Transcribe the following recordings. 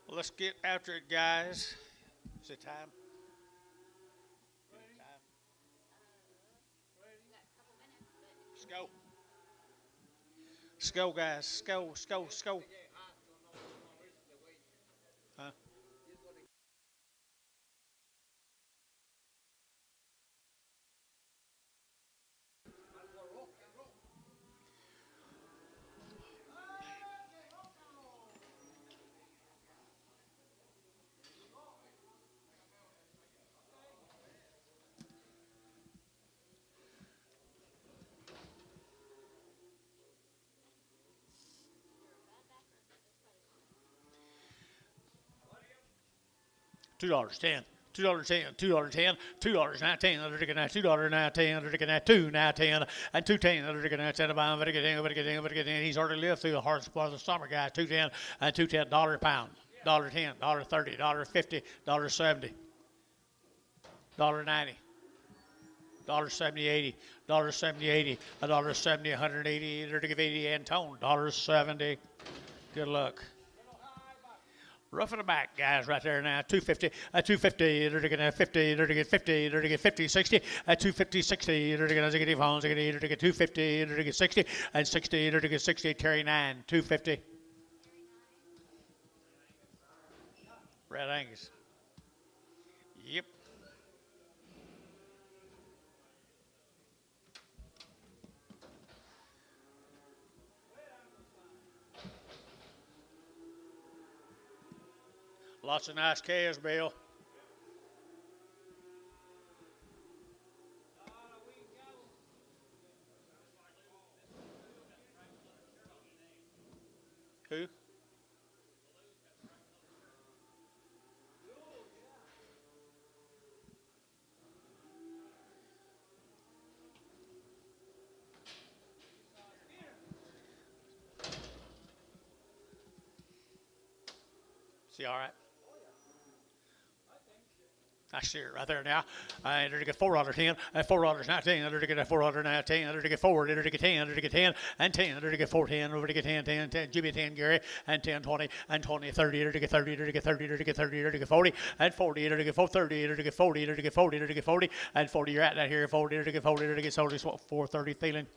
Well, let's get after it, guys. Is it time? Time. Let's go. Let's go, guys. Let's go. Let's go. Let's go. Huh? $2 10. $2 10, $2 10, $2 19, $2 19, $2 and 210, he's already lived through the hardest part of the summer, guys. 210 and 210 dollar a pound. $10, $30, $50, $70, $90, $70, 80, $70, 80, $70, 180, 80 and tone, $70. Good luck. Rough in the back, guys, right there now. 250, 250, 50, 50, 50, 60, 250, 60, 250, 60, and 60, 60, carry 9, 250. Red Angus. Yep. Lots of nice calves, Bill. Who? Is he all right? I see it right there now. I enter to get $4.10, $4.19, enter to get $4.19, enter to get 4, enter to get 10, enter to get 10, and 10, enter to get 410, over to get 10, 10, 10, Jimmy 10, Gary, and 10, 20, and 20, 30, enter to get 30, enter to get 30, enter to get 30, enter to get 40, and 40, enter to get 430, enter to get 40, enter to get 40, enter to get 40, and 40, you're at that here, 40, enter to get 40, enter to get 40, 430, feeling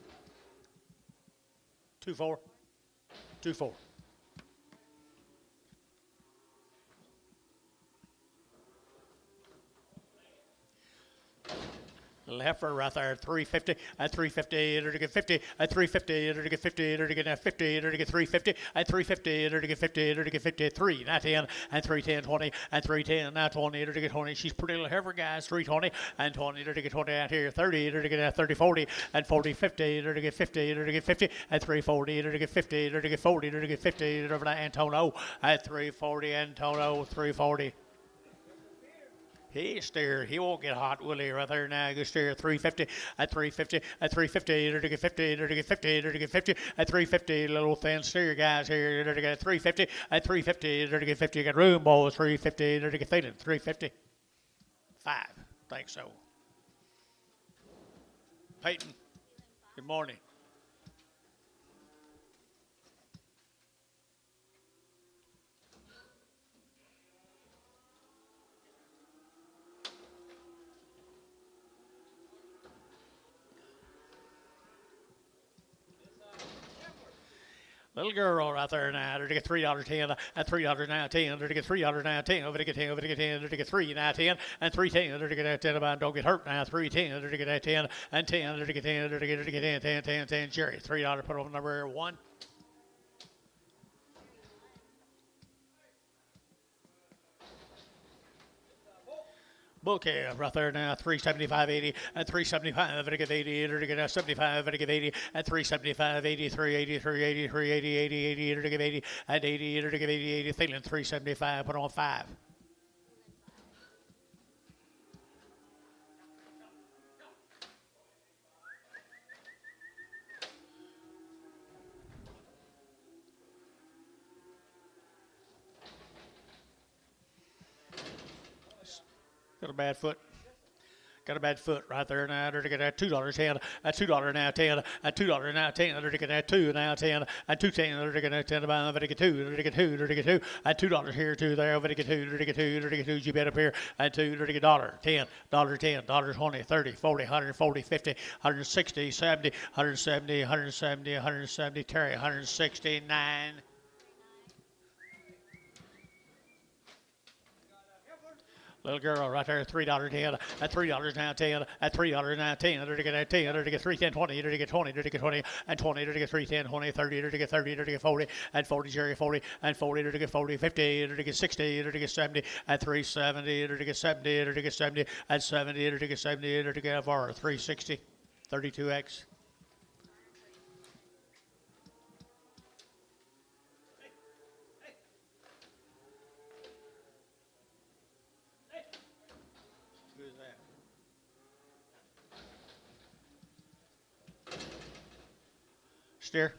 2 4, 2 4. Heifer right there, 350, at 350, enter to get 50, at 350, enter to get 50, enter to get 50, enter to get 350, at 350, enter to get 50, enter to get 53, not 10, and 310, 20, and 310, now 20, enter to get 20. She's pretty little heifer, guys, 320, and 20, enter to get 20 out here, 30, enter to get 30, 40, and 40, 50, enter to get 50, enter to get 50, at 340, enter to get 50, enter to get 40, enter to get 50, enter to Antono, at 340, Antono, 340. He steer. He won't get hot, will he? Right there now. Go steer 350 at 350 at 350. Enter to get 50. Enter to get 50. Enter to get 50 at 350. Little thin steer guys here. Enter to get 350 at 350. Enter to get 50. Got room balls 350. Enter to get feeling 350. 5. Think so. Peyton. Good morning. Little girl right there now. They're to get $3.10 and $3.19. They're to get $3.19. Over to get 10. Over to get 10. They're to get 3.10 and 3.10. They're to get that 10. About don't get hurt now. 3.10. They're to get that 10 and 10. They're to get 10. They're to get 10, 10, 10, 10. Jerry, $3. Put on number 1. Bouquet right there now, 375.80 and 375. Gonna get 80, to get 75, gonna get 80 and 375, 80, 380, 380, 380, 80, 80, to get 80 and 80, to get 80, 80. Thielen 375. Put on 5. Got a bad foot. Got a bad foot right there now. They're to get $2.10. At $2 now 10. At $2 now 10. They're to get $2 now 10. At $2.10. They're to get 10 about. They're to get 2. They're to get 2. They're to get 2. At $2 here 2 there. They're to get 2. They're to get 2. They're to get 2. You bet up here. At 2. They're to get $10. $10. $20. 30. 40. 140. 50. 160. 70. 170. 170. 170. Terry. 169. Little girl right there, $3.10. At $3 now 10. At $3 now 10. They're to get 10. They're to get 3, 10, 20. They're to get 20. They're to get 20. And 20. They're to get 3, 10, 20, 30. They're to get 30. They're to get 40. And 40. Jerry 40. And 40. They're to get 40. 50. They're to get 60. They're to get 70. At 370. They're to get 70. They're to get 70. At 70. They're to get 70. They're to get 360. 32X. Steer.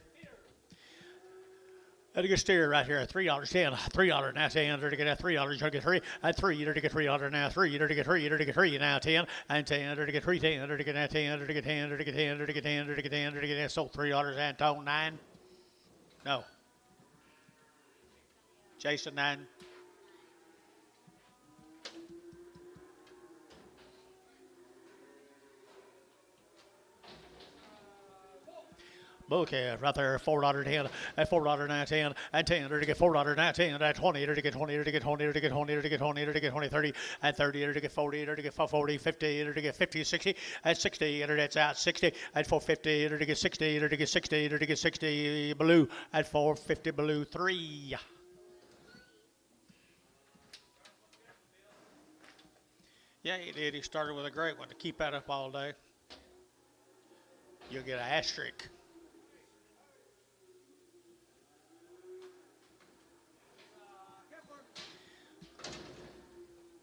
That's a good steer right here. $3.10. $3 now 10. You're to get $3. You're to get 3. At 3. You're to get $3 now 3. You're to get 3. You're to get 3 now 10. And 10. You're to get 3 10. You're to get 10. You're to get 10. You're to get 10. You're to get 10. You're to get 10. You're to get 10. So $3 and tone 9. No. Jason 9. Okay, right there, $4.10. At $4 now 10. And 10. You're to get $4 now 10. At 20. You're to get 20. You're to get 20. You're to get 20. You're to get 20. You're to get 20. 30. At 30. You're to get 40. You're to get 40. 50. You're to get 50. 60. At 60. Internet's out 60. At 450. You're to get 60. You're to get 60. You're to get 60. Blue. At 450. Blue 3. Yeah, he did. He started with a great one. To keep that up all day, you'll get an asterisk.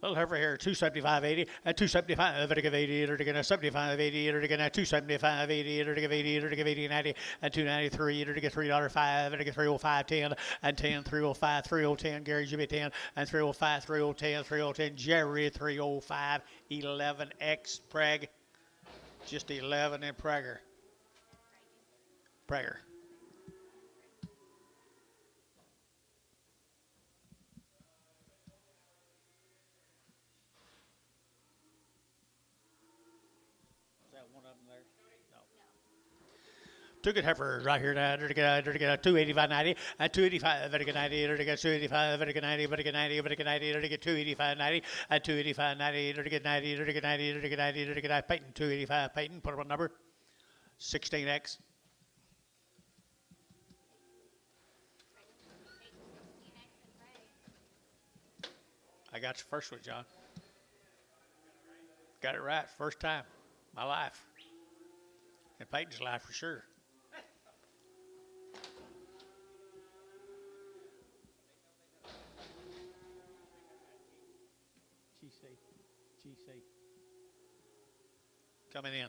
Little heifer here, 275.80. At 275, to give 80. Or to get a 75.80. Or to get a 275.80. Or to give 80. Or to give 80.90. At 293. Or to get $3.05. Or to get 305.10. And 10, 305, 3010. Gary, you be 10. And 305, 3010, 3010. Jerry, 305. 11X Prague. Just 11 in Prager. Prager. Two good heifers right here now. They're to get a 285.90. At 285, better get 90. They're to get 285, better get 90, better get 90, better get 90. They're to get 285.90. At 285.90, they're to get 90. They're to get 90. They're to get 90. They're to get Peyton 285. Peyton, put up a number. 16X. I got you first one, John. Got it right first time. My life. And Peyton's life for sure. GC. Coming in.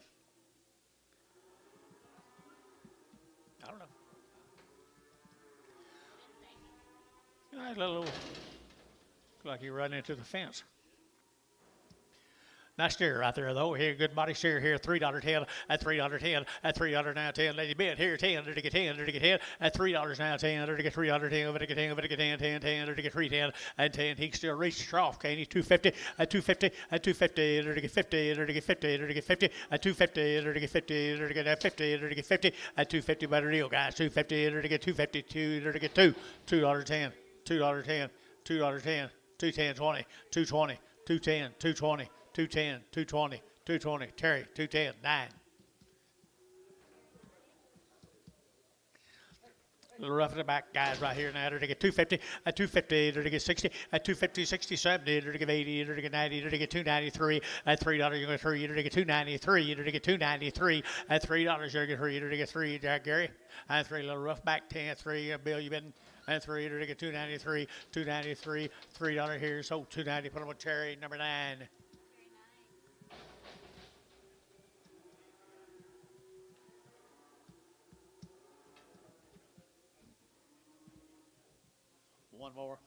I don't know. Look like you run into the fence. Nice steer right there, though. Here, good body steer here. $3.10. At $3.10. At $3 now 10. Lady bid here 10. They're to get 10. They're to get 10. At $3 now 10. They're to get $3.10. They're to get 10. They're to get 10. 10. 10. They're to get 310. And 10. He can still reach the trough. Can he? 250. At 250. At 250. They're to get 50. They're to get 50. They're to get 50. At 250. They're to get 50. They're to get 50. They're to get 50. At 250. Better deal, guys. 250. They're to get 252. They're to get 2. $2.10. $2.10. $2.10. 210. 20. 220. 210. 220. 210. 220. 220. Terry, 210. 9. Little rough in the back guys right here now. They're to get 250. At 250, they're to get 60. At 250, 60, 70. They're to get 80. They're to get 90. They're to get 293. At $3, you're going to 3. They're to get 293. They're to get 293. At $3, you're going to get 3. They're to get 3. Jack Gary. And 3. Little rough back 10. 3. Bill, you've been. And 3. They're to get 293. 293. $3 here. So 290. Put them with Terry. Number 9. One more.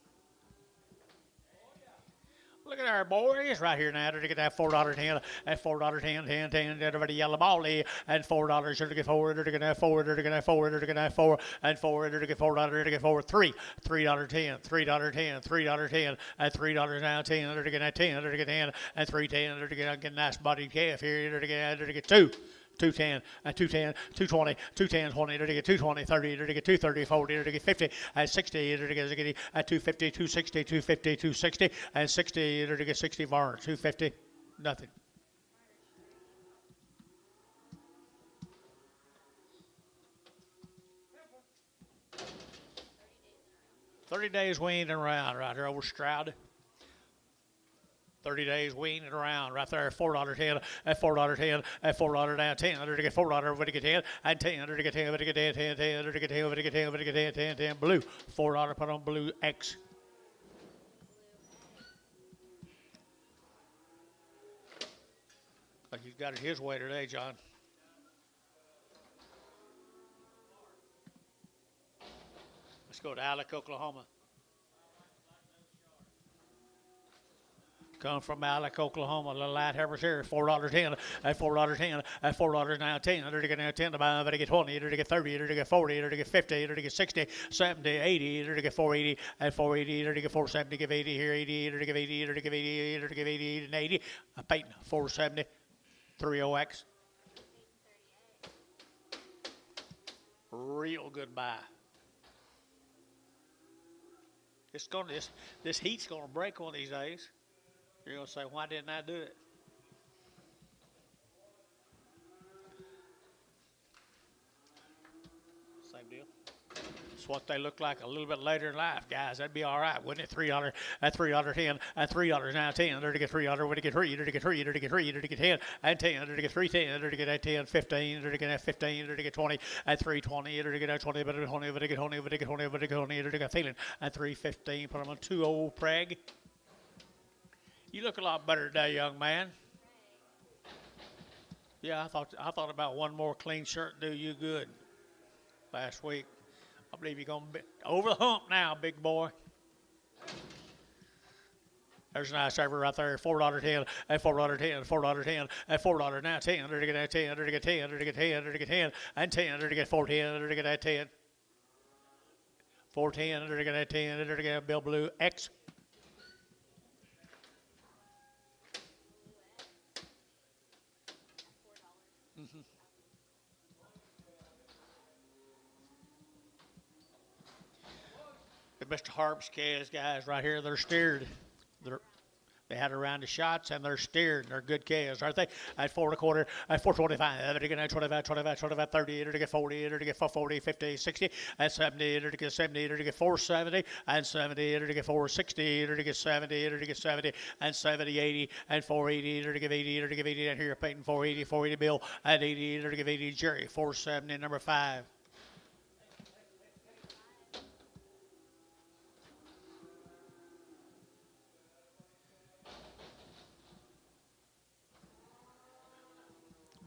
Look at our boys right here now. To get that $4.10, at $4.10, everybody yellow ball and $4 to get forward, to get that forward, to get that forward, to get that forward, and forward to get $4 to get forward, $3.10, $3.10, $3.10, and $3 now 10, to get that 10, to get 10, and $3.10 to get a nice body calf here, to get two. 210, 210, 220, 210, 20, to get 220, 30, to get 230, 40, to get 50, and 60, to get 250, 260, 250, 260, and 60, to get 60 bar, 250, nothing. $30 weaned and around right here over Stroud. 30 days weaning around right there. $4.10, at $4.10, at $4 now 10, to get $4, to get 10, and 10, to get 10, to get 10, 10, 10, to get 10, to get 10, to get 10, 10, 10, blue. $4 put on blue X. Like he's got it his way today, John. Let's go to Alec, Oklahoma. Come from Alec, Oklahoma. Little light heifers here. $4.10, at $4.10, at $4 now 10, to get now 10 to buy, to get 20, to get 30, to get 40, to get 50, to get 60, 70, 80, to get 480, at 480, to get 470, give 80 here, 80, to give 80, to give 80, to give 80 and 80. Peyton 470, 30X. Real good buy. This heat's gonna break one of these days. You're going to say, why didn't I do it? Same deal. It's what they look like a little bit later in life, guys. That'd be all right, wouldn't it? $3, at $3.10, at $3 now 10, to get $3, to get 3, to get 3, to get 3, to get 10, and 10, to get 310, to get that 10, 15, to get that 15, to get 20, at 320, to get that 20, but 20, but get 20, but get 20, but get 20, to get feeling, at 315, put them on 2 old Prague. You look a lot better today, young man. Yeah, I thought about one more clean shirt do you good last week. I believe you're going to be over the hump now, big boy. There's a nice server right there. $4.10, at $4.10, $4.10, at $4 now 10, to get that 10, to get 10, to get 10, to get 10, and 10, to get 410, to get that 10. 410, to get that 10, to get Bill Blue X. Mr. Harp's calves, guys, right here, they're steered. They had a round of shots, and they're steered. They're good calves, aren't they? At 4.25, at 4.25, to get 25, 25, 25, 30, to get 40, to get 40, 50, 60, at 70, to get 70, to get 470, and 70, to get 460, to get 70, to get 70, and 70, 80, and 480, to give 80, to give 80, and here, Peyton, 480, 480, Bill, and 80, to give 80, Jerry, 470, number 5.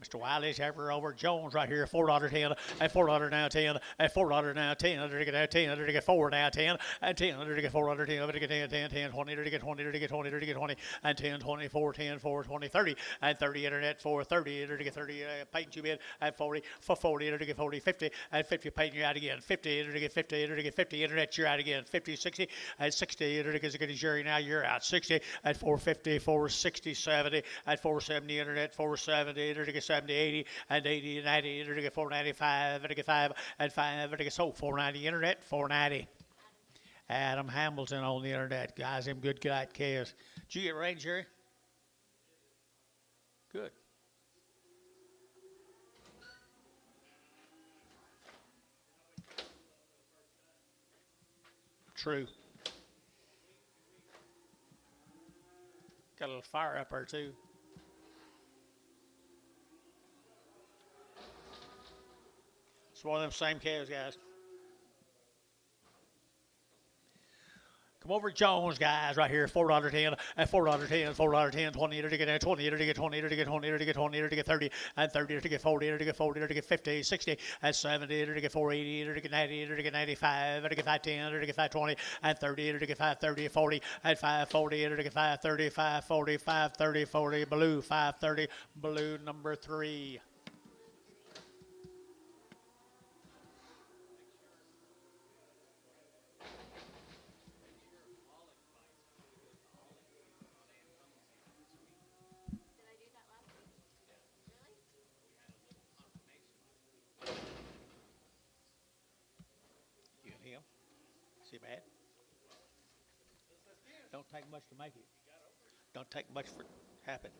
Mr. Wiley's ever over Jones right here, $4.10, at $4 now 10, at $4 now 10, to get that 10, to get 4 now 10, and 10, to get $4.10, to get 10, 10, 10, 20, to get 20, to get 20, to get 20, and 10, 20, 4, 10, 4, 20, 30, and 30 internet, 4, 30, to get 30, Peyton you in, at 40, for 40, to get 40, 50, and 50, Peyton you out again, 50, to get 50, to get 50, internet you're out again, 50, 60, and 60, to get a jury now you're out, 60, at 450, 460, 70, at 470, internet, 470, to get 70, 80, and 80, and 90, to get 495, to get 5, and 5, to get 490, internet, 490. Adam Hamilton on the internet, guys, them good guy calves. Did you get rain, Jerry? Good. True. Got a little fire up there, too. It's one of them same calves, guys. Come over Jones, guys, right here. $4.10 and $4.10, $4.10, 20 to get 20 to get 20 to get 20 to get 20 to get 30 and 30 to get 40 to get 40 to get 50, 60 and 70 to get 480 to get 90 to get 95 to get 510 to get 520 and 30 to get 530, 40 and 540 to get 530, 540, 530, 40, blue 530, blue number 3. You and him? See bad? Don't take much to make it. Don't take much for it to happen.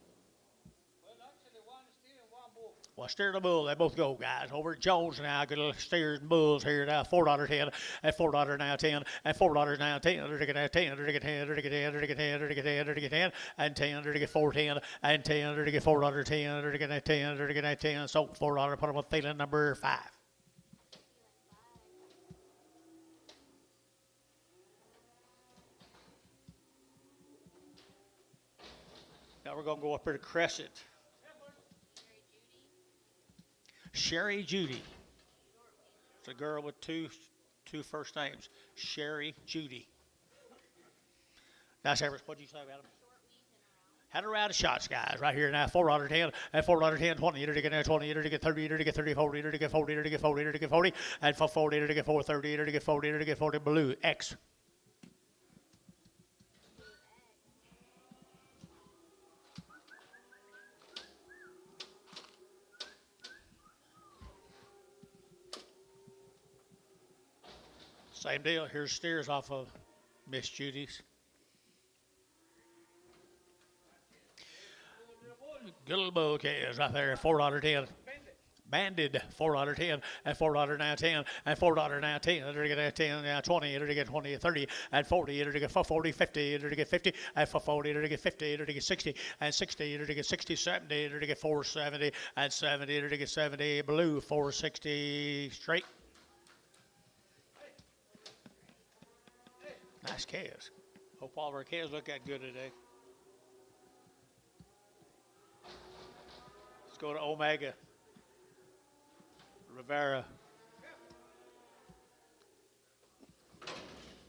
Well, steer the bull. They both go, guys. Over at Jones now. Good little steers and bulls here now. $4.10 and $4 now 10 and $4 now 10. They're get 10. They're get 10. They're get 10. They're get 10. They're get 10. They're get 10 and 10. They're get 4.10 and 10. They're get $4.10. They're get 10. They're get 10. So $4. Put them on feeling number 5. Now we're going to go up here to Crescent. Sherry Judy. It's a girl with two first names. Sherry Judy. Nice Everest. What'd you say about him? Had a round of shots, guys, right here now. $4.10 and $4.10, 20 to get 20 to get 30 to get 30, 40 to get 40 to get 40 to get 40, and for 40 to get 430 to get 40 to get 40, blue X. Same deal. Here's steers off of Miss Judy's. Good little bull calves right there. $4.10. Banded $4.10 and $4 now 10 and $4 now 10. They're get 10 now 20. They're get 20, 30 and 40. They're get 40, 50. They're get 50 and 40. They're get 50. They're get 60 and 60. They're get 60, 70. They're get 470 and 70. They're get 70. Blue 460 straight. Nice calves. Hope all of our calves look that good today. Let's go to Omega. Rivera.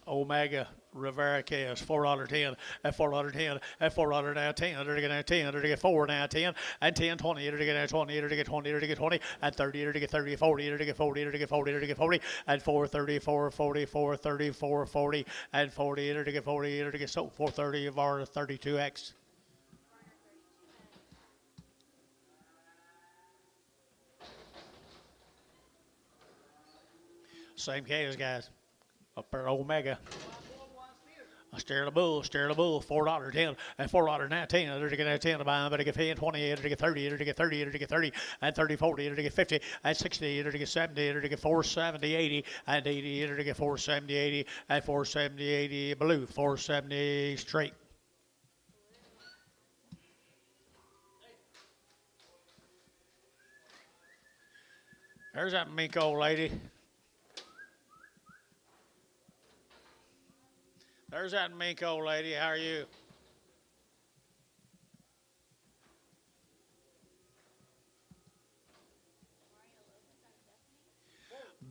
Omega Rivera calves, $4.10 and $4.10 and $4 now 10. They're to get 10. They're to get 4 now 10 and 10, 20. They're to get 20. They're to get 20. They're to get 20 and 30. They're to get 30, 40. They're to get 40. They're to get 40. They're to get 40 and 430, 440, 430, 440 and 40. They're to get 40. They're to get so 430 of our 32X. Same calves, guys. Up there, Omega. Steer the bull, $4.10 and $4 now 10. They're to get 10 to buy, but to get 10, 20, they're to get 30, they're to get 30, they're to get 30, and 30, 40, they're to get 50, and 60, they're to get 70, they're to get 470, 80, and 80, they're to get 470, 80, and 470, 80, blue, 470 straight. There's that mink old lady. There's that mink old lady. How are you?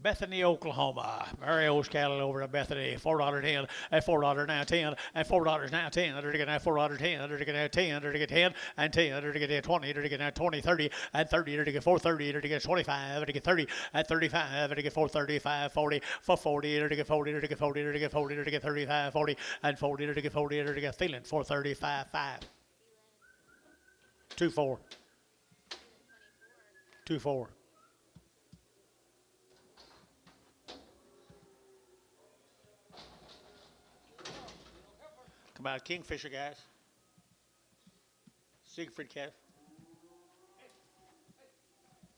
Bethany, Oklahoma. Mario's cattle over to Bethany. $4.10 and $4 now 10 and $4 now 10. They're to get $4.10. They're to get 10. They're to get 10 and 10. They're to get 20. They're to get 20, 30 and 30. They're to get 430. They're to get 25. They're to get 30 and 35. They're to get 435, 40, 440. They're to get 40. They're to get 40. They're to get 40. They're to get 35, 40 and 40. They're to get 40. They're to get feeling 435, 5. 2-4. 2-4. Come out, Kingfisher, guys. Siegfried calf.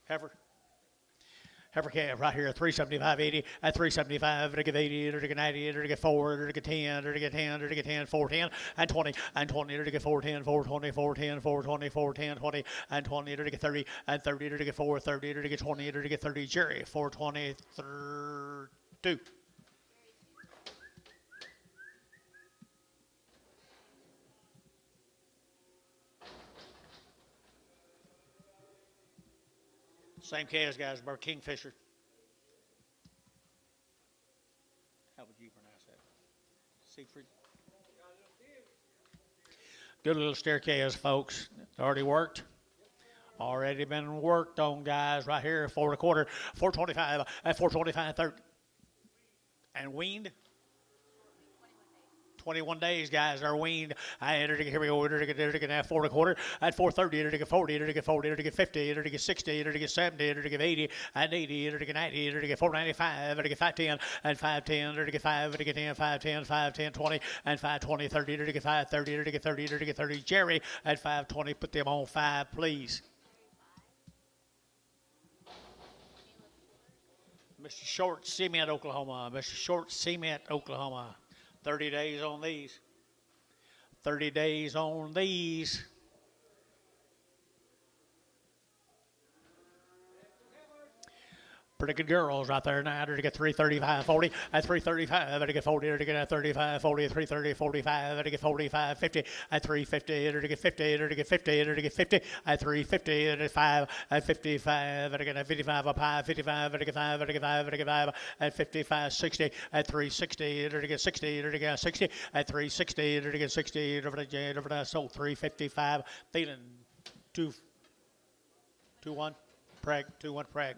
Heifer. Heifer calf right here, 375.80 at 375. They're to get 80, they're to get 90, they're to get 4, they're to get 10, they're to get 10, they're to get 10, 410 and 20 and 20. They're to get 410, 420, 410, 420, 410, 20 and 20. They're to get 30 and 30. They're to get 430. They're to get 20. They're to get 30. Jerry, 420, 2. Same case, guys. Bird Kingfisher. How would you pronounce that? Siegfried. Good little staircase, folks. Already worked. Already been worked on, guys. Right here, 4 1/4, 425, at 425, 30. And weaned. 21 days, guys, are weaned. Here we go. At 4 1/4, at 430, 40, 40, 50, 60, 70, 80, and 80, 90, 495, 510, and 510, 510, 510, 510, 20, and 520, 30, 530, 30, 30. Jerry at 520. Put them on 5, please. Mr. Short, Cement, Oklahoma. Mr. Short, Cement, Oklahoma. 30 days on these. 30 days on these. Pretty good girls right there now. To get 335, 40, at 335, to get 40, to get 35, 40, 330, 45, to get 45, 50, at 350, to get 50, to get 50, to get 50, at 350, at 5, at 55, to get 55 up high, 55, to get 5, to get 5, to get 5, at 55, 60, at 360, to get 60, to get 60, at 360, to get 60, over the sold 355, Thielen, 2 1, Prague, 2 1, Prague.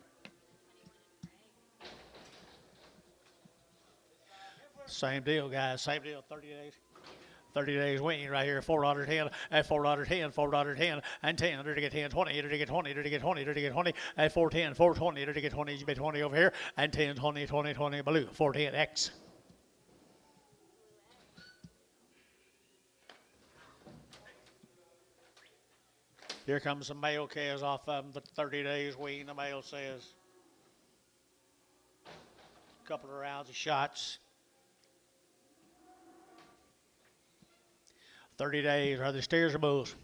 Same deal, guys. Same deal. 30 days. 30 days wean right here. 410 at 410, 410, and 10. To get 10, 20, to get 20, to get 20, to get 20, at 410, 420, to get 20, 20 over here, and 10, 20, 20, 20, blue. 410 X. Here comes some male calves off the 30 days wean. The male says a couple of rounds of shots. 30 days. Are they steers or bulls?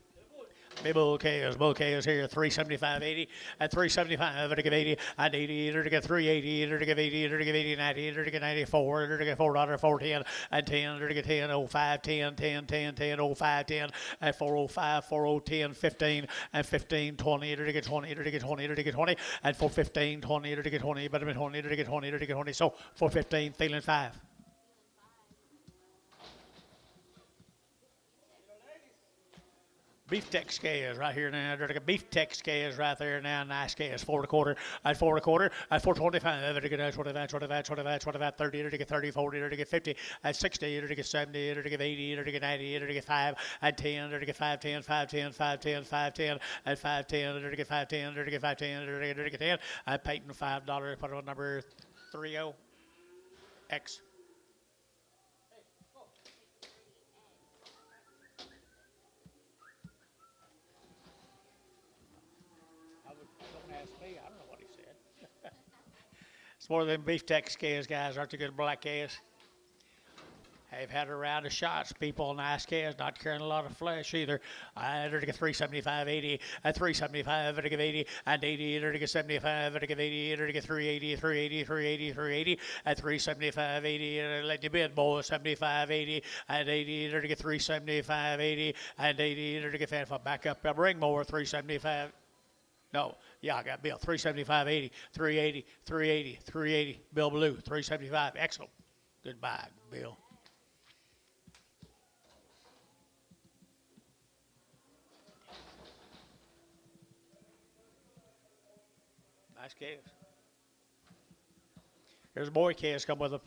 Big bull calves. Bull calves here. 375, 80. At 375, to give 80. At 80, to get 380. To give 80. To give 80, 90. To get 94. To get $4, 410. At 10. To get 10, 05, 10, 10, 10, 10, 05, 10. At 405, 4010, 15. At 15, 20. To get 20. To get 20. To get 20. At 415, 20. To get 20. Better than 20. To get 20. To get 20. So 415, Thielen 5. Beef tech scales right here now. There's a beef tech scales right there now. Nice scales. 4 1/4. At 4 1/4. At 425. To get 25, 25, 25, 25, 30. To get 30, 40. To get 50. At 60. To get 70. To get 80. To get 90. To get 5. At 10. To get 510, 510, 510, 510. At 510. To get 510. To get 510. To get 10. At Peyton $5. Put on number 30 X. I don't know what he said. It's more than beef tech scales, guys. Aren't they good black calves? I've had a round of shots. People on nice calves, not carrying a lot of flesh either. I to get 375, 80. At 375, to get 80. And 80, to get 75, to get 80. To get 380, 380, 380, 380. At 375, 80. Let you bid, boy. 75, 80. And 80, to get 375, 80. And 80, to get 55. Back up, bring more. 375. No, yeah, I got Bill. 375, 80, 380, 380, 380. Bill Blue, 375. Excellent. Goodbye, Bill. Nice calves. There's a boy calves come with them.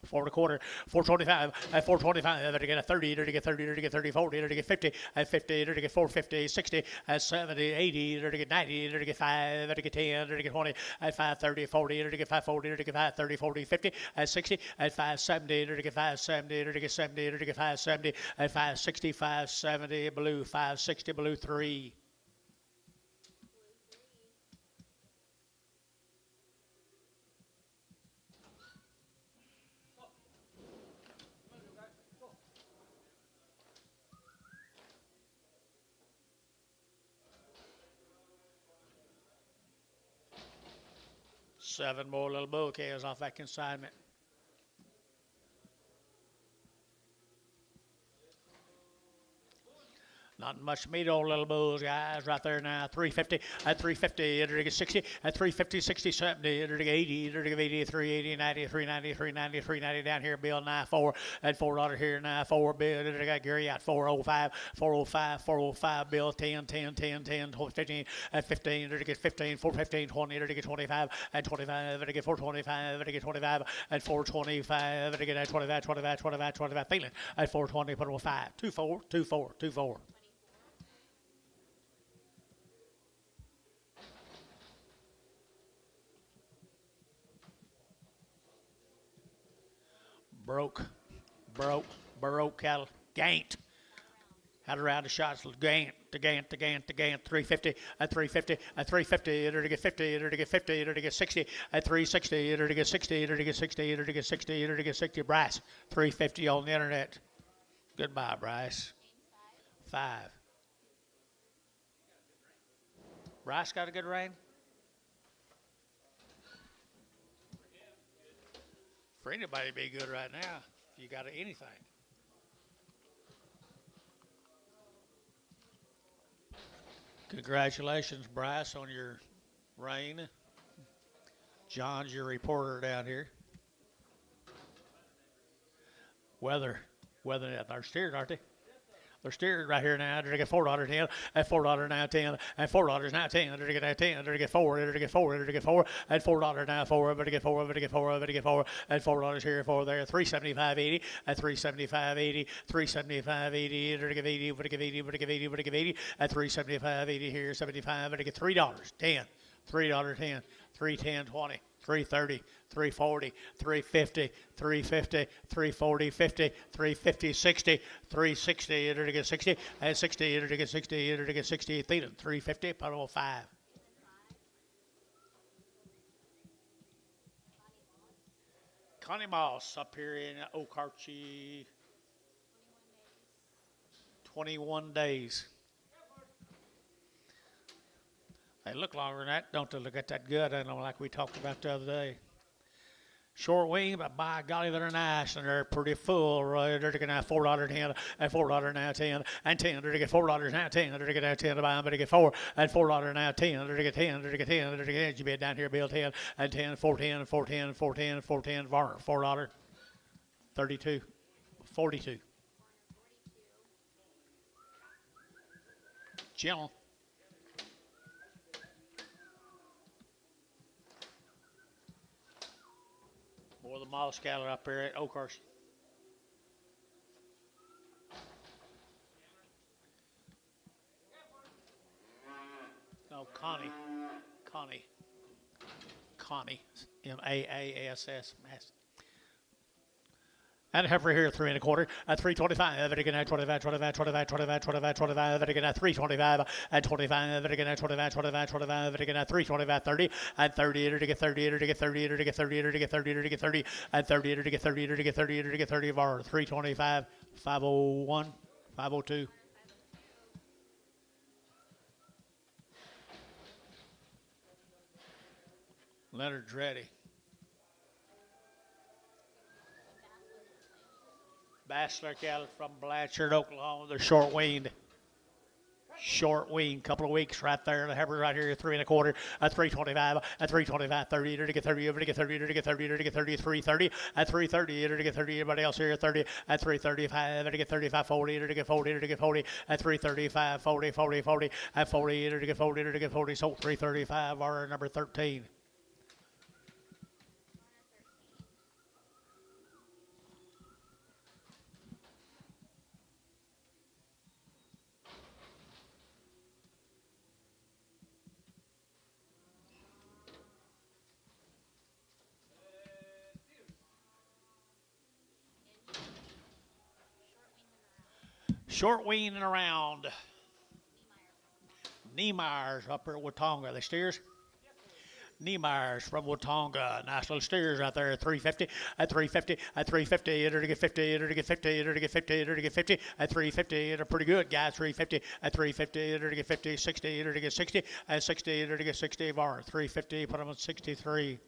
4 1/4, 425, at 425, to get a 30, to get 30, to get 30, 40, to get 50, at 50, to get 450, 60, at 70, 80, to get 90, to get 5, to get 10, to get 20, at 530, 40, to get 540, to get 530, 40, 50, at 60, at 570, to get 570, to get 70, to get 570, at 560, 570, blue, 560, blue 3. Seven more little bull calves off that consignment. Not much meat, old little bulls, guys, right there now. 350 at 350, enter to get 60 at 350, 60, 70, enter to get 80, enter to get 80, 380, 90, 390, 390, 390 down here. Bill 94 at $4 here now. 4 Bill, enter to get Gary at 405, 405, 405. Bill 10, 10, 10, 10, 15 at 15, enter to get 15, 415, 20, enter to get 25 at 25, enter to get 425, enter to get 25 at 425, enter to get at 25, 25, 25, 25. Feeling at 420, put on 5, 24, 24, 24. broke cattle, gaint. Had around the shots, Gant, 350, at 350, at 350, enter to get 50, enter to get 50, enter to get 60, at 360, enter to get 60, enter to get 60, enter to get 60, enter to get 60. Bryce, 350 on the internet. Goodbye, Bryce. 5. Bryce got a good rain? For anybody to be good right now, if you got anything. Congratulations, Bryce, on your rain. John's your reporter down here. Weather, they're steered, aren't they? They're steered right here now. They're get $4.10, at $4 now 10, at $4 now 10. They're get 10. They're get 4. They're get 4. They're get 4. At $4 now 4. Better get 4. Better get 4. Better get 4. At $4 here, 4 there. 375.80. At 375.80. 375.80. Better give 80. Better give 80. Better give 80. Better give 80. At 375.80 here, 75. Better get $3. 10. $3.10. 310 20. 330, 340, 350, 350, 340, 50, 350, 60, 360, enter to get 60, and 60, enter to get 60, enter to get 60, Thetan, 350, put on 5. Connie Moss up here in OKC, 21 days. They look longer than that, don't they? Look at that good, I know, like we talked about the other day. Short wing, but by golly, they're nice, and they're pretty full, right? They're getting at $4.10, at $4 now 10, and 10. They're to get $4 now 10. They're to get 10 to buy them, but they get 4 at $4 now 10. They're to get 10. They're to get 10. They're to get 10. You bet down here, Bill 10 and 10, 410, 410, 410, 410, $4, 32, 42. Gentle. More the model scatter up there at Oakhurst. No, Connie. Maass. And heifer here, 3 1/4, at 325, again at 25, 25, 25, 25, 25, 25, again at 325, at 25, again at 25, 25, 25, again at 325, 30, at 30, to get 30, to get 30, to get 30, to get 30, to get 30, at 30, to get 30, to get 30, to get 30 of our 325, 501, 502. Leonard Dreddy. Bachelor cattle from Blanchard, Oklahoma. They're short weaned. Couple of weeks right there. The heifer right here, 3 1/4, at 325, at 325, 30, to get 30, to get 30, to get 30, to get 30, 330, at 330, to get 30, everybody else here, 30, at 335, to get 35, 40, to get 40, to get 40, at 335, 40, 40, 40, at 40, to get 40, to get 40, so 335, our number 13. Short weaning around. Niemeyer's up here at Watonga. The steers? Niemeyer's from Watonga. Nice little steers out there at 350, at 350, at 350, enter to get 50, enter to get 50, enter to get 50, enter to get 50, at 350, enter pretty good, guys, 350, at 350, enter to get 50, 60, enter to get 60, at 60, enter to get 60, bar, 350, put them at 63.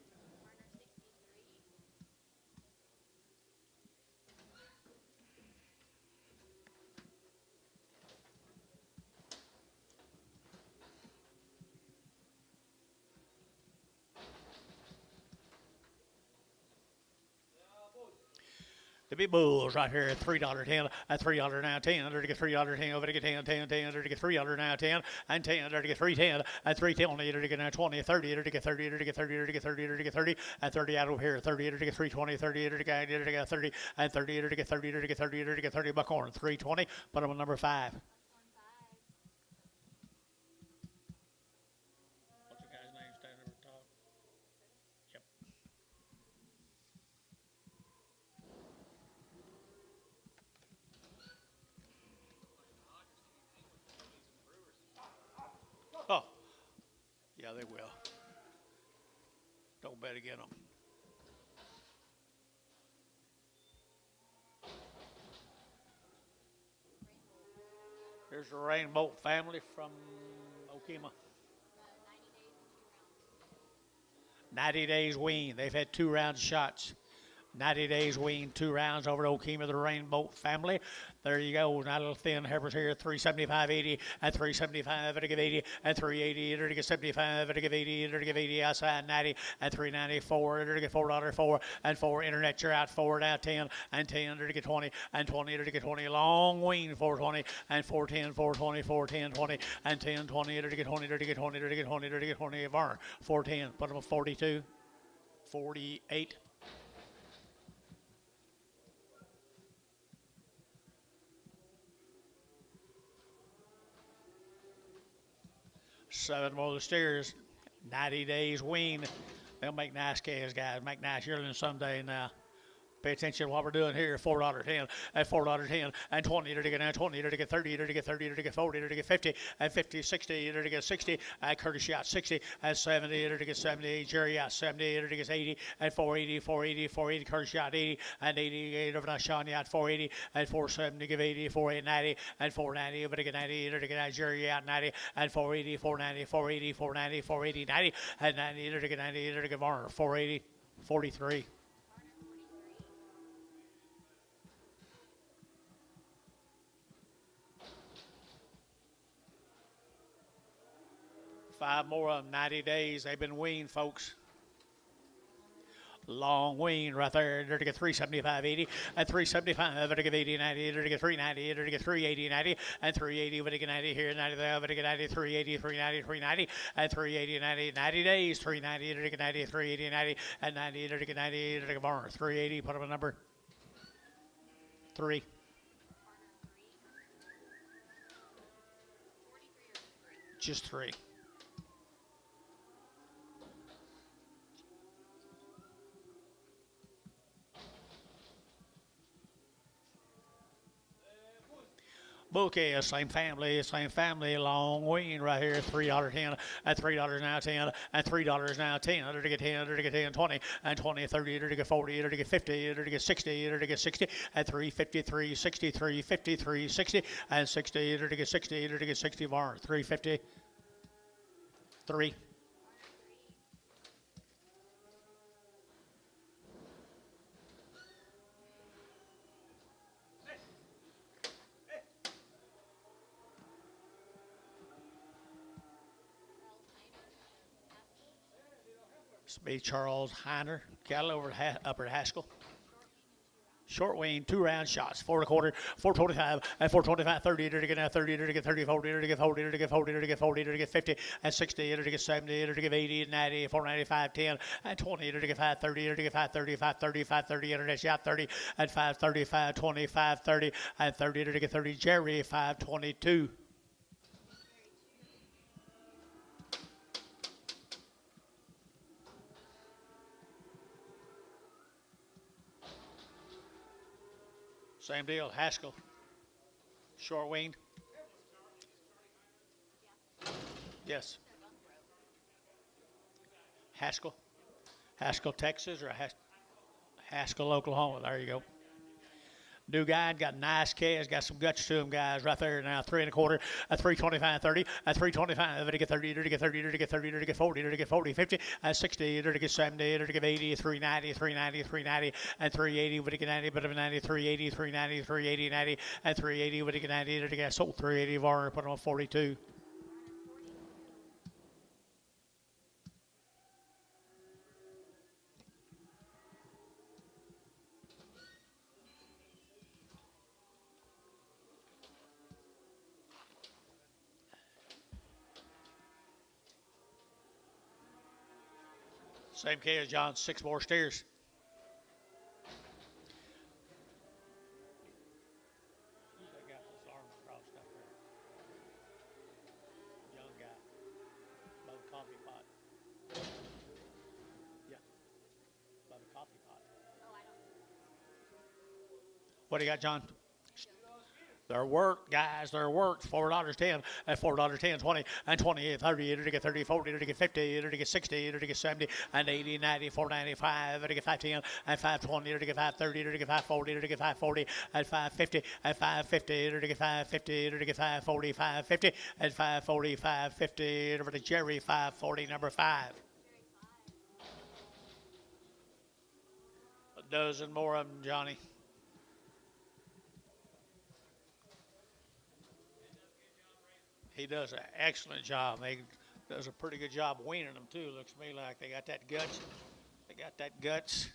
The big bulls right here at $3.10, at $3 now 10, there to get $3.10, over to get 10, 10, 10, there to get $3 now 10, and 10, there to get 310, at 310, there to get now 20, 30, there to get 30, there to get 30, there to get 30, there to get 30, and 30 out over here, 30, there to get 320, 30, there to get 30, and 30, there to get 30, there to get 30, there to get 30 buckhorn, 320, put them on number 5. What's the guy's name standing over the top? Yep. Oh, yeah, they will. Don't bet against them. Here's the Rainbow family from Okima. 90 days wean. They've had 2 round shots. 90 days wean, 2 rounds over to Okima, the Rainbow family. There you go. Not a little thin heifers here. 375.80 and 375 to give 80 and 380 to give 75 to give 80 to give 80 outside 90 and 394 to get $4.04 and 4 internet. You're out 4 now 10 and 10 to get 20 and 20 to get 20. Long wean 420 and 410 420 410 20 and 10 20 to get 20 to get 20 to get 20 to get 20 Varn 410. Put them at 42 48. Seven more of the steers, 90 days wean. They'll make nice calves, guys. Make nice yearlings someday now. Pay attention to what we're doing here. $4.10 and $4.10 and 20 to get now 20 to get 30 to get 30 to get 40 to get 50 and 50 60 to get 60 and Curtis shot 60 and 70 to get 70 Jerry out 70 to get 80 and 480 480 480 Curtis shot 80 and 88 over to Sean out 480 and 470 to give 80 480 90 and 490 over to get 90 to get Jerry out 90 and 480 490 480 490 480 90 and 90 to get 90 to get Varner 480 43. 5 more of them, 90 days. They've been weaned, folks. Long wean right there. There to get 375.80 and 375 to get 80 90 there to get 390 there to get 380 90 and 380 to get 90 here 90 there to get 90 380 390 390 and 380 90 90 days 390 there to get 90 380 90 and 90 there to get 90 there to get Varner 380. Put up a number 3. Just 3. Bouquet, same family, long wean right here, $3.10 and $3 now 10 and $3 now 10. There to get 10, there to get 10, 20 and 20, 30, there to get 40, there to get 50, there to get 60, there to get 60 and 353, 63, 53, 60 and 60, there to get 60, there to get 60 Varn 350, 3. Be Charles Heiner, cattle over Upper Haskell. Short wean, 2 round shots, 4 1/4, 425, and 425, 30, to get now 30, to get 30, 40, to get 40, to get 40, to get 40, to get 50, and 60, to get 70, to get 80, 90, 495, 10, and 20, to get 530, to get 530, 530, 530, internet shot 30, and 530, 520, 530, and 30, to get 30, Jerry, 522. Same deal, Haskell. Short weaned. Yes. Haskell. Haskell, Texas, or Haskell, Oklahoma. There you go. New guy, got nice calves, got some guts to him, guys, right there now. 3 1/4, a 325, 30, a 325, to get 30, to get 30, to get 30, to get 40, to get 40, 50, and 60, to get 70, to get 80, 390, 390, 390, and 380, to get 90, but of 90, 380, 390, 380, 90, and 380, to get 90, to get sold 380, Varner, put on 42. Same K as John, 6 more steers. Young guy, by the coffee pot. Yeah, by the coffee pot. What do you got, John? Their work, guys, their work. $4.10 and $4.10, 20 and 20, 30, to get 30, 40, to get 50, to get 60, to get 70 and 80, 90, 495, to get 510 and 520, to get 530, to get 540, to get 540 and 550 and 550, to get 550, to get 540, 550 and 540, 550, over to Jerry, 540, number 5. A dozen more of them, Johnny. He does an excellent job. He does a pretty good job weaning them too. Looks to me like they got that guts. They got that guts.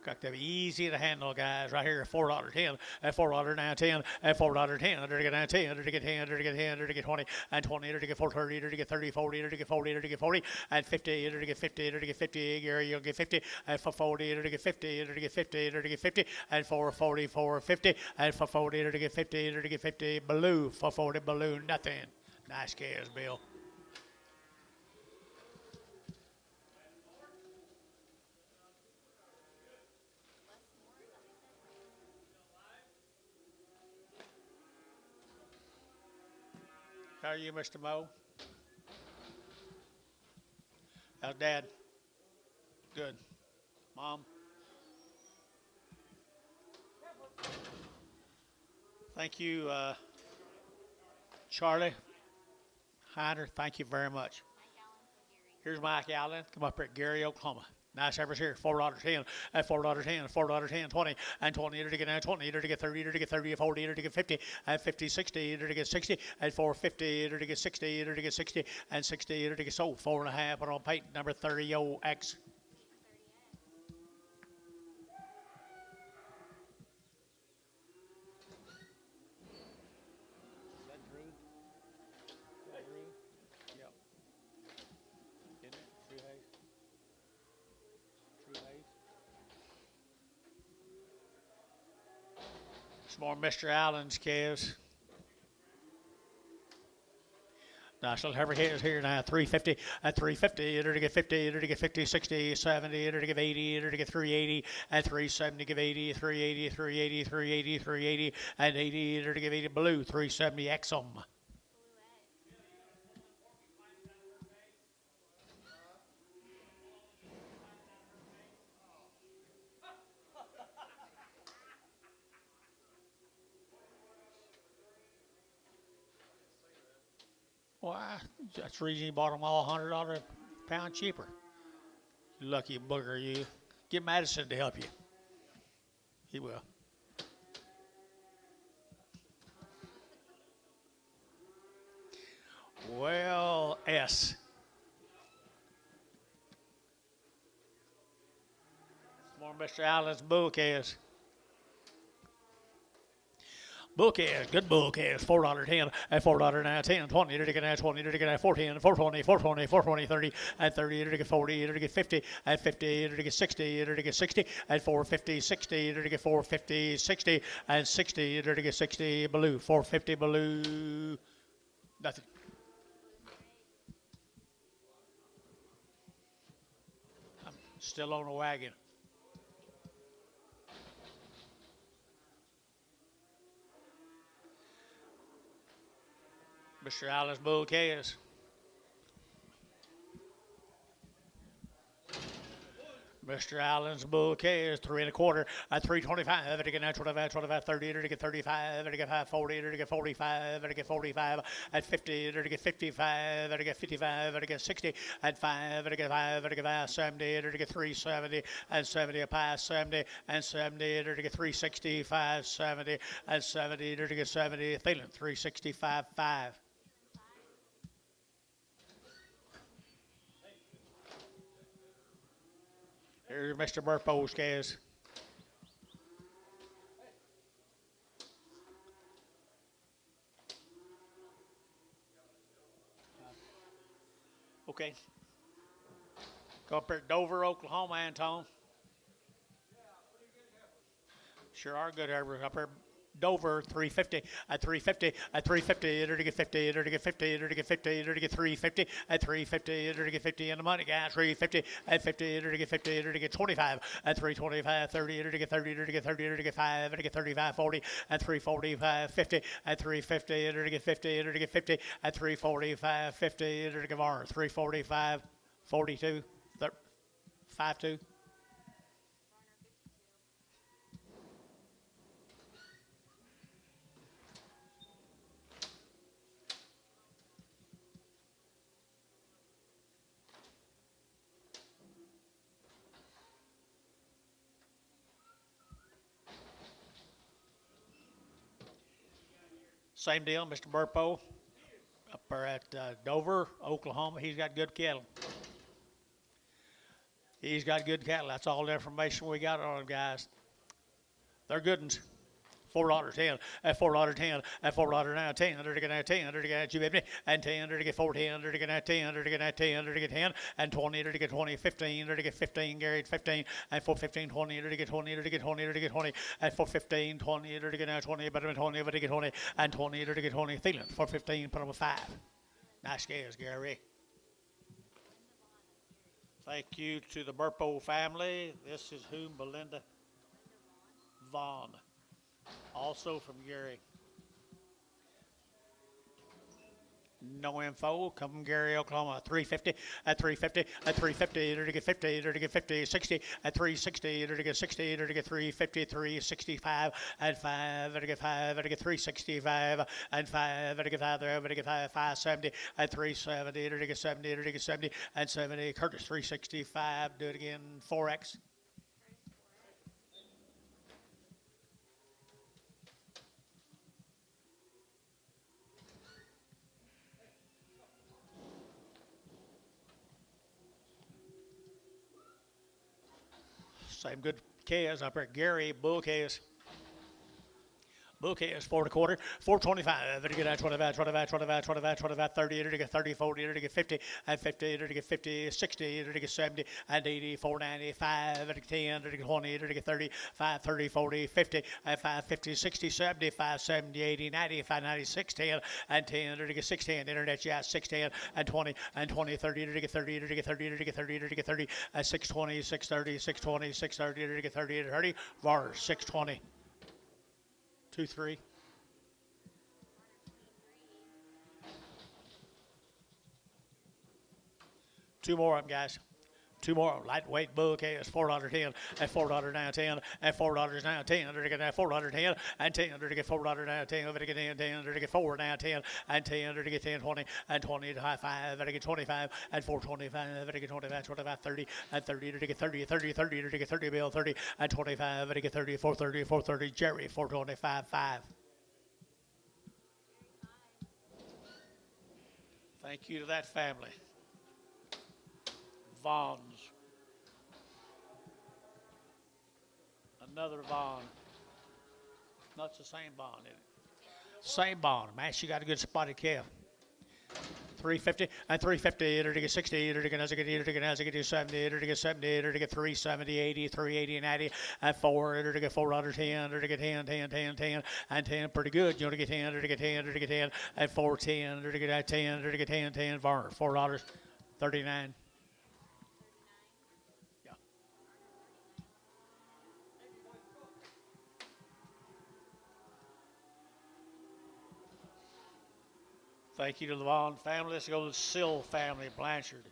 Got to be easy to handle, guys. Right here, $4.10 at $4.10 at $4.10. To get 10, to get 10, to get 10, to get 20 and 20, to get 430, to get 30, 40, to get 40, to get 40 and 50, to get 50, to get 50. Gary, you'll get 50 and 440, to get 50, to get 50, to get 50 and 440, 450 and 440, to get 50, to get 50. Blue, 440, blue, nothing. Nice gas, Bill. How are you, Mr. Moe? How's Dad? Good. Mom? Thank you, Charlie. Hider, thank you very much. Here's Mike Allen. Come up here at Gary, Oklahoma. Nice efforts here. $4.10 at $4.10, $4.10, 20 and 20, to get 20, to get 30, to get 30, 40, to get 50 and 50, 60, to get 60 and 450, to get 60, to get 60 and 60, to get sold 4.5 on Peyton number 30X. More Mr. Allen's calves. Nice little heifer calves here now. 350 at 350. To get 50. To get 50, 60, 70. To get 80. To get 380 and 370. Give 80, 380, 380, 380, 380 and 80. To give 80 blue. 370 Exum. Why? That's the reason you bought them all $100 a pound cheaper. You lucky booger, you. Get Madison to help you. He will. Well, S. More Mr. Allen's bull calves. Bull calves, good bull calves, $4.10 at $4.10, 10, 20, to get 20, to get 14, 420, 420, 420, 30, and 30, to get 40, to get 50, and 50, to get 60, to get 60, and 450, 60, to get 450, 60, and 60, to get 60, blue, 450, blue, nothing. I'm still on the wagon. Mr. Allen's bull calves. Mr. Allen's bull calves, 3.25 at 325, to get 25, 25, 30, to get 35, to get 540, to get 45, to get 45 at 50, to get 55, to get 55, to get 60 at 5, to get 5, to get 5, 70, to get 370 and 70 a pass, 70 and 70, to get 365, 70 and 70, to get 70, Thielen, 365, 5. Here's Mr. Burpo's calves. Okay. Go up here, Dover, Oklahoma, Antone. Sure are good up here. Dover 350 at 350 at 350 to get 50 to get 50 to get 50 to get 350 at 350 to get 50 in the money guys 350 at 50 to get 50 to get 25 at 325 30 to get 30 to get 30 to get 5 to get 35 40 at 345 50 at 350 to get 50 to get 50 at 345 50 to get 345 42 52. Same deal, Mr. Burpo, up there at Dover, Oklahoma. He's got good cattle. He's got good cattle. That's all the information we got on him, guys. They're good ones. $4.10 at $4.10 at $4.10 10 under to get 10 under to get you baby and 10 under to get 14 under to get 10 under to get 10 under to get 10 and 20 under to get 20 15 under to get 15 Gary 15 and 4 15 20 under to get 20 under to get 20 under to get 20 and 4 15 20 under to get 20 better than 20 under to get 20 and 20 under to get 20 Thielen 4 15 put him with 5. Nice guys, Gary. Thank you to the Burpo family. This is whom? Belinda Vaughn. Also from Gary. No info. Come from Gary, Oklahoma. 350 at 350 at 350 to get 50 to get 50 60 at 360 to get 60 to get 350 365 and 5 to get 5 to get 365 and 5 to get 5 to get 570 at 370 to get 70 to get 70 and 70 Curtis 365. Do it again 4x. Same good K's up there. Gary, Bull K's. Bull K's 4.25, 425. To get 25, 25, 25, 25, 25, 30, to get 30, 40, to get 50, and 50, to get 50, 60, to get 70, and 80, 495, to get 10, to get 20, to get 30, 5, 30, 40, 50, and 5, 50, 60, 70, 5, 70, 80, 90, 5, 96, 10, and 10, to get 610, internet, yeah, 610, and 20, and 20, 30, to get 30, to get 30, to get 30, to get 30, and 620, 630, 620, 630, to get 30, to 30, VAR, 620. 2-3. Two more of them, guys. Two more lightweight bull calves, $4.10 and $4.10 and $4 now 10 under to get $4.10 and 10 under to get $4 now 10 over to get 10 under to get 4 now 10 and 10 under to get 10 20 and 20 to high 5 to get 25 and 425 to get 25 25 30 and 30 to get 30 30 30 to get 30 bill 30 and 25 to get 30 430 430 Jerry 425 5. Thank you to that family. Vaughn's. Another Vaughn. No, it's the same Vaughn, isn't it? Same Vaughn. Man, she got a good spotted calf. 350 and 350 to get 60 to get 70 to get 70 to get 70 to get 370 80 380 90 and 4 to get 410 to get 10 10 10 10 and 10 pretty good. You know to get 10 to get 10 to get 10 and 410 to get 10 to get 10 10 $4.39. Thank you to the Vaughn family. Let's go to the Sill family, Blanchard.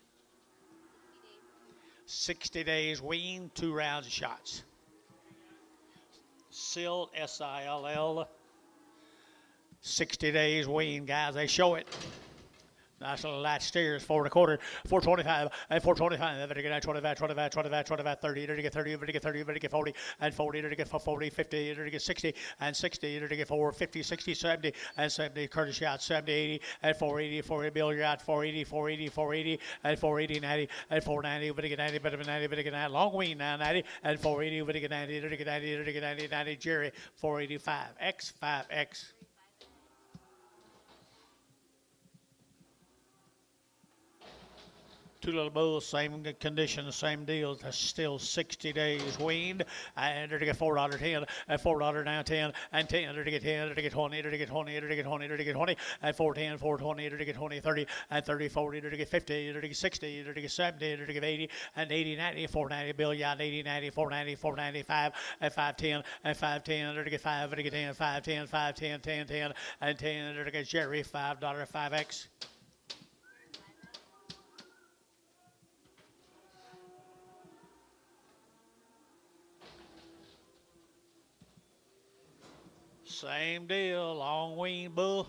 60 days wean, 2 rounds of shots. Sill, S-I-L-L. 60 days wean, guys. They show it. Nice little light steers, 4 1/4, 425, and 425. To get 25, 25, 25, 25, 30, to get 30, to get 30, to get 40, and 40, to get 40, 50, to get 60, and 60, to get 4, 50, 60, 70, and 70. Curtis shot 70, 80, and 480, 480, Bill Yacht, 480, 480, 480, and 480, 90, and 490, to get 90, better than 90, to get 90, long wean now, 90, and 480, to get 90, to get 90, to get 90, 90, Jerry, 485, X, 5X. Two little bulls, same condition, same deal. That's still 60 days weaned. And to get $4.10, and $4 now 10, and 10 to get 10, to get 20, to get 20, to get 20, to get 20, and 410, 420, to get 20, 30, and 30, 40, to get 50, to get 60, to get 70, to get 80, and 80, 90, 490, bill yard 80, 90, 490, 495, and 510, and 510, to get 5, to get 10, 510, 510, 10, 10, and 10, to get Jerry $5, 5X. Same deal, long wean bull.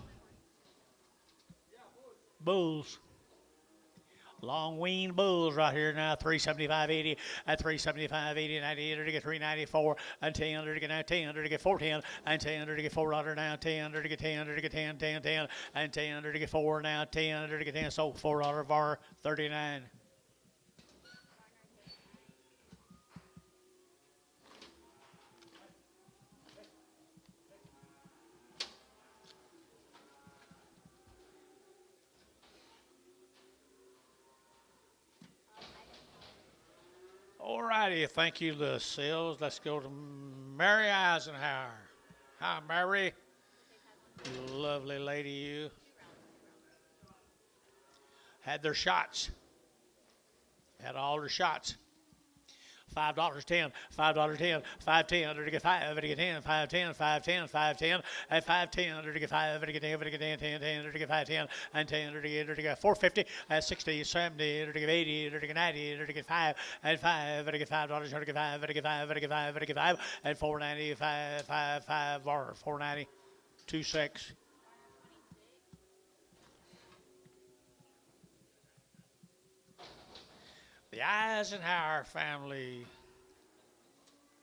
Bulls. Long wean bulls right here now, 375.80 at 375.80, 98 to get 394, and 10 to get now 10 to get 410, and 10 to get $4 now 10 to get 10 to get 10, 10, 10, and 10 to get 4 now 10 to get 10, so $4 var 39. All righty, thank you, Lucille. Let's go to Mary Eisenhower. Hi, Mary. You lovely lady, you. Had their shots. Had all their shots. $5.10, $5.10, $5.10, to get 5, to get 10, 5.10, 5.10, 5.10, and 5.10, to get 5, to get 10, to get 10, 10, 10, to get 5.10, and 10, to get 4.50, and 60, 70, to get 80, to get 90, to get 5, and 5, to get $5, to get 5, to get 5, to get 5, to get 5, and 4.90, 5, or 4.90, 2.6. The Eisenhower family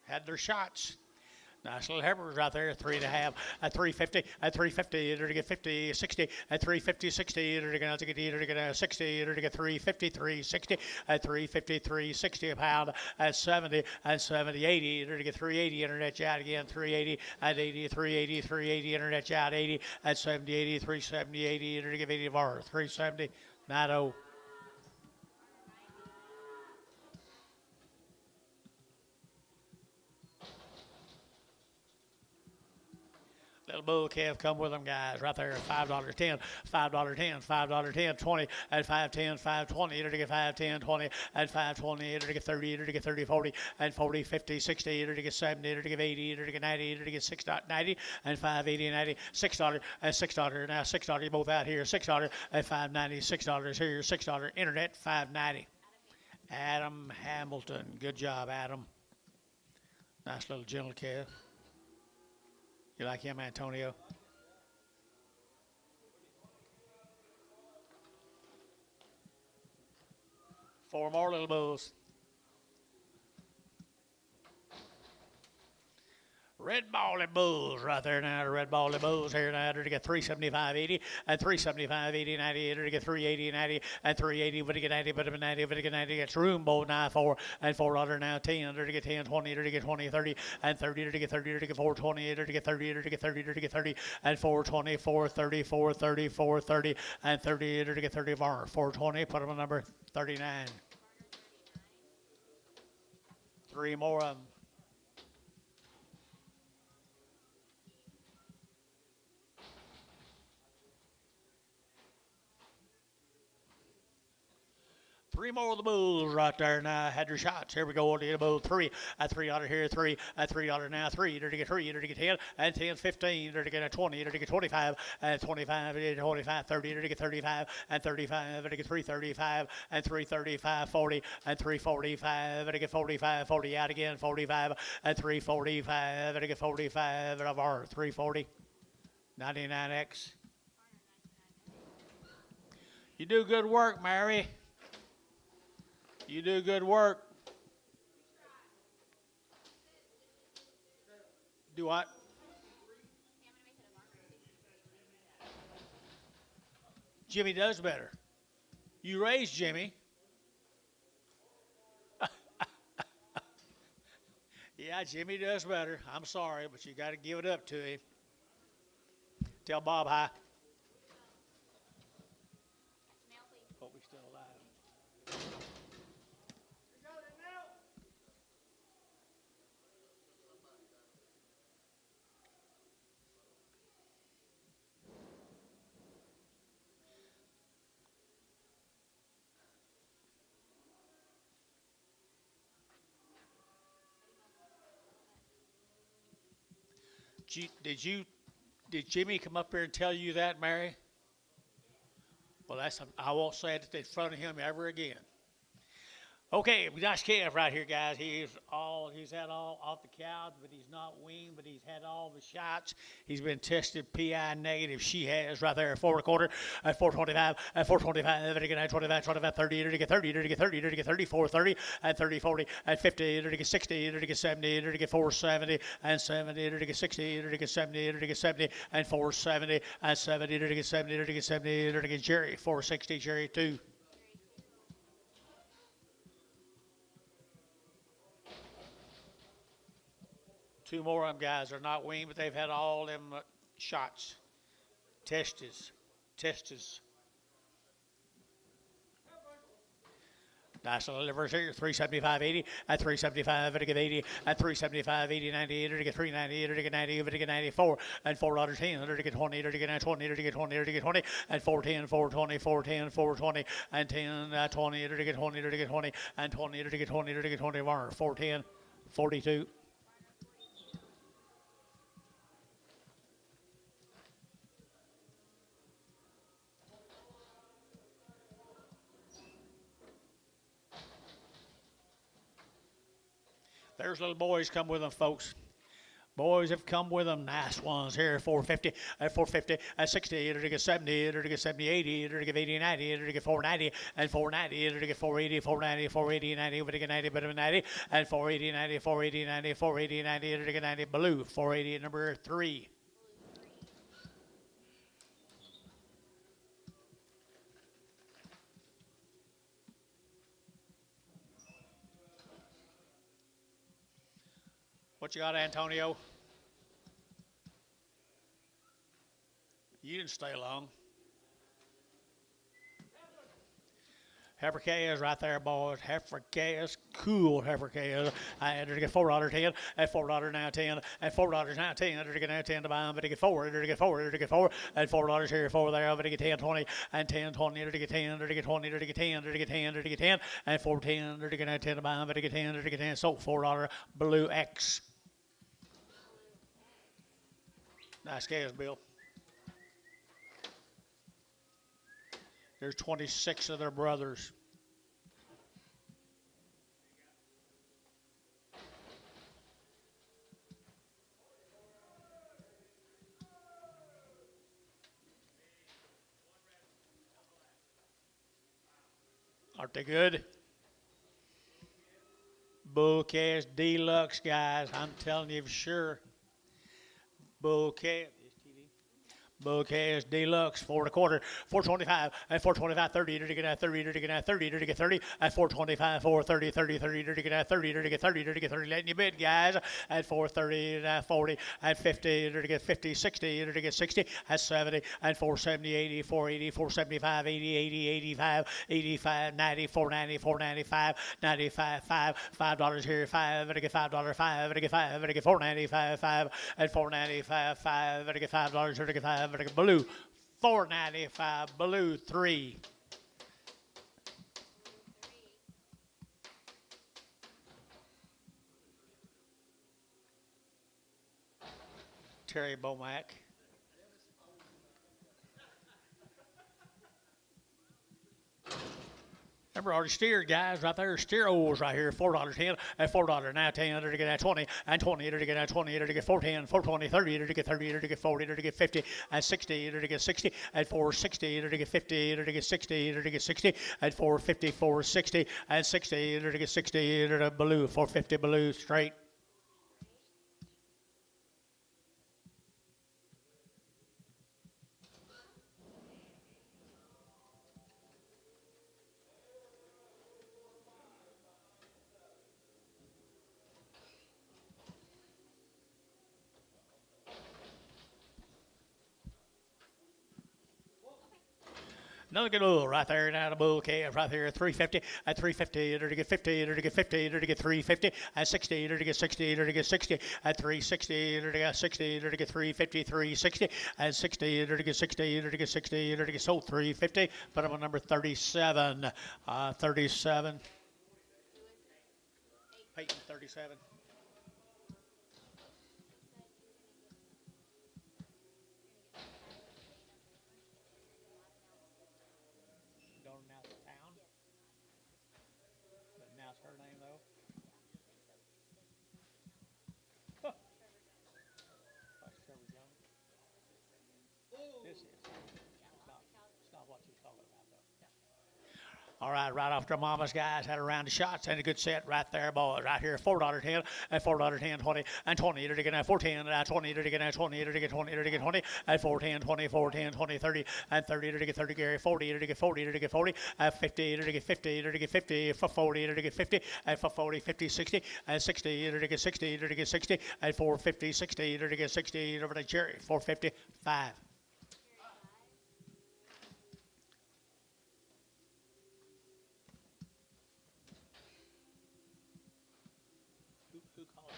had their shots. Nice little heifers right there, 3.5, at 350, at 350, to get 50, 60, at 350, 60, to get 60, to get 350, 360, at 350, 360 a pound, at 70, at 70, 80, to get 380, internet out again, 380, at 80, 380, 380, internet out 80, at 70, 80, 370, 80, to get 80 var, 370, 90. Little bull calf come with them guys right there. $5.10, $5.10, $5.10, 20, and 5.10, 5.20, to get 5.10, 20, and 5.20, to get 30, to get 30, 40, and 40, 50, 60, to get 70, to get 80, to get 90, to get 6.90, and 5.80, 90, $6, and $6, now $6, both out here, $6, and 5.90, $6 here, $6, internet, 5.90. Adam Hamilton, good job, Adam. Nice little gentle calf. You like him, Antonio? Four more little bulls. Red Bally Bulls right there now. The Red Bally Bulls here now to get 375.80 and 375.80, 90 to get 380, 90 and 380. But to get 90, but to 90, but to get 90 gets room bowl now 4 and $4 now 10 to get 10, 20 to get 20, 30 and 30 to get 30 to get 420 to get 30 to get 30 to get 30 and 420, 430, 430, 430 and 30 to get 30 var 420. Put them on number 39. Three more of them. Three more of the bulls right there now. Had your shots. Here we go. The bull three. At $3 here. Three. At $3 now. Three. To get 3. To get 10. And 10, 15. To get a 20. To get 25. And 25. To 25. 30. To get 35. And 35. To get 335. And 335. 40. And 345. To get 45. 40 out again. 45. And 345. To get 45. Of our 340. 99X. You do good work, Mary. You do good work. Do what? Jimmy does better. You raised Jimmy. Yeah, Jimmy does better. I'm sorry, but you got to give it up to him. Tell Bob hi. Hope he's still alive. Did Jimmy come up here and tell you that, Mary? Well, I won't say it in front of him ever again. Okay, nice calf right here, guys. He's had all off the couch, but he's not weaned, but he's had all the shots. He's been tested PI negative. She has right there at 4 1/4, at 425, at 425, at 25, 25, 30, at 30, at 30, at 30, 430, at 30, 40, at 50, at 60, at 70, at 470, and 70, at 60, at 70, at 70, and 470, and 70, at 70, at 70, at Jerry, 460, Jerry 2. Two more of them guys are not weaned, but they've had all them shots. Testes. Nice little livers here, 375.80, at 375, at 80, at 375, 80, 98, at 398, at 90, at 94, and $4.10, at 20, at 20, at 20, at 20, and 410, 420, 410, 420, and 10, 20, at 20, at 20, and 20, at 20, at 20, 410, 42. There's little boys come with them, folks. Boys have come with them. Nice ones here. 450, at 450, at 60, at 70, at 70, 80, at 80, 90, at 490, and 490, at 480, 490, 480, 90, at 90, but 90, and 480, 90, 480, 90, 480, 90, at 90, blue, 480, number 3. What you got, Antonio? You didn't stay long. Heifer right there, boys. Heifer cool heifer calves. I had to get $4.10, at $4 now 10, at $4 now 10, to get now 10 to buy them, but to get 4, to get 4, to get 4, at $4 here, 4 there, but to get 10, 20, and 10, 20, to get 10, to get 20, to get 10, to get 10, to get 10, and 410, to get now 10 to buy them, but to get 10, to get 10, so $4 blue X. Nice calves, Bill. There's 26 of their brothers. Aren't they good? Bull calves deluxe, guys. I'm telling you for sure. Bull calves. Bull calves deluxe, 4 1/4, 425, and 425, 30, to get at 30, to get at 30, to get 30, at 425, 430, 30, 30, to get at 30, to get 30, to get 30, letting you bid, guys, at 430, at 40, at 50, to get 50, 60, to get 60, at 70, and 470, 80, 480, 475, 80, 80, 85, 85, 90, 490, 495, 95, 5, $5 here, 5, to get $5, 5, to get 5, to get 495, 5, and 495, 5, to get $5, to get 5, blue, 495, blue 3. Terry Bomack. Remember our steer guys right there, steer oils right here, $4.10, at $4 now 10, to get at 20, and 20, to get at 20, to get 410, 420, 30, to get 30, to get 40, to get 50, and 60, to get 60, at 460, to get 50, to get 60, to get 60, at 450, 460, and 60, to get 60, to blue, 450 blue straight. Another good bull right there now. The bull calf right there. 350 at 350. To get 50. To get 50. To get 350 at 60. To get 60. To get 60 at 360. To get 60. To get 350. 360 at 60. To get 60. To get 60. To get sold 350. Put him on number 37. 37. Peyton 37. Don't announce the town, but announce her name though. Huh. That's Trevor Jones. This is. It's not what you're talking about though. All right after Mama's guys had a round of shots and a good set right there, boys. Right here, $4.10 and $4.10, 20 and 20 to get at 410 and 20 to get at 20 to get 20 to get 20 at 410, 20, 410, 20, 30 and 30 to get 30, Gary, 40 to get 40 to get 40 at 50 to get 50 to get 50 for 40 to get 50 at 40, 50, 60 and 60 to get 60 to get 60 at 450, 60 to get 60 over to Jerry, 455. Who called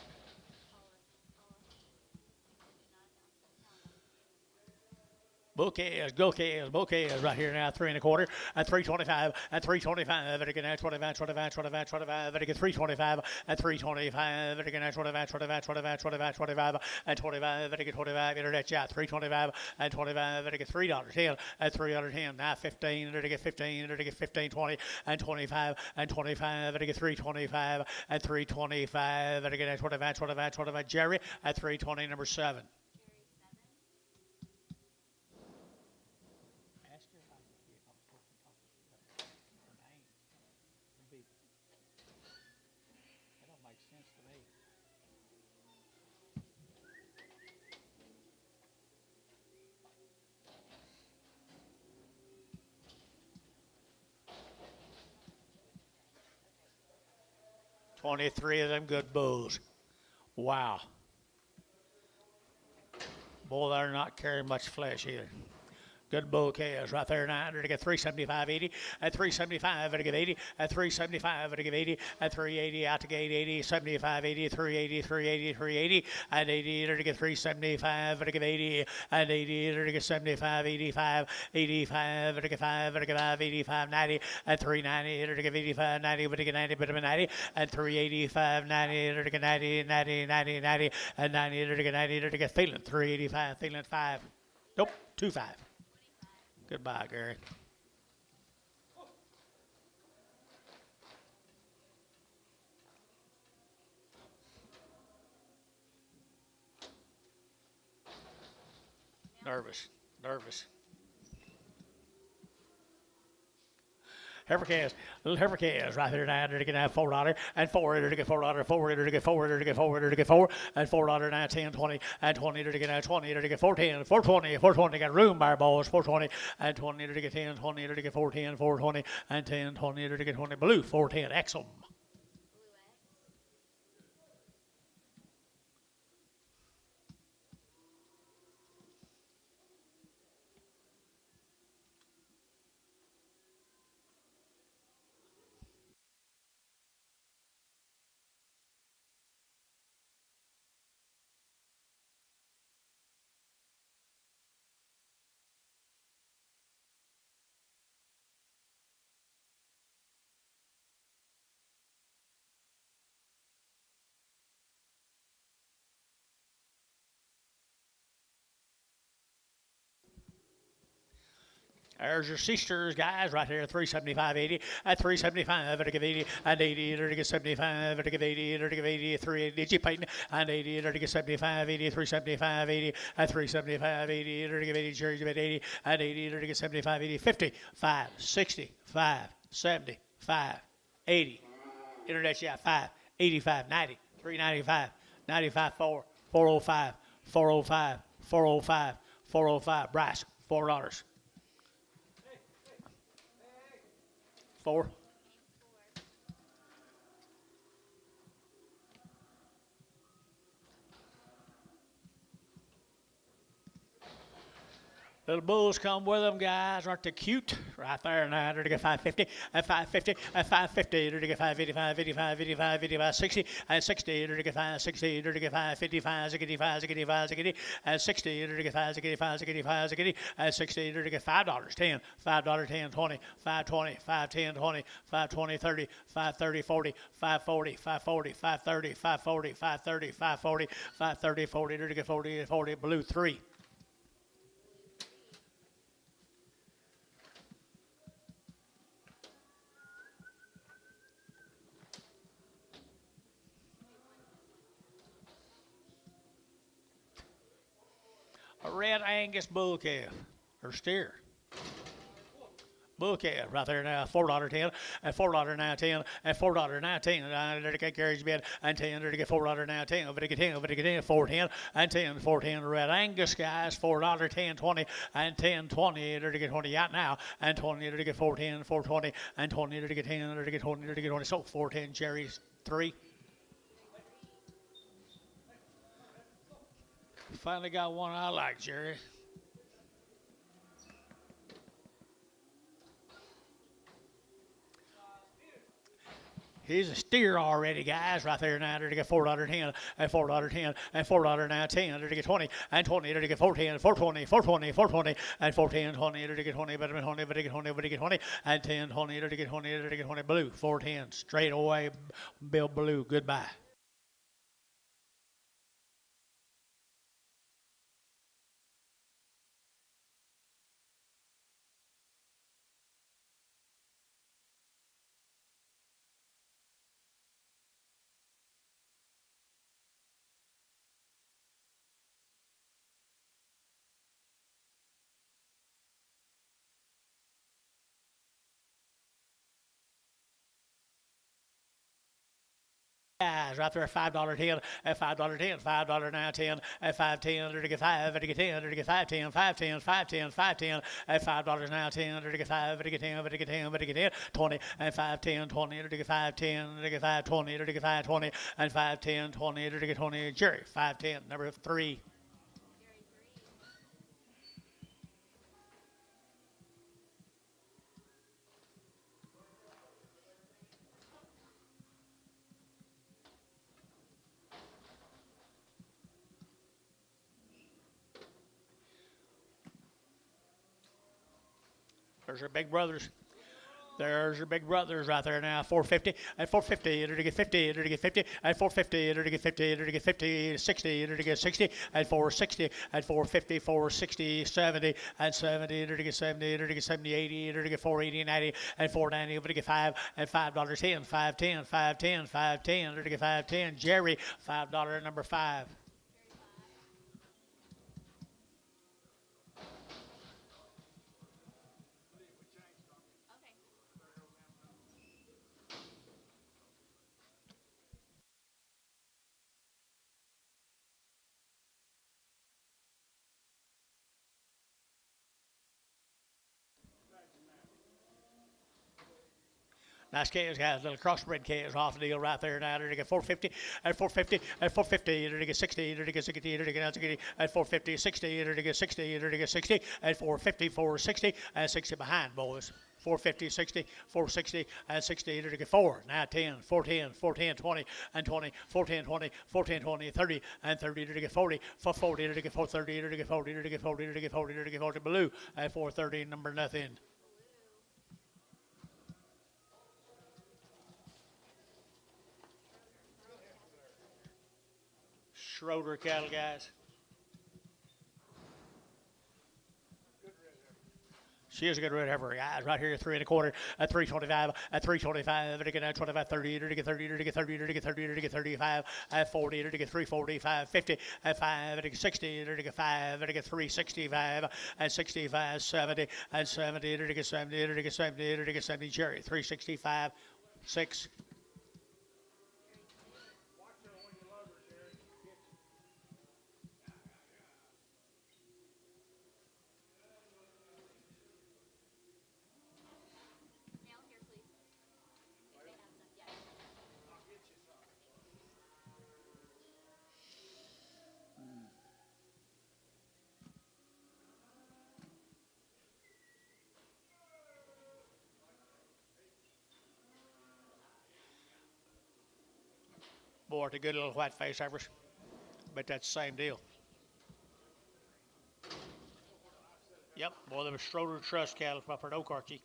it? Bouquet is right here now, 3.25 at 325 at 325 at again at 25, 25, 25, 25 at again 325 at 325 at again at 25, 25, 25, 25, 25 at 25 at again 25 internet chat 325 at 25 at again $3.10 at $3.10 now 15 at again 15 at again 15 20 and 25 and 25 at again 325 at 325 at again at 25 25 25 Jerry at 320 number 7. That don't make sense to me. $23 of them good bulls. Wow. Boy, they're not carrying much flesh either. Good bull calves right there now. To get 375.80 at 375 at a give 80 at 375 at a give 80 at 380 out to gate 80 75 80 380 380 380 and 80 to get 375 at a give 80 and 80 to get 75 85 85 at a give 5 at a give 5 85 90 at 390 to give 85 90 but to get 90 but to 90 at 385 90 to get 90 90 90 90 and 90 to get 90 to get feeling 385 feeling 5 nope 25. Goodbye, Gary. Nervous. Little heifer calves right there now. To get now $4 and $4 to get $4, $4 to get $4 to get $4 to get $4 and $4 now 10, 20 and 20 to get now 20 to get 410, 420, 420 got room bar balls 420 and 20 to get 10, 20 to get 410, 420 and 10, 20 to get 20 blue 410 Exum. There's your sisters, guys, right here, 375.80 at 375 at a give 80 and 80 to get 75 at a give 80 to give 80 380 G Payton and 80 to get 75 80 375 80 at 375 80 to give 80 Jerry's at 80 and 80 to get 75 80 50 5 60 5 70 5 80 internet yeah 5 85 90 395 95 4 405 405 405 405 Bryce $4 4. Little bulls come with them, guys. Aren't they cute? Right there now. They're to get 550, at 550, at 550. They're to get 585, 85, 85, 85, 60, at 60. They're to get 560. They're to get 555, 65, 65, 60, at 60. They're to get 565, 65, 60, at 60. They're to get $5, 10, $5, 10, 20, 520, 510, 20, 520, 30, 530, 40, 540, 540, 530, 540, 530, 540, 530, 40. They're to get 40, 40. Blue 3. A red Angus bull calf or steer. Bull calf right there now, $4.10, and $4.10, and $4.10, and there to get carriage bed, and 10, there to get $4.10, over to get 10, over to get 10, 4.10, and 10, 4.10, red Angus guys, $4.10, 20, and 10, 20, there to get 20 out now, and 20, there to get 4.10, 4.20, and 20, there to get 10, there to get 20, there to get 20, so 4.10, Jerry's 3. Finally got one I like, Jerry. He's a steer already, guys. Right there now, there to get $4.10, and $4.10, and $4.10, there to get 20, and 20, there to get 4.10, 4.20, 4.20, 4.20, and 4.10, 20, there to get 20, better than 20, better to get 20, better to get 20, and 10, 20, there to get 20, there to get 20, blue, 4.10, straight away, Bill Blue, goodbye. Guys, right there at $5.10, at $5.10, $5.10, at 5.10, there to get 5, there to get 10, there to get 5.10, 5.10, 5.10, 5.10, at $5 now 10, there to get 5, there to get 10, there to get 10, there to get 10, 20, and 5.10, 20, there to get 5.10, there to get 5.20, there to get 5.20, and 5.10, 20, there to get 20. Jerry, 5.10, number 3. There's your big brothers. There's your big brothers right there now. 450 and 450. It'll get 50. It'll get 50 and 450. It'll get 50. It'll get 50. 60. It'll get 60 and 460 and 450. 460. 70 and 70. It'll get 70. It'll get 70. 80. It'll get 480 and 90 and 490. It'll get 5 and $5.10. 510. 510. 510. It'll get 510. Jerry, $5 number 5. Nice calves, guys. Little crossbred calves off the deal right there now. They're to get 450 and 450 and 450. They're to get 60. They're to get 60. They're to get 60 and 450, 60. They're to get 60. They're to get 60 and 450, 460 and 60 behind, boys. 450, 60, 460, and 60. They're to get 4. Now 10, 410, 410, 20, and 20, 410, 20, 410, 20, 30, and 30. They're to get 40, 440. They're to get 430. They're to get 40. They're to get 40. They're to get 40. They're to get 40. Blue at 430, number nothing. Schroeder cattle, guys. She is a good red heifer, guys. Right here, 3 1/4, at 325, at 325, to get 25, 30, to get 30, to get 30, to get 30, to get 35, at 40, to get 340, 550, at 5, to get 60, to get 5, to get 365, at 65, 70, at 70, to get 70, to get 70, to get 70, Jerry, 365, 6. Boy, it's a good little white face average. But that's the same deal. Yep, boy, there was Schroeder Trust cattle from up at Okarche.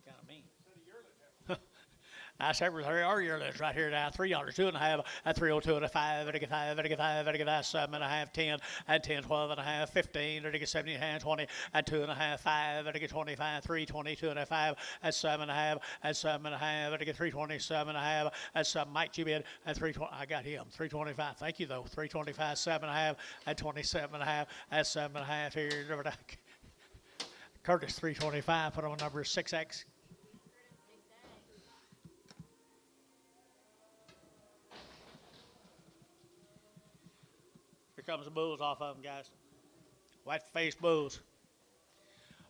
Kind of mean. Nice every are yearlings right here now. $3, 2.5, at 302 and a 5, at a 5, at a 5, at a 7 and a half, 10, at 10, 12 and a half, 15, at a 17 and a half, 20, at 2.5, 5, at a 25, 320, 2 and a 5, at 7 and a half, at 7 and a half, at a 327 and a half, at 7 might you bid at 320. I got him 325. Thank you though. 325, 7 and a half, at 27 and a half, at 7 and a half here. Curtis 325. Put on number 6X. Here comes the bulls off of them, guys. White-faced bulls.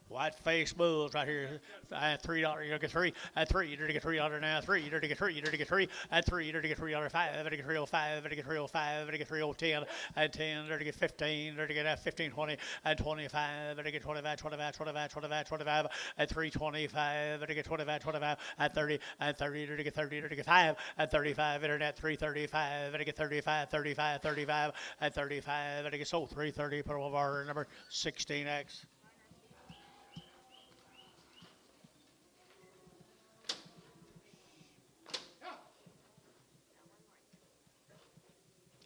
White-faced bulls right here. $3. You get 3. At 3. You're to get $3 now. 3. You're to get 3. You're to get 3. At 3. You're to get $3. 5. You're to get 305. You're to get 305. You're to get 310. At 10. You're to get 15. You're to get 15, 20. At 25. You're to get 25, 25, 25, 25, 25. At 325. You're to get 25, 25. At 30. At 30. You're to get 30. You're to get 5. At 35. Internet 335. You're to get 35, 35, 35. At 35. You're to get sold 330. Put on our number 16X.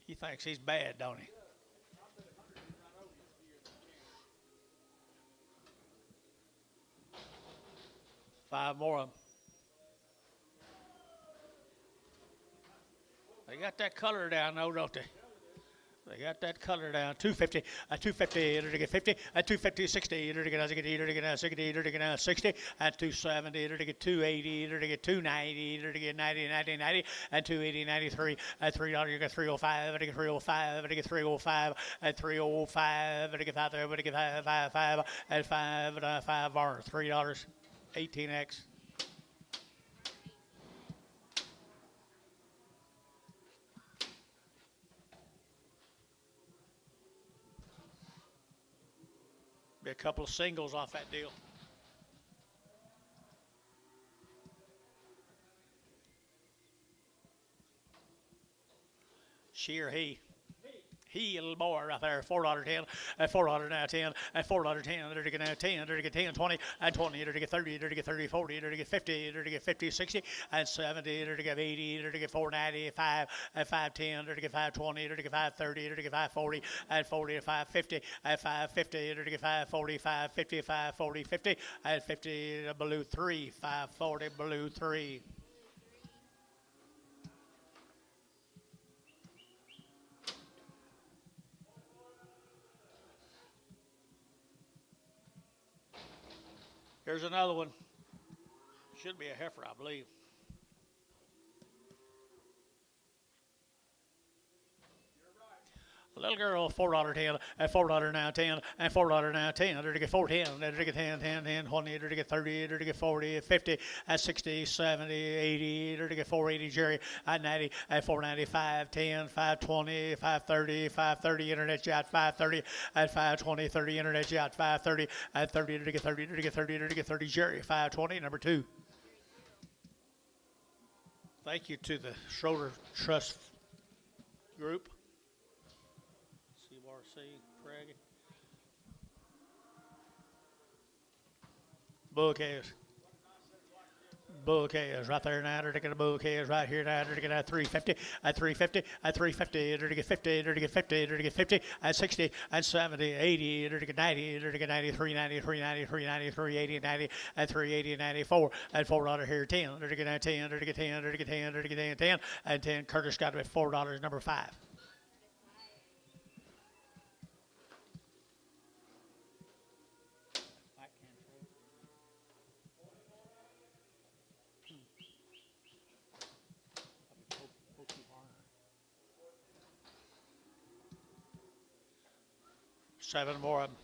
He thinks he's bad, don't he? Five more of them. They got that color down, though, don't they? They got that color down. 250, 250, to get 50, 250, 60, to get 60, to get 60, to get 60, at 270, to get 280, to get 290, to get 90, 90, 90, at 280, 93, at $3, you get 305, to get 305, to get 305, at 305, to get 5, to get 5, 5, 5, at 5, 5 bar, $3, 18X. Be a couple of singles off that deal. She or he? He, a little boy right there, $4.10, at $4 now 10, at $4.10, to get now 10, to get 10, 20, at 20, to get 30, to get 30, 40, to get 50, to get 50, 60, at 70, to get 80, to get 495, at 510, to get 520, to get 530, to get 540, at 40 to 550, at 550, to get 540, 550, 540, 50, at 50 to blue 3, 540 blue 3. Here's another one. Should be a heifer, I believe. A little girl, $4.10, at $4 now 10, and $4 now 10, to get 410, to get 10, 10, 10, 20, to get 30, to get 40, 50, at 60, 70, 80, to get 480, Jerry, at 90, at 495, 10, 520, 530, 530, internet yacht, 530, at 520, 30, internet yacht, 530, at 30, to get 30, to get 30, to get 30, Jerry, 520, number 2. Thank you to the Schroeder Trust Group. C. Craig. Bouquets. Bouquets right there now. They're getting bouquets right here now. They're getting at 350, at 350, at 350. They're get 50, they're get 50, they're get 50, at 60, at 70, 80, they're get 90, they're get 90, 390, 390, 390, 380, 90, at 380, 94, at $4 here, 10, they're get 10, they're get 10, they're get 10, they're get 10, 10, and 10. Curtis got it at $4, number 5. Seven more of them.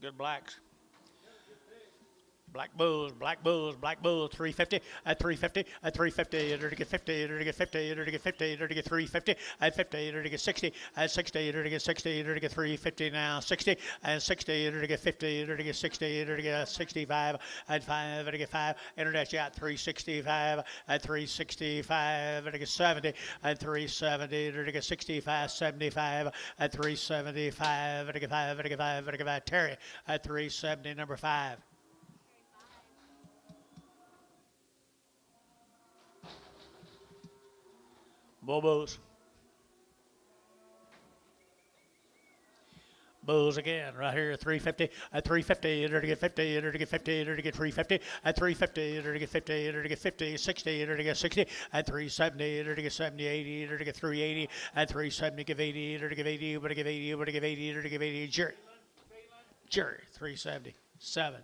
Good blacks. Black Bulls, Black Bulls, Black Bulls, 350, at 350, at 350, at 50, at 50, at 50, at 350, at 50, at 60, at 60, at 60, at 350 now, 60, and 60, at 50, at 60, at 65, at 5, at 5, internet shot 365, at 365, at 70, at 370, at 65, 75, at 375, at 5, at 5, at 5, Terry, at 370, number 5. Bulls. Bulls again, right here, 350, at 350, enter to get 50, enter to get 50, enter to get 350, at 350, enter to get 50, enter to get 50, 60, enter to get 60, at 370, enter to get 70, 80, enter to get 380, at 370, give 80, enter to give 80, enter to give 80, enter to give 80, enter to give 80, Jerry, 370, 7.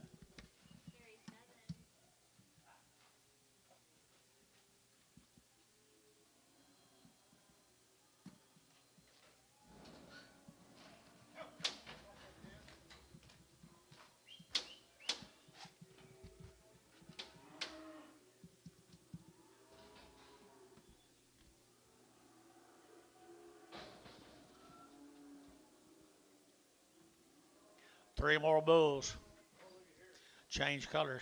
Three more bulls. Change colors.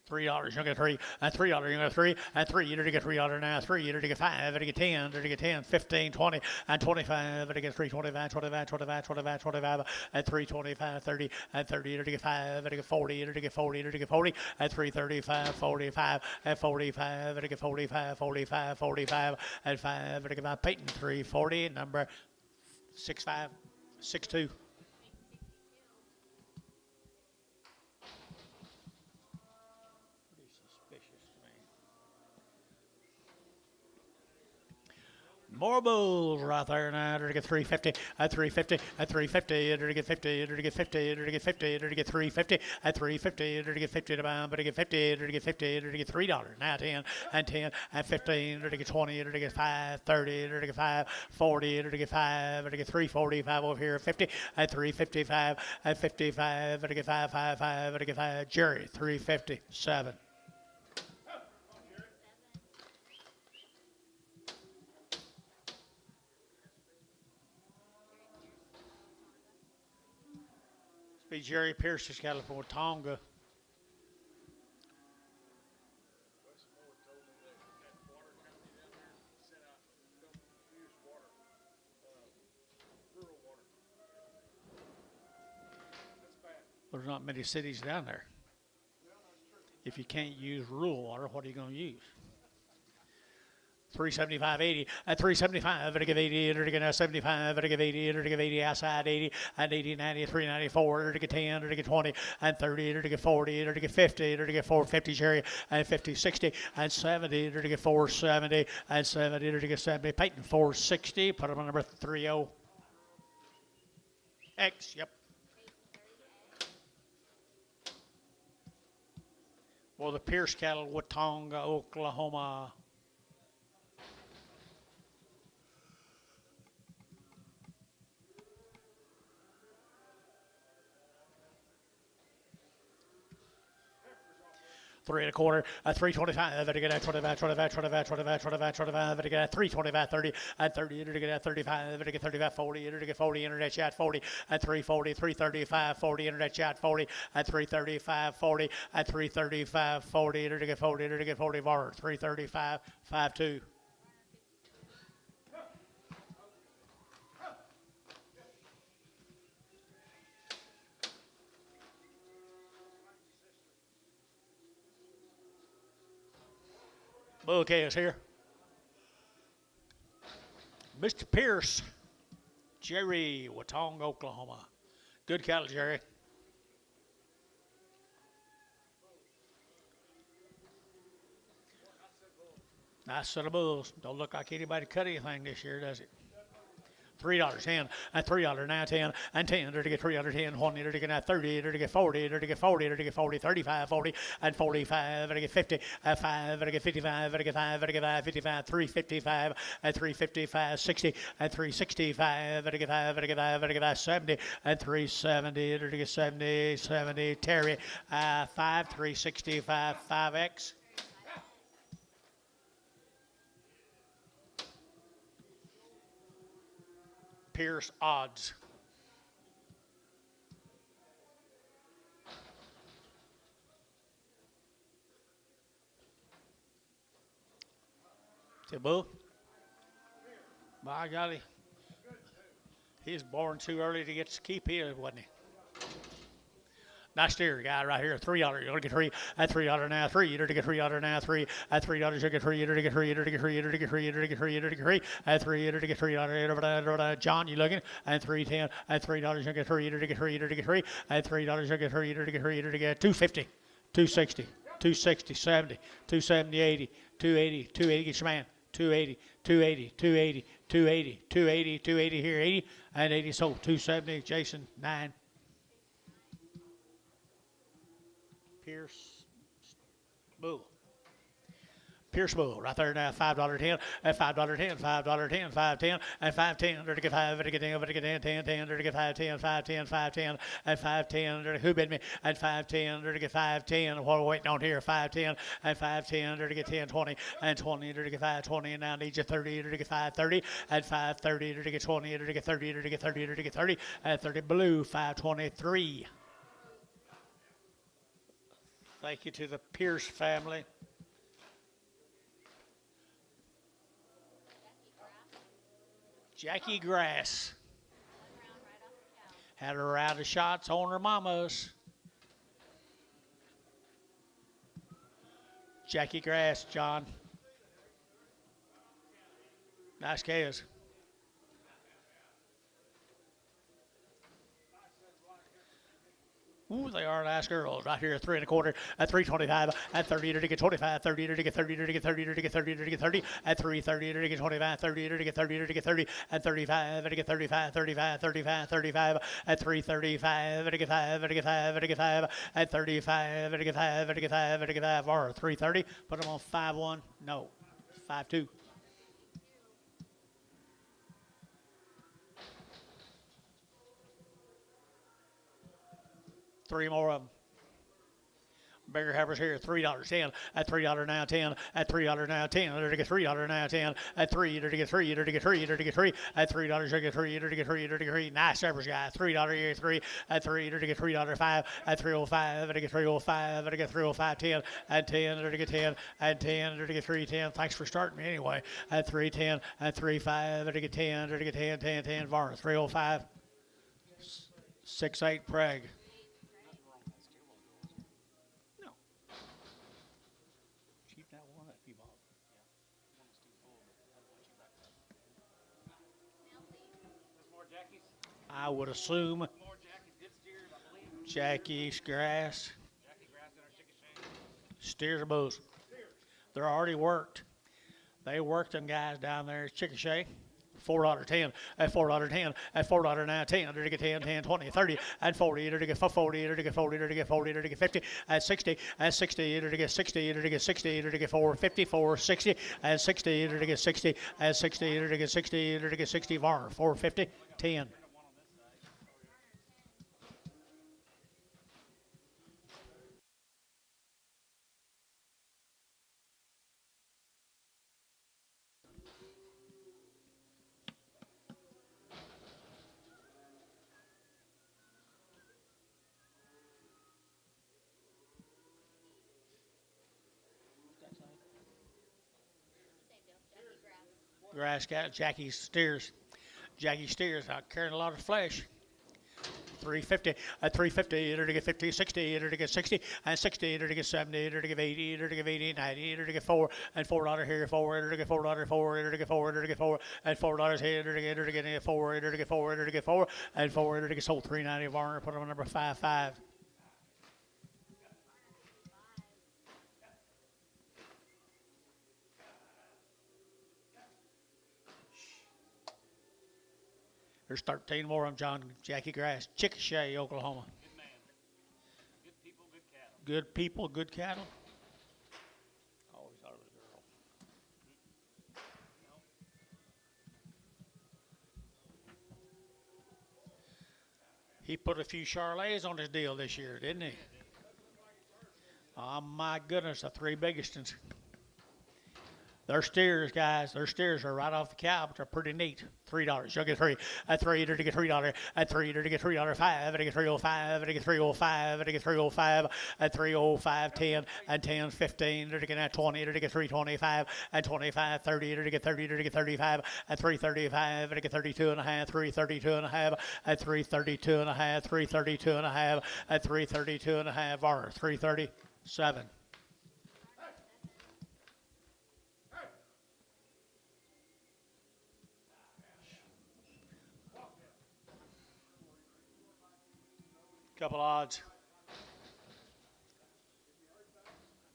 $3, you get 3, and $3, you get 3, and 3, you get $3 now, 3, you get 5, you get 10, you get 10, 15, 20, and 25, you get 3, 25, 25, 25, 25, 25, and 3, 25, 30, and 30, you get 5, you get 40, you get 40, you get 40, and 3, 35, 45, and 45, you get 45, 45, 45, and 5, you get 5, Peyton, 340, number 65, 62. More bulls right there now. Enter to get 350, at 350, at 350, enter to get 50, enter to get 50, enter to get 50, enter to get 350, at 350, enter to get 50 to bound, but to get 50, enter to get 50, enter to get $3. Now 10, and 10, and 15, enter to get 20, enter to get 5, 30, enter to get 5, 40, enter to get 5, enter to get 345 over here, 50, at 355, at 55, enter to get 5, 5, 5, enter to get 5, Jerry, 350, 7. Be Jerry Pierce's California Tonga. There's not many cities down there. If you can't use rural water, what are you going to use? 375.80 at 375 to give 80 to get 75 to give 80 to give 80 outside 80 and 80 90 394 to get 10 to get 20 and 30 to get 40 to get 50 to get 450 Jerry and 50 60 and 70 to get 470 and 70 to get 70 Peyton 460 put them on number 30 X. Yep. Well, the Pierce cattle, Watonga, Oklahoma. Three and a quarter, 325, to get 25, 25, 25, 25, 25, 25, to get 325, 30, and 30, to get 35, to get 35, 40, to get 40, internet shot 40, at 340, 335, 40, internet shot 40, at 335, 40, at 335, 40, to get 40, to get 40 bar, 335, 52. Okay, is here. Mr. Pierce, Jerry, Watonga, Oklahoma. Good cattle, Jerry. Nice set of bulls. Don't look like anybody cut anything this year, does it? $3.10, and $3 now 10, and 10 to get $3.10, 20 to get 30 to get 40 to get 40 to get 40, 35, 40, and 45 to get 50, 5 to get 55 to get 5 to get 5, 55, 355, and 355, 60, and 365 to get 5 to get 5 to get 5, 70, and 370 to get 70, 70, Terry, 5, 365, 5X. Pierce odds. Say, Boo. By golly. He was born too early to get to keep his, wasn't he? Nice steer, guy right here. $3. You're gonna get three. At $3 now. 3. You're gonna get $3 now. 3. At $3. You get 3. You're gonna get 3. You're gonna get 3. You're gonna get 3. You're gonna get 3. You're gonna get 3. At 3. You're gonna get $3. John, you looking? At 3.10. At $3. You get 3. You're gonna get 3. You're gonna get 3. At $3. You get 3. You're gonna get 3. You're gonna get 250, 260, 260, 70, 270, 80, 280, 280. Get your man. 280, 280, 280, 280, 280, 280 here, 80, and 80 sold. 270. Jason, 9. Pierce Bull. Pierce Bull, right there now, $5.10, at $5.10, $5.10, $5.10, and $5.10, to get 5, to get 10, to get 10, 10, 10, to get 5.10, 5.10, 5.10, and $5.10, who bid me, at $5.10, to get 5.10, what are we waiting on here, $5.10, and $5.10, to get 10, 20, and 20, to get 5.20, and now I need you 30, to get 5.30, and $5.30, to get 20, to get 30, to get 30, to get 30, and 30 blue, $5.23. Thank you to the Pierce family. Jackie Grass had a round of shots on her mamas. Jackie Grass, John. Nice case. Ooh, they are nice girls right here at 3 1/4, at 3.25, at 30 to get 25, 30 to get 30 to get 30 to get 30 to get 30, at 3.30 to get 25, 30 to get 30 to get 30, at 35 to get 35, 35, 35, 35, at 3.35 to get 5 to get 5 to get 5, at 35 to get 5 to get 5 to get 5, or 3.30. Put them on 5-1. No, 5-2. Three more of them. Bigger havers here, $3.10, at $3 now 10, at $3 now 10, to get $3 now 10, at 3, to get 3, to get 3, to get 3, at $3 to get 3, to get 3, to get 3. Nice havers, guy. $3 here, 3, at 3, to get $3.05, at 3.05, to get 3.05, to get 3.05, 10, at 10, to get 10, at 10, to get 3.10. Thanks for starting me anyway. At 3.10, at 3.5, to get 10, to get 10, 10, 10, Varner, 3.05, 6.8, Prague. I would assume Jackie's Grass. Steers or bulls. They're already worked. They worked them guys down there at Chickasha. $4.10, at $4.10, at $4 now 10, to get 10, 10, 20, 30, at 40, to get 40, to get 40, to get 40, to get 50, at 60, at 60, to get 60, to get 60, to get 450, 460, at 60, to get 60, at 60, to get 60, to get 60, Varner, 450, 10. Grass cat, Jackie Steers. Jackie Steers out carrying a lot of flesh. 350, at 350, to get 50, 60, to get 60, and 60, to get 70, to get 80, to get 80, 90, to get 4, and $4 here, 4, to get $4, 4, to get 4, to get 4, and $4 here, to get 4, to get 4, to get 4, and 4, to get sold 390. Varner, put on number 5-5. There's 13 more of them, John. Jackie Grass, Chickasha, Oklahoma. Good man. Good people, good cattle. Good people, good cattle. I always thought it was a girl. He put a few Charolais on his deal this year, didn't he? Oh, my goodness, the three biggest ones. They're steers, guys. Their steers are right off the cow, but they're pretty neat. $3. You'll get three. At $3, to get $3. At $3, to get $3.05. To get $3.05. To get $3.05. To get $3.05. At $3.05, 10. And 10, 15. To get at 20. To get $3.25. At 25, 30. To get 30. To get 35. At $3.35. To get 32 and a half. $3.32 and a half. At $3.32 and a half. $3.32 and a half. At $3.32 and a half. Or $3.37. Couple odds.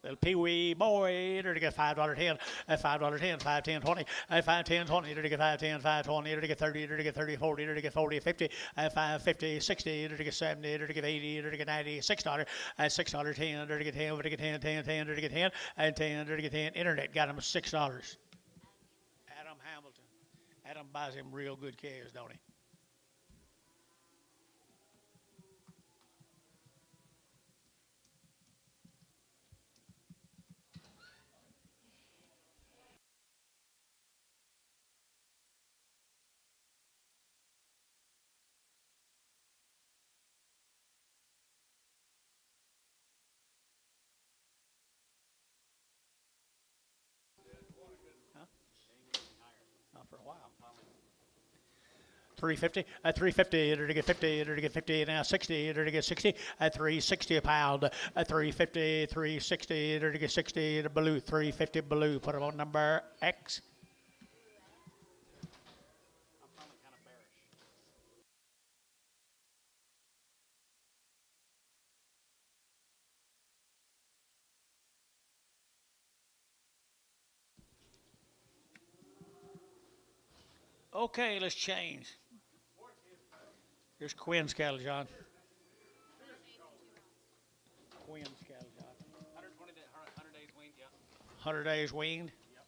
Little Pee-wee boy, to get $5.10, at $5.10, 5, 10, 20, at 5, 10, 20, to get 5, 10, 5, 20, to get 30, to get 30, 40, to get 40, 50, at 5, 50, 60, to get 70, to get 80, to get 90, $6, at $6, 10, to get 10, to get 10, 10, 10, to get 10, and 10, to get 10. Internet got him $6. Adam Hamilton. Adam buys him real good calves, don't he? Not for a while. 350 at 350 to get 50 to get 50 now 60 to get 60 at 360 a pound at 350 360 to get 60 to blue 350 blue put them on number X. I'm probably kind of bearish. Okay, let's change. Here's Quinn's cattle, John. Quinn's cattle, John. 120 days, 100 days weaned, yeah. 100 days weaned. Yep.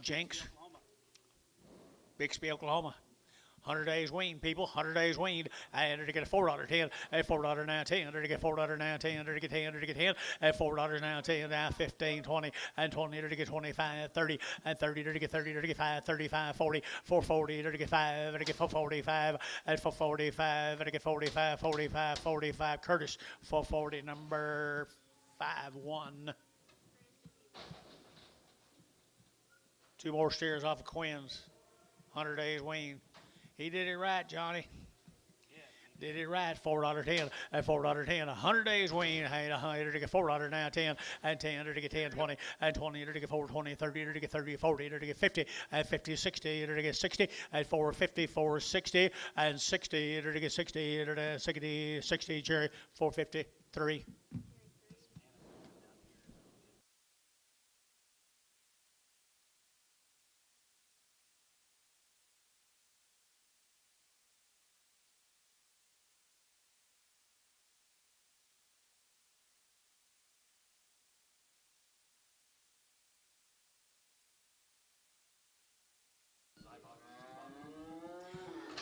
Jinx. Oklahoma. Bixby, Oklahoma. 100 days weaned, people. 100 days weaned. And to get a $4.10, at $4 now 10, to get $4 now 10, to get 10, to get 10, at $4 now 10, now 15, 20, and 20 to get 25, 30, and 30 to get 30 to get 5, 35, 40, 440 to get 5, to get 445, at 445, to get 45, 45, 45. Curtis, 440, number 5-1. Two more steers off of Quinn's. 100 days weaned. He did it right, Johnny. Did it right. $4.10 at $4.10. 100 days weaned. Hey, to get $4 now 10 and 10 to get 10, 20 and 20 to get 420, 30 to get 30, 40 to get 50 at 50, 60 to get 60 at 450, 460 and 60 to get 60 to 60, 60 Jerry 453.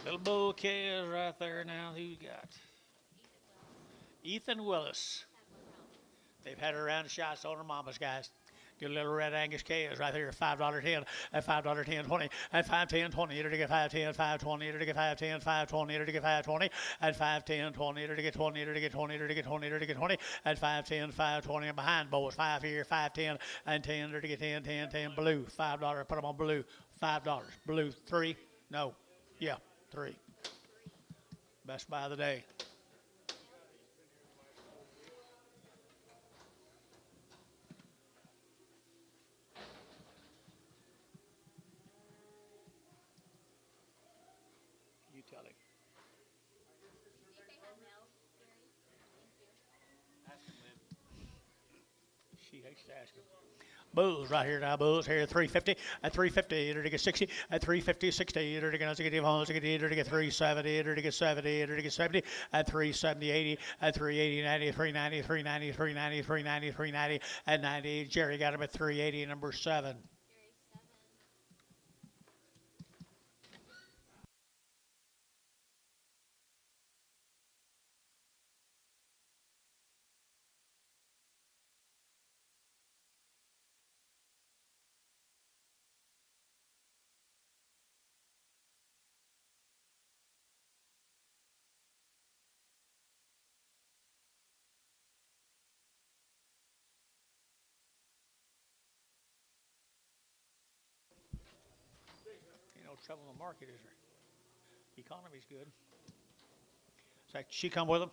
Little bull calves right there now. Who you got? Ethan Willis. They've had her around the shots on her mamas, guys. Good little red Angus calves right there. $5.10 at $5.10, 20 at 510, 20 to get 510, 520 to get 510, 520 to get 520 at 510, 20 to get 20 to get 20 to get 20 to get 20 at 510, 520 behind boys. 5 here, 510 and 10 to get 10, 10, 10 blue. $5. Put them on blue. $5. Blue 3. No. Yeah. 3. Best buy of the day. You tell him. Ask him, Lynn. She hates to ask him. Bulls right here now. Bulls here 350 at 350. Enter to get 60 at 350 60. Enter to get 370. Enter to get 70. Enter to get 70 at 370 80 at 380 90 390 390 390 390 390 at 90. Jerry got him at 380. Number 7. No trouble in the market, is there? Economy's good. So she come with him?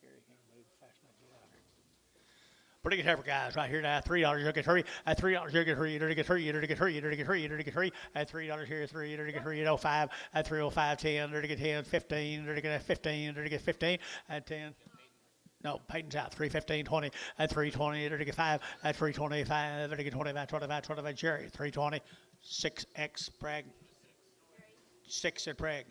Gary can't move fast enough to get out here. Pretty good effort, guys. Right here now, $3. You'll get three. At $3, you'll get three. You're to get three. You're to get three. You're to get three. You're to get three. At $3 here, three. You're to get three. At 05. At 305, 10. You're to get 10. 15. You're to get 15. You're to get 15. At 10. No, Peyton's out. 315, 20. At 320, you're to get 5. At 325, you're to get 25, 25, 25. Jerry, 320. 6X Prague. 6 at Prague.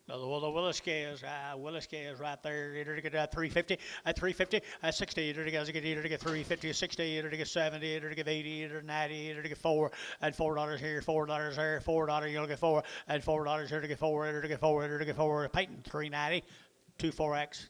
No, the Willis Gas right there. You're to get 350 at 350 at 60. You're to get 350 60. You're to get 70. You're to get 80. You're to 90. You're to get 4 at $4 here. $4 there. $4. You'll get 4 at $4. You're to get 4. You're to get 4. You're to get 4. Peyton 390. 24X.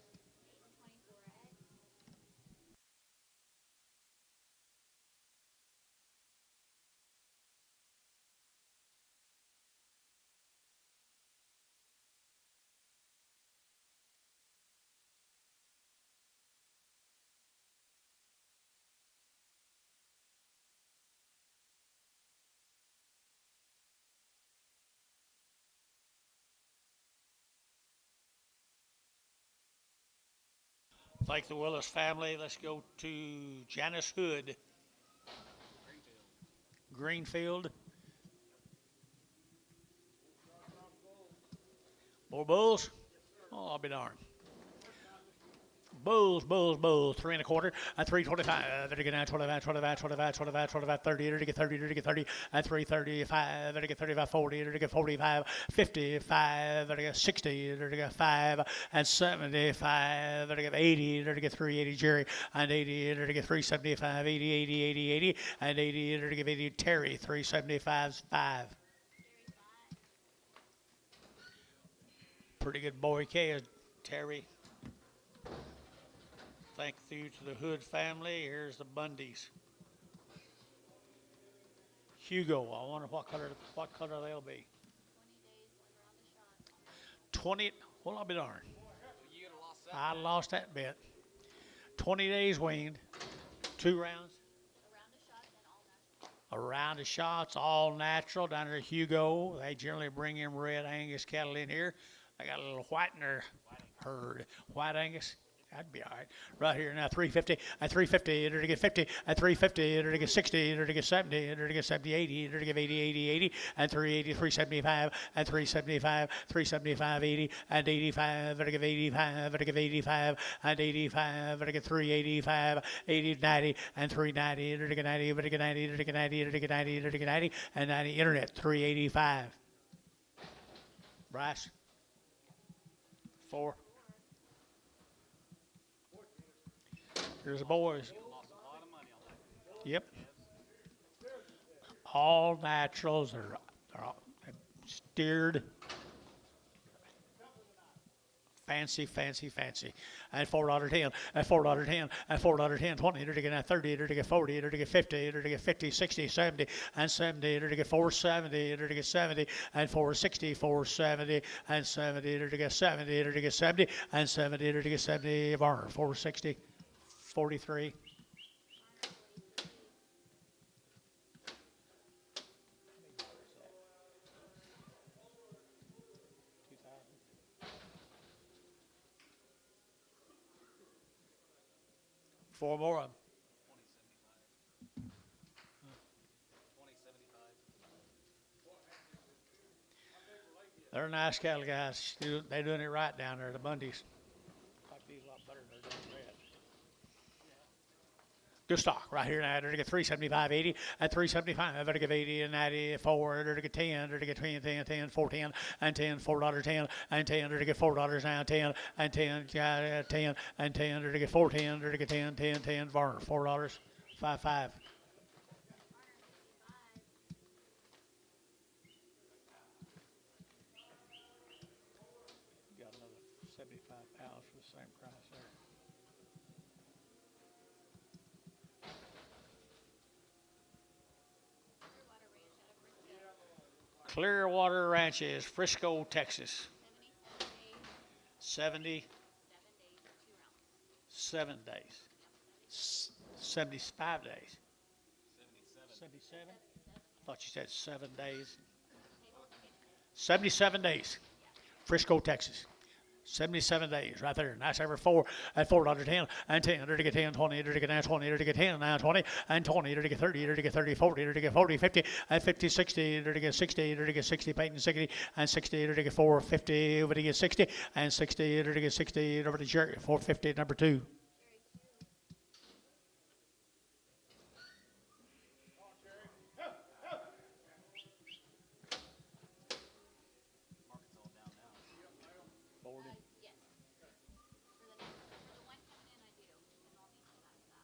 Thank the Willis family. Let's go to Janice Hood. Greenfield. More bulls? Oh, I'll be darned. Bulls, 3 1/4 at 325. They're to get 25, 25, 25, 25, 25, 30. They're to get 30. They're to get 30 at 335. They're to get 35, 40. They're to get 45, 55. They're to get 60. They're to get 5 and 75. They're to get 80. They're to get 380. Jerry and 80. They're to get 375, 80, 80, 80, 80 and 80. They're to get 80. Terry 375's 5. Pretty good boy, K. Terry. Thank you to the Hood family. Here's the Bundys. Hugo, I wonder what color they'll be. 20, well, I'll be darned. I lost that bet. 20 days weaned, 2 rounds. A round of shots, all natural. Down there, Hugo. They generally bring in red Angus cattle in here. They got a little white in their herd. White Angus. That'd be all right. Right here now, 350 at 350. Enter to get 50 at 350. Enter to get 60. Enter to get 70. Enter to get 70, 80. Enter to get 80, 80, 80 and 380, 375 and 375, 375, 80 and 85. Enter to get 85. Enter to get 85 and 85. Enter to get 385, 80, 90 and 390. Enter to get 90. Enter to get 90. Enter to get 90. Enter to get 90. Enter to get 90 and 90. Internet 385. Bryce. 4. Here's the boys. Yep. All naturals. They're all steered. Fancy. And $4.10. At $4.10. At $4.10. 20. Enter to get 30. Enter to get 40. Enter to get 50. Enter to get 50, 60, 70, and 70. Enter to get 470. Enter to get 70 and 460, 470 and 70. Enter to get 70. Enter to get 70 and 70. Enter to get 70. Varner 460. 43. 4 more of them. 2075. They're nice cattle guys. They're doing it right down there, the Bundys. Like these a lot better than they're doing red. Good stock right here now. They're to get 375.80 at 375. They're to get 80 and 94. They're to get 10. They're to get 20, 10, 10, 410 and 10, $4.10 and 10. They're to get $4 now, 10 and 10, 10 and 10. They're to get 410. They're to get 10, 10, 10. Varner, $4, 5. Got another 75 pounds for the same price there. Clearwater Ranches, Frisco, Texas. 77 days. 75 days. 77? I thought you said 7 days. 77 days. Frisco, Texas. 77 days right there. Nice every 4 at $4.10 and 10. They're to get 10, 20. They're to get now 20. They're to get 10, now 20 and 20. They're to get 30. They're to get 30, 40. They're to get 40, 50 and 50, 60. They're to get 60. They're to get 60, Peyton 60 and 60. They're to get 450. Over to get 60 and 60. They're to get 60. Over to Jerry 450 number 2. Market's all down now. 40. Yes. For the one coming in, I do, and I'll need to have that.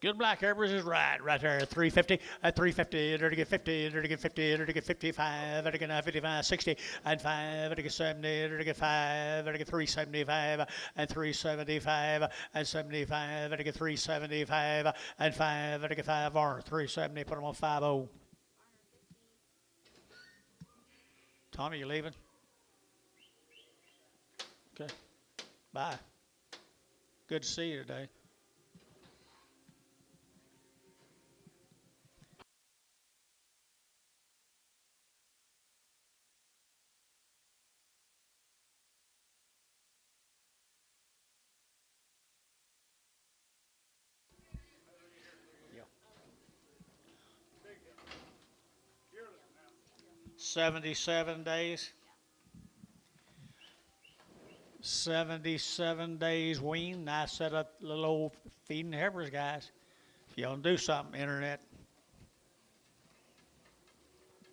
Good black Heifers is right there at 350 at 350. They're to get 50. They're to get 50. They're to get 55. They're to get 55, 60 and 5. They're to get 70. They're to get 5. They're to get 375 and 375 and 75. They're to get 375 and 5. They're to get 5 or 370. Put them on 50. Tommy, you leaving? Okay. Bye. Good to see you today. Yeah. 77 days. 77 days wean. Nice set up little old feeding heifers, guys. If you want to do something, internet.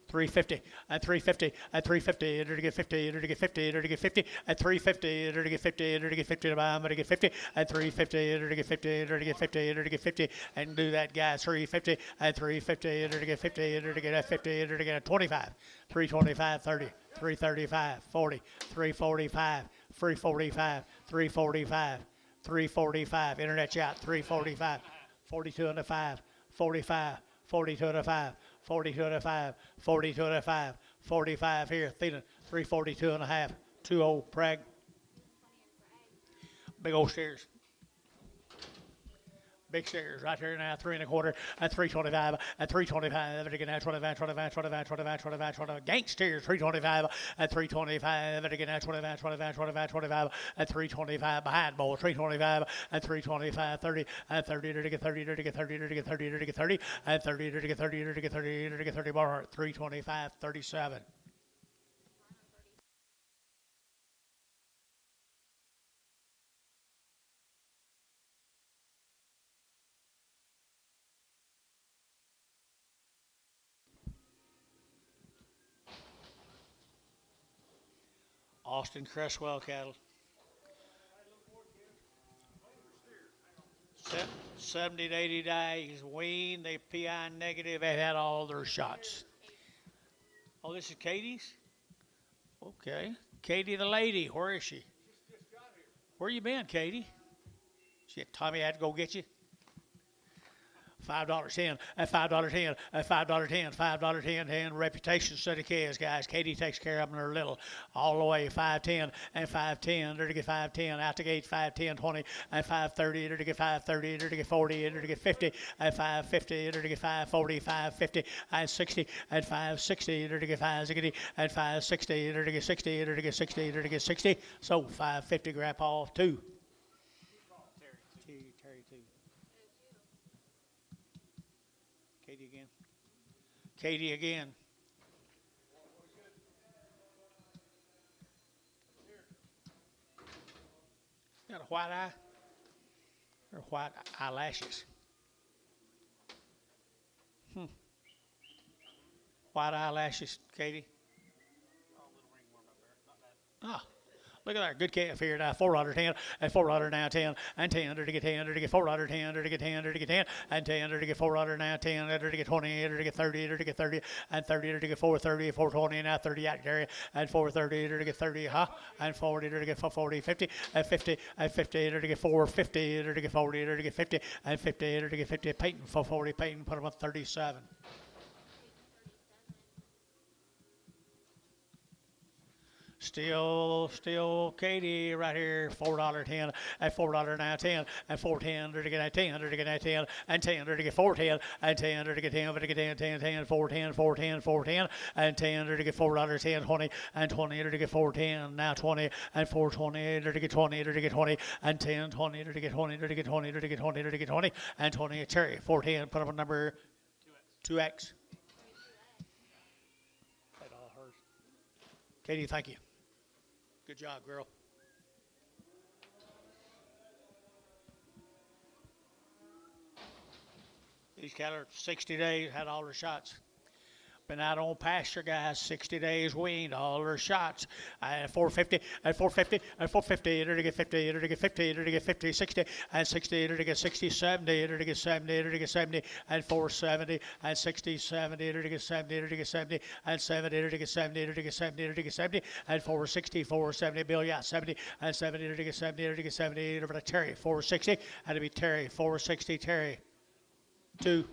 350 at 350 at 350. They're to get 50. They're to get 50. They're to get 50 at 350. They're to get 50. They're to get 50 to buy them. They're to get 50 at 350. They're to get 50. They're to get 50. They're to get 50 and do that, guys. 350 at 350. They're to get 50. They're to get 50. They're to get 25. 325, 30, 335, 40, 345, 345, 345, 345. Internet chat. 345, 42 and a 5, 45, 42 and a 5. 42 and a 5, 42 and a 5, 45 here, Thena, 342 and a half, 2-0 Prague. Big old stairs. Big stairs right here now, 3 1/4 at 325, at 325, again at 25, 25, 25, 25, 25, 25, gang stairs, 325 at 325, again at 25, 25, 25, 25, at 325, behind bowl, 325 at 325, 30, at 30, to get 30, to get 30, to get 30, to get 30, at 30, to get 30, to get 30, to get 30 bar, 325, 37. Austin Cresswell cattle. 70 to 80 days wean. They PI negative. They had all their shots. Oh, this is Katie's? Okay. Katie the lady. Where is she? Where you been, Katie? Shit, Tommy had to go get you. $5.10, at $5.10, at $5.10, $5.10, 10. Reputation study kids, guys. Katie takes care of them. They're little, all the way. 5.10 and 5.10. They're to get 5.10 out the gate. 5.10, 20 and 5.30. They're to get 5.30. They're to get 40. They're to get 50 and 5.50. They're to get 5.40, 5.50 and 60 and 5.60. They're to get 5.60 and 5.60. They're to get 60. They're to get 60. They're to get 60. So 5.50. Grandpa 2. Terry 2. Katie again. Katie again. Got a white eye? Or white eyelashes? White eyelashes, Katie? Ah. Look at that. Good calf here now. $4.10 and $4 now 10 and 10 to get 10 to get $4.10 to get 10 to get 10 and 10 to get $4 now 10 to get 20 to get 30 to get 30 and 30 to get 4.30 4.20 now 30 out there and 4.30 to get 30 and 40 to get 40 50 and 50 and 50 to get 4.50 to get 40 to get 50 and 50 to get 50. Peyton 440. Peyton put him up 37. Still Katie right here, $4.10 at $4 now 10 and 4.10 to get 10 to get 10 and 10 to get 4.10 and 10 to get 10 to get 10 10 4.10 4.10 and 10 to get $4.10 20 and 20 to get 4.10 now 20 and 4.20 to get 20 to get 20 and 10 20 to get 20 to get 20 to get 20 to get 20 and 20 Cherry 4.10 put up a number 2X. That all hers. Katie, thank you. Good job, girl. These cattle are 60 days, had all their shots. Been out on pasture, guys, 60 days weaned, all their shots. At 450, at 450, at 450, to get 50, to get 50, to get 50, 60, and 60, to get 60, 70, to get 70, to get 70, and 470, and 60, 70, to get 70, to get 70, and 70, to get 70, to get 70, to get 70, and 460, 470, Bill, yeah, 70, and 70, to get 70, to get 70, over to Terry, 460, had to be Terry, 460, Terry, 2.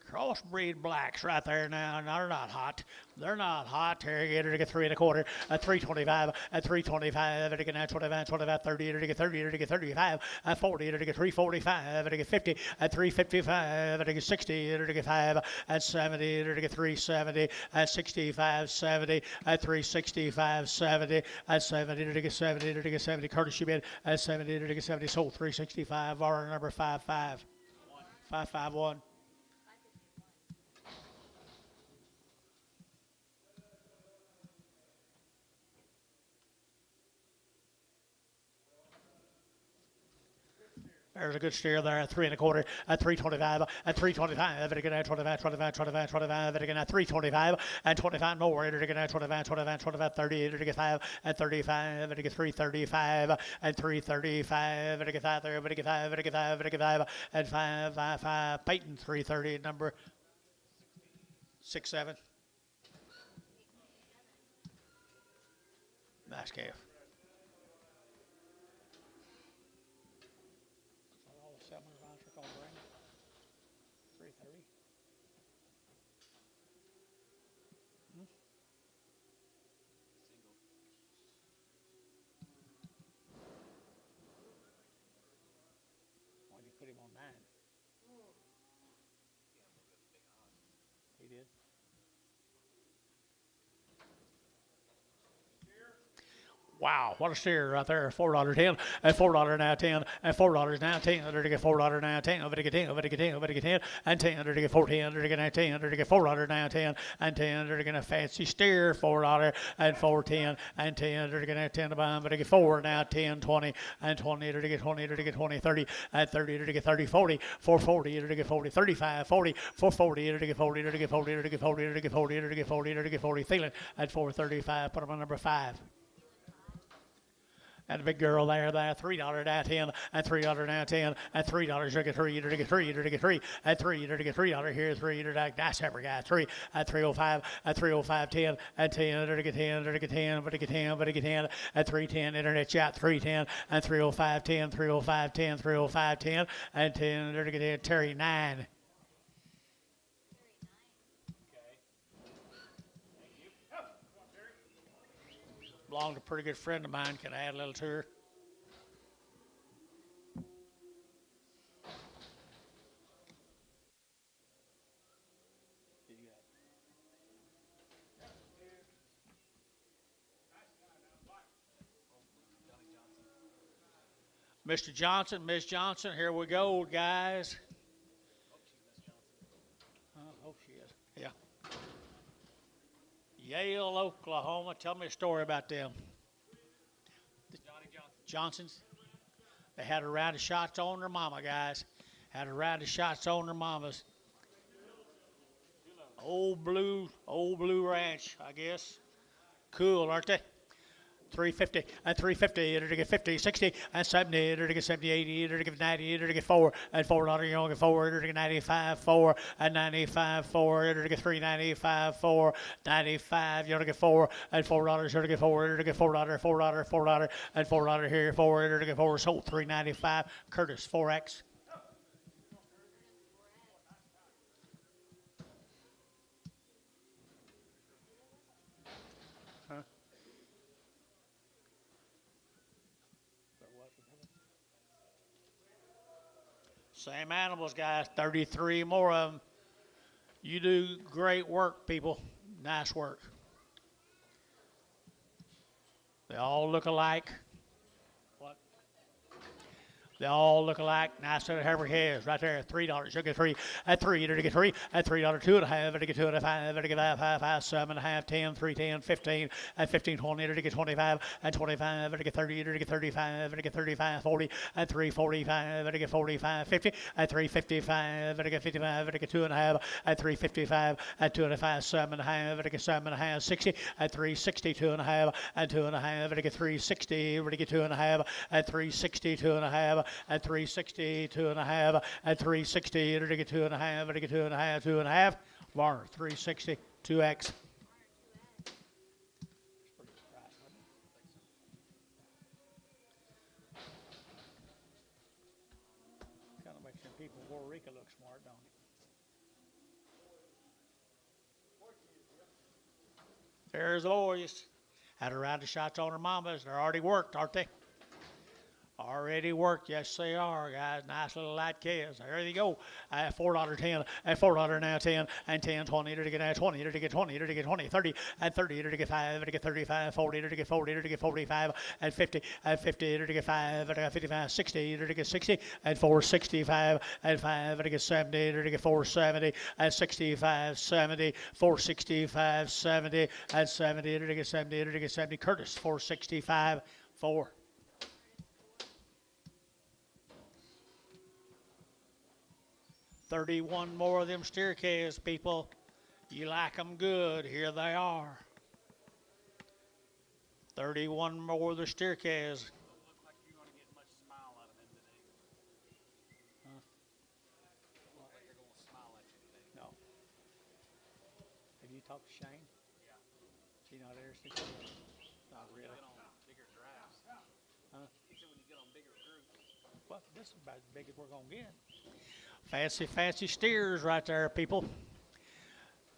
Crossbreed blacks right there now. No, they're not hot. They're not hot. Terry to get 3 1/4, at 325, at 325, to get 25, 25, 30, to get 30, to get 35, at 40, to get 345, to get 50, at 355, to get 60, to get 5, at 70, to get 370, at 65, 70, at 365, 70, at 70, to get 70, to get 70. Curtis, you bid at 70, to get 70. Sold 365. Our number 55. 551. There's a good steer there at 3 1/4, at 325, at 325, at again 25, 25, 25, 25, at again at 325, and 25 more, at again at 25, 25, 25, 30, at again 5, at 35, at again 335, and 335, at again 5, at again 5, at again 5, at again 5, and 5, 5, 5, Peyton 330, number 6, 7. Nice calf. Called Reno. 330. Why did you put him on 9? He did. Wow, what a steer right there. $4.10 and $4 now 10 and $4 now 10. To get $4 now 10. Over to get 10. Over to get 10. Over to get 10 and 10. To get 4.10. To get 10. To get $4 now 10 and 10. To get a fancy steer. $4 and 4.10 and 10. To get 10 to buy. But to get 4 now 10 20 and 20. To get 20. To get 20 30 and 30. To get 30 40 440. To get 40 35 40 440. To get 40. To get 40. To get 40. To get 40. To get 40. To get 40. Thielen at 435. Put him on number 5. And the big girl there, $3 down 10, and $3 down 10, and $3 to get 3, to get 3, to get 3, and 3 to get $3 here, 3 to get that's every guy 3, and 305, and 305 10, and 10 to get 10, to get 10, but to get 10, but to get 10, and 310 internet chat 310, and 305 10, 305 10, 305 10, and 10 to get 10, Terry 9. Belonged to a pretty good friend of mine. Can I add a little to her? Mr. Johnson, Miss Johnson, here we go, guys. I hope she is. Yeah. Yale, Oklahoma. Tell me a story about them. Johnny Johnson. Johnsons. They had a round of shots on their mama, guys. Had a round of shots on their mamas. Old Blue Ranch, I guess. Cool, aren't they? 350 and 350 to get 50, 60 and 70 to get 70, 80 to get 90 to get 4 and $4 you only get 4 to get 95, 4 and 95, 4 to get 395, 4 95 you only get 4 and $4 to get 4 to get $4, $4 and $4 here, 4 to get 4 sold 395. Curtis 4X. Same animals, guys. 33 more of them. You do great work, people. Nice work. They all look alike. What? They all look alike. Nice little Herbert heads right there. $3. You get 3 at 3 to get 3 at $3. 2.5 to get 2 and 5 to get 5, 5, 7.5, 10, 3, 10, 15 at 15, 20 to get 25 and 25 to get 30 to get 35 to get 35, 40 and 345 to get 45, 50 at 355 to get 55 to get 2.5 at 355 at 2.5, 7.5 to get 7.5, 60 at 360, 2.5 and 2.5 to get 360 to get 2.5 at 360, 2.5 at 360, 2.5 at 360 to get 2.5 to get 2.5, 2.5. Varner 360, 2X. Kind of makes some people in Puerto Rico look smart, don't it? There's the boys. Had a round of shots on their mamas. They're already worked, aren't they? Already worked, yes they are, guys. Nice little light kids. There you go. $4 10, and $4 now 10, and 10, 20 to get 20 to get 20 to get 20, 30, and 30 to get 5 to get 35, 40 to get 40 to get 45, and 50, and 50 to get 5 to get 55, 60 to get 60, and 465, and 5 to get 70 to get 470, and 65, 70, 465, 70, and 70 to get 70 to get 70. Curtis 465, 4. 31 more of them steer calves, people. You like them good. Here they are. 31 more of the steer calves. Don't look like you're going to get much smile out of him today. Don't look like they're going to smile at you today. No. Have you talked to Shane? Yeah. She not interested? Not When you really. get on bigger drafts. Huh? He said when you get on bigger groups. Well, this is about as big as we're going to get. Fancy steers right there, people.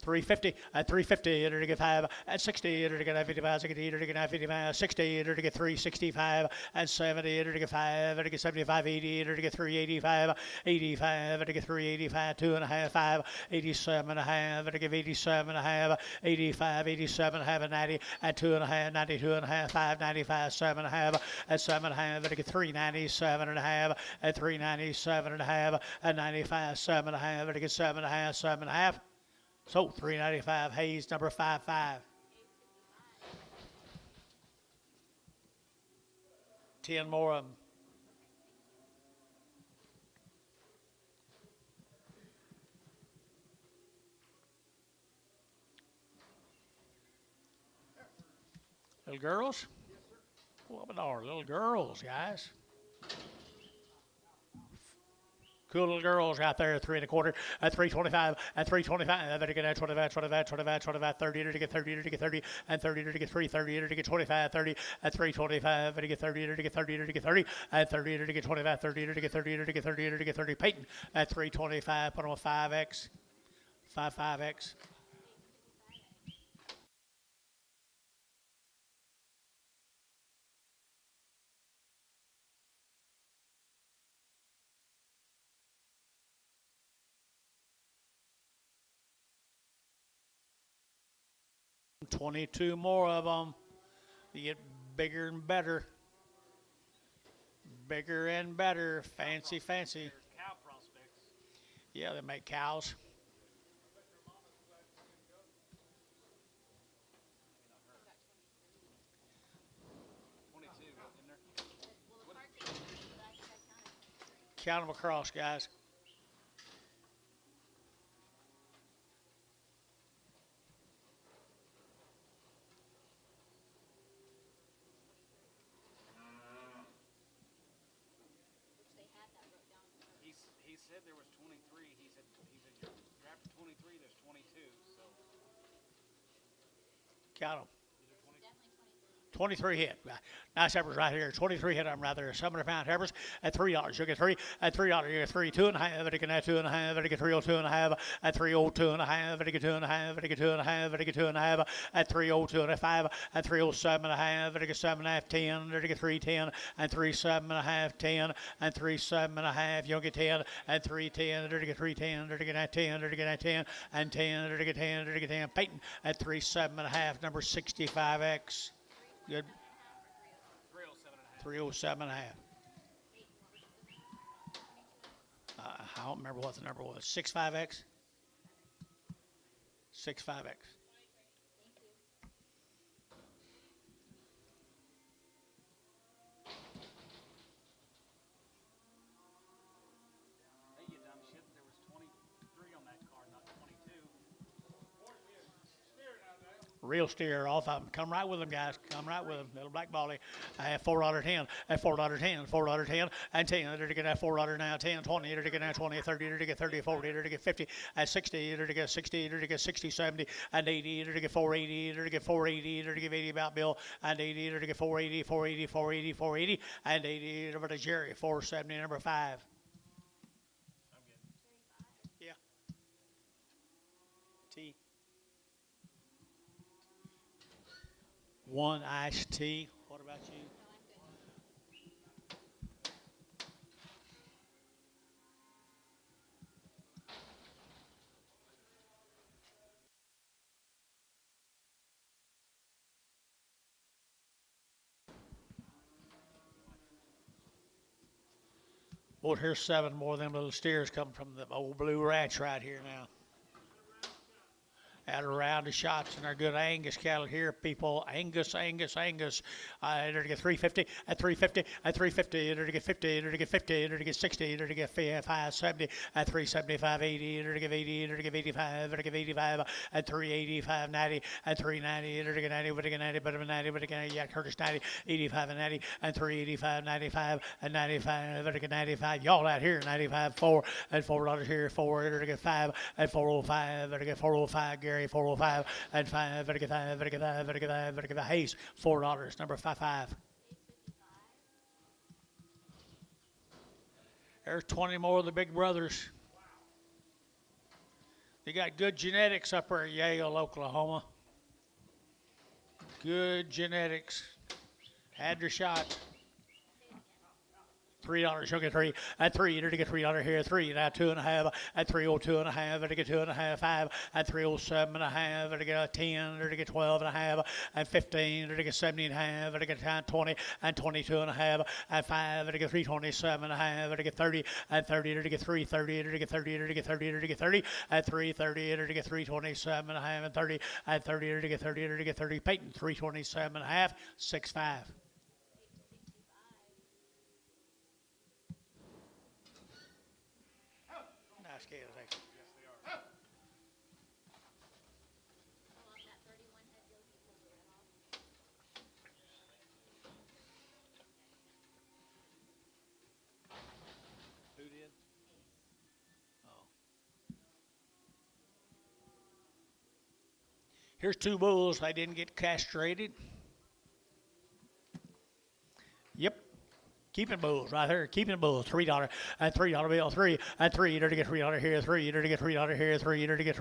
350 at 350 to get 5 at 60 to get 55 60 to get 55 60 to get 365 and 70 to get 5 to get 75 80 to get 385 85 to get 385 2.5 5 87 and a half to give 87 and a half 85 87 half and 90 at 2.5 92 and a half 5 95 7 and a half at 7 and a half to get 397 and a half at 397 and a half at 95 7 and a half to get 7 and a half 7 and a half. So 395 Hayes number 55. 10 more of them. Little girls. What about our little girls, guys? Cool little girls out there, 3 1/4, at 325, at 325, better get at 25, 25, 25, 25, 30, to get 30, to get 30, and 30 to get 3, 30, to get 25, 30, at 325, to get 30, to get 30, to get 30, and 30 to get 25, 30 to get 30, to get 30, to get 30. Peyton at 325, put on a 5X, 5X. 22 more of them. You get bigger and better. Bigger and better. Fancy, fancy. There's cow prospects. Yeah, they make cows. 22, isn't there? Well, the park is, but I think I counted. Count them across, guys. Which they had that wrote down. He said there was 23. He said you're after 23. There's 22. So Count them. Definitely 23. 23 hit. Nice heifers right here. 23 hit them right there. 700-pound heifers at $3. You get 3 at $3. You get 3, 2.5. You get 2.5. You get 302.5 at 302.5. You get 2.5. You get 2.5. You get 2.5 at 302.5 at 307.5. You get 7.5, 10. You get 310 and 37.5, 10 and 37.5. You get 10 and 310. You get 310. You get 10. You get 10 and 10. You get 10. You get 10. Peyton at 37.5. Number 65X. Good. 307.5. 307.5. I don't remember what the number was. 65X? 65X. Hey, you dumb shit. There was 23 on that card, not 22. Real steer, off of them. Come right with them, guys. Come right with them. Little black bally. I have $4.10. At $4.10. $4.10 and 10. To get that $4 now. 10, 20. To get that 20, 30. To get 30, 40. To get 50. At 60. To get 60. To get 60, 70 and 80. To get 480. To get 480. To get 80 about Bill and 80. To get 480, 480, 480, 480 and 80. Over to Jerry. 470, number 5. I'm good. Yeah. T. One iced tea. What about you? Well, here's 7 more of them little steers coming from the old blue ranch right here now. At a round of shots, and our good Angus cattle here, people. Angus. To get 350, at 350, at 350, to get 50, to get 50, to get 60, to get 570, at 375, 80, to get 80, to get 85, to get 85, at 385, 90, at 390, to get 90, but to get 90, but 90, but again, yeah, Curtis 90, 85 and 90, and 385, 95, and 95, to get 95. Y'all out here, 95, 4, and $4 here, 4, to get 5, at 405, to get 405, Gary. 405 and 5, better get 5, better get 5, better get 5, better get 5. Hayes, $4, number 55. There's 20 more of the big brothers. They got good genetics up there at Yale, Oklahoma. Good genetics. Had your shot. $3. You'll get 3 at 3. To get $3 here. 3 now 2.5 at 302.5. To get 2.5. 5 at 307.5. To get 10. To get 12.5 at 15. To get 17.5. To get 20 and 22.5 at 5. To get 327.5. To get 30 at 30. To get 330. To get 30. To get 30. To get 30 at 330. To get 327.5 and 30 at 30. To get 30. To get 30. Peyton 327.5. 6.5. Scales, actually. Yes, they are. Pull off that 31 head yoke you pulled right off. Here's two bulls. I didn't get castrated. Yep. Keeping bulls right here. Keeping bulls. $3 and $3 bill. Three. Eater to get $3 here. Eater to get $3 here. Eater to get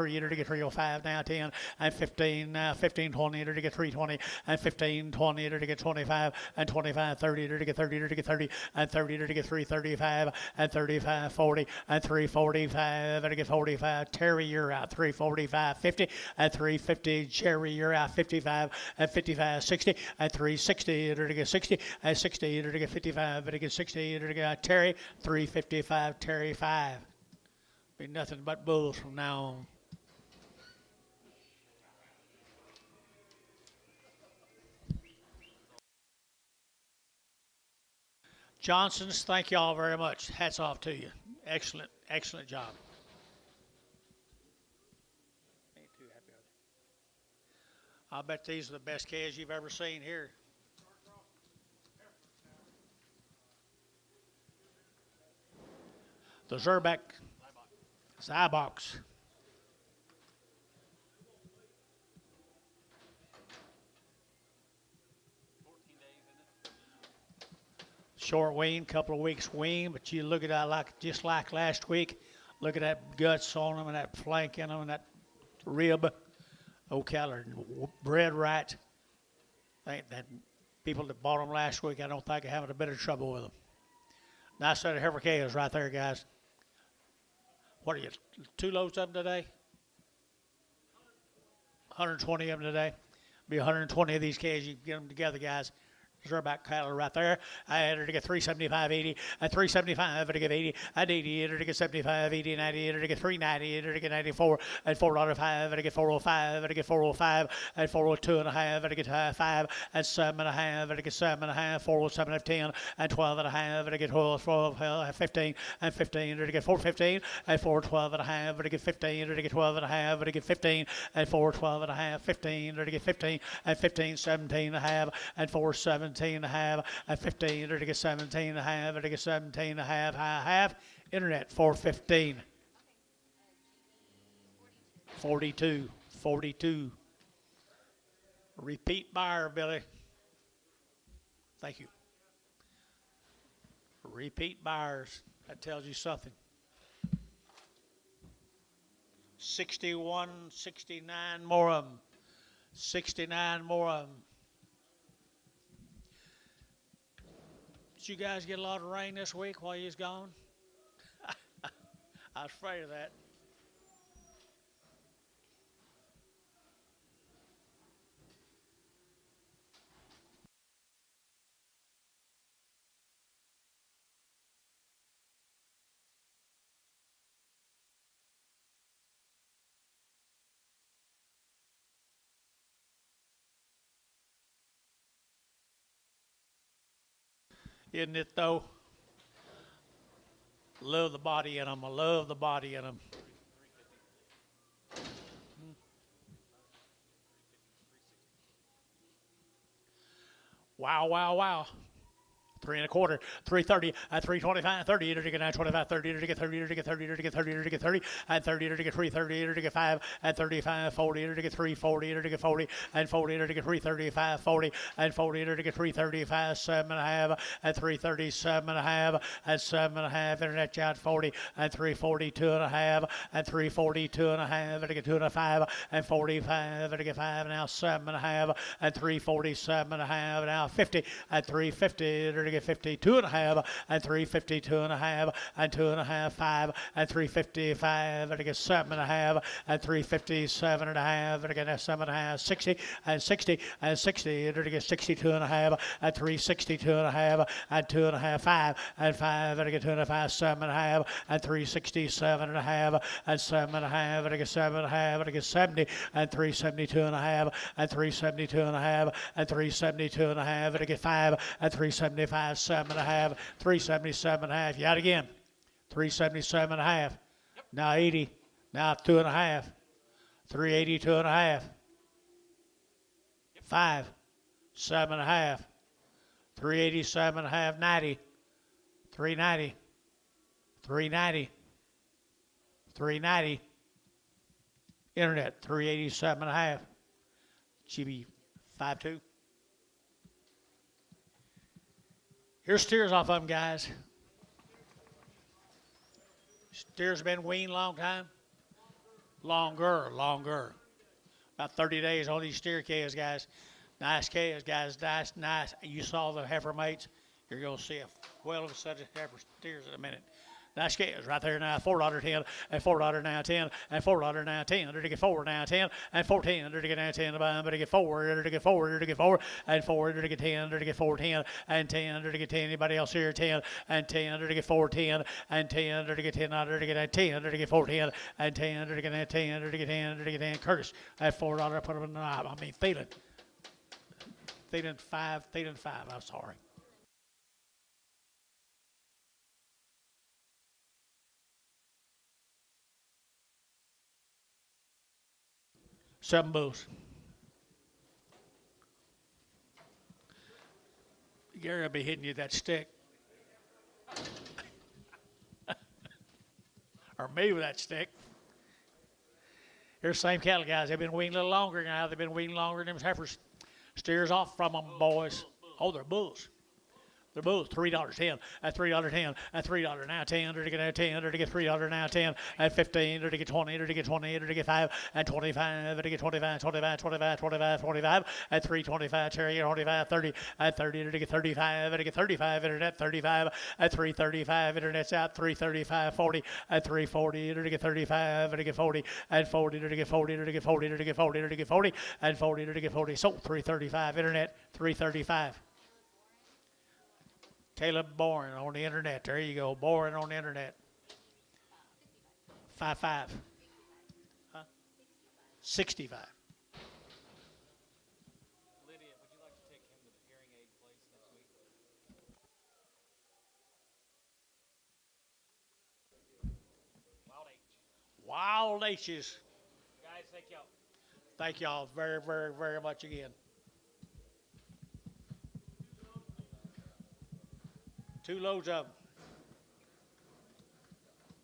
$305 now. 10 and 15. 15, 20. Eater to get 320 and 15, 20. Eater to get 25 and 25, 30. Eater to get 30. Eater to get 30 and 30. Eater to get 335 and 35, 40 and 345. Eater to get 45. Terry, you're out. 345, 50 and 350. Jerry, you're out. 55 and 55, 60 and 360. Eater to get 60 and 60. Eater to get 55. But it gets 60 to get Terry, 355, Terry 5. Be nothing but bulls from now on. Johnsons, thank you all very much. Hats off to you. Excellent, excellent job. Ain't too happy with it. I'll bet these are the best calves you've ever seen here. The Zerbeck Zybox. Short wean, couple of weeks wean, but you look at that just like last week. Look at that guts on them and that flank in them and that rib. Okay, they're bred right. That people that bought them last week, I don't think are having a bit of trouble with them. Nice set of heifer calves right there, guys. What are you, 2 loads of them today? 120 of them today. Be 120 of these calves. You get them together, guys. Zerback cattle right there. I had her to get 375, 80, and 375 to get 80, and 80, and to get 75, 80, 90, and to get 390, and to get 94, and $4.05, and to get 405, and to get 405, and 402 and a half, and to get 5, and 7 and a half, and to get 7 and a half, 407 and 10, and 12 and a half, and to get 12, 15, and 15, and to get 415, and 412 and a half, and to get 15, and to get 12 and a half, and to get 15, and 412 and a half, 15, and to get 15, and 15, 17 and a half, and 417 and a half, and 15, or to get 17 and a half, or to get 17 and a half, half, internet, 415. 42, 42. Repeat buyer, Billy. Thank you. Repeat buyers, that tells you something. 61, 69 more of them. 69 more of them. Did you guys get a lot of rain this week while you was gone? I was afraid of that. Isn't it though? Love the body in them. I love the body in them. Wow, wow, wow. 3 1/4, 330, 325, 30 to get 925, 30 to get 30 to get 30 to get 30 to get 30, and 30 to get 330 to get 5, and 35, 40 to get 340 to get 40, and 40 to get 335, 40, and 40 to get 335, 7 and a half, and 337 and a half, and 7 and a half, internet out 40, and 342 and a half, and 342 and a half, and to get 2 and a 5, and 45, and to get 5, now 7 and a half, and 347 and a half, now 50, and 350 to get 52 and a half, and 352 and a half, and 2 and a half, 5, and 355, and to get 7 and a half, and 357 and a half, and again 7 and a half, 60, and 60, and 60, and to get 62 and a half, and 362 and a half, and 2 and a half, 5, and 5, and to get 2 and a half, 7 and a half, and 367 and a half, and 7 and a half, and to get 7 and a half, and to get 70, and 372 and a half, and 372 and a half, and 372 and a half, and to get 5, and 375, 7 and a half, 377 and a half. You out again. 377 and a half. Now 80. Now 2 and a half. 382 and a half. 5. 7 and a half. 387 and a half. 90. 390. 390. 390. Internet. 387 and a half. GB 5'2". Here's steers off of them, guys. Steers been weaned a long time. Longer. About 30 days on these steer calves, guys. Nice calves, guys. Nice. You saw the heifer mates. You're going to see a well of a set of heifer steers in a minute. Nice calves right there now. $4.10 and $4.10 and $4.10. Under to get 4 now 10 and 14. Under to get now 10. Under to get 4. Under to get 4. Under to get 4 and 4. Under to get 10. Under to get 4 10 and 10. Under to get 10. Anybody else here? 10 and 10. Under to get 4 10 and 10. Under to get 10. Under to get 10. Under to get 4 10 and 10. Under to get 10. Under to get 10. Under to get 10. Curtis at $4. Put them in the knob. I mean Thielen. Thielen 5. I'm sorry. Seven bulls. Gary will be hitting you with that stick. Or me with that stick. Here's the same cattle, guys. They've been weaned a little longer now. They've been weaned longer than them heifers. Steers off from them, boys. Oh, they're bulls. They're bulls. $3.10 at $3.10 at $3 now 10 to get 10 to get $3 now 10 at 15 to get 20 to get 20 to get 5 and 25 to get 25 at 325 cherry 25 30 at 30 to get 35 to get 35 internet 35 at 335 internet's out 335 40 at 340 to get 35 to get 40 and 40 to get 40 to get 40 to get 40 to get 40 and 40 to get 40 sold 335 internet 335. Caleb Boring on the internet. There you go. Boring on the internet. 5'5". Huh? 65. Lydia, would you like to take him to the hearing aid place next week? Wild H's. Guys, thank y'all. Thank y'all very, very, very much again. 2 loads of them.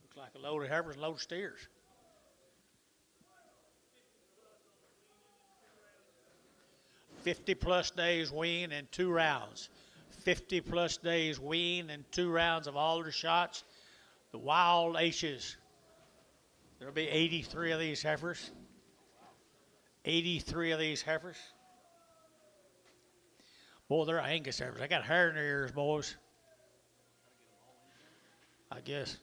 Looks like a load of heifers, a load of steers. +50 days wean and 2 rounds. 50+ days wean and 2 rounds of all the shots. The wild H's. There'll be 83 of these heifers. 83 of these heifers. Boy, they're Angus heifers. They got hair in their ears, boys. I guess.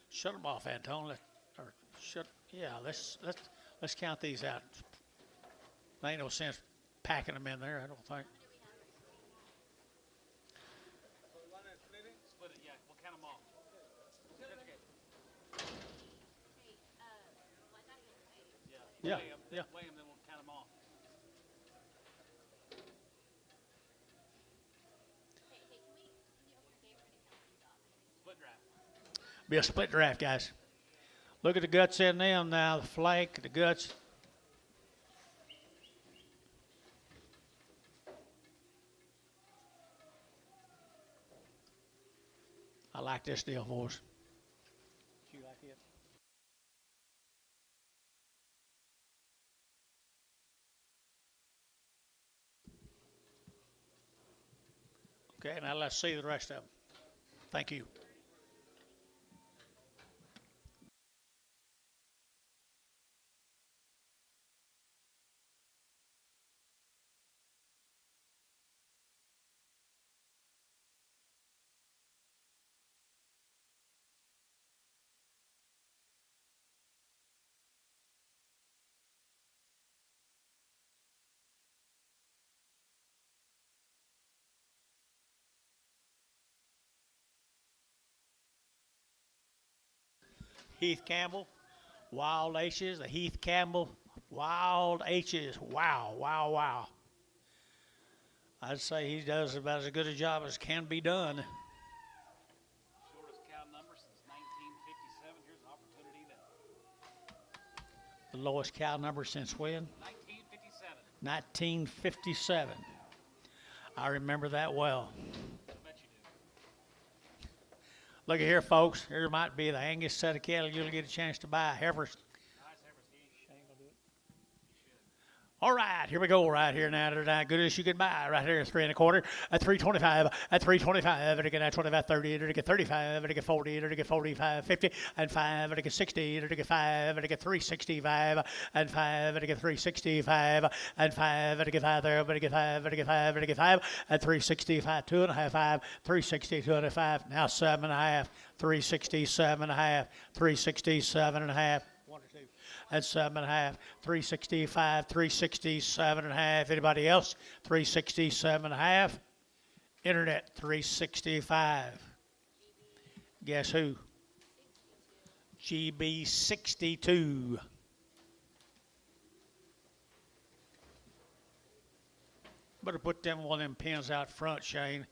Shut them off, Antone. Let's count these out. There ain't no sense packing them in there, I don't think. Split it, yeah. We'll count them off. Hey, well, I gotta get away. Yeah, Weigh 'em, yeah. Weigh 'em, then we'll count them off. Hey, can you okay, we're gonna count these off. Split draft. Be a split draft, guys. Look at the guts in them now, the flank, the guts. I like this deal, boys. You like it? Okay, now let's see the rest of them. Thank you. Heath Campbell, Wild H's, the Heath Campbell, Wild H's. Wow. I'd say he does about as good a job as can be done. Shortest cow number since 1957. Here's an opportunity to The lowest cow number since when? 1957. 1957. I remember that well. I bet you do. Look at here, folks. Here might be the Angus set of cattle you'll get a chance to buy. Heifers. All right, here we go. Right here now, good as you can buy. Right here, 3 1/4, at 325, at 325, and again at 25, 30, and again 35, and again 40, and again 45, 50, and 5, and again 60, and again 5, and again 365, and 5, and again 365, and 5, and again 5 there, but again 5, and again 5, and again 5, and 365, 2.5, 5, 360, 2.5, now 7.5, 367 1/2, 367 1/2. At 7.5, 365, 367 1/2. Anybody else? 367 1/2. Internet 365. Guess who? GB 62. Better put them one of them pins out front, Shane.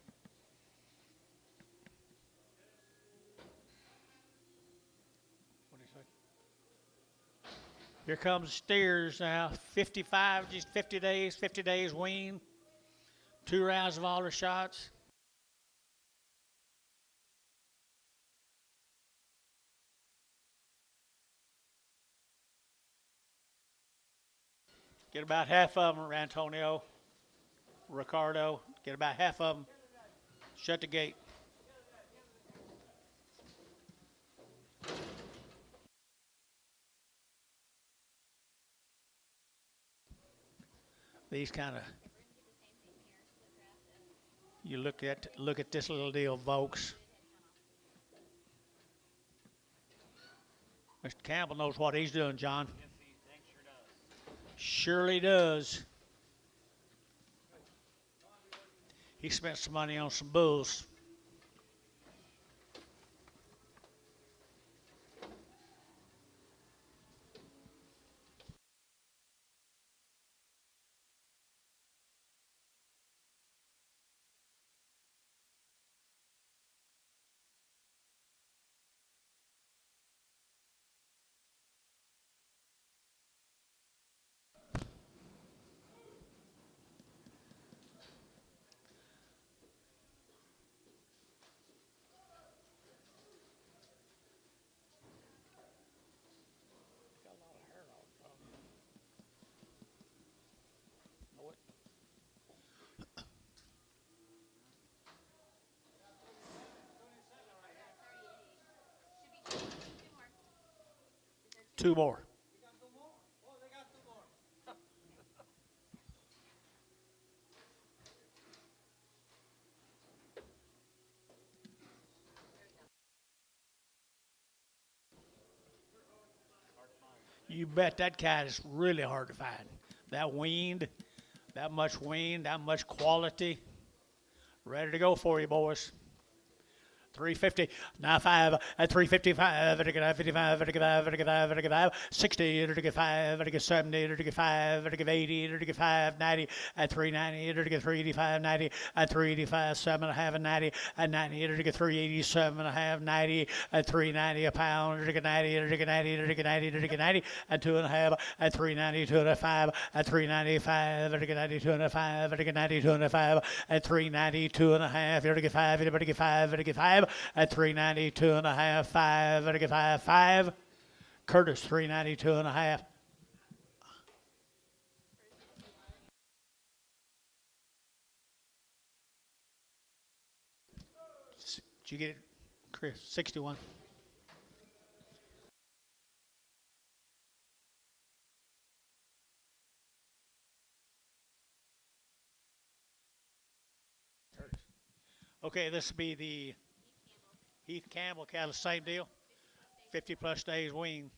Here comes steers now. 55, just 50 days wean. 2 rounds of alder shots. Get about half of them, Antonio, Ricardo. Get about half of them. Shut the gate. These kind of, you look at this little deal, folks. Mr. Campbell knows what he's doing, John. Yes, he dang sure does. Surely does. He spent some money on some bulls. Two more. You bet that cat is really hard to find. That weaned, that much weaned, that much quality. Ready to go for you, boys. 350, now 5, at 355, and again 55, and again 5, and again 5, and again 5, 60, and again 5, and again 70, and again 5, and again 80, and again 5, 90, at 390, and again 385, 90, at 385, 7.5, and 90, at 90, and again 387, 1/2, 90, at 390 a pound, and again 90, and again 90, and again 90, and again 90, at 2.5, at 390, 2.5, at 395, and again 90, 2.5, and again 90, 2.5, at 390, 2.5, and again 5, and again 5, and again 5. At 392 1/2, 5, and again 5, 5. Curtis 392 1/2. Did you get it, Chris? 61. Okay, this will be the Heath Campbell cattle, same deal. 50 plus days wean.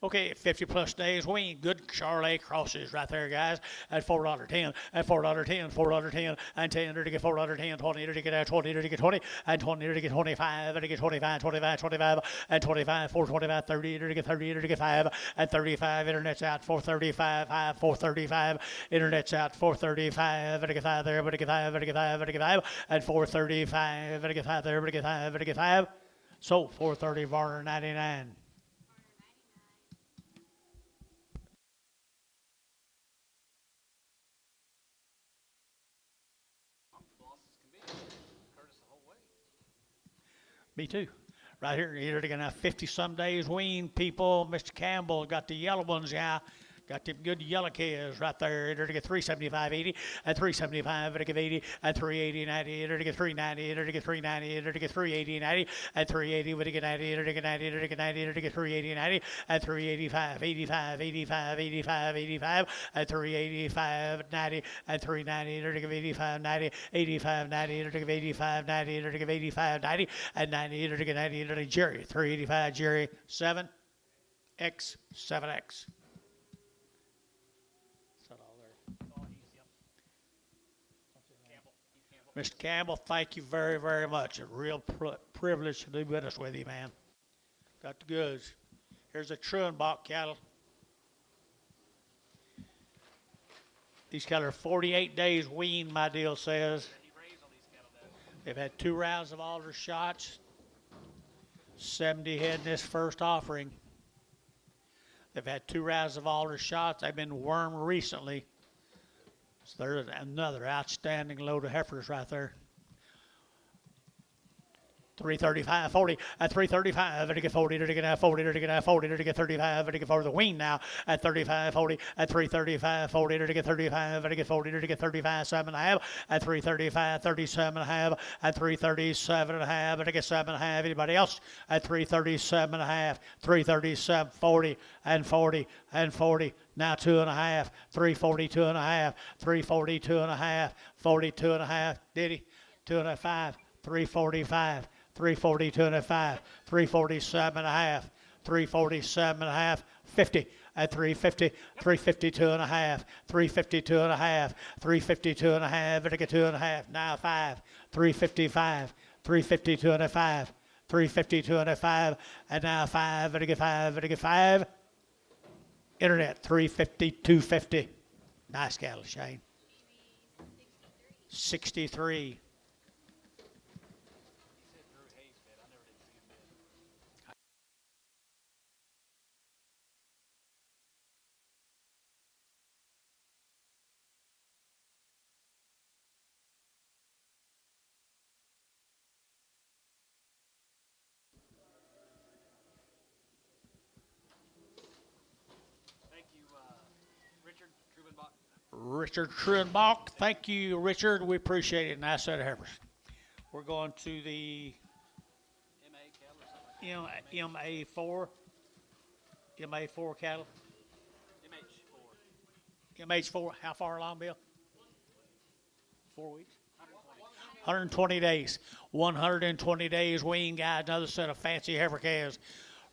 Okay, 50 plus days wean. Good Charolais crosses right there, guys. At $4.10, at $4.10, $4.10, and 10 to get $4.10, 20 to get 20 to get 20, and 20 to get 25, and to get 25, 25, 25, and 25, 425, 30 to get 30 to get 5, and 35. Internet's out 435, 5, 435. Internet's out 435, and to get 5 there, but to get 5, and to get 5, and to get 5, and 435, and to get 5 there, but to get 5, and to get 5. So 430, Varner 99. Bosses can be. Curtis the whole way. Me too. Right here, you're going to have 50 some days weaned people. Mr. Campbell got the yellow ones, yeah. Got them good yellow kids right there. They're to get 375, 80, and 375, they're to get 80, and 380, 90, they're to get 390, they're to get 390, they're to get 380, 90, and 380, they're to get 90, they're to get 90, they're to get 90, they're to get 380, 90, and 385, 85, 85, 85, 85, and 385, 90, and 390, they're to give 85, 90, 85, 90, they're to give 85, 90, they're to give 85, 90, and 90, they're to get 90, they're to Jerry, 385, Jerry, 7X, 7X. Mr. Campbell, thank you very, very much. A real privilege to do business with you, man. Got the goods. Here's a Truenbach cattle. These cattle are 48 days weaned, my deal says. They've had 2 rounds of alder shots. 70 head in this first offering. They've had 2 rounds of alder shots. They've been wormed recently. So there's another outstanding load of heifers right there. 335, 40, at 335, to get 40, to get 40, to get 40, to get 35, to get 40, the wean now, at 35, 40, at 335, 40, to get 35, to get 40, to get 35, 7.5, at 335, 37.5, at 337.5, to get 7.5, anybody else, at 337.5, 337, 40, and 40, and 40, now 2.5, 342.5, 342.5, 42.5, did he? 2.5, 345, 342.5, 347.5, 347.5, 50 at 350, 352.5, 352.5, 352.5, and I get 2.5, now 5, 355, 352.5, 352.5, and now 5, and I get 5, and I get 5. Internet, 350, 250. Nice cattle, Shane. 63. Richard Truenbach. Thank you, Richard. We appreciate it. Nice set of heifers. We're going to the MA4. MA4 cattle. MH4. How far along, Bill? 4 weeks. 120 days. 120 days wean, guys. Another set of fancy heifer calves.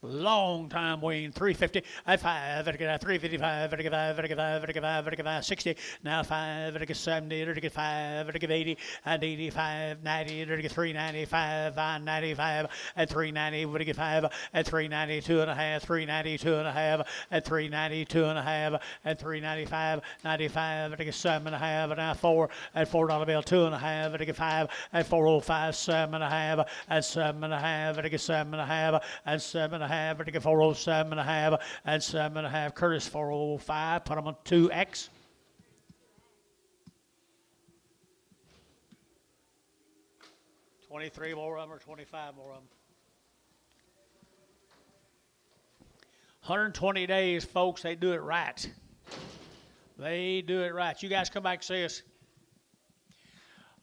Long time wean, 350, at 5, at 355, at 5, at 5, 60, now 5, at 70, at 5, at 80, and 85, 90, at 395, 95, at 390, at 5, at 392 and a half, 392 and a half, at 392 and a half, at 395, 95, at 7.5, and now 4, at $4 bill, 2.5, at 5, at 405, 7.5, at 7.5, at 7.5, and 7.5. I get 407.5 and 7.5. Curtis 405. Put them on 2X. $23 more of them or $25 more of them. 120 days, folks. They do it right. They do it right. You guys come back and see us.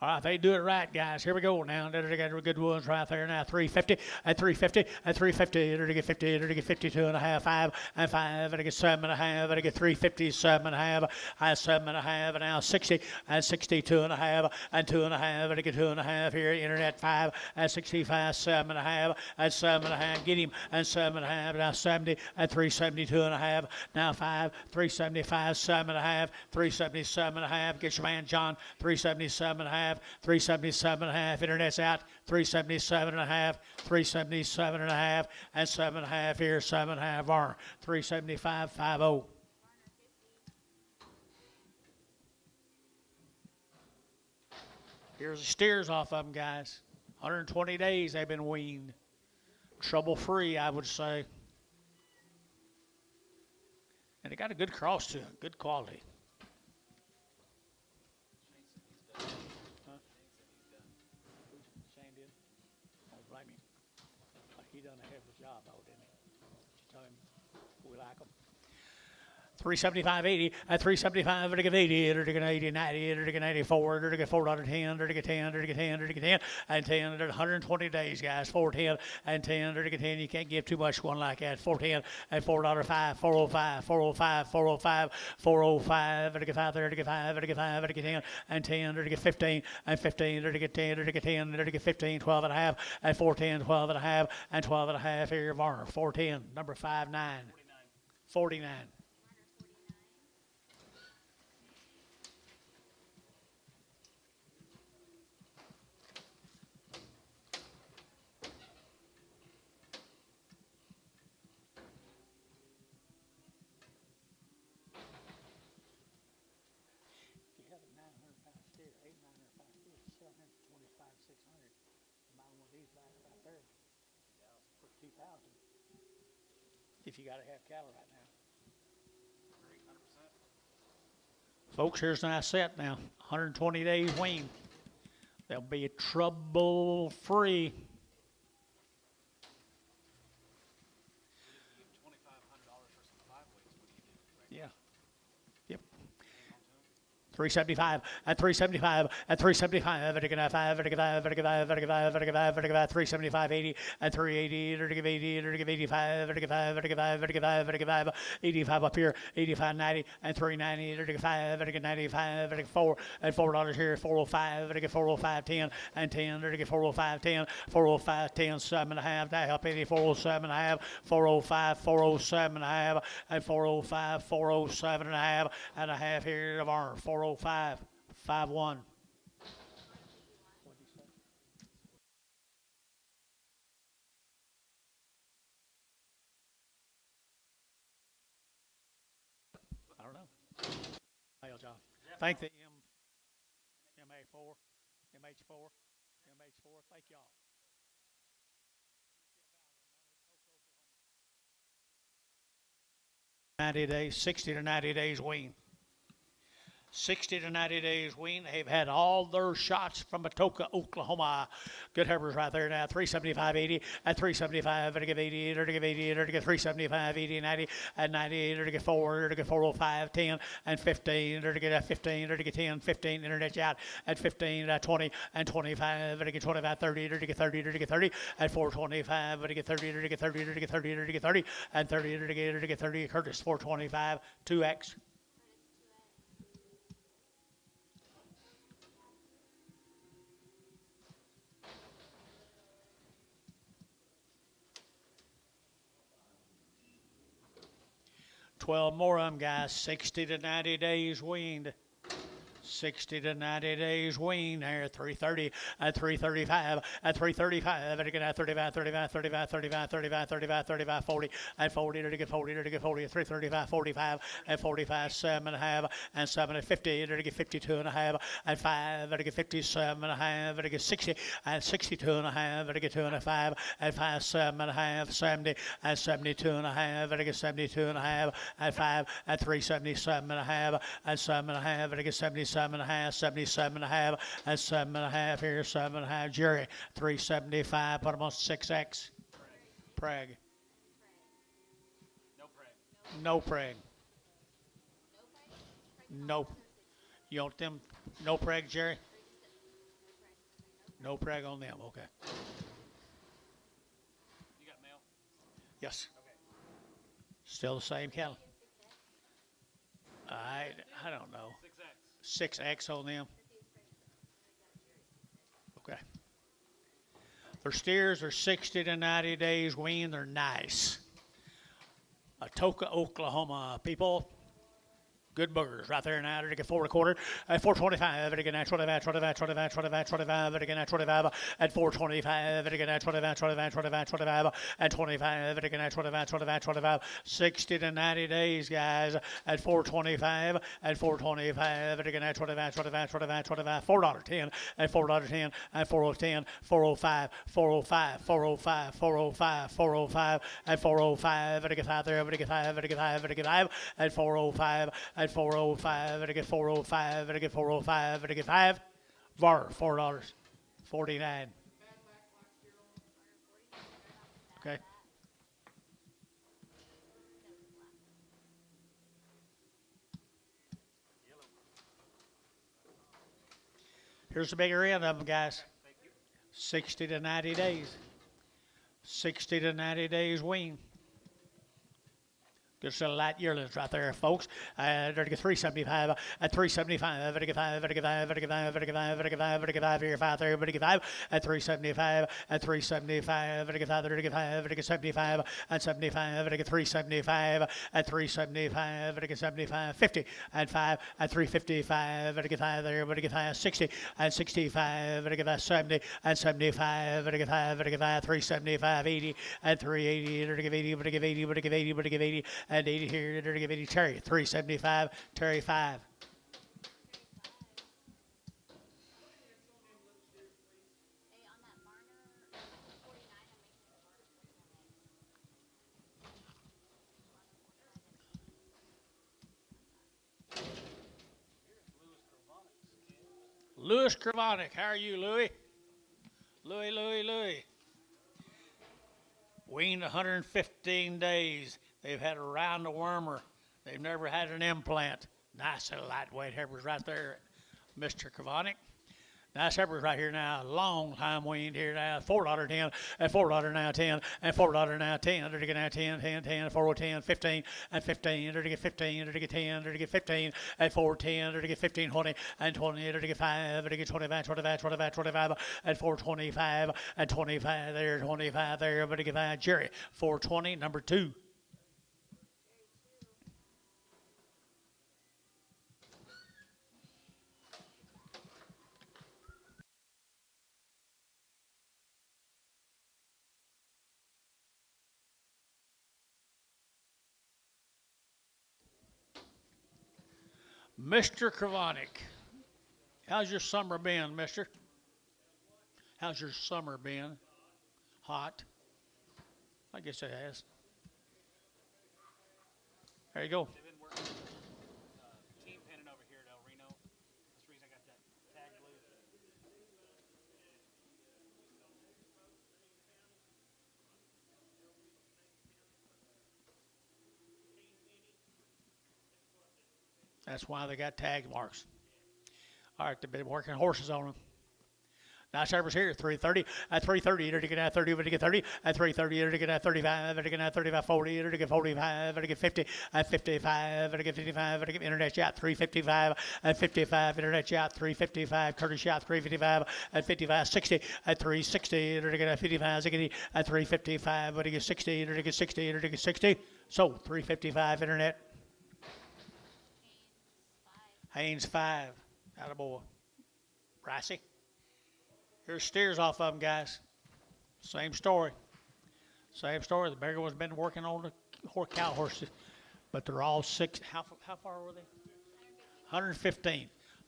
All right, they do it right, guys. Here we go now. They got good ones right there now. 350 and 350 and 350. They're to get 50. They're to get 52 and a half, 5 and 5. They're to get 7.5. They're to get 350, 7.5 and 7.5. And now 60 and 62 and a half and 2.5. They're to get 2.5 here. Internet 5 and 65, 7.5 and 7.5. Get him and 7.5. Now 70 and 372 and a half. Now 5, 375, 7.5, 377 and a half. Get your man John 377 and a half. 377.5. Internet's out. 377.5. 377.5 and 7.5 here. 7.5 Varner. 375.50. Here's the steers off of them, guys. 120 days they've been weaned. Trouble free, I would say. And they got a good cross to it. Good quality. He done a hell of a job, though, didn't he? Did you tell him we like him? 375.80 at 375 to get 80 to get 80 90 to get 84 to get $4.10 to get 10 to get 10 to get 10 and 10 to 120 days, guys. 410 and 10 to get 10. You can't give too much one like that. 410 and $4.05 405 405 405 405 to get 5 there to get 5 to get 5 to get 10 and 10 to get 15 and 15 to get 10 to get 10 to get 15 12 and a half and 410 12 and a half and 12 and a half here Varner 410 number 59 49. If you got to have cattle right now. 100%. Folks, here's a nice set now. 120 days wean. They'll be trouble free. $2,500 for some 5 weeks. What do you do? Yeah. Yep. 375 at 375 at 375 at 5 at 5 at 5 at 5 at 5 at 5 at 5 375 80 at 380 at 80 at 85 at 5 at 5 at 5 at 5 85 up here 85 90 and 390 at 5 at 95 at 4 at $4 here 405 at 405 10 and 10 at 405 10 405 10 7 and a half that help 80 407 and a half 405 407 and a half and 405 407 and a half here of our 405 51. I don't know. Hail, John. Thank the MA4, MH4, MH4. Thank y'all. 90 days, 60 to 90 days wean. 60 to 90 days wean. They've had all their shots from Atoka, Oklahoma. Good heifers right there now. 375.80 at 375 to give 80 or to give 80 or to get 375 80 90 at 98 or to get 4 or to get 405 10 and 15 or to get 15 or to get 10 15 internet out at 15 at 20 and 25 or to get 25 30 or to get 30 or to get 30 at 425 or to get 30 or to get 30 or to get 30 or to get 30 and 30 or to get 30 Curtis 425 2x. $12 more of them, guys. 60 to 90 days weaned. 60 to 90 days wean there, 330 at 335 at 335 and again at 35 35 35 35 35 35 35 40 at 40 to get 40 to get 40 at 335 45 at 45 7 and a half and 7 at 50 to get 52 and a half at 5 to get 57 and a half to get 60 and 62 and a half to get 2 and a 5 at 5 7 and a half 70 and 72 and a half to get 72 and a half at 5 at 377 and a half and 7 and a half to get 77 and a half, 77 and a half, and 7 and a half here, 7 and a half. Jerry, 375. Put them on 6X. Preg. No preg. No preg. No. You want them? No preg, Jerry? No preg on them. Okay. You got mail? Yes. Okay. Still the same cattle. I don't know. 6X. 6X on them. Okay. Their steers are 60 to 90 days wean. They're nice. Atoka, Oklahoma. People, good burgers right there now. To get 4 1/4 at 425. To get at 25, 25, 25, 25, 25. To get at 25 at 425. To get at 25, 25, 25, 25 at 25. To get at 25, 25, 25. 60 to 90 days, guys. At 425. At 425. To get at 25, 25, 25, 25. $4.10 at $4.10 at 410, 405, 405, 405, 405, 405 at 405. To get 5 there. To get 5. To get 5. To get 5 at 405. At 405, to get 405, to get 405, to get 5. VAR, $4.49. Okay. Here's the bigger end of them, guys. 60 to 90 days. 60 to 90 days wean. Good set of light yearlings right there, folks. They're to get 375 at 375. Vertical 5, vertical 5, vertical 5, vertical 5, vertical 5, vertical 5 here, 5 there, vertical 5 at 375 at 375. Vertical 5, vertical 5, vertical 75 at 75. Vertical 375 at 375. Vertical 75, 50 and 5 at 355. Vertical 5 there, vertical 5, 60 and 65. Vertical 5, 70 and 75. Vertical 5, vertical 5, 375, 80 and 380. Vertical 80, vertical 80, vertical 80, vertical 80. And 80 here, they're give 80 Terry, 375, Terry 5. Hey, on that Marner 49, I'm making the Marner 49 eggs. Louis Kravonic, how are you, Louis? Louis. Weaned 115 days. They've had a round of wormer. They've never had an implant. Nice little lightweight heifers right there, Mr. Kravonic. Nice heifers right here now. Long time weaned here now. $4.10 and $4 now 10 and $4 now 10. They're to get now 10, 10, 10, 4, 10, 15 and 15. They're to get 15. They're to get 10. They're to get 15 and 4, 10. They're to get 15, 20 and 20. They're to get 5. They're to get 25, 25, 25, 25 and 4, 25 and 25 there, 25 there. They're to get 5. Jerry, 420, number 2. Mr. Kravonic, how's your summer been, mister? How's your summer been? Hot? I guess it has. There you go. They've been working team penning over here at Reno. That's the reason I got that tag blue. That's why they got tag marks. All right, they've been working horses on them. Nice heifers here, 330. At 330, they're to get out 30, they're to get 30. At 330, they're to get out 35, they're to get out 35, 40, they're to get 45, they're to get 50. At 55, they're to get 55, they're to get internet shot 355. At 55, internet shot 355. Curtis shot 355. At 55, 60. At 360, they're to get out 55, 60. At 355, they're to get 60, they're to get 60, they're to get 60. So 355 internet. Haynes 5. Attaboy. Ricey. Here's steers off of them, guys. Same story. Same story. The bigger one's been working on the cow horses, but they're all 6. How far were they? 115.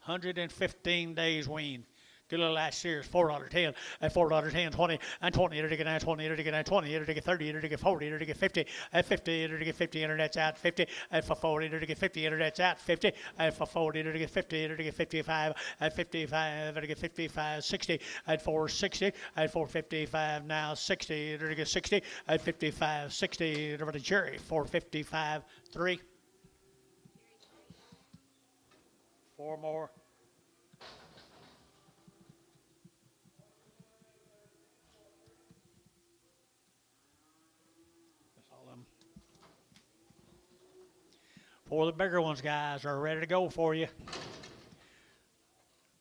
115 days weaned. Good little last year's $4.10 and $4.10, 20 and 20. It'll get 20. It'll get 20. It'll get 30. It'll get 40. It'll get 50 and 50. It'll get 50. Internet's out 50 and for 40. It'll get 50. Internet's out 50 and for 40. It'll get 50. It'll get 55 and 55. It'll get 55, 60 and 460 and 455 now 60. It'll get 60 and 55, 60. It'll be Jerry 455, 3. 4 more. For the bigger ones, guys, are ready to go for you.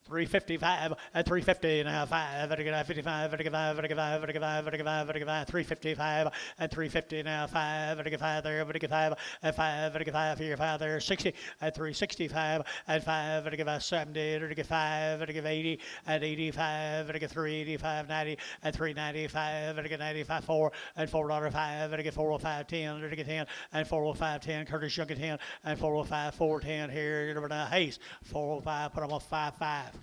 355 at 350 now 5 at 55 at 55 at 55 at 55 at 55 at 55 355 at 350 now 5 at 5 there at 5 at 5 at 5 here 5 there 60 at 365 at 5 at 70 at 5 at 80 at 85 at 385 90 at 395 at 95 4 at $4.05 at 405 10 at 10 and 405 10 Curtis Young at 10 and 405 410 here now Hayes 405 put them on 5-5.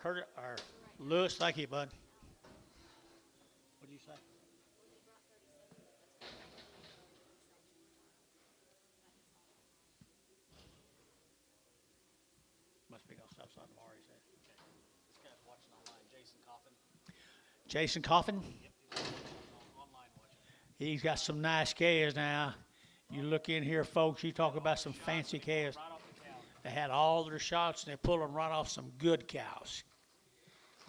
Curtis, or Lewis, thank you, bud. What do you say? Must be on south side tomorrow, he said. This guy's watching on Jason Coffin. Online watching. He's got some nice calves now. You look in here, folks, you talk about some fancy calves. Right off the cow. They had all their shots, and they pulled them right off some good cows.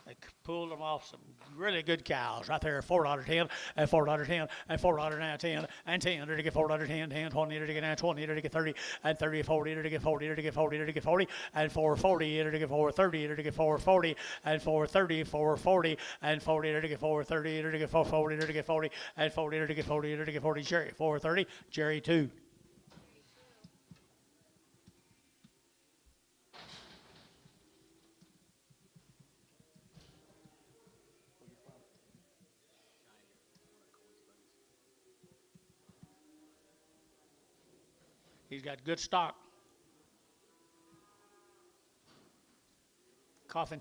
They pulled them off some really good cows right there. $4.10 and $4.10 and $4.10 and 10 to get $4.10, 10, 20 to get 20 to get 30 and 30, 40 to get 40 to get 40 to get 40 and 440 to get 430 to get 440 and 430, 440 and 40 to get 430 to get 440 to get 40 and 40 to get 40 to get 40. Jerry 430, Jerry 2. He's got good stock. Coffin.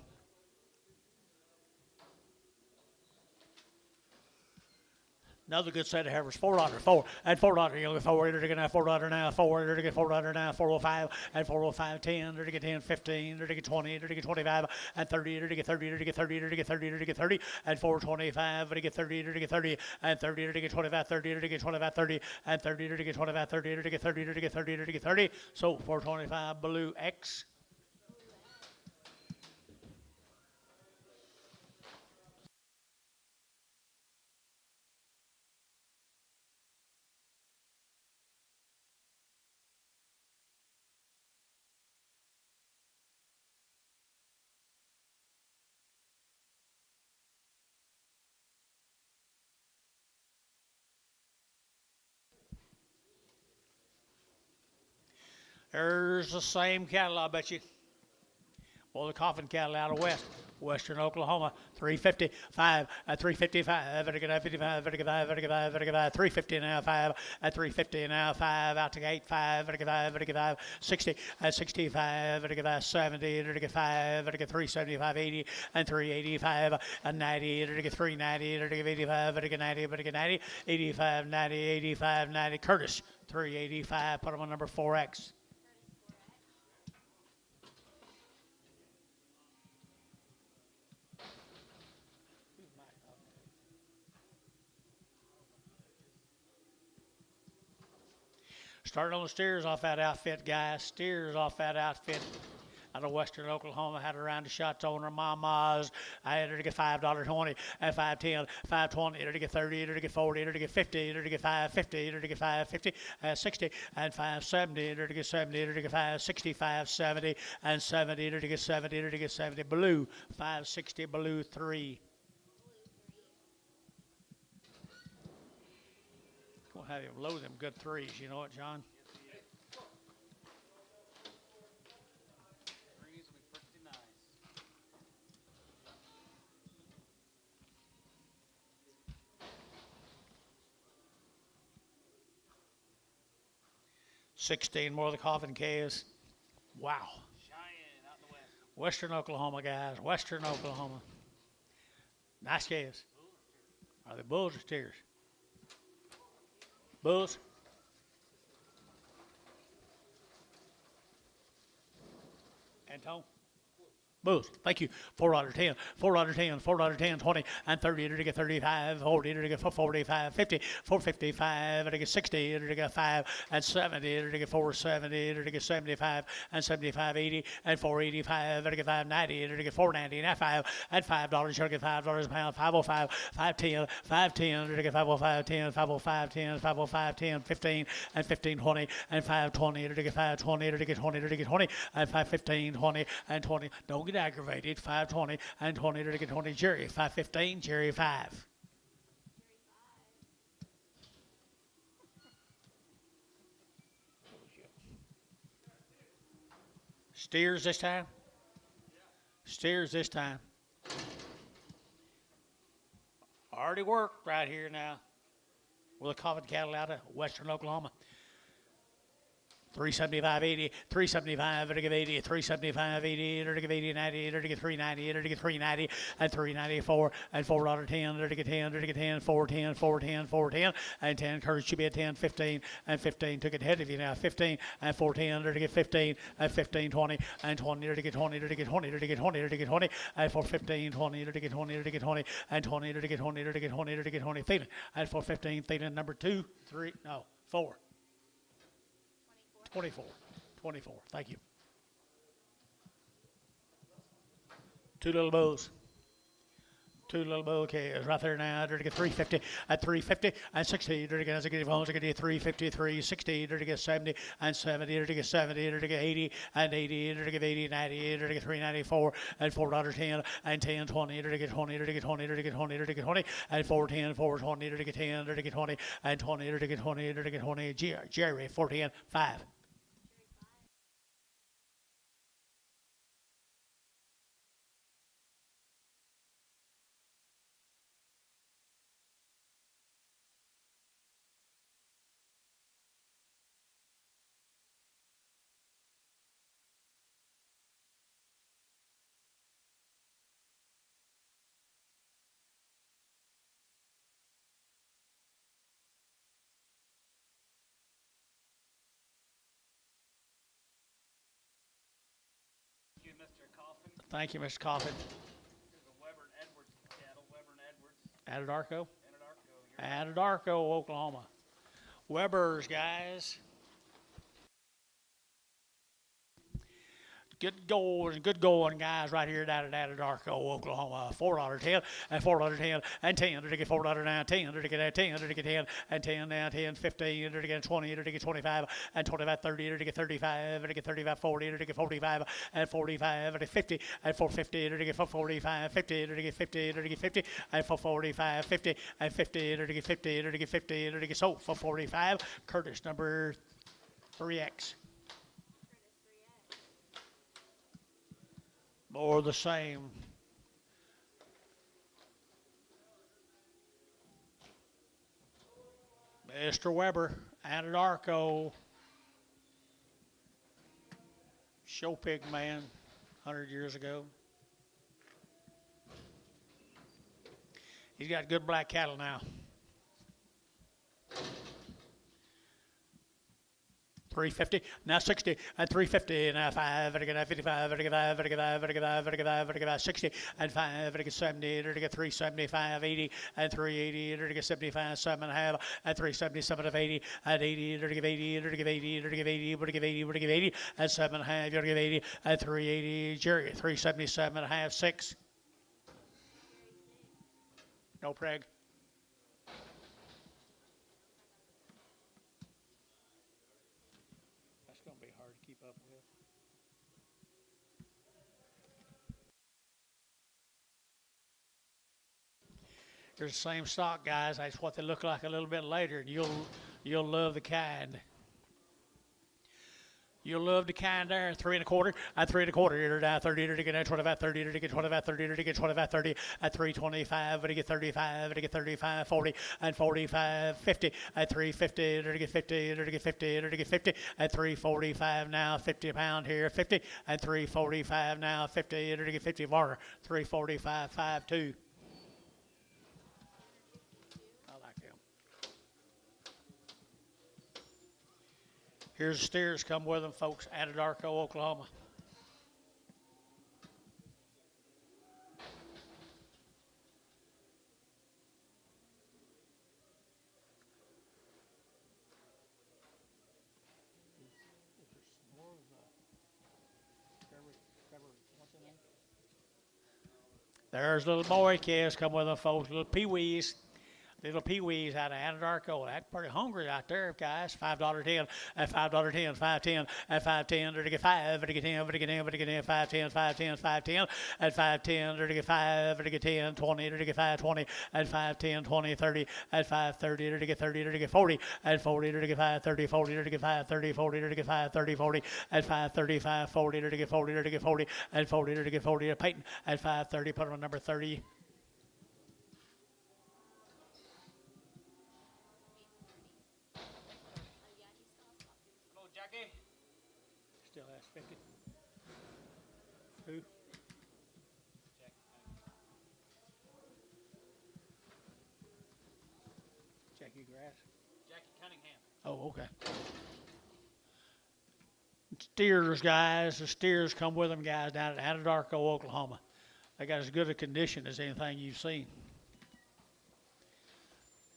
Another good set of heifers, $4, and $4. You'll get $4 to get now, $4 now, $4 to get $4 now, 405 and 405, 10 to get 10, 15 to get 20 to get 25 and 30 to get 30 to get 30 to get 30 to get 30 and 425 to get 30 to get 30 and 30 to get 25, 30 to get 25, 30 and 30 to get 25, 30 to get 30 to get 30 to get 30. So 425 Blue X. There's the same cattle, I bet you. Well, the Coffin cattle out of Western Oklahoma, 355 at 355, 55, 55, 55, 55, 350 now, 5 at 350 now, 5 out to 85, 55, 60 at 65, 70, 5, 375, 80 and 385 and 90, 390, 85, 90, 90, 85, 90, 85, 90. Curtis, 385. Put him on number 4X. Starting on the steers off that outfit, guys. Steers off that outfit out of Western Oklahoma. Had around the shots on her mamas. I had her to get $5.20 and $5.10, $5.20 to get 30, to get 40, to get 50, to get $5.50, to get $5.50, 60 and $5.70 to get 70, to get $5.60, $5.70 and 70 to get 70, to get 70. Blue $5.60, Blue 3. We'll have him load them good threes. You know what, John? Threes will be pretty nice. $16 more of the Coffin calves. Wow. Cheyenne out in the west. Western Oklahoma, guys. Western Oklahoma. Nice calves. Are they bulls or steers? Bulls. Anton. Bulls. Thank you. $4.10, $4.10, $4.10, 20 and 30 to get 35, 40 to get 45, 50, 455 to get 60 to get 5 and 70 to get 470 to get 75 and 75, 80 and 485 to get 590 to get 490 and 5 and $5 to get $5 a pound, 505, 510, 510 to get 505, 10, 505, 10, 505, 10, 15 and 15, 20 and 520 to get 520 to get 20 to get 20 and 515, 20 and 20. Don't get aggravated. 520 and 20 to get 20. Jerry 515. Jerry 5. Steers this time. Steers this time. Already worked right here now with a Coffin cattle out of Western Oklahoma. 375, 80, 375, to give 80, 375, 80, to give 80, 90, to give 390, to give 390, and 394, and $4.10, to get 10, to get 10, 410, 410, 410, and 10. Curtis should be at 10, 15, and 15 took it ahead of you now. 15, and 410, to get 15, and 15, 20, and 20, to get 20, to get 20, to get 20, to get 20, and for 15, 20, to get 20, to get 20, and 20, to get 20, to get 20, to get 20, Thielen, and for 15, Thielen, number 2, 3, no, 4. 24. 24. Thank you. Two little bulls. Two little bull calves right there now. They're to get 350 at 350 and 60. They're to get as a phones. They're to get 353, 60. They're to get 70 and 70. They're to get 70. They're to get 80 and 80. They're to get 80, 90. They're to get 394 and $4.10 and 10, 20. They're to get 20. They're to get 20. They're to get 20. They're to get 20 and 410, 420. They're to get 10. They're to get 20 and 20. They're to get 20. They're to get 20. Jerry 410, 5. Thank you, Mr. Coffin. Thank you, Mr. Coffin. Here's a Weber and Edwards cattle. Weber and Edwards. Anadarko? Anadarko. Anadarko, Oklahoma. Weber's, guys. Good going, guys, right here down at Anadarko, Oklahoma. $4.10 and $4.10 and 10. To get $4.09, 10. To get 10. To get 10 and 10 now 10, 15. To get 20. To get 25 and 25, 30. To get 35. To get 35, 40. To get 45 and 45. To get 50 and 450. To get 45, 50. To get 50. To get 50 and 445, 50 and 50. To get 50. To get 50. To get sold for 45. Curtis number 3X. More of the same. Mr. Weber, Anadarko. Show pig man, 100 years ago. He's got good black cattle now. 350, now 60, and 350, now 5, and again 55, and again 5, and again 5, and again 5, and again 5, and again 60, and 5, and again 70, and again 375, 80, and 380, and again 75, 7.5, and 377 of 80, and 80, and again 80, and again 80, and again 80, and again 80, and again 80, and 7.5, and again 80, and 380, Jerry, 377.5, 6. No preg. They're the same stock, guys. That's what they look like a little bit later, and you'll love the kind. You'll love the kind there. 3 1/4 and 3 1/4. You're down 30 to get 25, 30 to get 25, 30 to get 25, 30 at 325 to get 35 to get 35, 40 and 45, 50 at 350 to get 50 to get 50 to get 50 at 345 now 50 pound here 50 at 345 now 50 to get 50 Varner 345 52. Here's the steers come with them, folks. Anadarko, Oklahoma. There's little boy calves come with them, folks. Little peewees. Little peewees out of Anadarko. That's pretty hungry out there, guys. $5.10 and $5.10, $5.10 and $5.10 to get 5 to get 10 to get 10 to get 10 $5.10, $5.10, $5.10 and $5.10 to get 5 to get 10 20 to get 5.20 and $5.10 20 30 and $5.30 to get 30 to get 40 and 40 to get 5.30 40 to get 5.30 40 to get 5.30 40 and $5.35 40 to get 40 to get 40 and 40 to get 40 to Peyton and $5.30 put on number 30. Jackie. Still has 50. Who? Jackie Cunningham. Jackie Grass. Jackie Cunningham. Oh, okay. Steers, guys. The steers come with them, guys, down at Anadarko, Oklahoma. They got as good a condition as anything you've seen.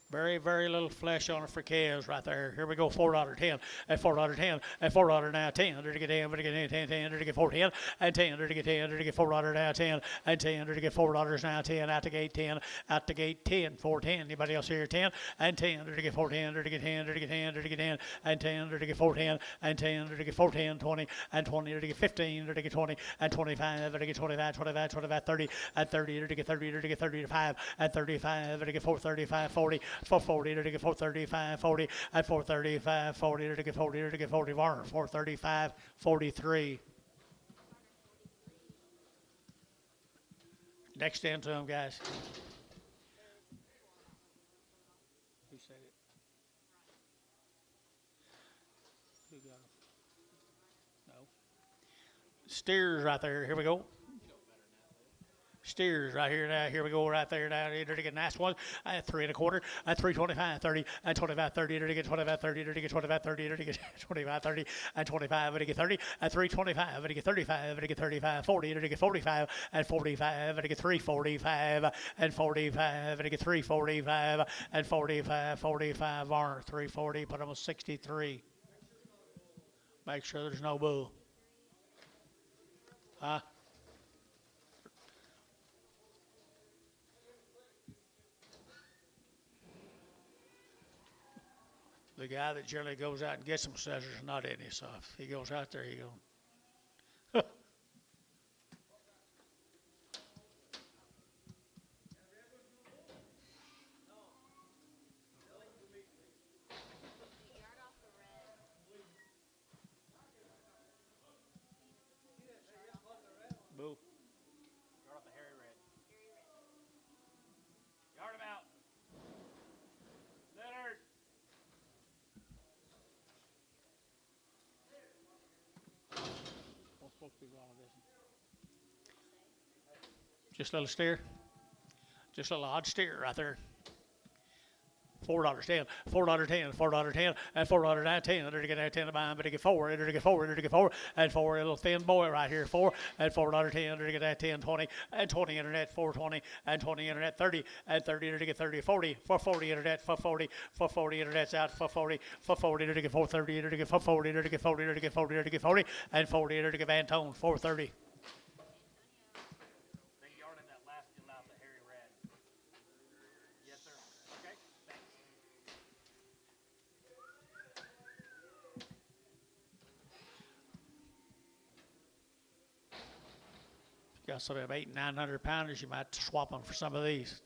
Very, very little flesh on it for calves right there. Here we go, $4.10, at $4.10, at $4 now, 10, to get 10, to get 10, 10, to get 4.10, and 10, to get 10, to get $4 now, 10, and 10, to get $4 now, 10, out the gate 10, out the gate 10, 4.10. Anybody else here? 10, and 10, to get 4.10, to get 10, to get 10, to get 10, and 10, to get 4.10, and 10, to get 4.10, 20, and 20, to get 15, to get 20, and 25, to get 25, 25, 25, 30, and 30, to get 30, to get 35, and 35, to get 435, 40. 440 to get 435, 40, at 435, 40 to get 40 to get 40, Varner, 435, 43. Next into them, guys. Who said it? Who got them? No. Steers right there. Here we go. Steers right here now. Here we go right there now. To get nice one. At 3 1/4. At 325, 30. At 25, 30. To get 25, 30. To get 25, 30. To get 25, 30. At 25. To get 30. At 325. To get 35. To get 35, 40. To get 45. At 45. To get 345. And 45. To get 345. And 45, 45. Varner 340. Put them on 63. Make sure there's no bull. Huh? The guy that generally goes out and gets them says there's not any, so if he goes out there, he goes. Yard off the red. Boo. Yard off the hairy red. Very red. Yard him out. Leonard. What's supposed to be wrong with this one? Just a little steer. Just a little odd steer right there. $4.10, $4.10, $4.10, and $4.10. To get that 10 to buy, but to get 4, to get 4, to get 4, and 4, a little thin boy right here, 4, and $4.10, to get that 10, 20, and 20 internet, 420, and 20 internet, 30, and 30 to get 30, 40, 440 internet, 440, 440 internet's out, 440, 440 to get 430, to get 440, to get 40, to get 40, to get 40, and 40 to get Antone, 430. They yard him that last deal out the hairy red. Yes, sir. Okay. Thanks. Got some of them 800 and 900 pounders, you might swap them for some of these.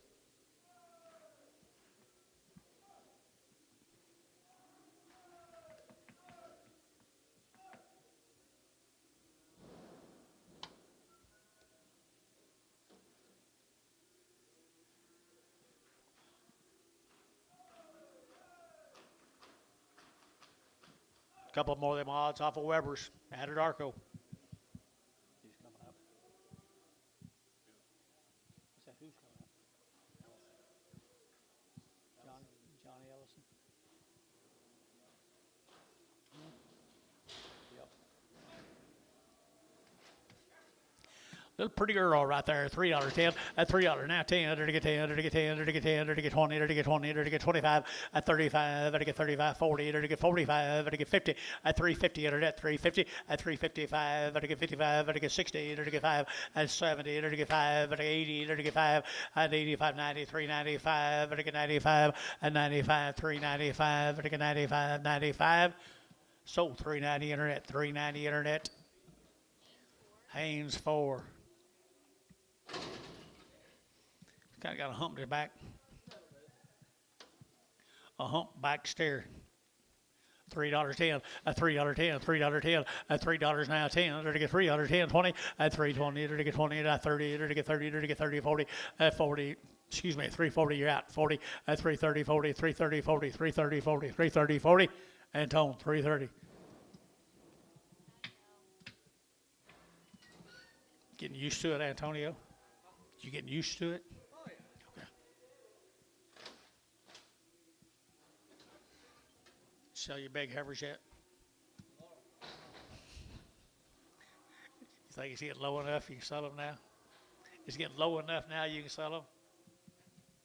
A couple more of them odds off of Weber's. Added Arco. He's coming up. Is that who's coming up? Johnny Ellison. Yep. Little pretty girl right there, $3.10, at $3 now, 10, to get 10, to get 10, to get 10, to get 20, to get 20, to get 25, at 35, to get 35, 40, to get 45, to get 50, at 350, at 350, at 355, to get 55, to get 60, to get 5, at 70, to get 5, at 80, to get 5, at 85, 90, 395, to get 95, at 95, 395, to get 95, 95. Sold 390 internet, 390 internet. Haynes 4. Kind of got a hump in his back. A hump back steer. $3.10, at $3.10, $3.10, at $3 now, 10, to get $3.10, 20, at $3.20, to get 20, at 30, to get 30, to get 30, 40, at 40. Excuse me, at 340, you're out. 40, at 330, 40, 330, 40, 330, 40, 330, 40, and tone 330. Getting used to it, Antonio? You getting used to it? Oh, yeah. Okay. Sell your big heifers yet? You think it's getting low enough you can sell them now? It's getting low enough now you can sell them?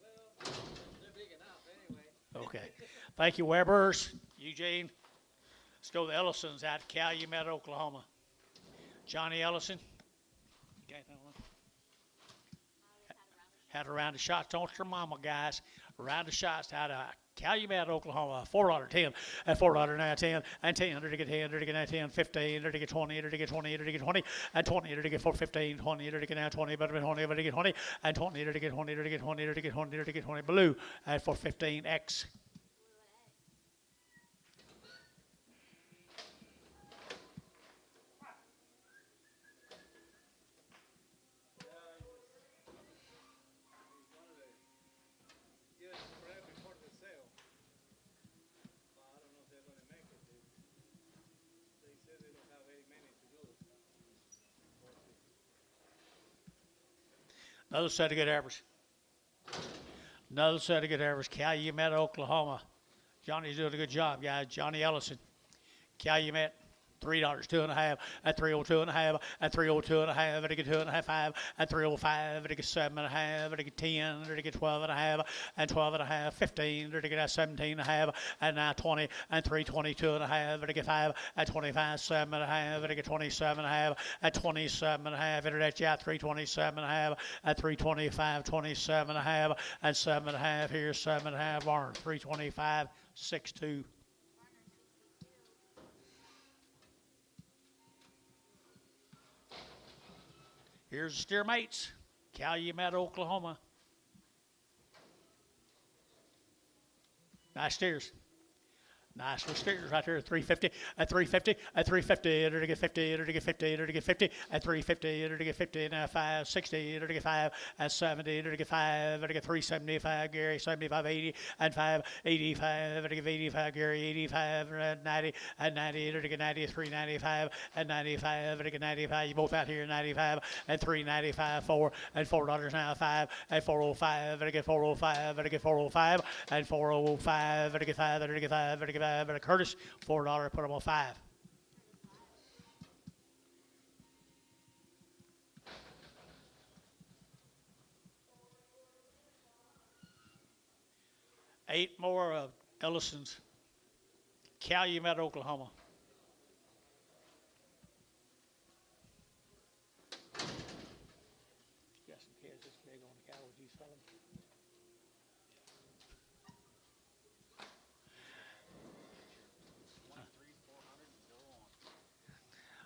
Well, they're big enough anyway. Okay. Thank you, Webbers. Eugene. Let's go to the Ellisons out of Calumet, Oklahoma. Johnny Ellison. You got anything on that? Had a round of shots. Don't your mama, guys. A round of shots out of Calumet, Oklahoma. $4.10 and $4.09 10 and 10 to get 10 to get 10 15 to get 20 to get 20 to get 20 and 20 to get 4 15 20 to get now 20 but 20 to get 20 and 20 to get 20 to get 20 to get 20 to get 20 blue at 415 X. Yes, right before the sale. I don't know if they're gonna make it. They said they don't have very many to do. Another set of good average. Another set of good average. Calumet, Oklahoma. Johnny's doing a good job, guys. Johnny Ellison. Calumet. $3, 2.5, at 302.5, at 302.5, at get 2.5, 5, at 305, at get 7.5, at get 10, at get 12.5, and 12.5, 15, at get 17.5, and now 20, and 322.5, at get 5, at 25, 7.5, at get 27.5, at 27.5, internet chat 327.5, at 325, 27.5, and 7.5, here's 7.5, Barn 325, 6.2. Here's the steer mates, Calumet, Oklahoma. Nice steers. Nice little steers right there, 350, at 350, at 350, to get 50, to get 50, to get 50, at 350, to get 50, now 560, to get 5, at 70, to get 5, to get 375, Gary, 75, 80, and 5, 85, to get 85, Gary, 85, and 90, and 90, to get 90, 395, and 95, to get 95, you both out here, 95, and 395, 4, and $4 now, 5, and 405, to get 405, to get 405, and 405, to get 5, to get 5, to get but a Curtis, $4, put them on 5. Eight more of Ellison's, Calumet, Oklahoma. Got some kids this big on the cow, would you sell them?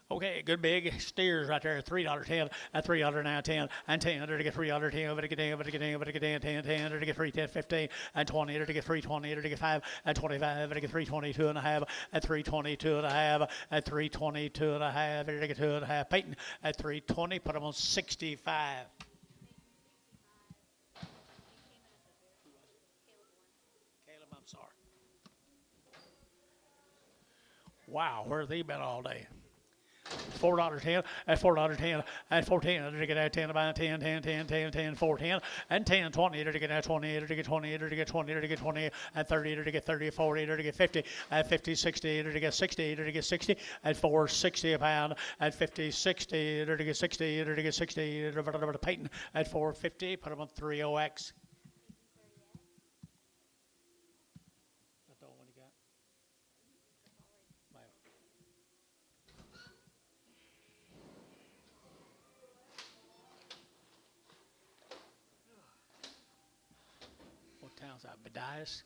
Okay, good big steers right there. $3.10 at $3 now 10 and 10 to get $3.10 to get 10 to get 10 to get 10 10 to get 3 10 15 and 20 to get 320 to get 5 and 25 to get 322 and a half at 322 and a half at 322 and a half to get 2 and a half. Peyton at 320, put them on 65. Caleb, I'm sorry. Wow, where have they been all day? $4.10 at $4.10 at $4.10 to get at 10 about 10 10 10 10 10 4.10 and 10 20 to get at 20 to get 20 to get 20 to get 20 at 30 to get 30 40 to get 50 at 50 60 to get 60 to get 60 at 4.60 a pound at 50 60 to get 60 to get 60 to Peyton at 4.50. Put them on 30X. That's the one you got. What town's that? Bedias.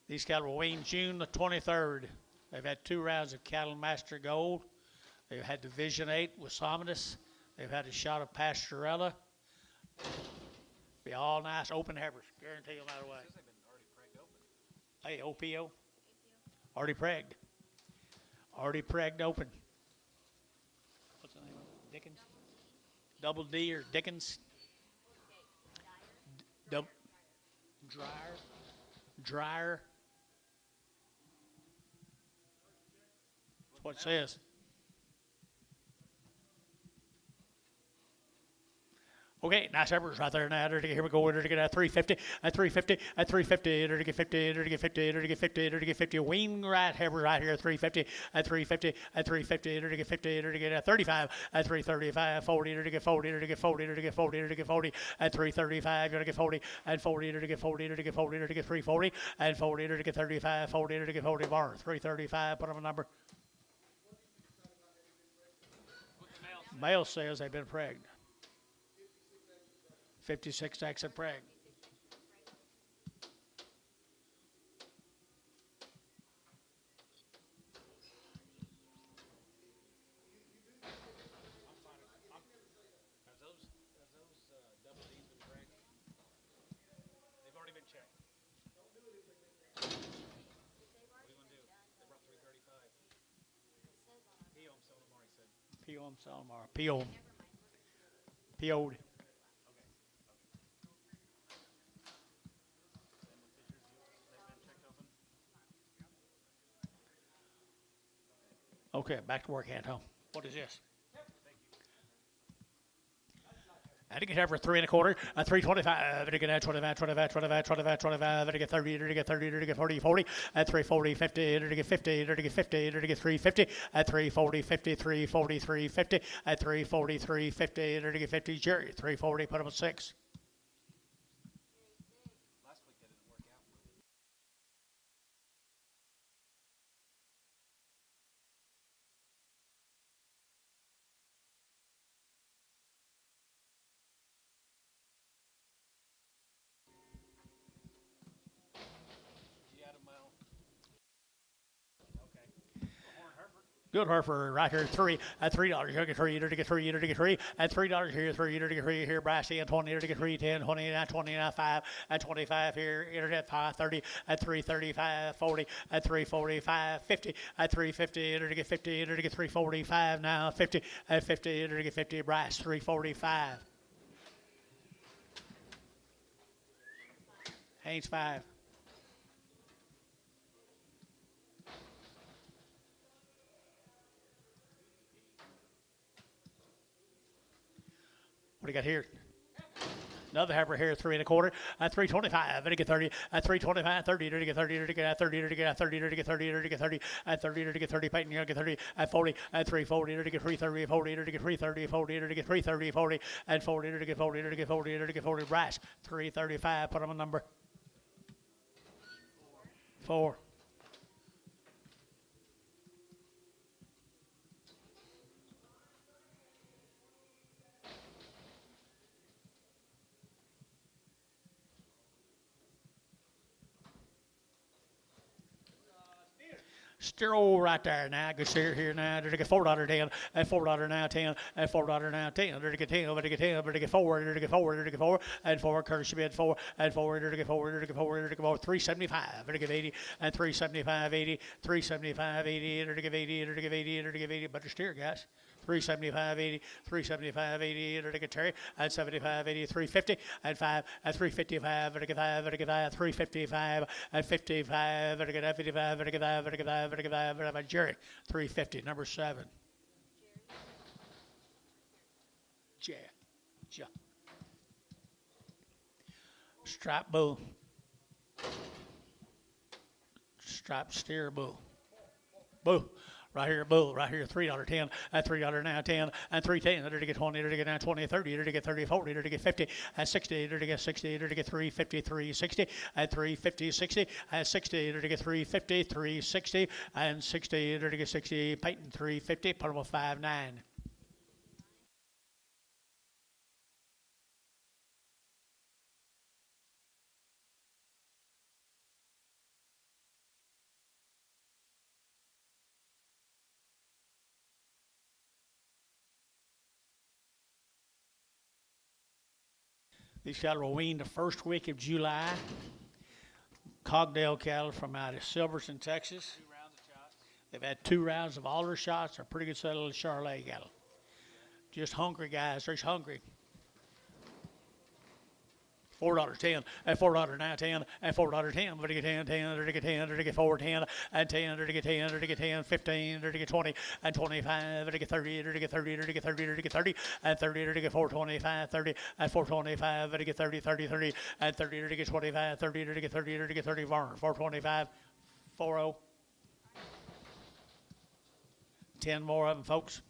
These cattle were weaned June the 23rd. They've had 2 rounds of Cattle Master Gold. They've had Division 8 with Somitus. They've had a shot of Pastorella. Be all nice open heifers. Guarantee you no matter what. Says they've been already pregged open. Hey, OPO. Already pregged. Already pregged open. What's the name of it? Dickens? Double D or Dickens? Double. Dryer. That's what it says. Okay, nice efforts right there now. Here we go. To get at 350, at 350, at 350, to get 50, to get 50, to get 50, to get 50. Wing right here, 350, at 350, at 350, to get 50, to get at 35, at 335, 40, to get 40, to get 40, to get 40, to get 40, at 335, to get 40, and 40, to get 40, to get 40, to get 340, and 40, to get 35, 40, to get 40 bar. 335, put them a number. Male says they've been pregnant. 56 exit preg. They've already been checked. What are you going to do? They brought 335. PO, Salomar, he said. PO, Salomar. PO. PO'd. Okay, back to work, Anto. What is this? I think it's over 3 1/4, 325, I get 25, 25, 25, 25, 25, I get 30, I get 30, I get 40, 40, at 340, 50, I get 50, I get 50, I get 350, at 340, 50, 340, 350, at 340, 350, I get 50, Jerry, 340, put him at 6. Good Hereford right here, 3 at $3. You get 3, you get 3, you get 3 at $3 here, 3, you get 3 here, Brassy and 20, you get 3, 10, 20, 20, 5 at 25 here, internet 5, 30 at 335, 40 at 345, 50 at 350, you get 50, you get 345 now, 50 at 50, you get 50, Brass 345. Haynes 5. What do you got here? Another heifer here, 3 1/4, at 325, and get 30, at 325, 30, to get 30, to get 30, to get 30, to get 30, to get 30, at 30, to get 30, Peyton, you get 30, at 40, at 340, to get 330, 40, to get 330, 40, to get 330, 40, and 40, to get 40, to get 40, to get 40, Brass, 335, put them a number. 4. Steer right there now. Good steer here now. Did it get $4 at $4 now 10 at $4 now 10. Did it get 10? Did it get 10? Did it get 4? Did it get 4? Did it get 4? And 4. Curtis bid 4 and 4. Did it get 4? Did it get 4? Did it get 4? 375. Did it get 80 and 375 80 375 80. Did it get 80? Did it get 80? Did it get 80? Better steer, guys. 375 80 375 80 to get Terry at 75 80 350 and 5 at 355 to get 5 to get 355 at 55 to get 55 to get 5 to get 5 to get 5 to Jerry 350 number 7. Strap bull. Strap steer bull. Bull. Right here, bull, right here, $3.10, at $3 now 10, and 310, to get 20, to get now 20, 30, to get 30, 40, to get 50, at 60, to get 60, to get 350, 360, at 350, 60, at 60, to get 350, 360, and 60, to get 60, Peyton 350, put them a 5.9. These cattle were weaned the first week of July. Cogdale cattle from out of Silverton, Texas. 2 rounds of shots. They've had 2 rounds of all their shots. They're pretty good set of Charolais cattle. Just hungry guys. They're just hungry. $4.10, and $4.10, and $4.10, but to get 10, 10, to get 10, to get 4, 10, and 10, to get 10, to get 10, 15, to get 20, and 25, to get 30, to get 30, to get 30, to get 30, and 30, to get 425, 30, and 425, to get 30, 30, 30, and 30, to get 25, 30, to get 30, to get 30, 425, 40. 10 more of them, folks.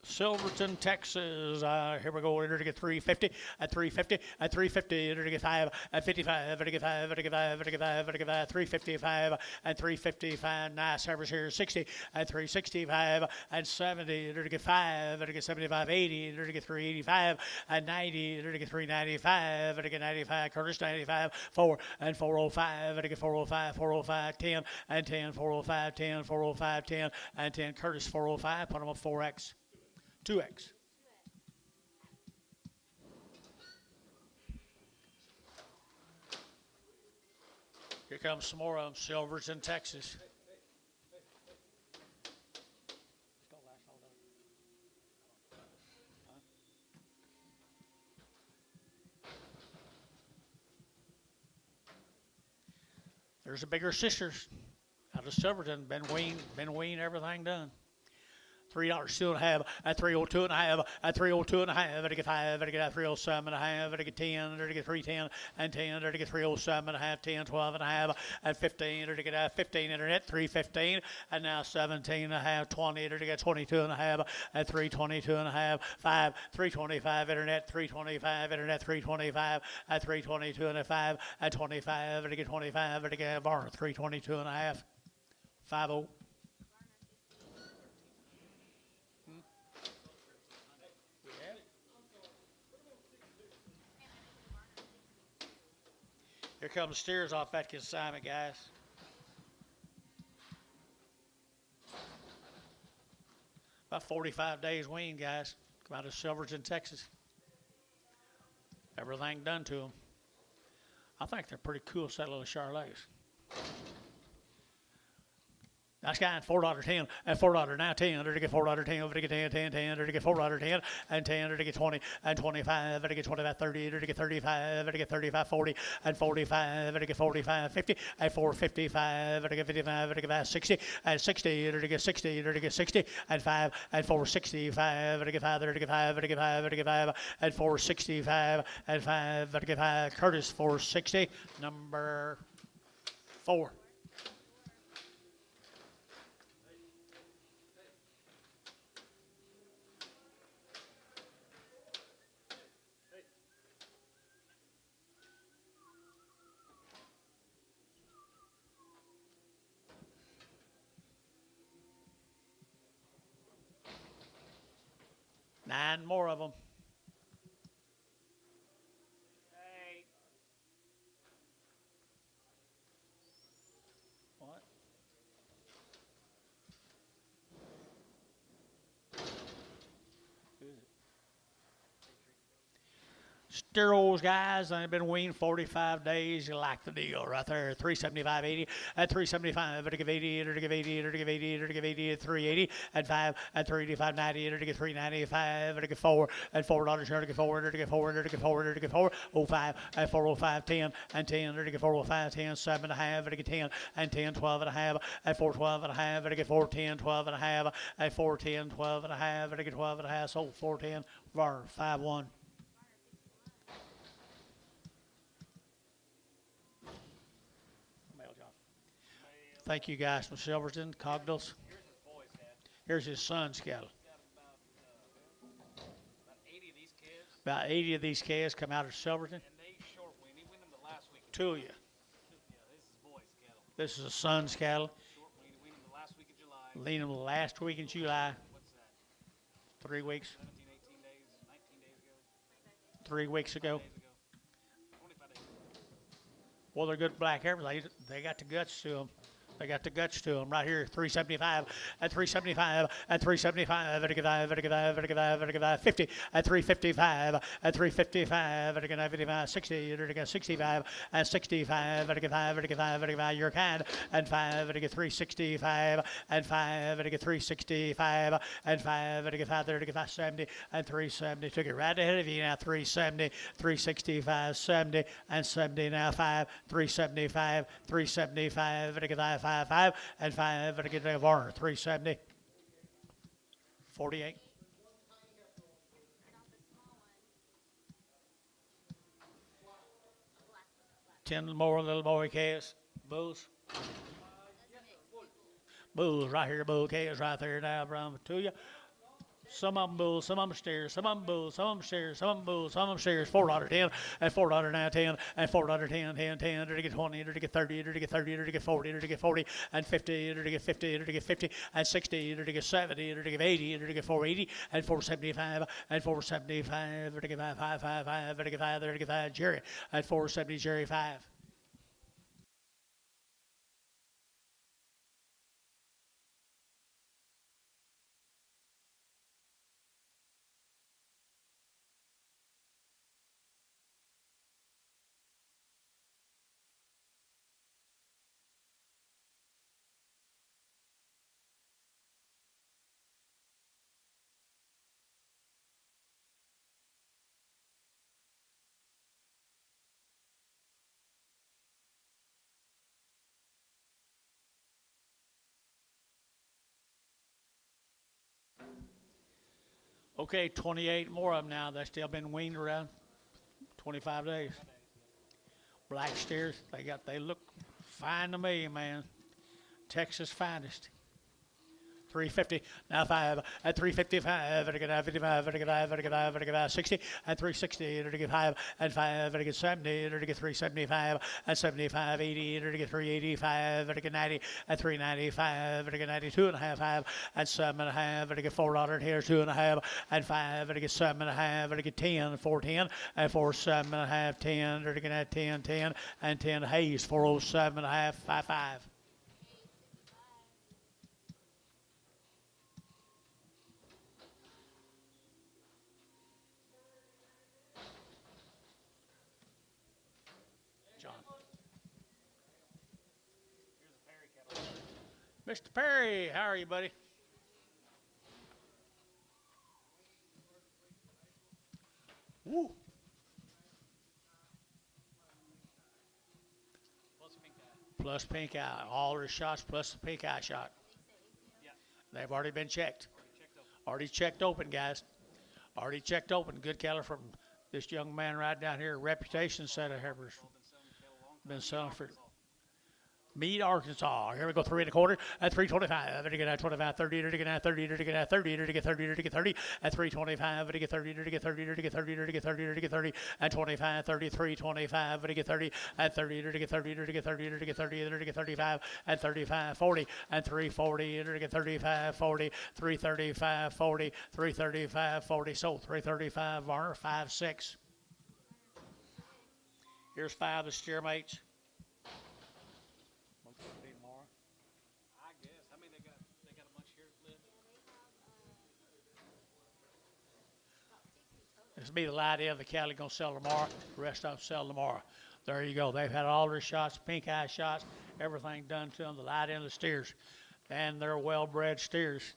Silverton, Texas. Here we go. Enter to get 350 at 350 at 350. Enter to get 5 at 55. Enter to get 5. Enter to get 5. Enter to get 5. Enter to get 5. 355 and 355. Nice service here. 60 at 365 and 70. Enter to get 5. Enter to get 75. 80. Enter to get 385 and 90. Enter to get 395. Enter to get 95. Curtis 95. 4 and 405. Enter to get 405. 405. 10 and 10. 405. 10. 405. 10 and 10. Curtis 405. Put them up 4X. 2X. Here comes some more of them. Silverton, Texas. There's a bigger sisters out of Silverton. Been weaned, everything done. $3.02.5 at 302.5 at 302.5 at get 5 at get 307.5 at get 10 at get 310 and 10 at get 307.5 10 12.5 at 15 at get 15 internet 315 and now 17.5 20 at get 22.5 at 322.5 5 325 internet 325 internet 325 at 322.5 at 25 at get 25 at get bar 322.5 50. Here comes steers off that consignment, guys. About 45 days wean, guys. Come out of Silverton, Texas. Everything done to them. I think they're pretty cool set of little Charolais. Nice guy, $4.10 and $4 10, to get $4.10, over to get 10, 10, 10, to get $4.10 and 10, to get 20 and 25, to get 25, 30, to get 35, to get 35, 40 and 45, to get 45, 50 and 455, to get 55, to get 60 and 60, to get 60, to get 60 and 5 and 465, to get 5, to get 5, to get 5, to get 5 and 465 and 5, to get 5. Curtis 460, number 4. Nine more of them. Hey. What? Who is it? Sterols, guys. I've been weaned 45 days. You like the deal right there. 375.80 at 375. To give 80. To give 80. To give 80. To give 80 at 380 at 5 at 385.90. To get 395. To get 4 at $4. To get 4. To get 4. To get 4. To get 4. 05 at 405 10 and 10. To get 405 10 7.5. To get 10 and 10 12.5 at 412.5. To get 410 12.5 at 410 12.5. To get 12.5. Sold 410 var 51. Thank you guys from Silverton, Cogdals. Here's his son's cattle. About 80 of these calves come out of Silverton. And they short wean. He weaned them the last week. 2 of you. Yeah, this is boys' cattle. This is a son's cattle. Short wean. He weaned them the last week of July. Lean them last week in July. What's that? 3 weeks. 17, 18 days, 19 days ago. 3 weeks ago. 25 days ago. Well, they're good black hair. They got the guts to them. They got the guts to them right here. 375 at 375 at 375 at 50 at 355 at 355 at 55 60 at 65 at 65 at 5 your kind and 5 at 365 and 5 at 365 and 5 at 570 and 370. Took it right ahead of you now. 370 365 70 and 70 now 5 375 375 at 5 and 5 at a Varner 370 48 10 more little boy calves bulls right here bull calves right there now bring to you. Some of them bulls, some of them steers, some of them bulls, some of them steers, some of them bulls, some of them steers. 410 and 409 10 and 410 10 10 to get 20 to get 30 to get 30 to get 40 to get 40 and 50 to get 50 to get 50 and 60 to get 70 to get 80 to get 480 and 475 and 475 to get 555 to get 5 to get 5 Jerry and 470 Jerry 5. Okay, 28 more of them now. They've still been weaned around 25 days. Black steers, they look fine to me, man. Texas finest. 350 now 5 at 355 at 55 at 60 at 360 at 5 and 5 at 70 at 375 at 75 80 at 385 at 90 at 395 at 92 and a half 5 and 7 and a half at $4 here 2 and a half and 5 at 7 and a half at 10 410 and 4 7 and a half 10 at 10 10 and 10 Hayes 407 and a half 55. Mr. Perry, how are you, buddy? Woo. Plus pink eye. All their shots plus the pink eye shot. They've already been checked. Already checked open, guys. Already checked open. Good cattle from this young man right down here. Reputation set of Herbers. Been selling for Meade, Arkansas. Here we go, 3 1/4 at 325. To get at 25, 30, to get at 30, to get at 30, to get 30, to get 30 at 325, to get 30, to get 30, to get 30, to get 30, to get 30 at 25, 33, 25, to get 30 at 30, to get 30, to get 30, to get 30, to get 35 at 35, 40 at 340, to get 35, 40, 335, 40, 335, 40. Sold 335, Varner 5 6. Here's 5 the steer mates. This will be the light end. The cattle going to sell tomorrow. The rest of them sell tomorrow. There you go. They've had all their shots, pink eye shots, everything done to them. The light end of the steers. And they're well-bred steers.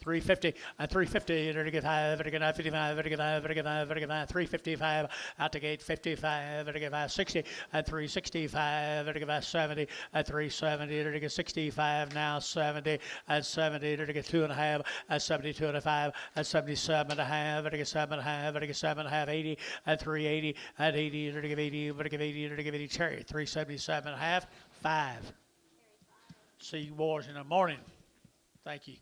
350 and 350 to get 5 to get 55 to get 5 to get 5 to get 5 355 out the gate 55 to get 5 60 at 365 to get 5 70 at 370 to get 65 now 70 at 70 to get 2 and a half at 72 and a 5 at 77 and a half to get 7 and a half to get 7 and a half 80 at 380 at 80 to get 80 to get 80 to get 80 cherry 377 and a half 5. See you boys in the morning. Thank you.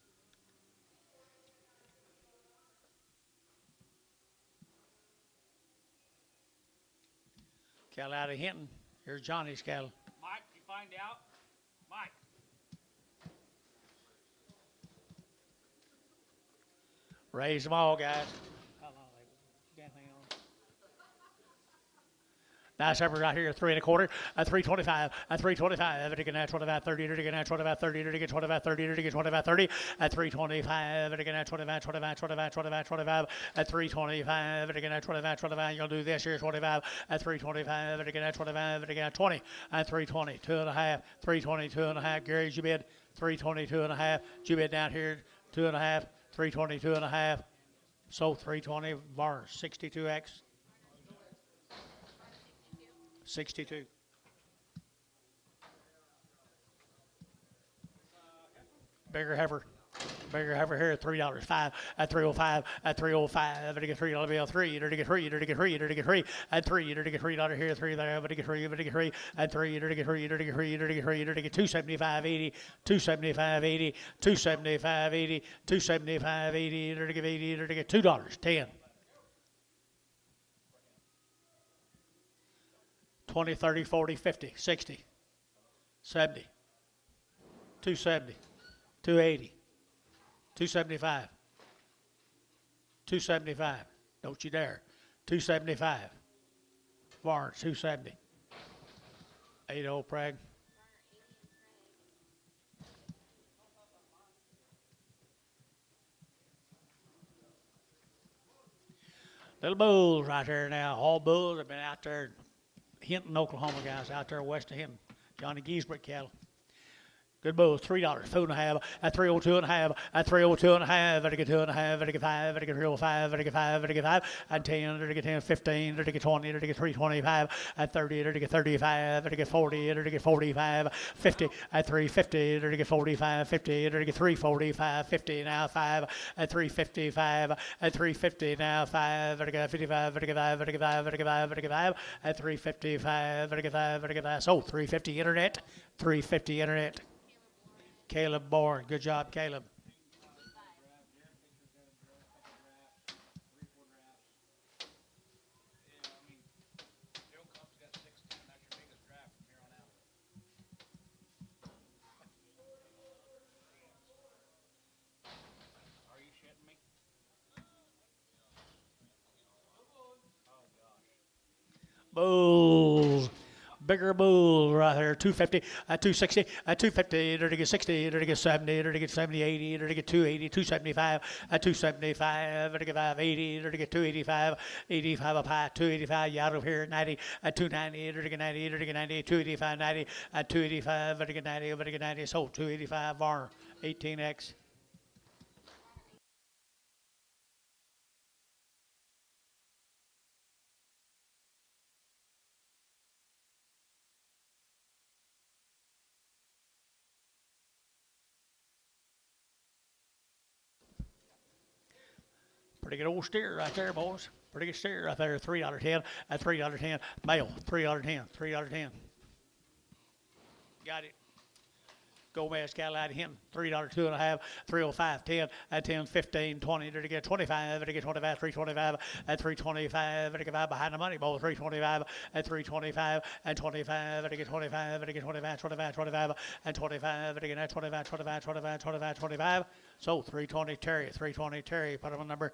Cattle out of Hinton. Here's Johnny's cattle. Mike, you find out? Mike. Raise them all, guys. How long they got anything on? Nice effort right here, 3 1/4, a 325, a 325, again at 25 30, again at 25 30, again 25 30, again 25 30, at 325, again at 25 25 25 25 25, at 325, again at 25 25. You'll do this here, 25, at 325, again at 25, again at 20, at 320, 2.5, 320, 2.5. Gary's your bid, 320, 2.5. You bid down here, 2.5, 320, 2.5. So 320, bar 62X. 62. Bigger heifer. Bigger heifer here at $3. 5 at 305 at 305. But to get $3 bill 3. To get 3. To get 3. To get 3 at 3. To get $3 here 3 there. But to get 3. But to get 3 at 3. To get 3. To get 3. To get 3. To get 275.80. 275.80. 275.80. 275.80. To get 80. To get $2. 10. 20, 30, 40, 50, 60, 70, 270, 280, 275, 275. Don't you dare. 275. Barnes, 270. 80 Prague. Little bulls right there now. All bulls have been out there. Hinton, Oklahoma guys out there west of Hinton. Johnny Giesbrecht cattle. Good bulls, $3, 2.5, at 302.5, at 302.5, at get 2.5, at get 5, at get 305, at get 5, at get 5, at 10, at get 10, 15, at get 20, at get 325, at 30, at get 35, at get 40, at get 45, 50, at 350, at get 45, 50, at get 345, 50 now 5, at 355, at 350 now 5, at get 55, at get 5, at get 5, at get 5, at get 5, at 355, at get 5, at get 5. So 350 internet, 350 internet. Caleb Bourne. Good job, Caleb. Bulls. Bigger bull right there, 250, at 260, at 250, to get 60, to get 70, to get 70, 80, to get 280, 275, at 275, to get 580, to get 285, 85 up high, 285, you out of here, 90, at 290, to get 90, to get 90, 285, 90, at 285, to get 90, to get 90, so 285, bar 18X. Pretty good old steer right there, boys. Pretty good steer right there. $3.10 at $3.10. Male, $3.10. $3.10. Got it. Gomez cattle out of him. $3, 2.5, 305, 10 at 10, 15, 20 to get 25, to get 25, 325 at 325, to get 5 behind the money ball, 325 at 325 and 25, to get 25, to get 25, 25, 25 and 25, to get 25, 25, 25, 25, 25. So 320 Terry, 320 Terry. Put him on number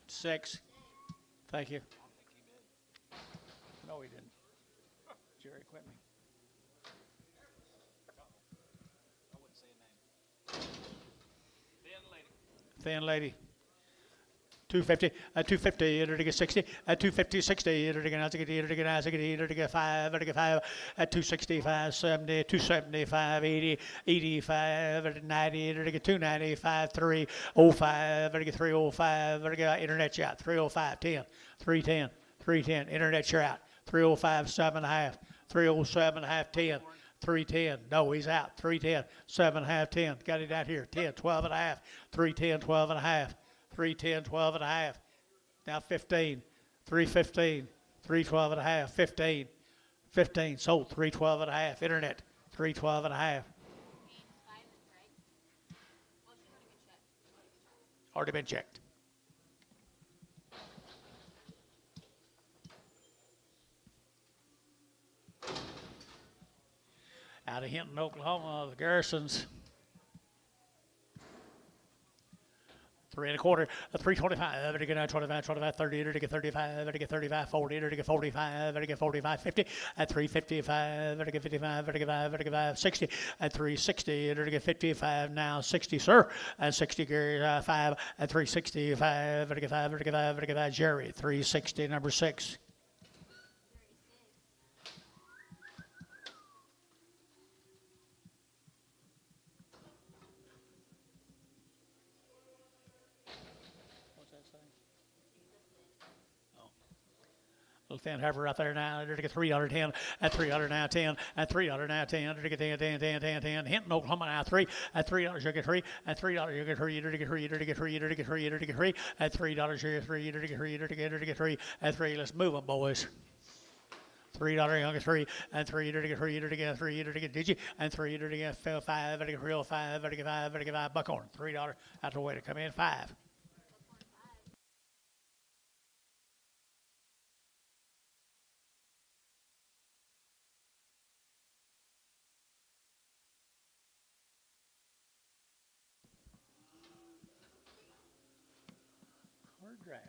6. Thank you. No, he didn't. Jerry quit me. Thin lady. 250 at 250 to get 60 at 250 60 to get 5 to get 5 at 265 70 275 80 85 at 90 to get 295 305 to get 305 to get internet shot 305 10 310 310 internet shot 305 7.5 307 half 10 310. No, he's out. 310. 7.5, 10. Got it out here. 10, 12 and a half. 310, 12 and a half. 310, 12 and a half. Now 15. 315. 312 and a half. 15. 15. Sold. 312 and a half. Internet. 312 and a half. Already been checked. Out of Hinton, Oklahoma, the Garrisons. 3 1/4, a 325, to get 25, 25, 30, to get 35, to get 35, 40, to get 45, to get 45, 50, at 355, to get 55, to get 5, to get 5, 60, at 360, to get 55, now 60, sir, and 60, Gary, 5, at 365, to get 5, to get 5, to get 5, Jerry, 360, number 6. Little thin heifer out there now. They're to get 310 at 300 now 10 at 300 now 10. They're to get 10 10 10 10 10. Hinton, Oklahoma now 3 at $3 you get 3 at $3 you get 3. You're to get 3. You're to get 3. You're to get 3. You're to get 3 at $3 you get 3. You're to get 3. You're to get 3 at 3. Let's move them, boys. $3 you get 3 and 3 to get 3 to get 3 to get digi and 3 to get 5 to get real 5 to get 5 to get 5 buckhorn. $3 that's the way to come in 5. Grass.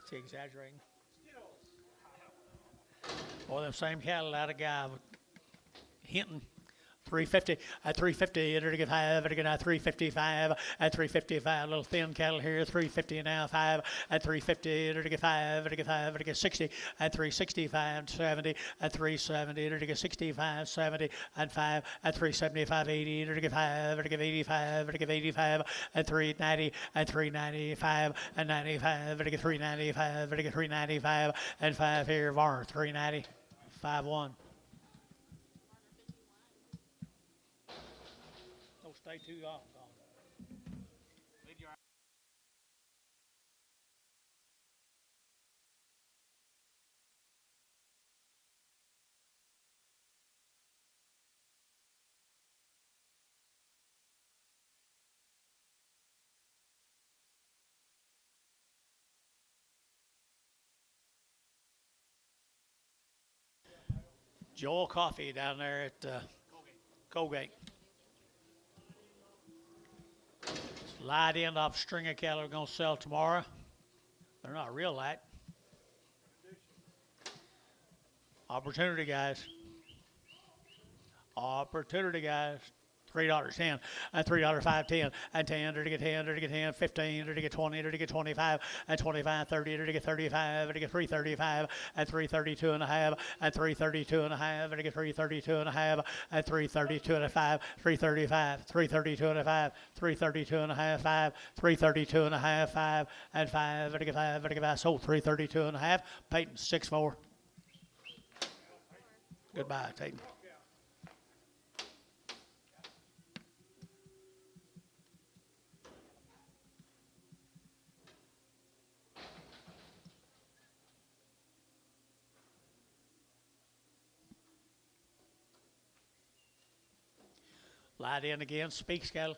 Is he exaggerating? Well, them same cattle out of guy Hinton. 350 at 350 to get 5 to get 355 at 355 little thin cattle here 350 now 5 at 350 to get 5 to get 5 to get 60 at 365 70 at 370 to get 65 70 at 5 at 375 80 to get 5 to get 85 to get 85 at 390 at 395 and 95 to get 395 to get 395 and 5 here Varner 390 5-1. Stay too long. Joel Coffee down there at Colgate. Light end off string of cattle are going to sell tomorrow. They're not real light. Opportunity, guys. Opportunity, guys. $3 10 and $3 5 10 and 10 to get 10 to get 10 15 to get 20 to get 25 and 25 30 to get 35 to get 335 and 332 and a half and 332 and a half to get 332 and a half and 332 and a 5 335 332 and a 5 332 and a half 5 332 and a half 5 and 5 to get 5 to get 5 sold 332 and a half Peyton 6-4. Goodbye, Peyton. Light in again, speaks cattle.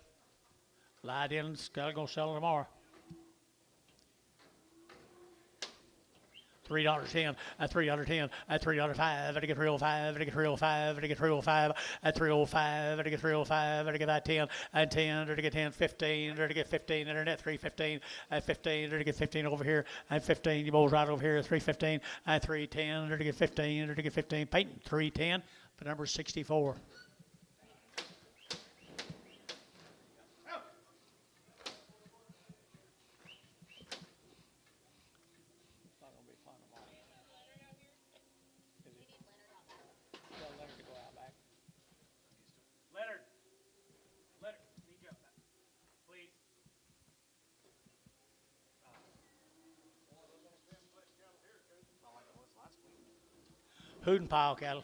Light in, cattle gonna sell tomorrow. $3 10 at $3 10 at $3 5 to get 305 to get 305 to get 305 at 305 to get 305 to get that 10 and 10 to get 10 15 to get 15 internet 315 at 15 to get 15 over here and 15 you boys right over here 315 at 310 to get 15 to get 15 Peyton 310 for number 64. Hood and pile cattle.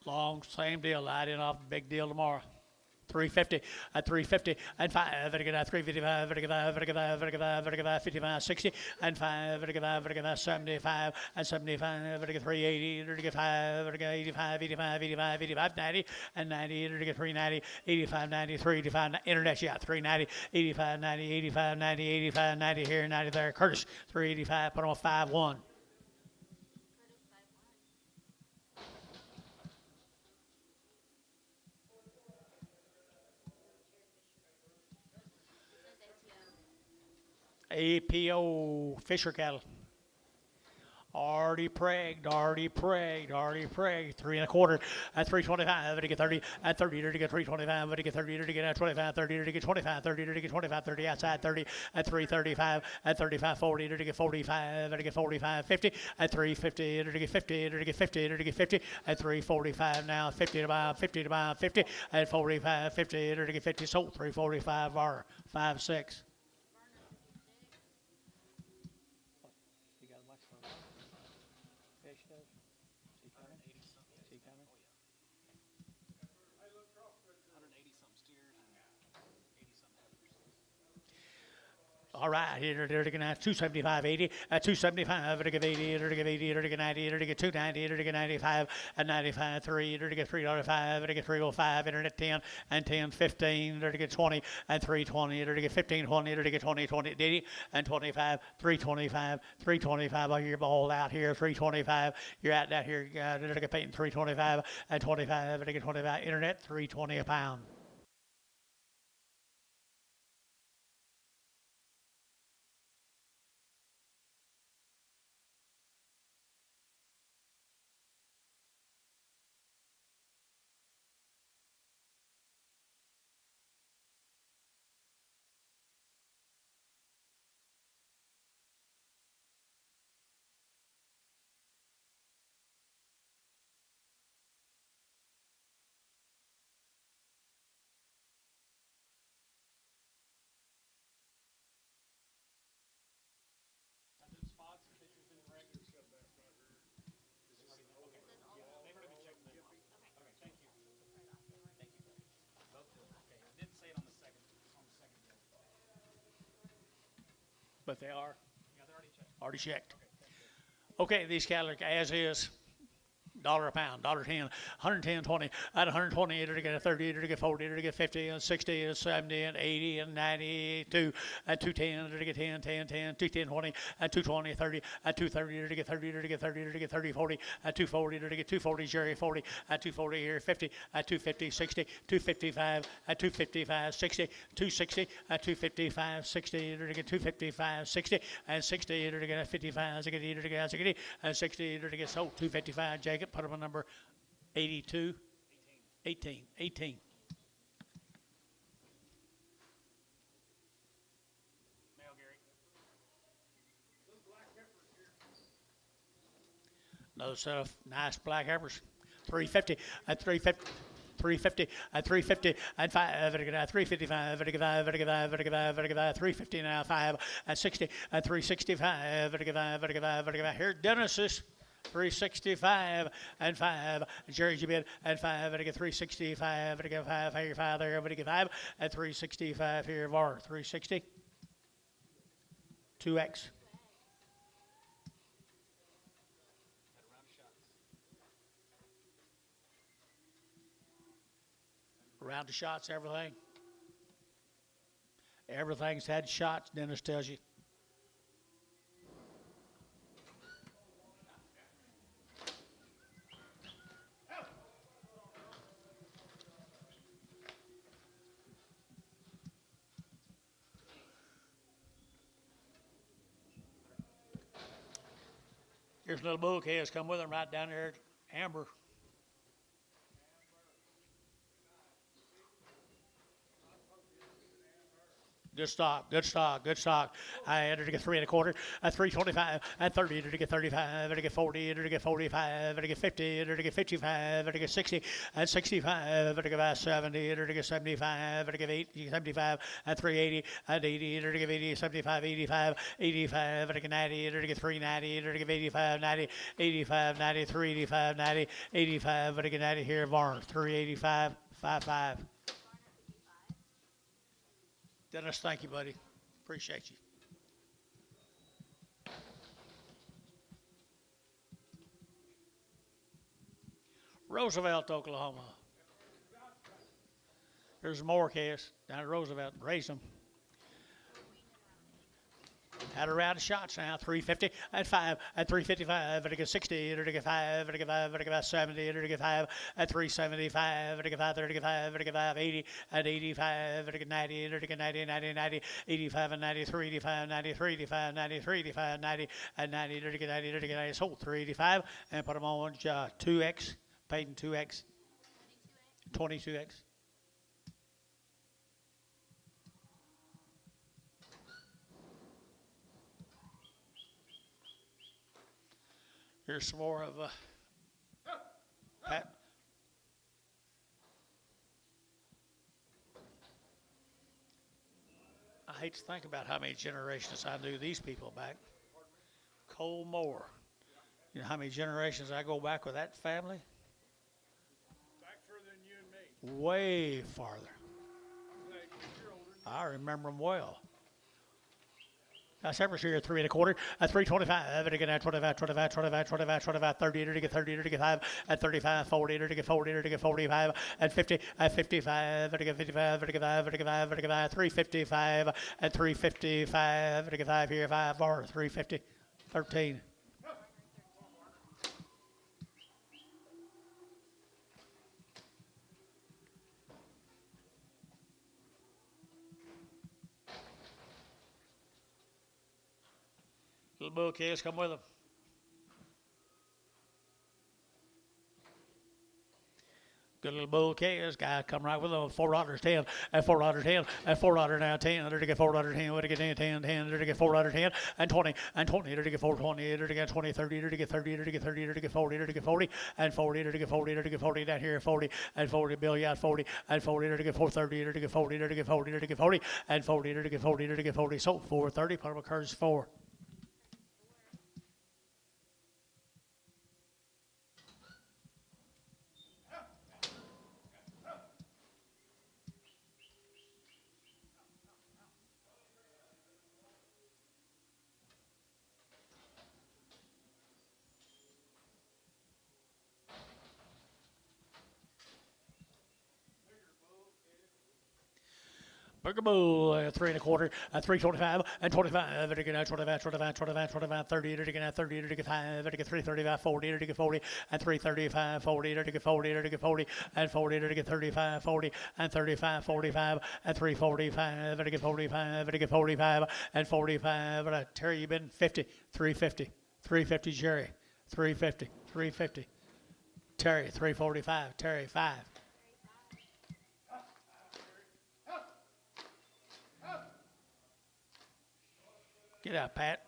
Long, same deal. Light in off, big deal tomorrow. 350 at 350 and 5 to get 355 to get 5 to get 5 to get 5 to get 5 55 60 and 5 to get 5 to get 75 and 75 to get 380 to get 5 to get 85 85 85 85 90 and 90 to get 390 85 93 85 internet yeah 390 85 90 85 90 85 90 here 90 there Curtis 385 put on 5-1. APO Fisher cattle. Already pragged, already pragged, already pragged. 3 1/4 at 325, to get 30, at 30 to get 325, to get 30 to get 25, 30 to get 25, 30 to get 25, 30 outside 30, at 335, at 35, 40 to get 45, to get 45, 50, at 350 to get 50, to get 50, to get 50, at 345 now, 50 to buy, 50 to buy, 50, at 45, 50 to get 50, sold 345 or 5 6. You got a microphone. Yeah, she does. She coming? She coming? All right, here they're going to have 275, 80, at 275, to give 80, to give 80, to get 90, to get 290, to get 95, at 95, 3, to get 305, to get 305, internet 10, and 10, 15, to get 20, and 320, to get 15, 20, to get 20, 20, 80, and 25, 325, 325, oh, you're ball out here, 325, you're out that here, to get paid 325, and 25, to get 25, internet 320 a pound. But they are. Yeah, they're already checked. Okay, these cattle are as is. Dollar a pound, $1.10, 110, 20, at 120, to get a 30, to get 40, to get 50, and 60, and 70, and 80, and 92, at 210, to get 10, 10, 10, 210, 20, at 220, 30, at 230, to get 30, to get 30, to get 30, 40, at 240, to get 240, Jerry 40, at 240 here, 50, at 250, 60, 255, at 255, 60, 260, at 255, 60, to get 255, 60, and 60, to get 55, to get 80, to get 60, and 60, to get sold, 255, Jacob. Put up a number 82, 18. Another set of nice black heifers. 350 at 350. 350 at 350 and 5 355 350 now 5 at 60 at 365 here Dennis's 365 and 5. Jerry Jibid and 5. I get 365. I get 5 here, 5 there. I get 5 at 365 here. VAR 360. 2X. Round of shots, everything. Everything's had shots, Dennis tells you. Here's a little bull case come with him right down there at Amber. Good stock, good stock, good stock. I entered to get 3 1/4, at 325, at 30, to get 35, to get 40, to get 45, to get 50, to get 55, to get 60, at 65, to get 70, to get 75, to get 80, 75, at 380, at 80, to get 80, 75, 85, 85, to get 90, to get 390, to get 85, 90, 85, 90, 385, 90, 85, to get 90 here, Varn, 385, 55. Dennis, thank you, buddy. Appreciate you. Roosevelt, Oklahoma. There's more case down at Roosevelt. Raise them. At a round of shots now, 350 at 5 at 355 at 60 at 5 at 5 at 70 at 5 at 375 at 5 at 5 80 at 85 at 90 at 90 90 85 and 93 85 93 85 93 85 90 and 90 at 90 sold 385 and put them on 2x paid in 2x 22x. Here's some more of Pat. I hate to think about how many generations I knew these people back. Cole Moore. You know how many generations I go back with that family? Back further than you and me. Way farther. I'm glad you're older than I remember them well. Separate here, 3 1/4, at 325, and again at 25, 25, 25, 25, 25, 30, to get 30, to get 5, at 35, 40, to get 40, to get 45, at 50, at 55, to get 55, to get 5, to get 5, to get 5, 355, at 355, to get 5 here, 5 bar, 350, 13. Little bull kids, come with them. Good little bull kids, guy come right with them. $4.10 at $4.10 at $4 now 10. There to get $4.10. What to get 10 there to get $4.10 and 20 and 20 there to get 420 there to get 20 30 there to get 30 there to get 30 there to get 40 there to get 40 and 40 there to get 40 there to get 40 down here 40 and 40 Bill yeah 40 and 40 there to get 430 there to get 40 there to get 40 there to get 40 and 40 there to get 40 there to get 40. So 430 Parma occurs 4. Booger Bull, 3 1/4, 325, and 25, to get 25, 25, 25, 25, 30, to get 30, to get 5, to get 335, 40, to get 40, and 335, 40, to get 40, to get 40, and 40, to get 35, 40, and 35, 45, and 345, to get 45, to get 45, and 45, Terry, you've been 50, 350, 350, Jerry, 350, 350, Terry, 345, Terry, 5. Get out, Pat.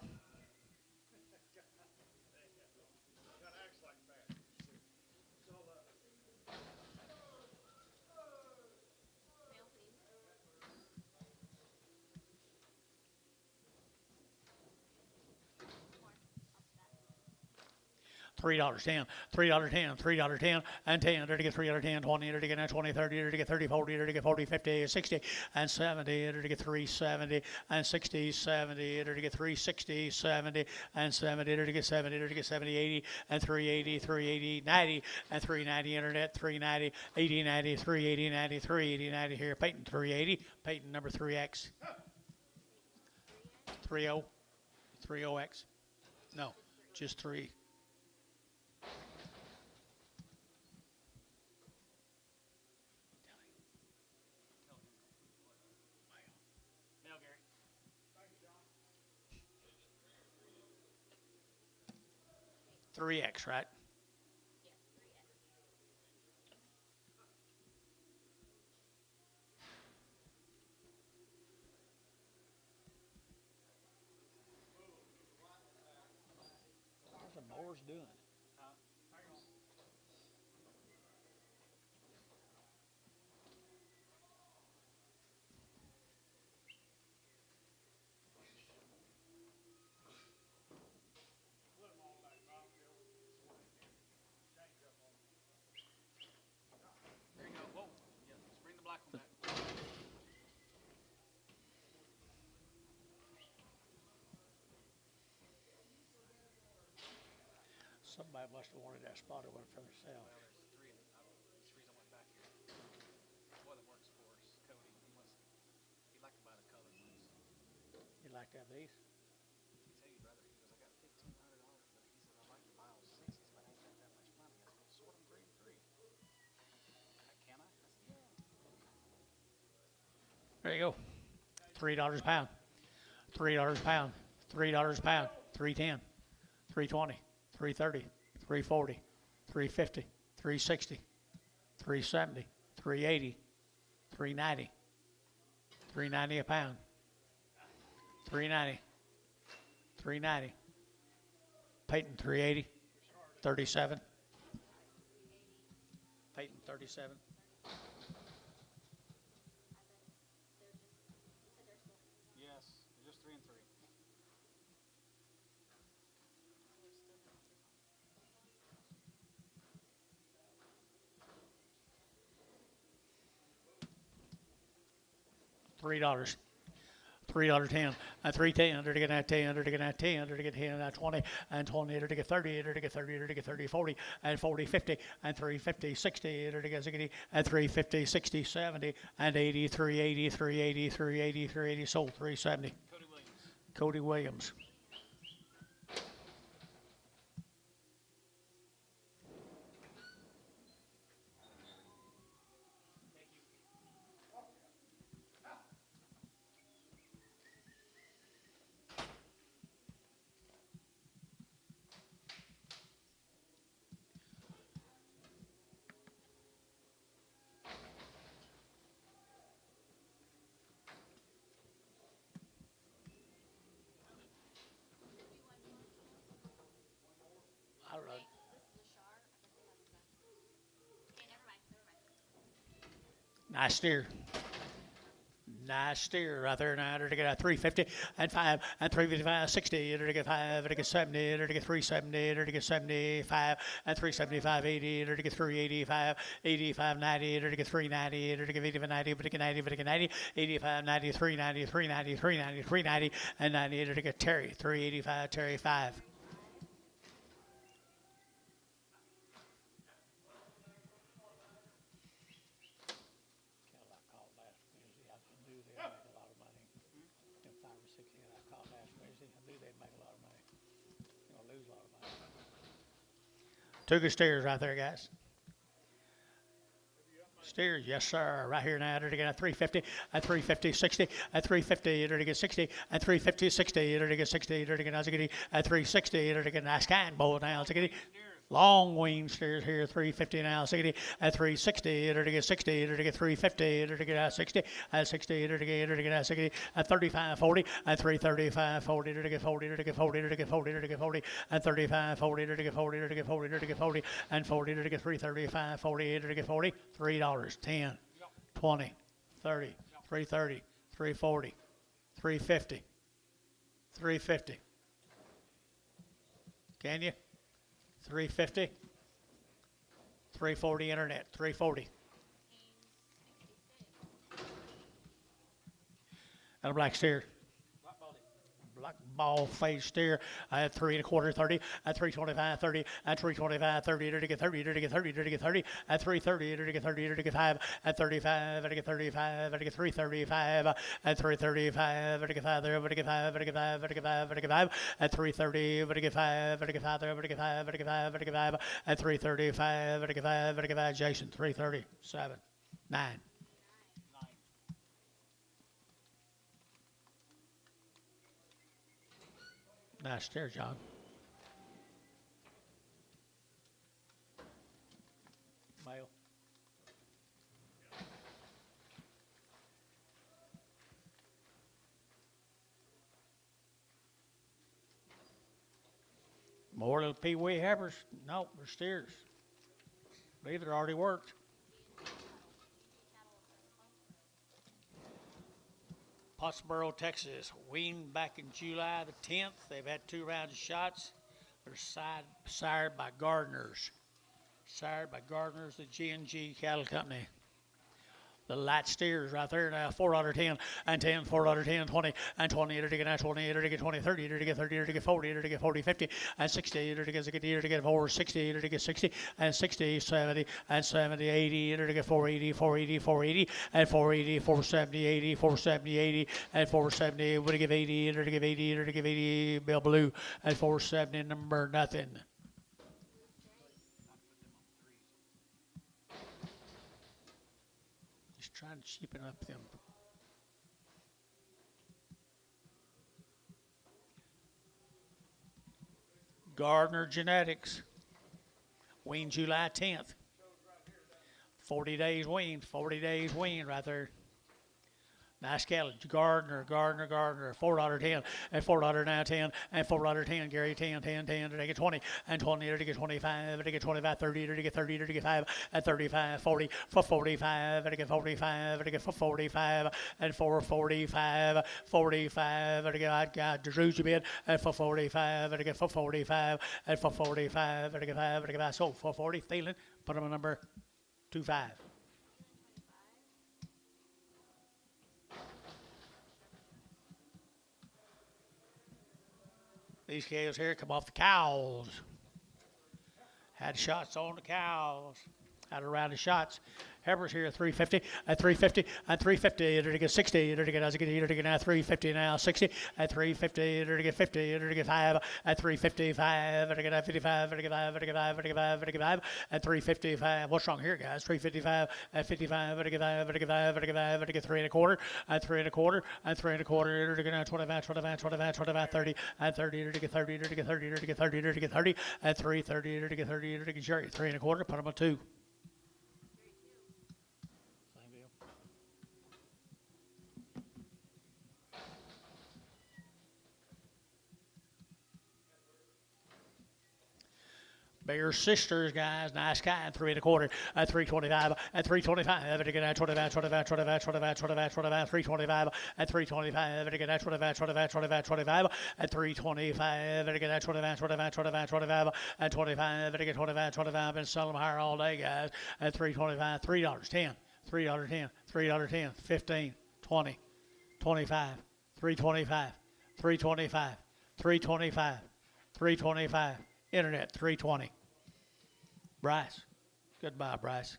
$3.10, $3.10, $3.10, and 10, to get $3.10, 20, to get 20, 30, to get 30, 40, to get 40, 50, 60, and 70, to get 370, and 60, 70, to get 360, 70, and 70, to get 70, to get 70, 80, and 380, 380, 90, and 390, internet, 390, 80, 90, 380, 90, 380, 90 here, Peyton, 380, Peyton number 3X, 30, 30X, no, just 3. Three X, right? What's the mowers doing? There you go. Whoa. Yeah, just bring the black one back. Somebody must have wanted that spotted one for themselves. Well, there's three in That's the reason I went back here. The boy that works for us, Cody, he liked to buy the colored ones. You like to have these? There you go. $3 a pound. $3 a pound. $3 a pound. 310. 320. 330. 340. 350. 360. 370. 380. 390. 390 a pound. 390. 390. Peyton 380. 37. Peyton 37. Yes, just 3 and 3. $3. $3.10, and 310, to get that 10, to get that 10, to get 10, and 20, and 20, to get 30, to get 30, to get 30, 40, and 40, 50, and 350, 60, to get 60, and 350, 60, 70, and 80, 380, 380, 380, 380, sold 370. Cody Williams. Cody Williams. I don't know. Okay, never mind, never mind. Nice steer. Nice steer right there now. To get a 350 and 5 and 355, 60, to get 5, to get 70, to get 370, to get 75 and 375, 80, to get 385, 85, 90, to get 390, to get 85, 90, but to get 90, but to get 90, 85, 90, 390, 390, 390, 390, and 90, to get Terry, 385, Terry 5. Two good steers right there, guys. Steers, yes, sir. Right here now, to get a 350, a 350, 60, a 350, to get 60, a 350, 60, to get 60, to get a 360, to get a nice kind bull now. Long wing steers here, 350 now, 60, at 360, to get 60, to get 350, to get 60, at 60, to get 60, at 35, 40, at 335, 40, to get 40, to get 40, to get 40, to get 40, at 35, 40, to get 40, to get 40, to get 40, and 40 to get 335, 40, to get 40, $3, 10, 20, 30, 330, 340, 350, 350. Can you? 350, 340 internet, 340. And a black steer. Black ball face steer at 3 1/4, 30, at 325, 30, at 325, 30, to get 30, to get 30, to get 30, at 330, to get 30, to get 5, at 35, to get 35, to get 335, at 335, to get 5 there, to get 5, to get 5, to get 5, to get 5, at 330, to get 5, to get 5 there, to get 5, to get 5, to get 5, at 335, to get 5, to get 5, Jason, 330, 7, 9. Nice steer, John. Male. More little pee-wee heifers? No, they're steers. Believe it already worked. Pottsboro, Texas, weaned back in July the 10th. They've had 2 rounds of shots. They're sired by Gardeners. Sired by Gardeners, the G&G Cattle Company. The light steers right there now, $4.10 and 10, $4.10, 20 and 20, to get 20, to get 20, 30, to get 30, to get 40, to get 40, 50 and 60, to get 4, 60, to get 60 and 60, 70 and 70, 80, to get 480, 480, 480 and 480, 470, 80, 470, 80 and 470, would give 80, to give 80, to give 80, Bill Blue and 470, number nothing. Trying to cheapen up them Gardner Genetics. Weaned July 10th. 40 days weaned. 40 days weaned right there. Nice cattle. Gardner. $4.10 and $4.10 and $4.10. Gary 10 to get 20 and 20 to get 25 to get 25 30 to get 30 to get 5 and 35 40 for 45 to get 45 to get for 45 and for 45 45 to get I got Drew's bid and for 45 to get for 45 and for 45 to get 5 to get 5 so for 40 Thielen put him on number 25. These cows here come off the cows. Had shots on the cows. Had a round of shots. Heber's here at 350, at 350, at 350, to get 60, to get as to get now 350 now 60, at 350, to get 50, to get 5, at 355, to get 55, to get 5, to get 5, to get 5, to get 5, at 355. What's wrong here, guys? 355, at 55, to get 5, to get 5, to get 5, to get 3 1/4, at 3 1/4, at 3 1/4, to get now 25, 25, 25, 25, 30, at 30, to get 30, to get 30, to get 30, to get 30, at 330, to get 30, to get Jerry 3 1/4, put him on 2. Bear Sisters, guys, nice kind, 3 1/4, at 325, at 325, to get at 25, 25, 25, 25, 25, 25, 325, at 325, to get at 25, 25, 25, 25, at 325, to get at 25, 25, 25, 25, at 25, to get 25, 25, been selling them higher all day, guys, at 325, $3.10, $3.10, $3.10, 15, 20, 25, 325, 325, 325, 325. Internet 320. Bryce. Goodbye, Bryce.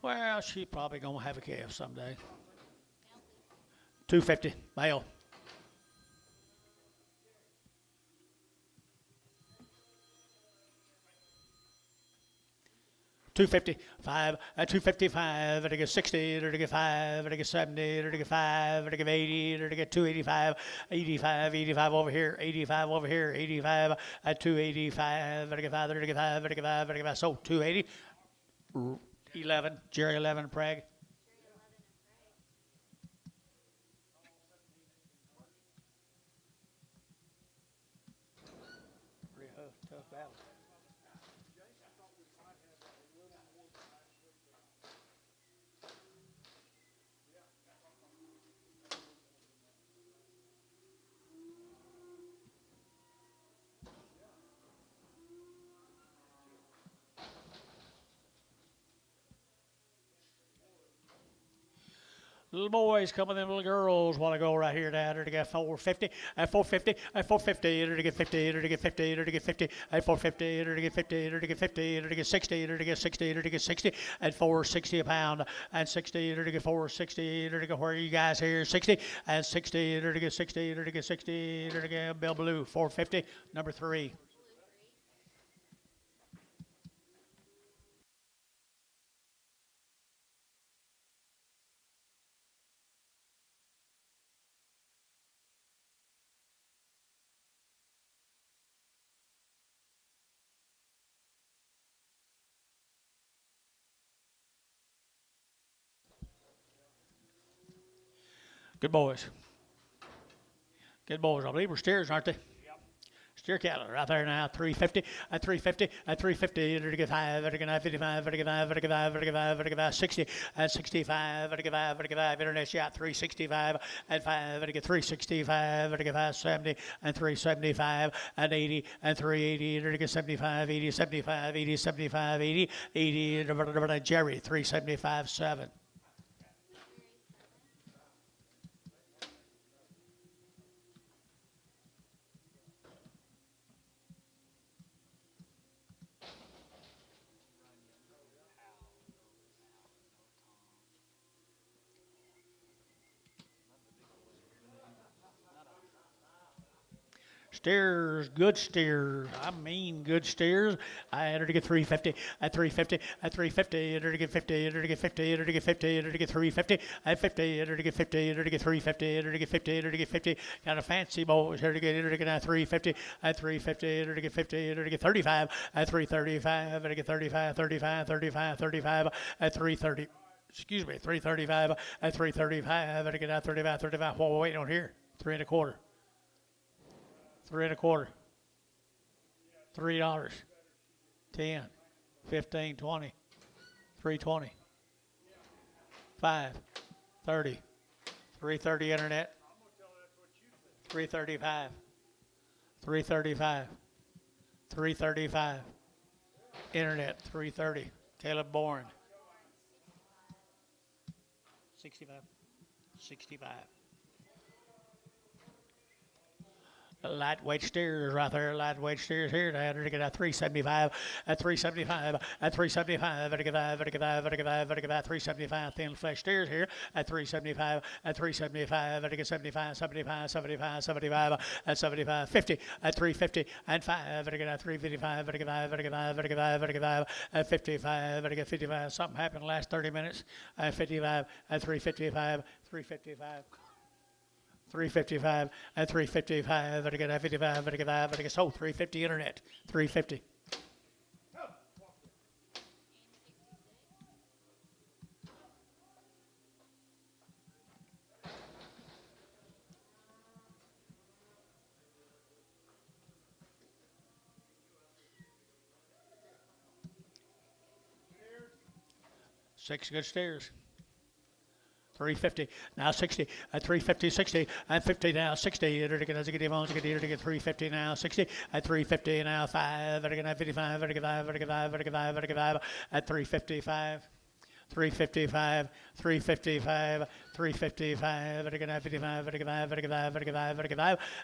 Well, she probably gonna have a calf someday. 250 male. 255, at 255, to get 60, to get 5, to get 70, to get 5, to get 80, to get 285, 85, 85 over here, 85 over here, 85 at 285, to get 5, to get 5, to get 5, to get 5. So 280, 11, Jerry 11, Prague. Pretty tough battle. Little boys coming in, little girls want to go right here down there to get 450, at 450, at 450, to get 50, to get 50, to get 50, at 450, to get 50, to get 50, to get 60, to get 60, to get 60, at 460 a pound, and 60, to get 460, to get where you guys here, 60, and 60, to get 60, to get 60, to get Bill Blue, 450, number 3. Good boys. Good boys. I believe we're steers, aren't they? Steer cattle right there now, 350, at 350, at 350, to get 5, to get 55, to get 5, to get 5, to get 5, to get 5, 60, at 65, to get 5, to get 5, internet shot, 365, at 5, to get 365, to get 570, and 375, and 80, and 380, to get 75, 80, 75, 80, 75, 80, 80, Jerry, 375, 7. Steers, good steers. I mean, good steers. I entered to get 350 at 350 at 350. Entered to get 50. Entered to get 50. Entered to get 50. Entered to get 350 at 50. Entered to get 50. Entered to get 350. Entered to get 50. Entered to get 50. Got a fancy boys. Entered to get 350 at 350. Entered to get 50. Entered to get 35 at 335. Entered to get 35, 35, 35, 35 at 330. Excuse me, 335 at 335. Entered to get out 35, 35. What we're waiting on here? 3 1/4. 3 1/4. $3. 10, 15, 20, 320, 5, 30, 330 internet, 335, 335, 335 internet, 330. Caleb Bourne. 65, 65. Lightweight steers right there. Lightweight steers here. Now to get a 375 at 375 at 375 at 375 thin flesh steers here at 375 at 375 at 75 75 75 75 at 75 50 at 350 and 5 at 355 at 55 at 55 at 55. Something happened the last 30 minutes at 55 at 355 355. 355 at 355 at 55 at 350 internet 350. Six good stairs. 350 now 60 at 350 60 at 50 now 60 to get 350 now 60 at 350 now 5 at 55 at 355 355 355 355 at 55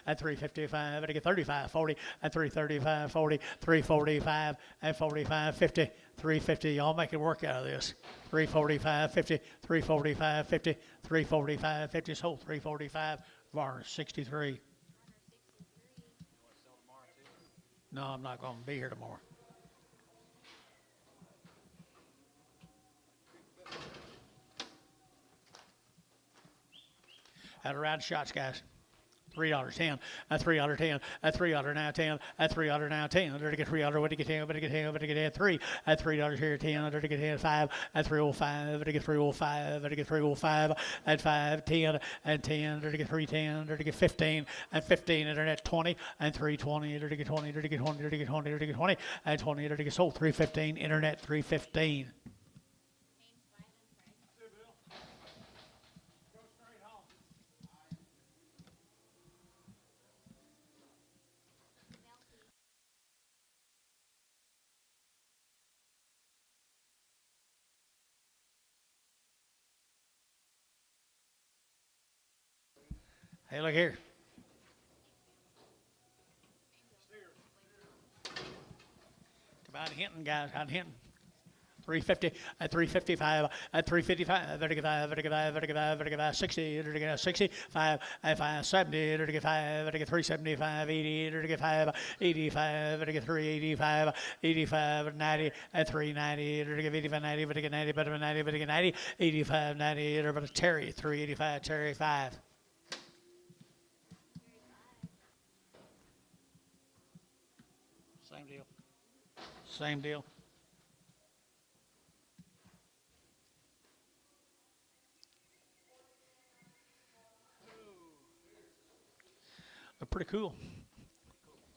at 355 at 35 40 at 335 40 345 at 45 50 350. Y'all make it work out of this. 345 50 345 50 345 50. So 345 var 63. No, I'm not going to be here tomorrow. At around shots, guys. $3 10 at $3 10 at $3 now 10 at $3 now 10 under to get $3 to get 10 but to get 10 but to get 3 at $3 here 10 under to get 10 5 at 305 to get 305 to get 305 at 5 10 and 10 under to get 310 under to get 15 and 15 internet 20 and 320 under to get 20 under to get 20 under to get 20 under to get 20 and 20 under to get sold 315 internet 315. Hey, look here. Come out of Hinton, guys. Out of Hinton. 350 at 355 at 355 at 60 at 65 at 570 at 5 at 375 80 at 5 85 at 385 85 at 90 at 390 at 85 90 but at 90 but at 90 but at 90 85 90 at Terry 385 Terry 5. Same deal. Same deal. They're pretty cool.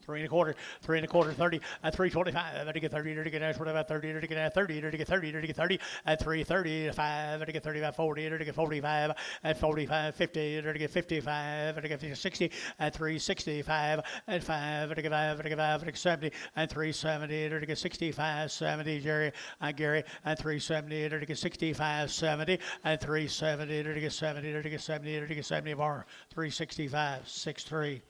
3 1/4, 3 1/4, 30 at 325. At to get 30, to get 30, to get 30, to get 30, to get 30 at 330, 5 to get 35, 40, to get 45 at 45, 50, to get 55, to get 60 at 365 at 5 to get 5, to get 5, to get 70 at 370, to get 65, 70, Gary at 370, to get 65, 70 at 370, to get 70, to get 70, to get 70 bar 365, 63.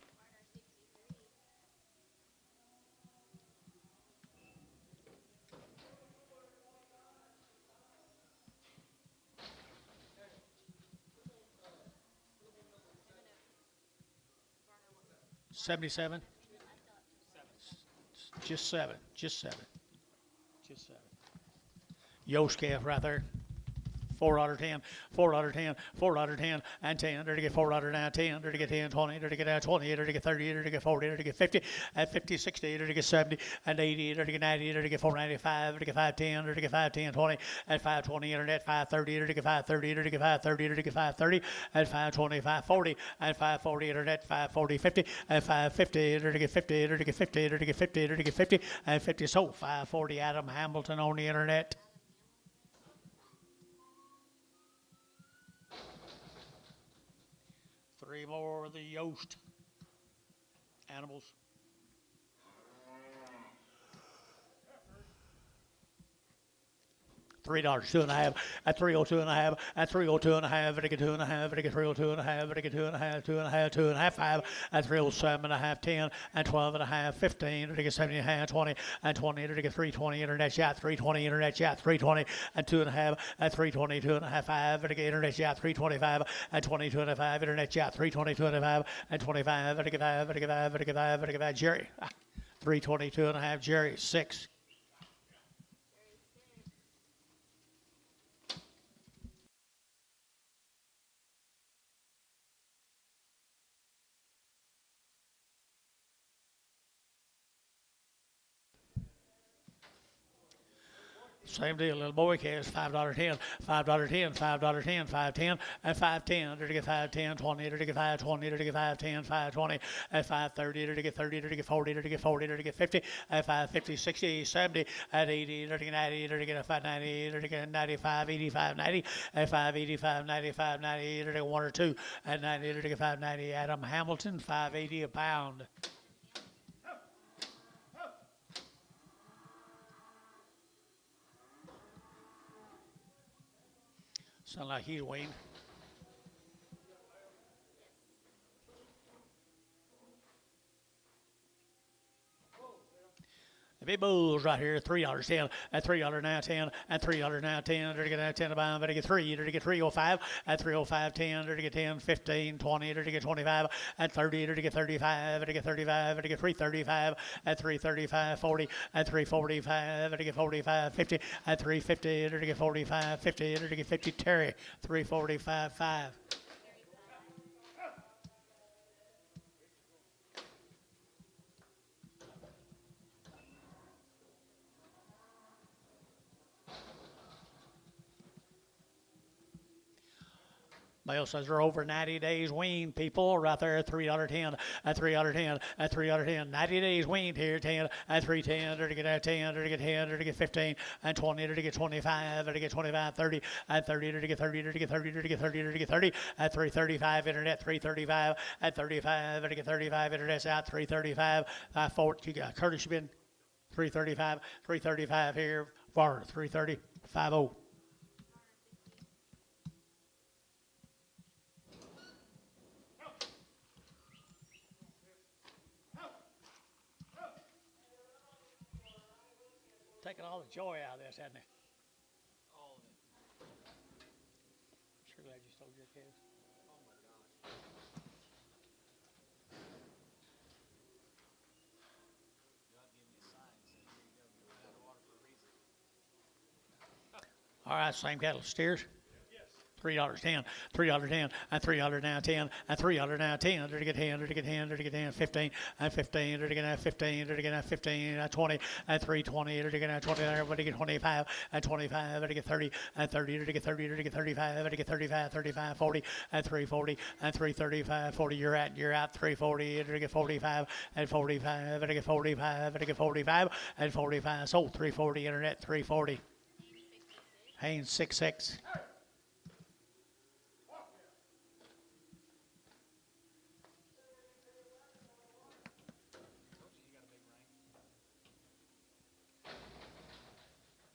$77. Just seven. Just seven. Just seven. Yost calf right there. 4 out of 10, 4 out of 10, 4 out of 10, and 10. There to get 4 out of 9, 10. There to get 10, 20. There to get 20. There to get 30. There to get 40. There to get 50. At 50, 60. There to get 70. And 80. There to get 90. There to get 495. There to get 510. There to get 510, 20. At 520. Internet 530. There to get 530. There to get 530. There to get 530. At 520, 540. And 540. Internet 540, 50. At 550. There to get 50. There to get 50. There to get 50. There to get 50. And 50. So 540. Adam Hamilton on the internet. Three more of the Yost animals. $3, 2.5, at 302.5, at 302.5, at 2.5, at 302.5, at 2.5, 2.5, 2.5, 5, at 307.5, 10, and 12.5, 15, at 70.5, 20, and 20, at 320, internet shot, 320, internet shot, 320, and 2.5, at 320, 2.5, 5, at internet shot, 325, and 22.5, internet shot, 320, 2.5, and 25, at 5, at 5, at 5, at 5, Jerry, 322.5, Jerry, 6. Same deal, little boy calves, $5.10, $5.10, $5.10, $5.10, and $5.10. There to get 5.10, 20, there to get 5.20, there to get 5.10, 5.20, at 5.30, there to get 30, there to get 40, there to get 40, there to get 50, at 5.50, 60, 70, at 80, there to get 90, there to get 5.90, there to get 95, 85, 90, at 5.85, 95, 90, there to get 1 or 2, at 90, there to get 5.90. Adam Hamilton, $5.80 a pound. Sound like he's weaned. The big bulls right here, $3.10, at $3.10, and $3.10, there to get 10 a pound, there to get 3, there to get 305, at 305, 10, there to get 10, 15, 20, there to get 25, at 30, there to get 35, there to get 35, there to get 335, at 335, 40, at 345, there to get 45, 50, at 350, there to get 45, 50, there to get 50, Terry, 345, 5. Bill says they're over 90 days weaned, people, right there at $3.10, at $3.10, at $3.10, 90 days weaned here, 10, at 3.10, there to get 10, there to get 10, there to get 15, and 20, there to get 25, there to get 25, 30, at 30, there to get 30, there to get 30, there to get 30, there to get 30, at 335, internet, 335, at 35, there to get 35, internet's out, 335, 40, Curtis, you've been 335 here, forward, 330, 50. Taking all the joy out of this, hasn't it? All of it. I'm sure glad you stole your kids. Oh my gosh. God gave me a sign and said, here you go, you ran out of water for a reason. All right, same cattle, steers. Yes. $3.10, $3.10, and $3.10, and $3.10, there to get 10, there to get 10, there to get 10, 15, and 15, there to get 15, there to get 15, and 20, and 320, there to get 20, there to get 25, and 25, there to get 30, and 30, there to get 30, there to get 35, there to get 35, 35, 40, and 340, and 335, 40, you're out, 340, there to get 45, and 45, there to get 45, there to get 45, and 45, sold 340, internet 340. Haynes 66.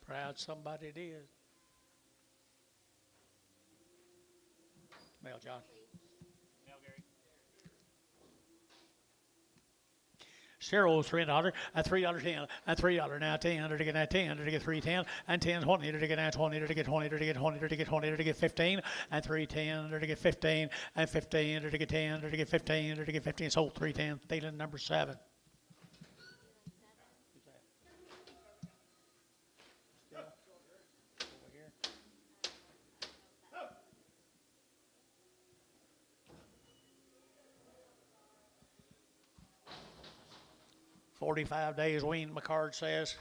Proud somebody did. Mel John. Now, Gary. Cheryl's $3, at $3.10, at $3 now 10, to get 10, to get 310, and 10 20, to get 20, to get 20, to get 20, to get 20, to get 15, and 310, to get 15, and 15, to get 10, to get 15, to get 15. Sold 310. Thielen number 7. 45 days wean, my card says.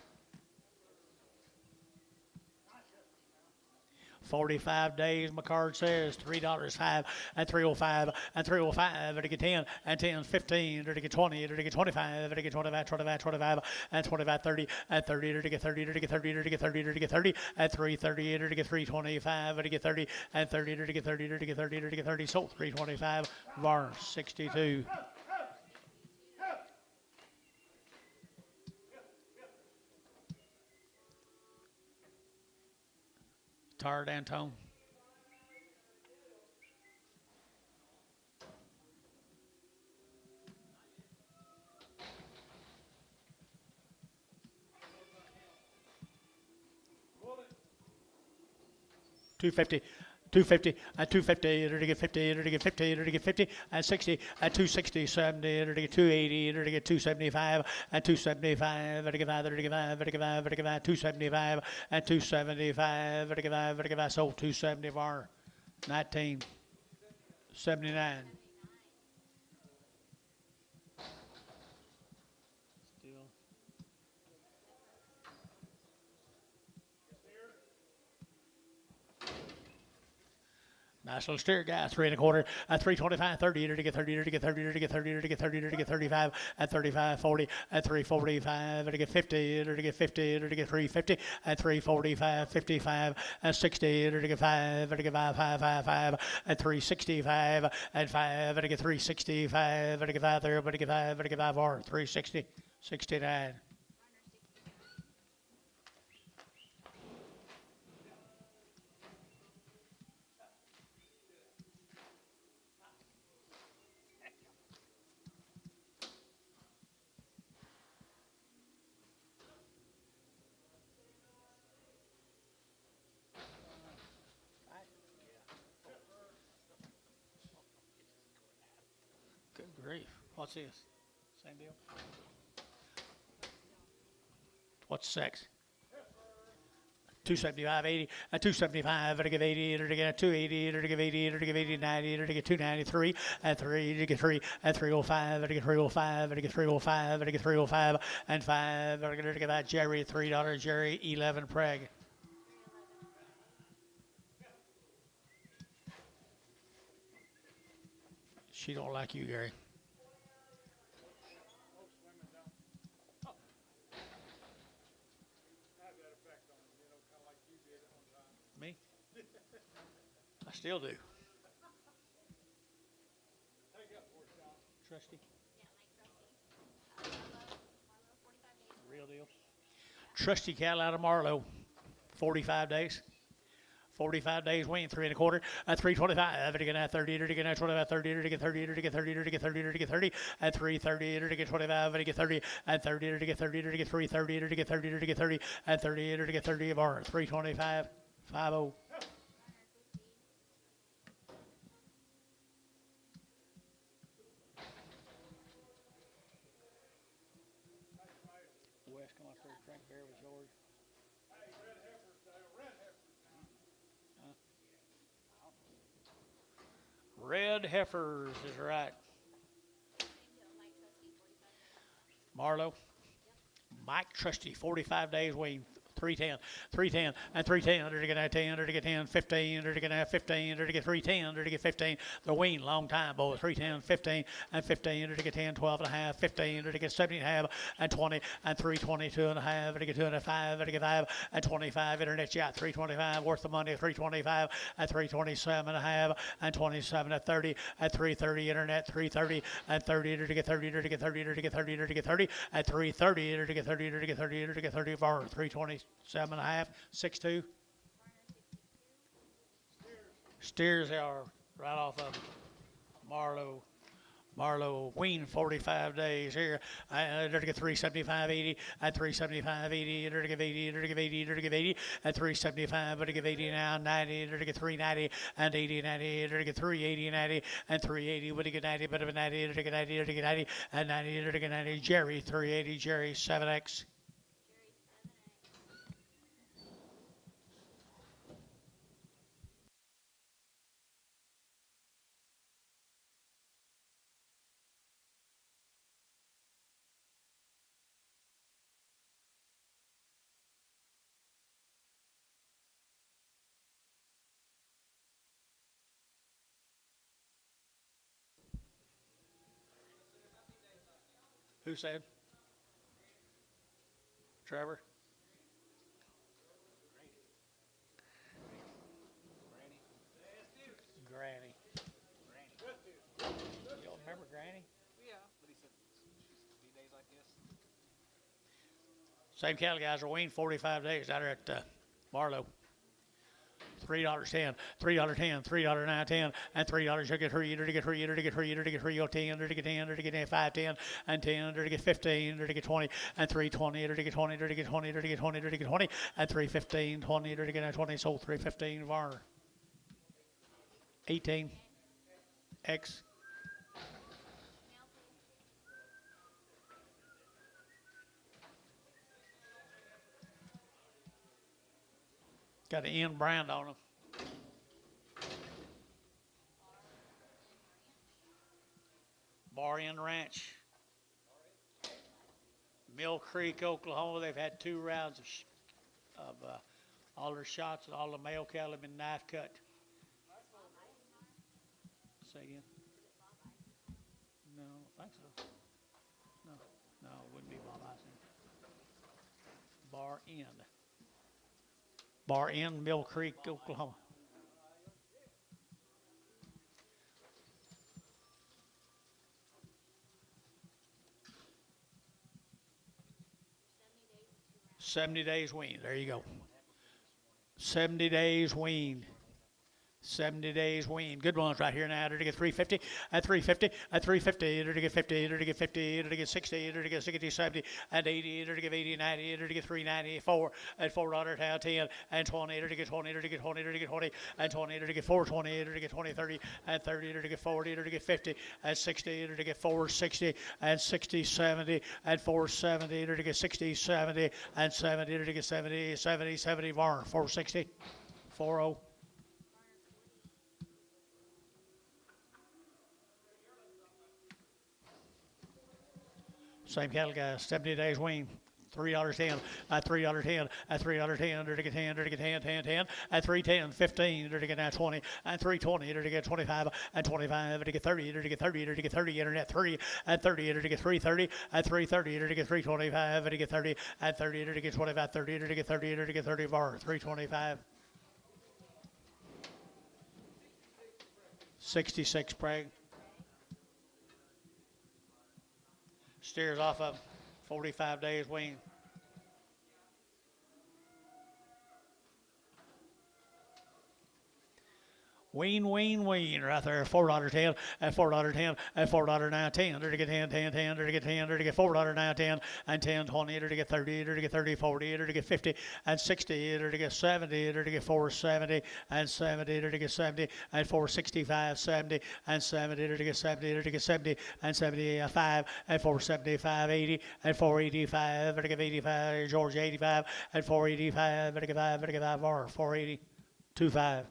45 days, my card says $3.05 and 305 and 305 to get 10 and 10 15 to get 20 to get 25 to get 25 25 25 and 25 30 and 30 to get 30 to get 30 to get 30 to get 30 and 330 to get 325 to get 30 and 30 to get 30 to get 30 to get 30 sold 325 var 62. Tired, Antone? $250 250 at 250 to get 50 to get 50 to get 50 at 60 at 260 70 to get 280 to get 275 at 275 to get 5 to get 5 to get 5 to get 5 275 at 275 to get 5 to get 5 sold 270 var 1979. Nice little steer guy, 3 1/4 at 325, 30 to get 30 to get 30 to get 30 to get 30 to get 35 at 35, 40 at 345 to get 50 to get 50 to get 350 at 345, 55 at 60 to get 5 to get 5 5 5 5 at 365 at 5 to get 365 to get 5 there but to get 5 to get 5 or 360 69. Good grief. What's this? Same deal? What's sex? 275, 80, 275, to give 80, to get 280, to give 80, to give 80, 90, to get 293, at 3, to get 3, at 305, to get 305, to get 305, to get 305, and 5, to get that Jerry, $3, Jerry, 11 preg. She don't like you, Gary. Me? I still do. Trusty. Real deal. Trusty cattle out of Marlow. 45 days. 45 days wean, 3 1/4 at 325, to get 30, to get 25, 30, to get 30, to get 30, to get 30, to get 30, at 330, to get 25, to get 30, at 30, to get 30, to get 330, to get 30, to get 30, at 30, to get 30 of our 325, 50. West, come on, Frank Bear with George. Red heifers is right. Marlow. Mike Trusty, 45 days wean, 310, 310, and 310, to get 10, to get 10, 15, to get 15, to get 310, to get 15. The wean, long time, boys. 310, 15, and 15, to get 10, 12 and a half, 15, to get 17 and a half, and 20, and 322 and a half, to get 2 and a 5, to get 5, and 25. Internet yacht, 325, worth the money, 325, at 327 and a half, and 27 at 30, at 330. Internet, 330, and 30, to get 30, to get 30, to get 30, to get 30, at 330, to get 30, to get 30, to get 30, for 327 and a half, 6'2". Steers are right off of Marlow. Marlow wean 45 days here. To get 375, 80, at 375, 80, to give 80, to give 80, to give 80, at 375, to give 80 now, 90, to get 390, and 80, 90, to get 380, 90, and 380, would he get 90, but 90, to get 90, to get 90, and 90, to get 90, Jerry, 380, Jerry, 7X. Who said? Trevor? Granny. You don't remember Granny? Yeah, but he said be days like this. Same cattle guys are weaned 45 days out there at Marlow. $3.10, $3.10, $3.9, and $3 to get three, to get three, to get three, to get 3, or 10, to get 10, to get 5, 10, and 10, to get 15, to get 20, and 320, to get 20, to get 20, to get 20, to get 20, and 315, 20, to get 20, sold 315 Varner. 18 X. Got an N brand on them. Bar Inn Ranch. Mill Creek, Oklahoma. They've had 2 rounds of all their shots, and all the male cattle have been knife cut. Say again? No, I don't think so. No, it wouldn't be Bob Ison. Bar Inn. Bar Inn, Mill Creek, Oklahoma. $70 days weaned. There you go. 70 days weaned. 70 days weaned. Good ones right here now. To get 350, at 350, at 350, to get 50, to get 50, to get 60, to get 60, 70, and 80, to get 80, 90, to get 394, at $4 10, and 20, to get 20, to get 20, to get 20, and 20, to get 420, to get 20, 30, and 30, to get 40, to get 50, and 60, to get 460, and 60, 70, and 470, to get 60, 70, and 70, to get 70, 70, 70, Varner, 460, 40. Same cattle guys, 70 days wean, $3.10, at $3.10, at $3.10, to get 10, to get 10, 10, 10, at 310, 15, to get 20, and 320, to get 25, and 25, to get 30, to get 30, to get 30, internet 3, at 30, to get 330, at 330, to get 325, to get 30, at 30, to get 25, 30, to get 30, to get 30 bar, 325. 66 preg. Steers off of 45 days wean. Wean, wean, wean, right there, $4.10, at $4.10, at $4.9, 10, to get 10, 10, 10, to get 10, to get $4.9, 10, and 10, 20, to get 30, to get 30, 40, to get 50, and 60, to get 70, to get 470, and 70, to get 70, and 465, 70, and 70, to get 70, to get 70, and 75, and 475, 80, and 485, to get 85, Georgia 85, and 485, to get 5, to get 5, 480, 25.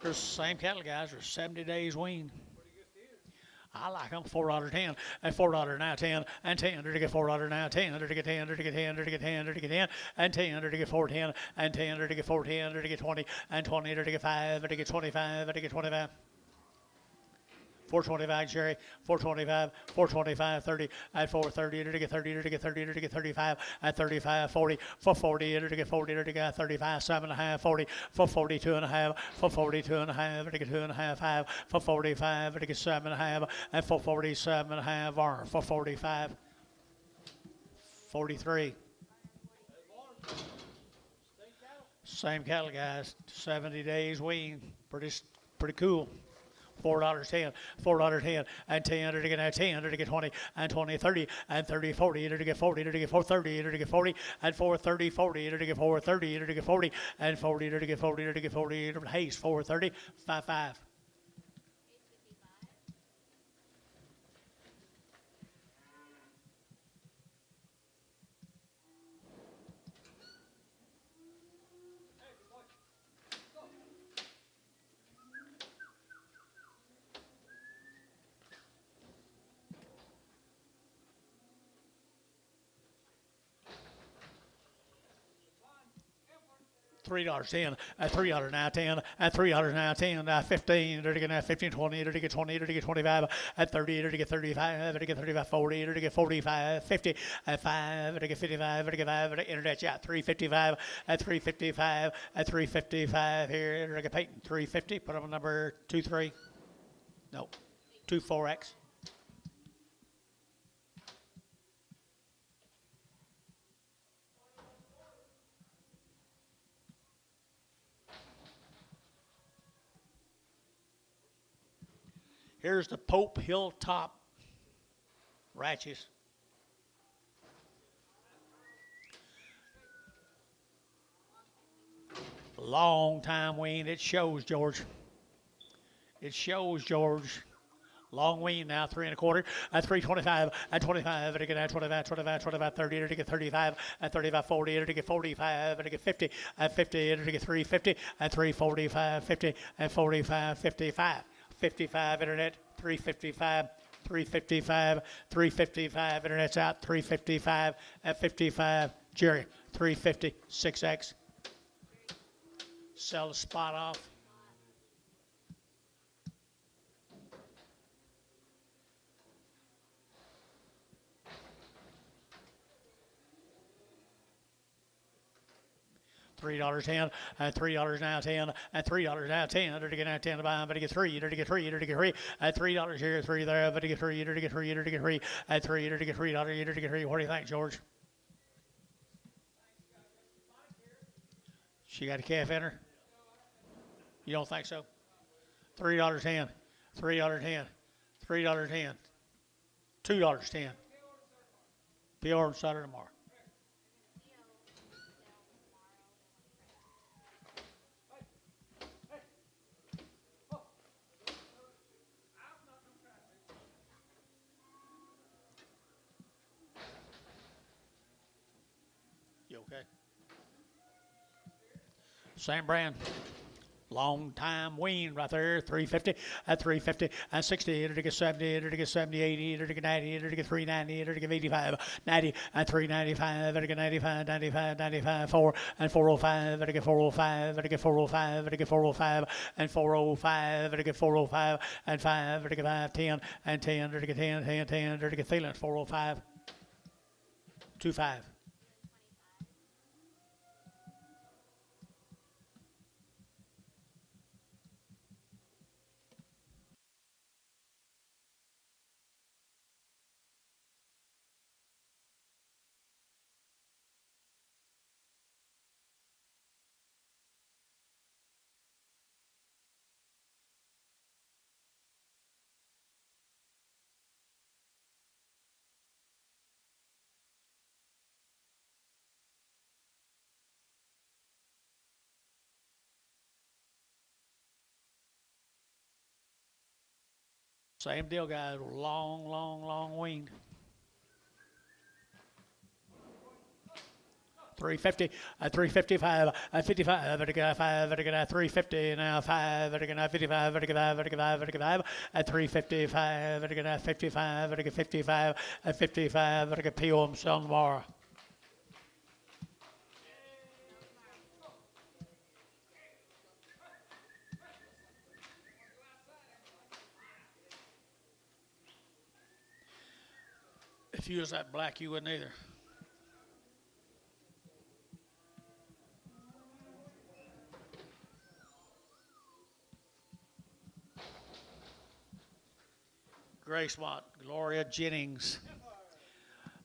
There's the same cattle guys are 70 days wean. I like them. $4.10, and $4.9, 10, and 10, to get $4.9, 10, to get 10, to get 10, to get 10, to get 10, and 10, to get 410, and 10, to get 410, to get 20, and 20, to get 5, to get 25, to get 25. 425 Jerry, 425, 425, 30, at 430, to get 30, to get 30, to get 35, at 35, 40, 440, to get 40, to get 35, 7.5, 40, 442 and a half, 442 and a half, to get 2 and a half, 5, 445, to get 7.5, and 447 and a half, or 445, 43. Same cattle guys, 70 days wean, pretty cool. $4.10, $4.10, and 10, to get 10, to get 20, and 20, 30, and 30, 40, to get 40, to get 430, to get 40, and 430, 40, to get 430, to get 40, and 40, to get 40, to get 40, Hayes, 430, 55. $3.10, $3 now 10, $3 now 10, 15, 15, 20, 20, 25, 30, 35, 35, 40, 45, 50, 5, 55, 55, internet chat 355, 355, 355 here, Peyton 350, put on number 23, no, 24X. Here's the Pope Hilltop Ratchets. Long time wean. It shows, George. It shows, George. Long wean now, 3 1/4, 325, 25, 25, 25, 25, 30, 35, 35, 40, 45, 50, 50, 350, 345, 50, 45, 55, 55 internet, 355. 355, 355, internet's out, 355, at 55, Jerry, 350, 6X. Sell the spot off. $3.10, $3 now 10, $3 now 10, to get now 10 to buy, but to get three, to get three, to get three, $3 here, 3 there, but to get three, to get three, to get three, $3, to get $3, to get three. What do you think, George? She got a calf in her? You don't think so? $3.10, $3.10, $3.10, $2.10. P.R. Saturday tomorrow. You okay? Same brand. Long time wean right there, 350, at 350, at 60, to get 70, to get 70, 80, to get 90, to get 390, to get 85, 90, at 395, to get 95, 95, 95, 4, and 405, to get 405, to get 405, to get 405, and 405, to get 405, and 5, to get 5, 10, and 10, to get 10, 10, 10, to get Thielen, 405, 25. Same deal, guys. Long wean. 350, 355, 55, 5, 350, now 5, 55, 55, 55, 55, 355, 55, 55, 55, PO sell tomorrow. If you was that black, you wouldn't either. Grace Watt, Gloria Jennings.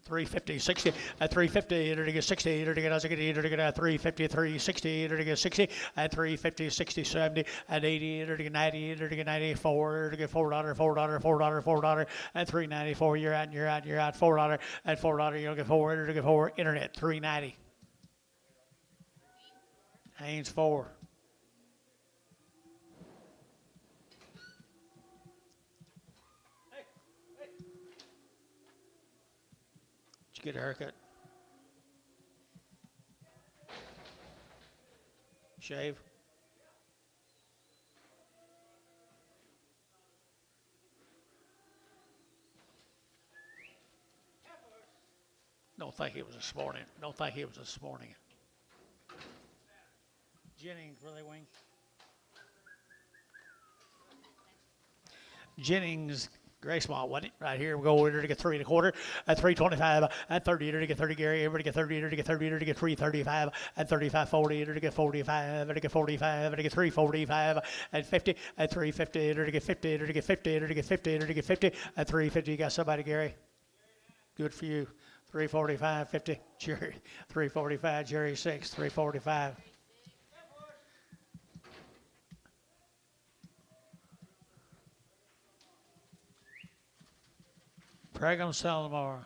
350, 60, 350, to get 60, to get 350, 360, to get 60, at 350, 60, 70, at 80, to get 90, to get 94, to get $4, $4, at 394, you're out, $4, at $4, you'll get 4, to get 4, internet, 390. Haynes 4. Get a haircut. Shave. Don't think it was this morning. Jennings, really wing. Jennings, gray small, wasn't it? Right here, we go over to get 3 1/4, at 325, at 30, to get 30, Gary, everybody get 30, to get 30, to get 335, at 35, 40, to get 45, to get 45, to get 345, at 50, at 350, to get 50, to get 50, to get 50, to get 50, at 350, you got somebody, Gary? Good for you. 345, 50, Jerry, 345, Jerry 6, 345. Probably gonna sell tomorrow.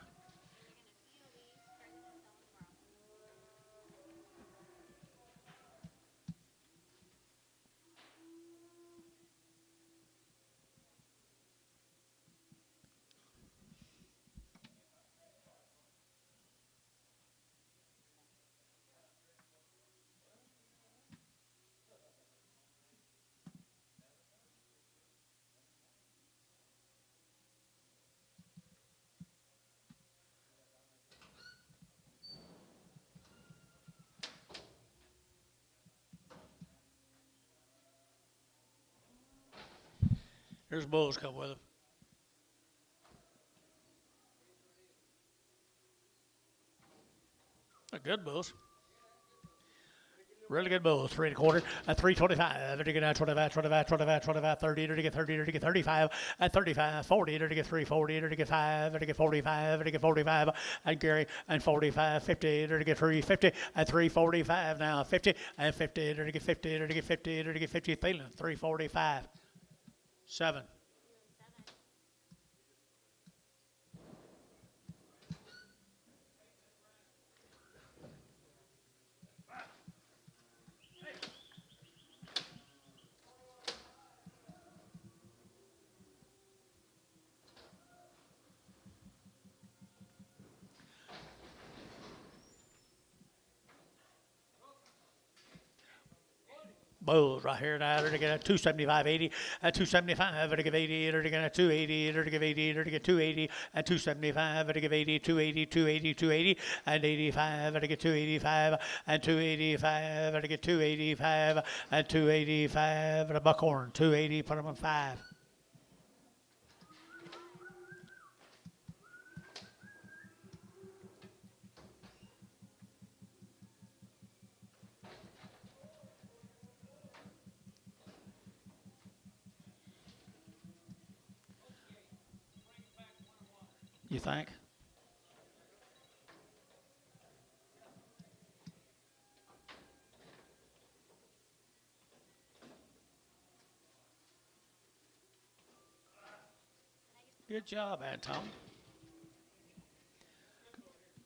There's bulls come with them. They're good bulls. Really good bulls. 3 1/4, at 325, to get 25, 25, 25, 25, 30, to get 30, to get 35, at 35, 40, to get 340, to get 5, to get 45, to get 45, and Gary, and 45, 50, to get 350, at 345 now, 50, and 50, to get 50, to get 50, to get 50, Thielen, 345, 7. Bulls right here now. To get a 275, 80, at 275, to give 80, to get a 280, to give 80, to get 280, at 275, to give 80, 280, 280, 280, and 85, to get 285, and 285, to get 285, and 285, and a buckhorn, 280, put them on 5. You think? Good job, Anton.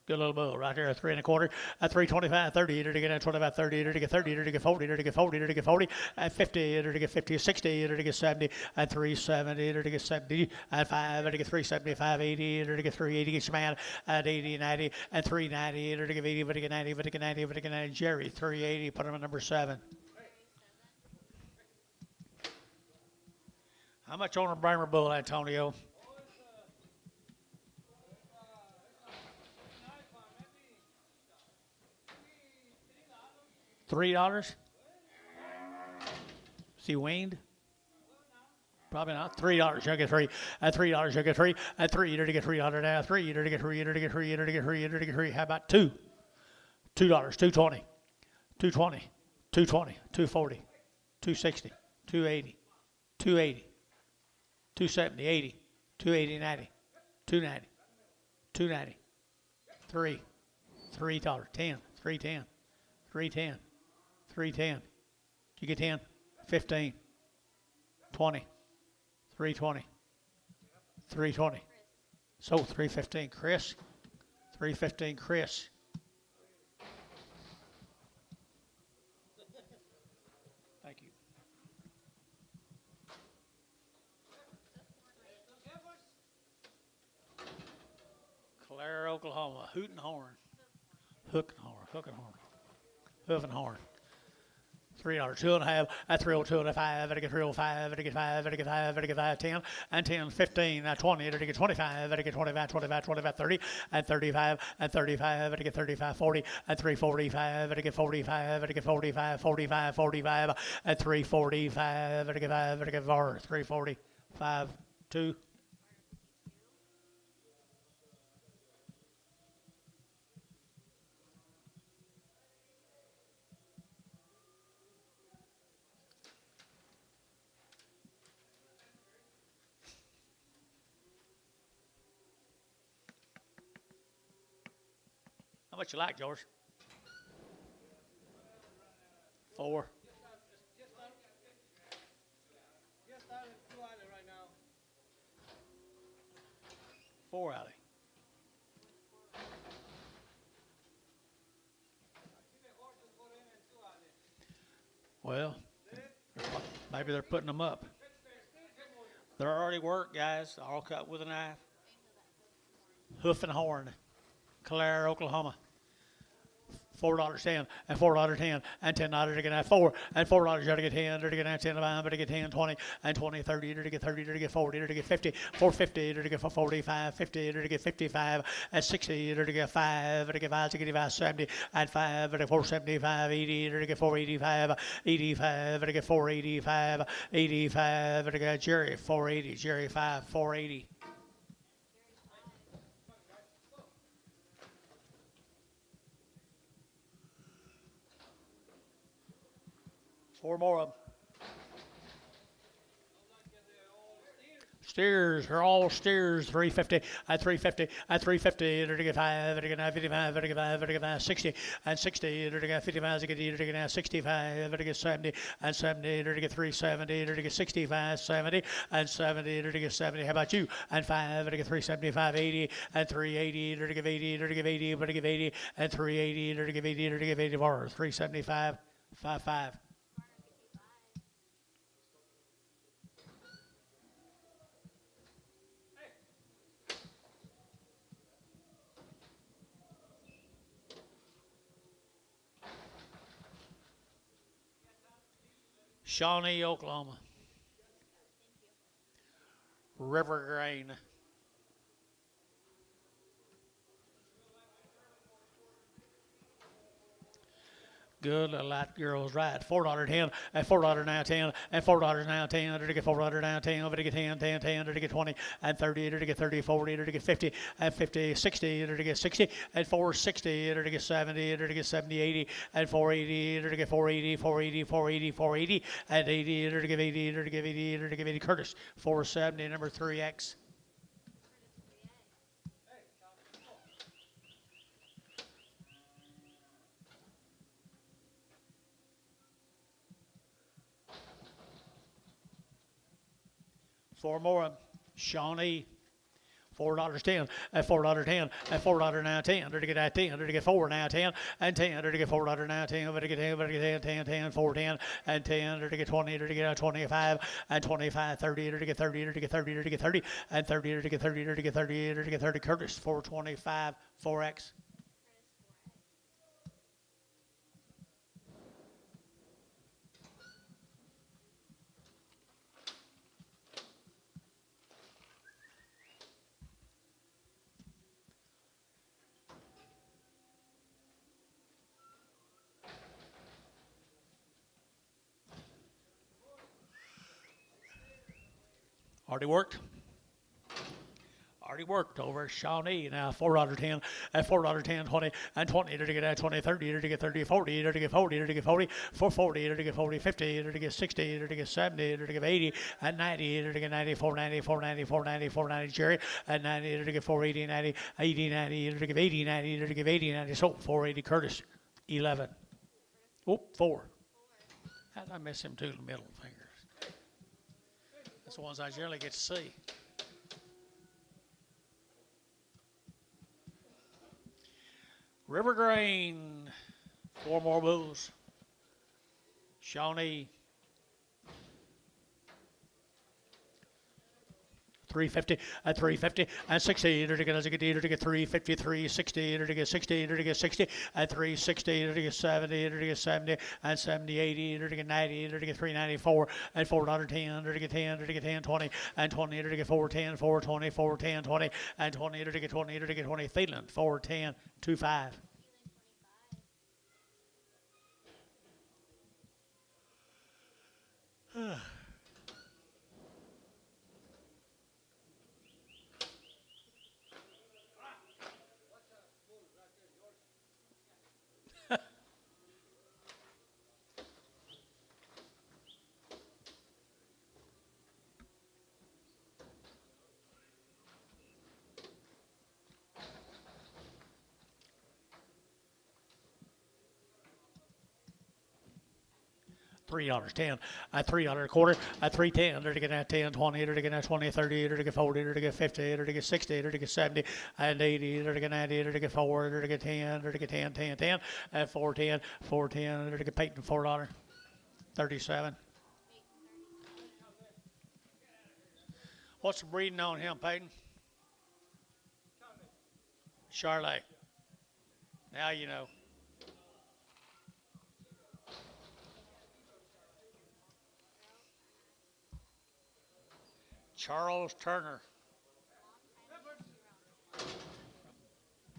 Good little bull right there, 3 1/4, at 325, 30, to get 25, 30, to get 30, to get 40, to get 40, to get 40, at 50, to get 50, 60, to get 70, at 370, to get 70, at 5, to get 375, 80, to get 380, get your man, at 80, 90, at 390, to get 80, to get 90, to get 90, to get 90, Jerry, 380, put him at number 7. How much on a Bremer bull, Antonio? $3? Is he weaned? Probably not. $3. You'll get 3. At $3, you'll get 3. At 3, to get 300 now. 3, to get 3, to get 3, to get 3, to get 3. How about 2? $2, 220, 220, 220, 240, 260, 280, 280, 270, 80, 280, 90, 290, 290, 3, $3, 10, 310, 310. 310. You get 10, 15, 20, 320, 320. So 315, Chris. 315, Chris. Thank you. Clare, Oklahoma. Hoot and horn. Hook and horn. Hook and horn. Hoof and horn. $3, 2.5, at 302 and a 5, at a get 305, at a get 5, at a get 5, at a get 5, 10, and 10, 15, at 20, at a get 25, at a get 25, 25, 25, 30, and 35, and 35, at a get 35, 40, at 345, at a get 45, at a get 45, 45, 45, at 345, at a get 5, at a get 4, 345, 2. How much you like, George? 4. Just out of 2 island right now. 4 alley. Well, maybe they're putting them up. They're already worked, guys. All cut with a knife. Hoof and horn. Clare, Oklahoma. $4.10 and $4.10 and $10 to get 4 and $4 to get 10 to get 10 to get 10 20 and 20 30 to get 30 to get 40 to get 50 450 to get 45 50 to get 55 and 60 to get 5 to get 5 to get 5 70 and 5 to get 475 80 to get 485 85 to get 485 85 to get Jerry 480 Jerry 5 480. Four more of them. Steers are all steers. 350 at 350 at 350 to get 5 to get 55 to get 5 to get 60 and 60 to get 55 to get 65 to get 70 and 70 to get 370 to get 65 70 and 70 to get 70. How about you? And 5 to get 375 80 and 380 to get 80 to get 80 to get 80 and 380 to get 80 to get 84 375 55. Shawnee, Oklahoma. River grain. Good, little light girl's right. $4.10 and $4 now 10 and $4 now 10 to get $4 now 10 over to get 10 10 10 to get 20 and 30 to get 30 40 to get 50 and 50 60 to get 60 and 460 to get 70 to get 70 80 and 480 to get 480 480 480 480 and 80 to get 80 to get 80 to get 80 Curtis 470 number 3X. Four more. Shawnee. $4.10 and $4.10 and $4 now 10 to get that 10 to get 4 now 10 and 10 to get $4 now 10 to get 10 to get 10 10 4 10 and 10 to get 20 to get 25 and 25 30 to get 30 to get 30 to get 30 and 30 to get 30 to get 30 to get 30 Curtis 425 4X. Already worked. Already worked over Shawnee. Now $4.10 and $4.10 20 and 20 to get 20 30 to get 30 40 to get 40 to get 40 440 to get 40 50 to get 60 to get 70 to get 80 and 90 to get 90 490 490 490 490 Jerry and 90 to get 480 90 80 90 to get 80 90 to get 80 90 so 480 Curtis 11. Oh, 4. How did I miss him two middle fingers? That's the ones I generally get to see. River grain. 4 more bulls. Shawnee. 350, at 350, and 60, to get as a good to get 350, 360, to get 60, to get 60, at 360, to get 70, to get 70, and 70, 80, to get 90, to get 394, and $4.10, to get 10, to get 10, 20, and 20, to get 410, 420, 410, 20, and 20, to get 20, to get 20, Thielen, 410, 25. $3, 10, at $3 a quarter, at 3.10, to get 10, 20, to get 20, 30, to get 40, to get 50, to get 60, to get 70, and 80, to get 90, to get 4, to get 10, to get 10, 10, 10, at 410, 410, to get Peyton $4, 37. What's the breeding on him, Peyton? Charlotte. Now you know. Charles Turner.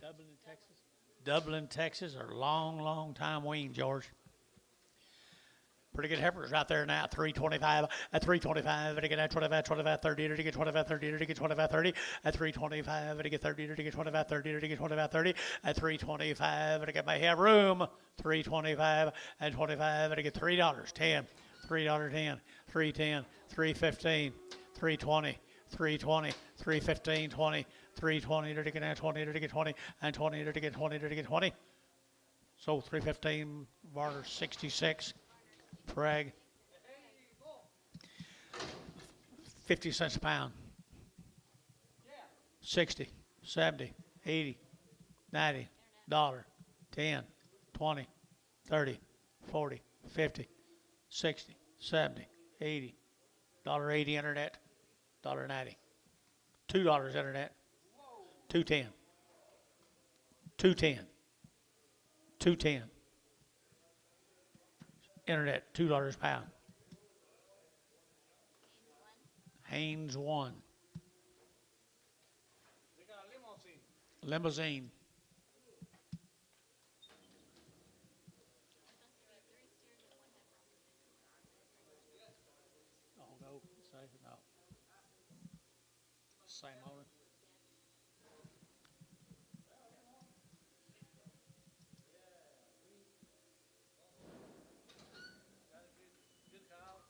Dublin, Texas. Dublin, Texas, or long time wean, George. Pretty good heifers right there now. 325 at 325 to get 25, 25, 30 to get 25, 30 to get 25, 30 at 325 to get 30 to get 25, 30 to get 25, 30 at 325 to get my have room. 325 and 25 to get $3, 10, $3, 10, 310, 315, 320, 320, 315, 20, 320 to get 20 to get 20 and 20 to get 20 to get 20. So 315 barter 66. Prague, 50 cents a pound, 60, 70, 80, 90, dollar, 10, 20, 30, 40, 50, 60, 70, 80, $1.80 internet, $1.90, $2 internet, 210, 210, 210. Internet, $2 a pound. Haynes 1. They got a limousine. Limousine. Oh, no. No. Same owner. Good cow.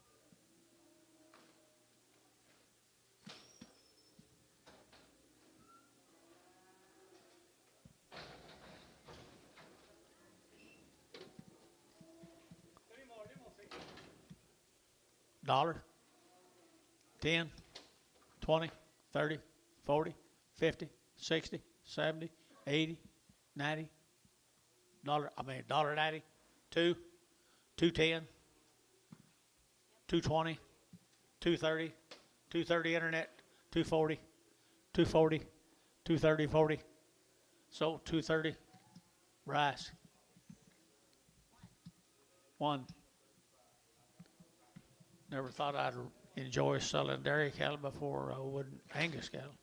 Three more limousine. Dollar, 10, 20, 30, 40, 50, 60, 70, 80, 90, $1.90, 2, 210, 220, 230, 230 internet, 240, 240, 230, 40. So 230, rice. 1. Never thought I'd enjoy selling dairy cattle before I would Angus cattle.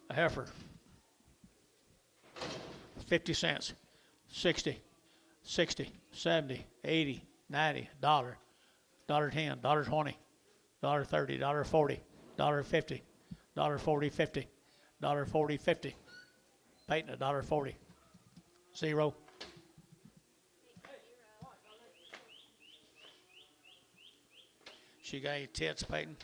A heifer, 50 cents, 60, 60, 70, 80, 90, $1, $1.10, $1.20, $1.30, $1.40, $1.50, $1.40, 50, $1.40, 50. Peyton, $1.40. 0. She got any tits, Peyton?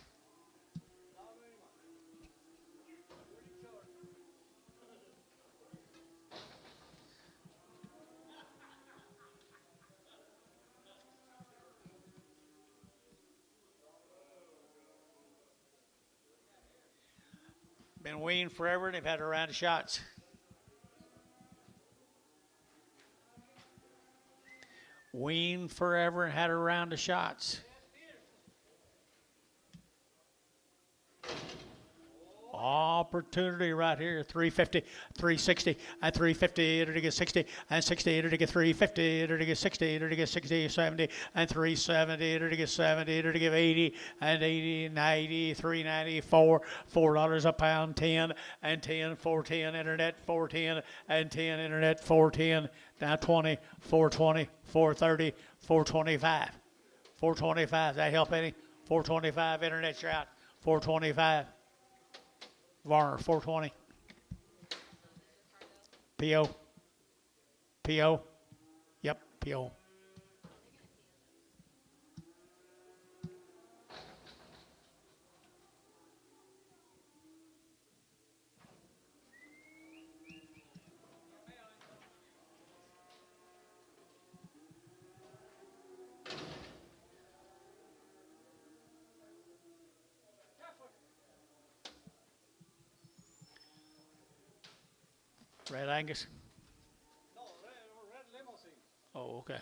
Been weaned forever and they've had a round of shots. Weaned forever and had a round of shots. Opportunity right here, 350, 360, and 350, to get 60, and 60, to get 350, to get 60, to get 60, 70, and 370, to get 70, to get 80, and 80, 90, 394, $4 a pound, 10, and 10, 410, internet, 410, and 10, internet, 410, now 20, 420, 430, 425, 425, that help any? 425, internet, you're out, 425. Varner, 420. PO. PO. Yep, PO. Red Angus. No, red limousine. Oh, okay.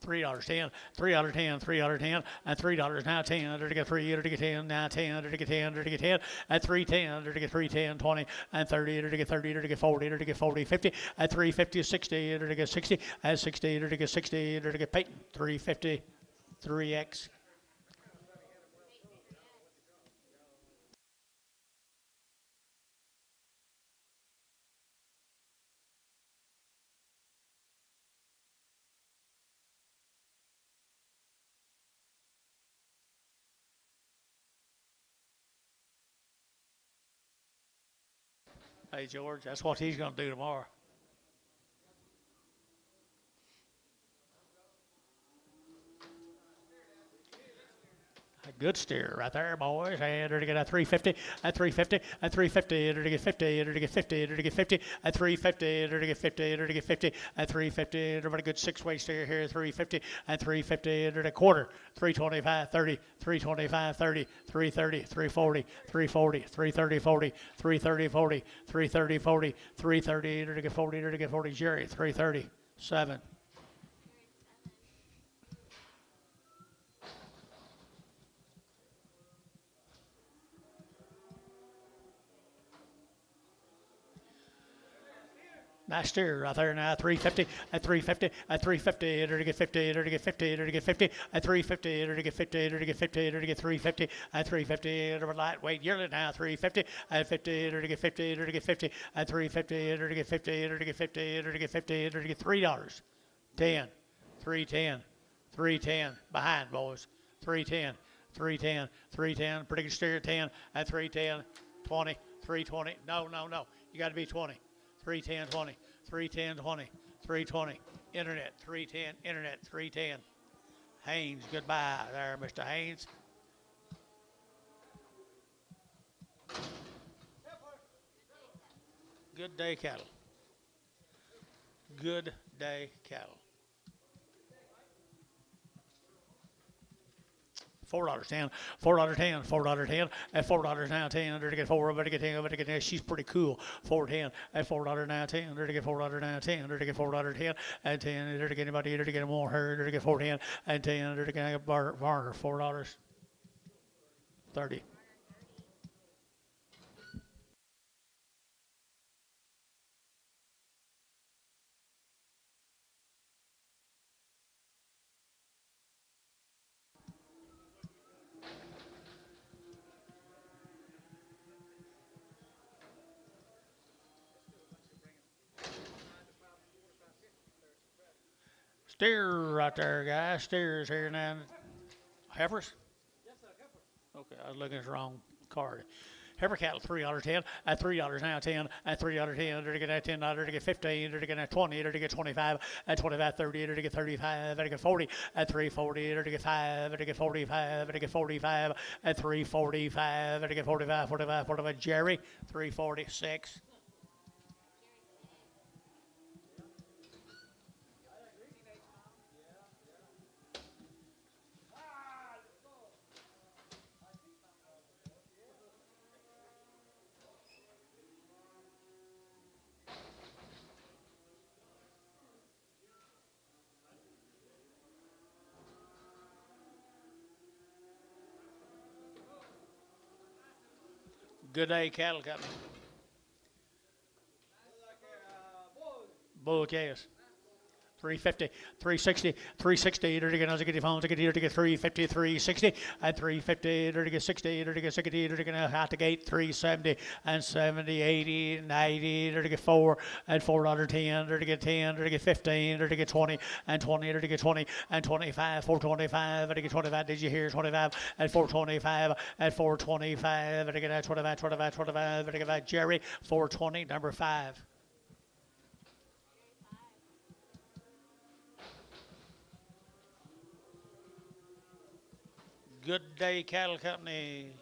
$3.10, $3.10, $3.10, and $3 now 10, to get 3, to get 10, now 10, to get 10, to get 10, and 310, to get 310, 20, and 30, to get 30, to get 40, to get 40, 50, and 350, 60, to get 60, and 60, to get 60, to get Peyton, 350, 3X. Hey, George, that's what he's going to do tomorrow. A good steer right there, boys. And to get a 350, and 350, and 350, to get 50, to get 50, to get 50, and 350, to get 50, to get 50, and 350. Everybody good six-way steer here, 350, and 350, to the quarter, 325, 30, 325, 30, 330, 340, 340, 330, 40, 330, 40, 330, 40, 330, to get 40, to get 40, Jerry, 330, 7. Nice steer right there now, 350, and 350, and 350, to get 50, to get 50, to get 50, and 350, to get 50, to get 50, to get 350, and 350, to lightweight yearly now, 350, and 50, to get 50, to get 50, and 350, to get 50, to get 50, to get 50, to get $3, 10, 310, 310, behind boys, 310, 310, 310, pretty good steer, 10, and 310, 20, 320, no, you got to be 20. 310, 20, 310, 20, 320, internet, 310, internet, 310. Haynes, goodbye there, Mr. Haynes. Good day, cattle. Good day, cattle. $4.10, $4.10, $4.10, and $4 now 10, to get 4, to get 10, to get 10. She's pretty cool. 4.10, and $4 now 10, to get $4 now 10, to get $4.10, and 10, to get anybody, to get more herd, to get 4.10, and 10, to get Varner, $4.30. Steer right there, guys. Steers here now. Heifers? Yes, sir, heifer. Okay, I was looking at the wrong card. Heifer cattle, $3.10, at $3 now 10, at $3.10, to get that $10, to get 15, to get that 20, to get 25, at 25, 30, to get 35, to get 40, at 340, to get 5, to get 45, to get 45, at 345, to get 45, 45, 45, Jerry, 346. Good Day Cattle Company. Like a bull. Bull Calves. 350, 360, 360, to get to get phones, to get 350, 360, and 350, to get 60, to get 60, to get out the gate, 370, and 70, 80, 90, to get 4, and $4.10, to get 10, to get 15, to get 20, and 20, to get 20, and 25, 425, to get 25, did you hear 25, and 425, and 425, to get 25, 25, 25, to get Jerry, 420, number 5. Good Day Cattle Company.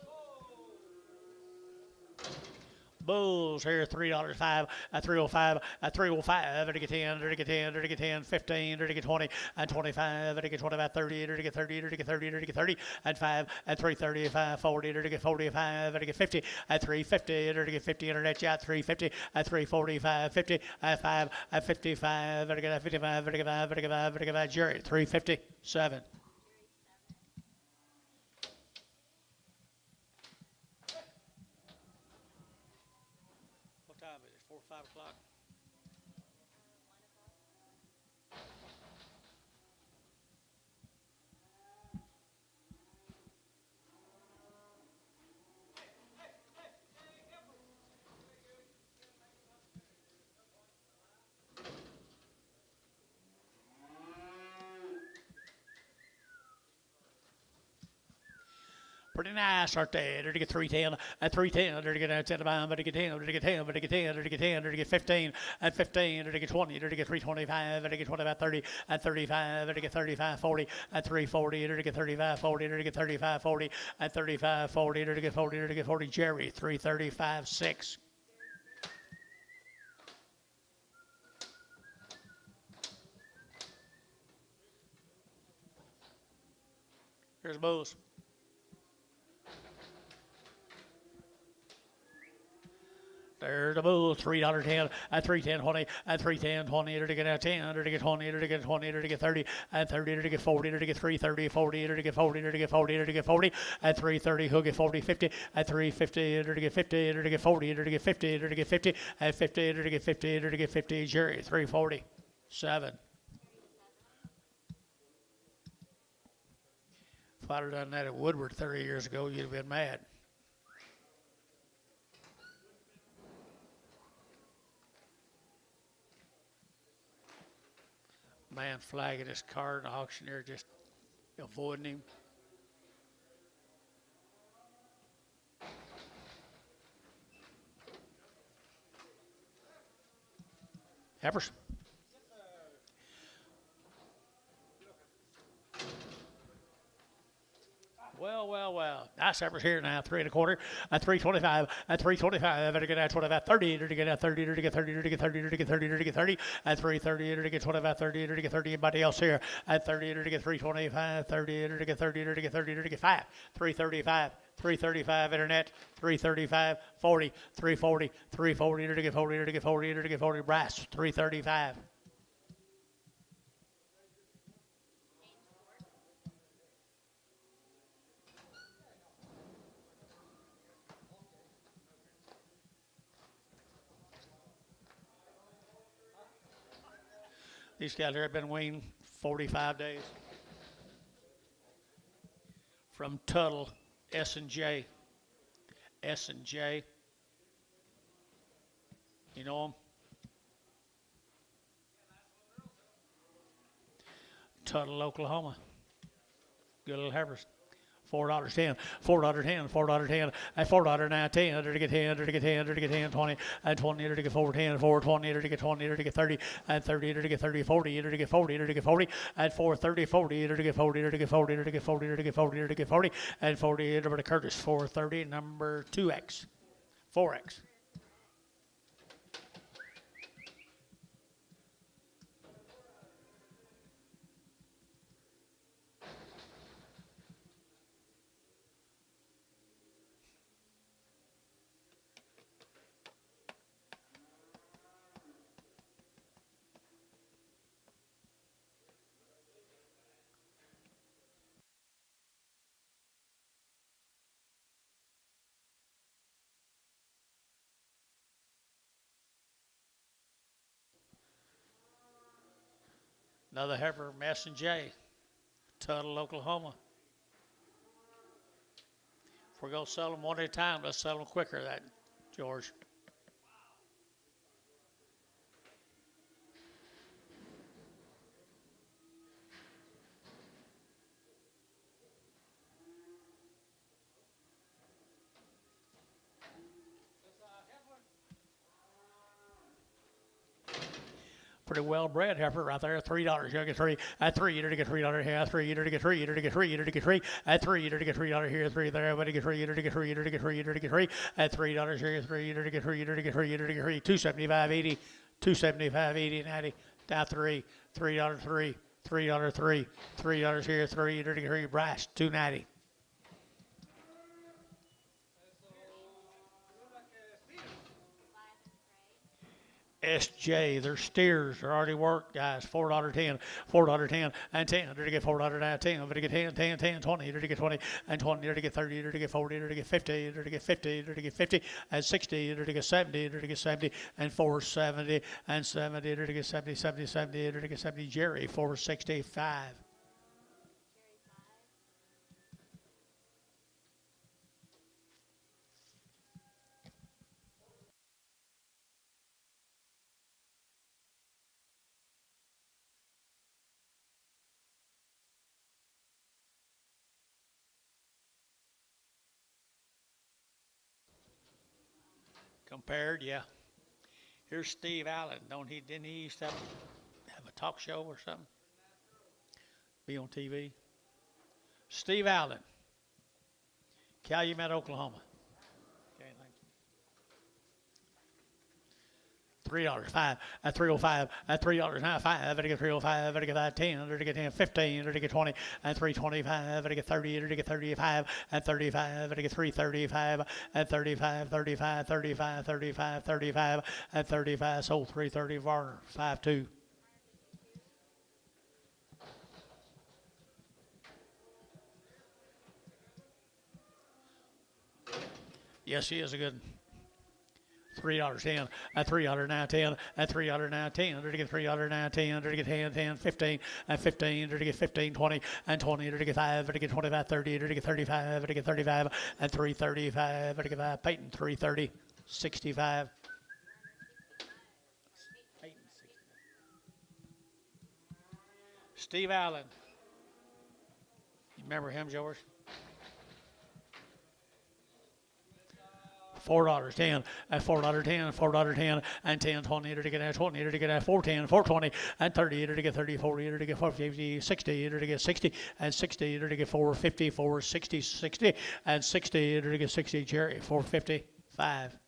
Bulls here, $3.05, at 305, at 305, to get 10, to get 10, to get 10, 15, to get 20, and 25, to get 25, 30, to get 30, to get 30, to get 30, and 5, at 335, 40, to get 45, to get 50, at 350, to get 50, internet yacht, 350, at 345, 50, at 5, at 55, to get 55, to get 5, to get 5, to get 5, Jerry, 357. What time is it? 4 or 5 o'clock? Pretty nice, aren't they? They're to get 310, at 310, they're to get 10, but to get 10, to get 10, but to get 10, to get 10, to get 15, at 15, to get 20, to get 325, to get 25, 30, at 35, to get 35, 40, at 340, to get 35, 40, to get 35, 40, at 35, 40, to get 40, to get 40, Jerry, 335, 6. Here's Booze. There's the bull, $3.10, at 310.20, at 310.20, to get 10, to get 20, to get 20, to get 30, at 30, to get 40, to get 330, 40, to get 40, to get 40, to get 40, at 330, he'll get 40, 50, at 350, to get 50, to get 40, to get 50, to get 50, at 50, to get 50, to get 50, Jerry, 340, 7. If I'd have done that at Woodward 30 years ago, you'd have been mad. Man flagging his car, and the auctioneer just avoiding him. Heifers. Well. Nice heifers here now, 3 1/4, at 325, at 325, to get at 25, 30, to get at 30, to get 30, to get 30, to get 30, to get 30, at 330, to get 25, 30, to get 30, anybody else here, at 30, to get 325, 30, to get 30, to get 30, to get 5, 335, 335, internet, 335, 40, 340, 340, to get 40, to get 40, to get 40, brass, 335. These guys here have been weaned 45 days. From Tuttle, S&J. S&J. You know them? Tuttle, Oklahoma. Good little heifers. $4.10, $4.10, $4.10, at $4.10, to get 10, to get 10, to get 10, 20, at 20, to get 410, 420, to get 20, to get 30, at 30, to get 30, 40, to get 40, to get 40, at 430, 40, to get 40, to get 40, to get 40, to get 40, to get 40, at 40, to Curtis, 430, number 2X, 4X. Another heifer, Mess and J, Tuttle, Oklahoma. If we're going to sell them one at a time, let's sell them quicker, that, George. Pretty well bred heifer right there. $3. You get three. At three, you're to get $3 here. At three, you're to get three. You're to get three. You're to get three. At three, you're to get $3 here. Three there. Everybody get three. You're to get three. You're to get three. You're to get three. At $3 here. Three. You're to get three. You're to get three. You're to get three. 275.80. 275.80. Natty. Down three. $3 three. $3 three. $3 here. Three. You're to get three. Brass. 290. SJ, their steers are already worked, guys. $4.10, $4.10, and 10. You're to get $4.10, 10. You're to get 10, 10, 10, 20. You're to get 20, and 20. You're to get 30. You're to get 40. You're to get 50. You're to get 50. You're to get 50, and 60. You're to get 70. You're to get 70, and 470, and 70. You're to get 70, 70, 70. You're to get 70. Jerry, 465. Compared, yeah. Here's Steve Allen. Didn't he used to have a talk show or something? Be on TV. Steve Allen, Calumet, Oklahoma. Okay, $3, five, at 305, at $3 now, five, to get 305, to get that 10, to get 10, 15, to get 20, and 325, to get 30, to get 35, and 35, to get 335, and 35, 35, 35, 35, 35, and 35, sold 330, Varner, 5-2. Yes, he is a good $3.10, at $3.10, at $3.10, to get $3.10, to get 10, 10, 15, and 15, to get 15, 20, and 20, to get 5, to get 25, 30, to get 35, to get 35, and 335, to get 5, Peyton, 330, 65. Peyton, 65. Steve Allen. You remember him, George? $4.10, at $4.10, $4.10, and 10, 20, to get 20, to get 410, 420, and 30, to get 30, 40, to get 450, 60, to get 60, and 60, to get 450, 460, 60, and 60, to get 60, Jerry, 455.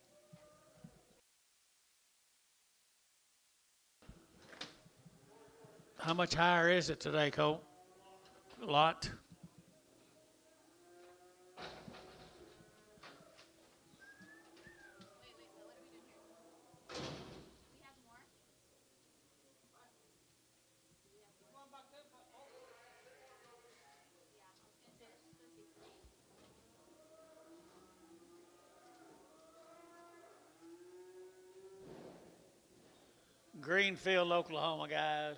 How much higher is it today, Cole? A lot. Greenfield, Oklahoma, guys.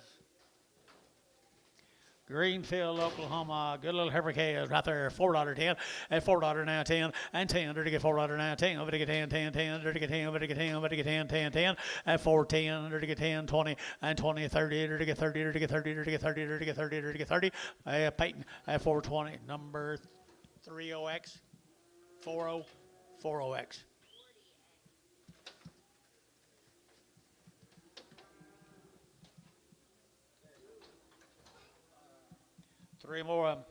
Greenfield, Oklahoma. Good little heifer calves right there. $4.10, at $4.10, and 10, to get $4.10, over to get 10, 10, 10, to get 10, over to get 10, over to get 10, 10, 10, at 410, to get 10, 20, and 20, 30, to get 30, to get 30, to get 30, to get 30, to get 30, Peyton, at 420, number 30X, 40, 40X. Three more of them.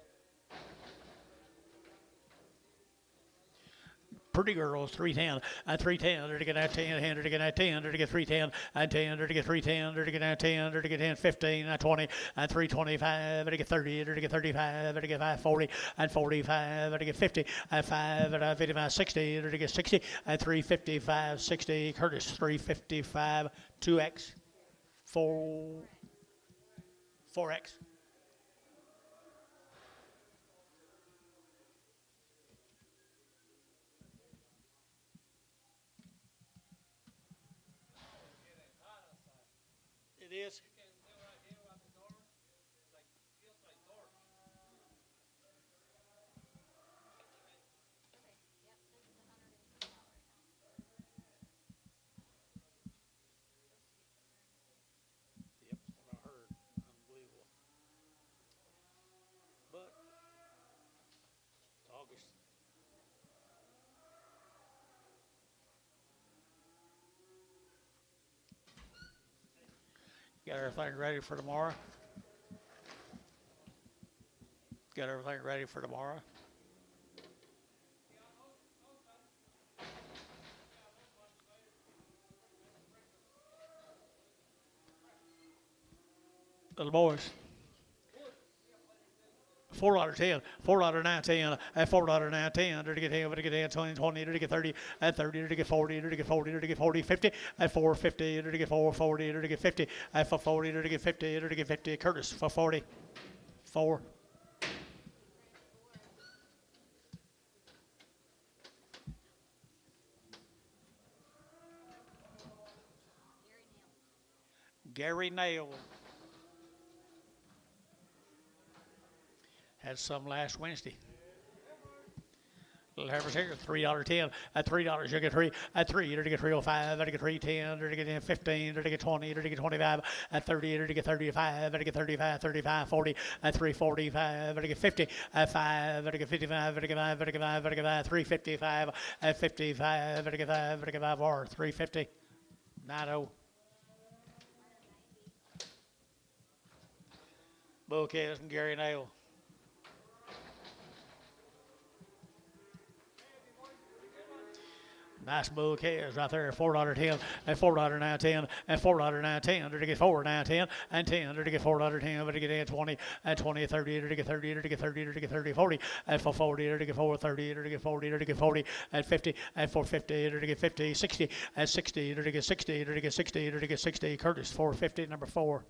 Pretty girls, 310, and 310, to get that 10, to get that 10, to get 310, and 10, to get 310, to get that 10, to get 10, 15, and 20, and 325, to get 30, to get 35, to get 540, and 45, to get 50, and 5, and 55, 60, to get 60, and 355, 60, Curtis, 355, 2X, 4X. It is. Got everything ready for tomorrow. Got everything ready for tomorrow. Little boys. $4.10, $4.9, and $4.9, to get him, to get 10, 20, 20, to get 30, and 30, to get 40, to get 40, to get 40, 50, and 450, to get 440, to get 50, and for 40, to get 50, to get 50. Curtis for 40, 4. Gary Nail. Had some last Wednesday. Little Harvest here, $3.10, at $3 you get 3, at 3 to get 305, to get 310, to get 15, to get 20, to get 25, at 30, to get 35, to get 35, 35, 40, at 345, to get 50, at 5, to get 55, to get 5, to get 5, to get 5, 355, at 55, to get 5, to get 5, or 350, 90. Bouquets and Gary Nail. Nice bouquets right there, $4.10, and $4.9, and $4.9, to get $4.9, and 10, to get $4.10, to get 20, and 20, 30, to get 30, to get 30, to get 30, 40, and for 40, to get 430, to get 40, to get 40, and 50, and 450, to get 50, 60, and 60, to get 60, to get 60, to get 60. Curtis 450, number 4.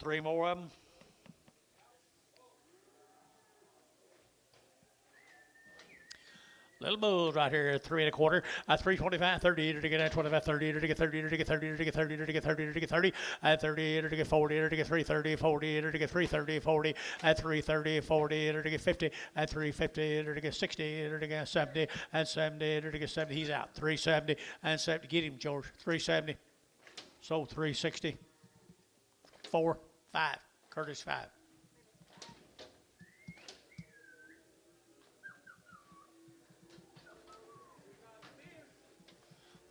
Three more of them. Little bulls right here, 3 1/4, 325, 30, to get 25, 30, to get 30, to get 30, to get 30, to get 30, to get 30, at 30, to get 40, to get 330, 40, to get 330, 40, at 330, 40, to get 50, at 350, to get 60, to get 70, and 70, to get 70. He's out. 370 and 70. Get him, George. 370. So 360. 4, 5. Curtis 5.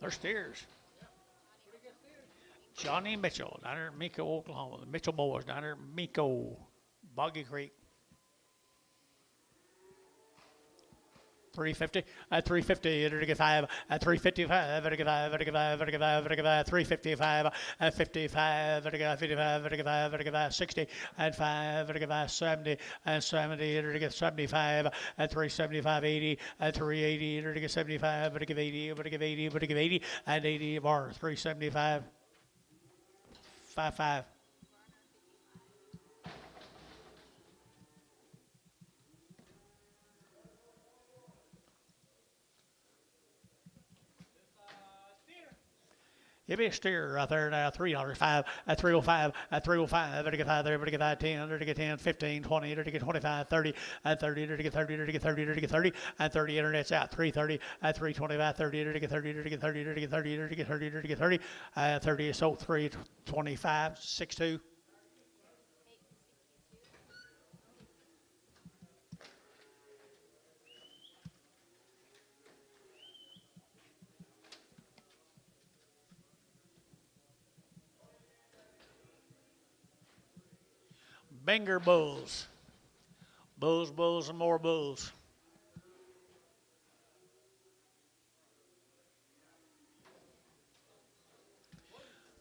They're steers. Johnny Mitchell down there in Miko, Oklahoma. The Mitchell boys down there in Miko, Boggy Creek. 350, at 350, to get 5, at 355, to get 5, to get 5, to get 5, to get 5, 355, at 55, to get 55, to get 5, to get 5, 60, at 5, to get 5, 70, and 70, to get 75, at 375, 80, at 380, to get 75, to get 80, to get 80, to get 80, and 80 bar, 375, 55. Give me a steer right there now, $3, 5, at 305, at 305, to get 5 there, to get 5, 10, to get 10, 15, 20, to get 25, 30, at 30, to get 30, to get 30, to get 30, and 30, internet's out, 330, at 325, 30, to get 30, to get 30, to get 30, to get 30, to get 30, 30, so 325, 62. Banger bulls. Bulls, bulls, and more bulls.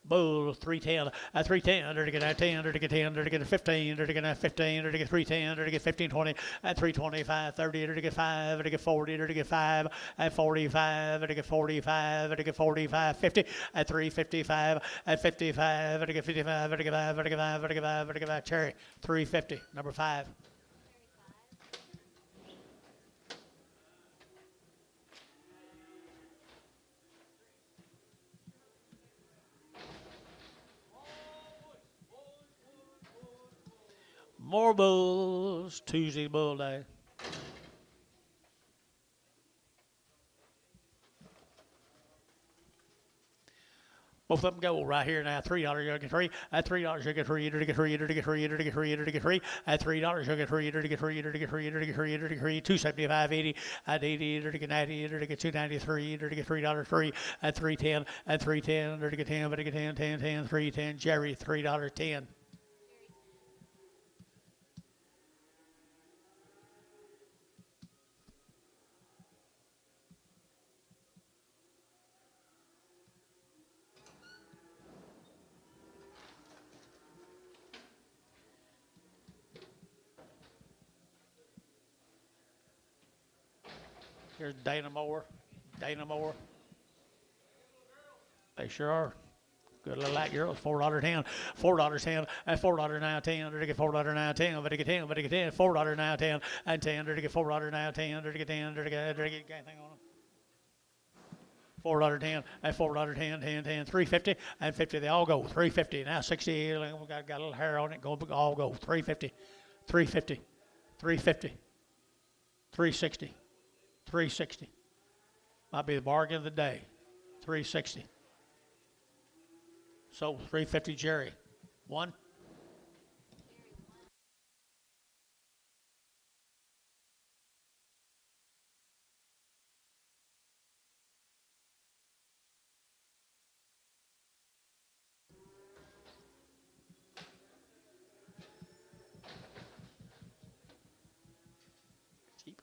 Bull 310, at 310, to get 10, to get 10, to get 15, to get 15, to get 310, to get 15, 20, at 325, 30, to get 5, to get 40, to get 5, at 45, to get 45, to get 45, 50, at 355, at 55, to get 55, to get 5, to get 5, to get 5, to get 5, cherry, 350, number 5. More bulls, Tuesday bull day. Both of them go right here now. $3, you'll get three. At $3, you'll get three. You'll get three. You'll get three. You'll get three. You'll get three. At $3, you'll get three. You'll get three. You'll get three. You'll get three. You'll get three. 275.80. At 80, you'll get 90. You'll get 293. You'll get $3. At 310. At 310, you'll get 10. But you get 10, 10, 10, 310. Jerry, $3.10. Here's Dana Moore. Dana Moore. They sure are. Good little light girls. $4.10. $4.10. And $4 now 10. They're to get $4 now 10. But to get 10. But to get 10. $4 now 10. And 10. They're to get $4 now 10. They're to get 10. They're to get anything on them. $4.10 and $4.10, 10, 10, 350 and 50. They all go 350. Now 60. We got a little hair on it. Go all go 350, 350, 350, 360, 360. Might be the bargain of the day. 360. So 350 Jerry. One. Cheap.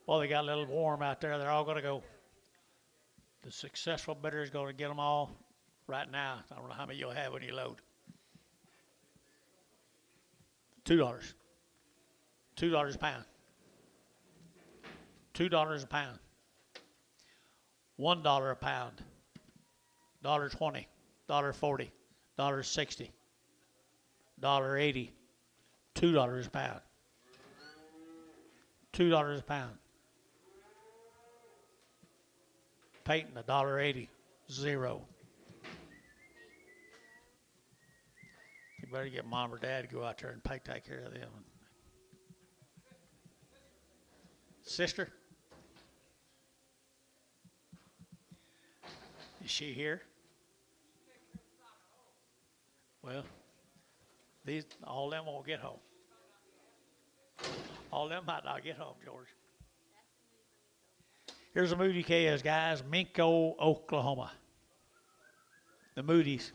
Well, they got a little warm out there. They're all going to go. The successful bidder is going to get them all right now. I don't know how many you'll have when you load. $2. $2 a pound. $2 a pound. $1 a pound. $1.20. $1.40. $1.60. $1.80. $2 a pound. $2 a pound. Peyton, $1.80. Zero. You better get mom or dad to go out there and take care of them. Sister? Is she here? Well, all them won't get home. All them might not get home, George. Here's the Moody K's, guys. Minko, Oklahoma. The Moody's.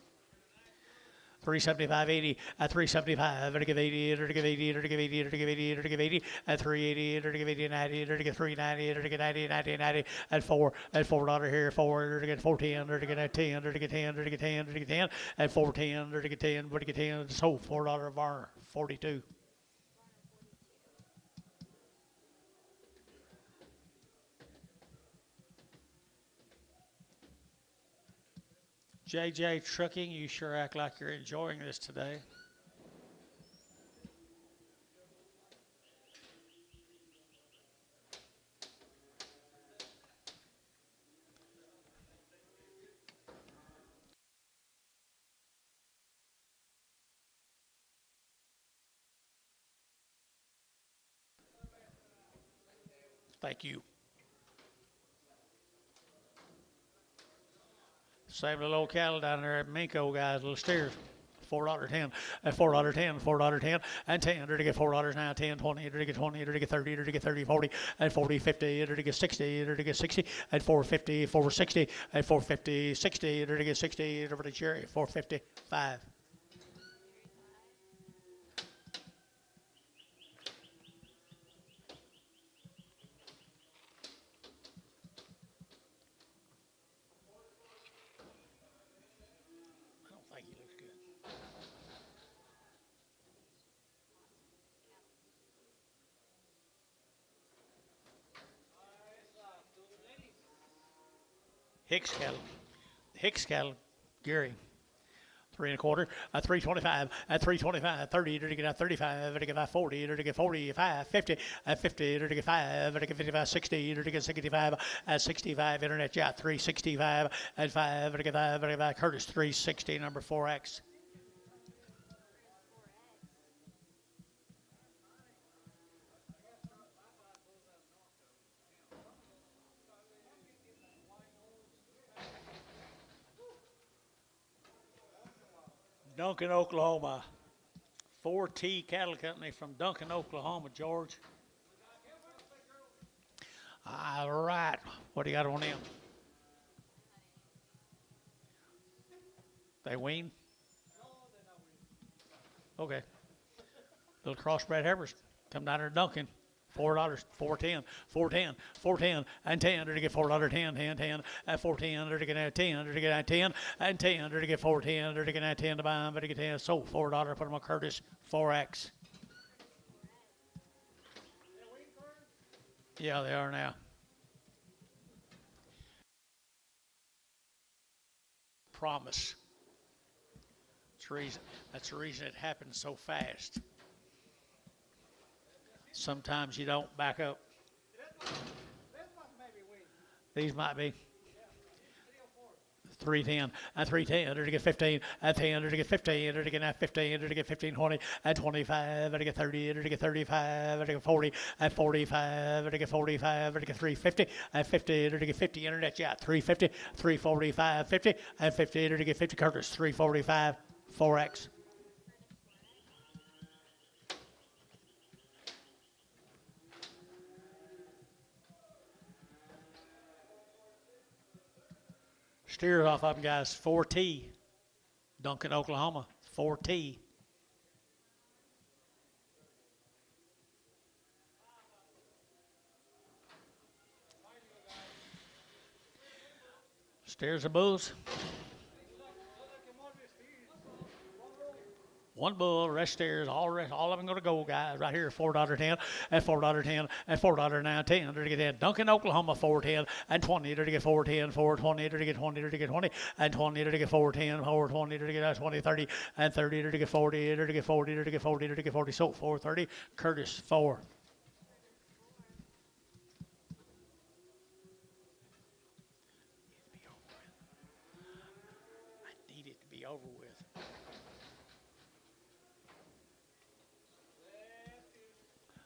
375.80 at 375. It'll give 80. It'll give 80. It'll give 80. It'll give 80. It'll give 80 at 380. It'll give 80 90. It'll give 390. It'll get 90 90 90 at $4 here. 4. It'll get 410. It'll get 10. It'll get 10. It'll get 10. It'll get 10 at 410. It'll get 10. It'll get 10. So $4 bar 42. JJ Trucking, you sure act like you're enjoying this today. Thank you. Same little old cattle down there at Minko, guys, little steers. $4.10 at $4.10, $4.10 and 10. It'll get $4 now, 10, 20, it'll get 20, it'll get 30, it'll get 30, 40, and 40, 50, it'll get 60, it'll get 60, at 450, 460, at 450, 60, it'll get 60, it'll get cherry, 450, 5. Hicks cattle, Gary, 3 1/4, at 325, at 325, 30, it'll get 35, it'll get 40, it'll get 45, 50, at 50, it'll get 5, it'll get 55, 60, it'll get 65, at 65, Internet Yacht, 365, at 5, it'll get 5, it'll get 5, Curtis, 360, number 4X. Duncan, Oklahoma. 4T Cattle Company from Duncan, Oklahoma, George. All right. What do you got on them? They wean? Okay. Little crossbred heifers. Come down there to Duncan. $4, 410, 410, 410, and 10 to get $4, 10, 10, 10, and 410 to get 10 to get 10, and 10 to get 410 to get 10 to buy, but to get 10. So $4, put them on Curtis, 4X. Yeah, they are now. Promise. That's the reason it happens so fast. Sometimes you don't back up. These might be 310 and 310 to get 15 and 10 to get 15 to get 15 to get 15, 20 and 25 to get 30 to get 35 to get 40 and 45 to get 45 to get 350 and 50 to get 50 internet yacht 350 345 50 and 50 to get 50 Curtis 345 4X. Steers off of them, guys. 4T. Duncan, Oklahoma. 4T. Steers of bulls. One bull, rest steers, all of them going to go, guys. Right here, $4.10 and $4.10 and $4.10 to get that. Duncan, Oklahoma, 410 and 20 to get 410, 420 to get 20 to get 20 and 20 to get 410, 420 to get 20, 30 and 30 to get 40 to get 40 to get 40 to get 40. So 430, Curtis 4. I need it to be over with.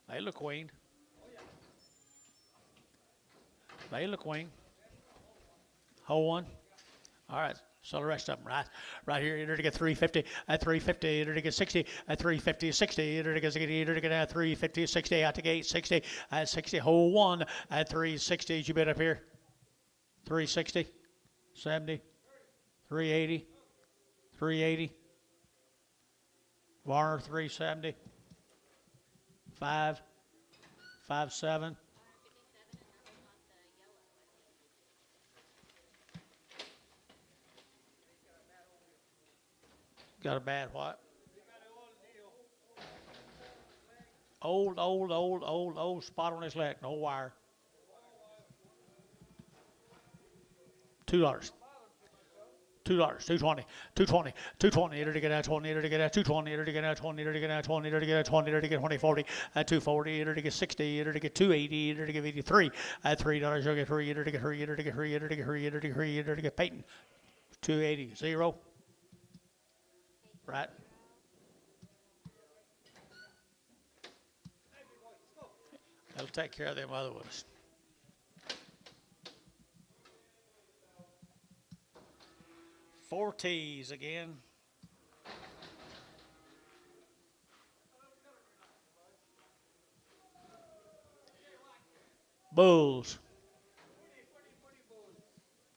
They look weaned. They look weaned. Whole one. All right. So the rest of them, right here, you're to get 350 at 350, you're to get 60 at 350, 60, you're to get 60, you're to get 350, 60 out the gate, 60 at 60, whole one at 360. You bid up here? 360, 70, 380, 380. Warner 370. 5, 5, 7. Got a bad what? Old spot on his leg, no wire. $2. $2, 220, 220, 220, to get at 20, to get at 220, to get at 20, to get at 20, to get at 20, to get 20, 40, at 240, to get 60, to get 280, to get 83, at $3, you'll get 3, to get 3, to get 3, to get 3, to get 3, to get Peyton, 280, 0, right? That'll take care of them other ones. Four T's again. Bulls.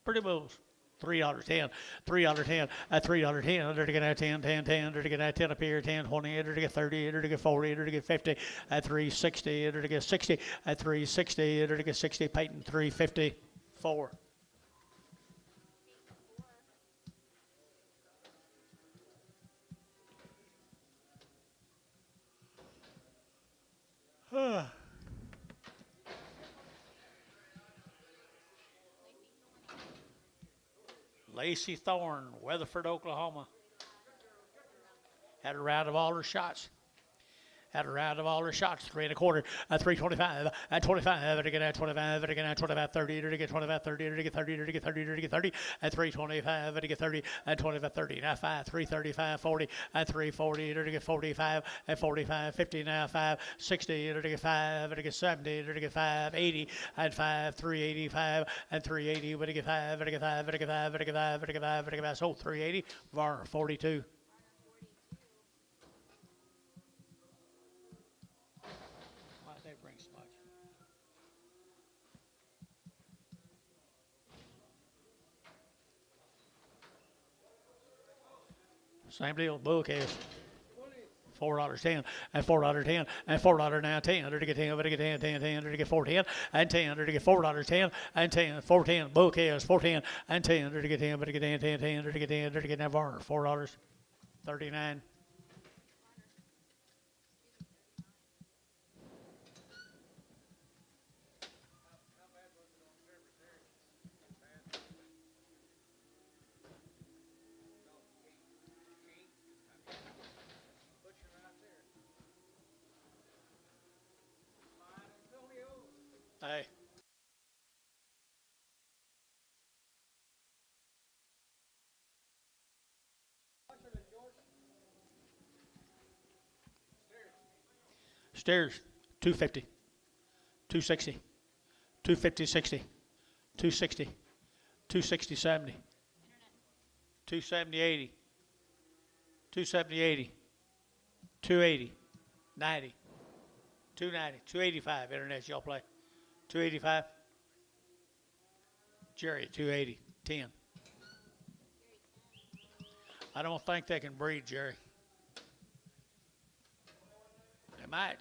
Pretty bulls. $3.10, $3.10, at $3.10, to get at 10, 10, 10, to get at 10 up here, 10, 20, to get 30, to get 40, to get 50, at 360, to get 60, at 360, to get 60, Peyton, 354. Lacey Thorne, Weatherford, Oklahoma. Had a round of all her shots. Had a round of all her shots. 3 1/4, at 325, at 25, to get at 25, to get at 25, 30, to get 25, 30, to get 30, to get 30, to get 30, at 325, to get 30, at 25, 30, now 5, 335, 40, at 340, to get 45, at 45, 50, now 5, 60, to get 5, to get 70, to get 5, 80, at 5, 385, and 380, to get 5, to get 5, to get 5, to get 5, to get 5, to get 5, so 380, Varner 42. Same deal. Bull calves. $4.10 and $4.10 and $4 now 10 to get 10 to get 10 10 10 to get 410 and 10 to get $4.10 and 10 410 bull calves 410 and 10 to get 10 to get 10 10 10 to get 10 to get Navarre $4.39. Hey. Stairs 250 260 250 60 260 260 70 270 80 270 80 280 90 290 285 internet y'all play 285 Jerry 280 10. I don't think they can breed, Jerry. They might.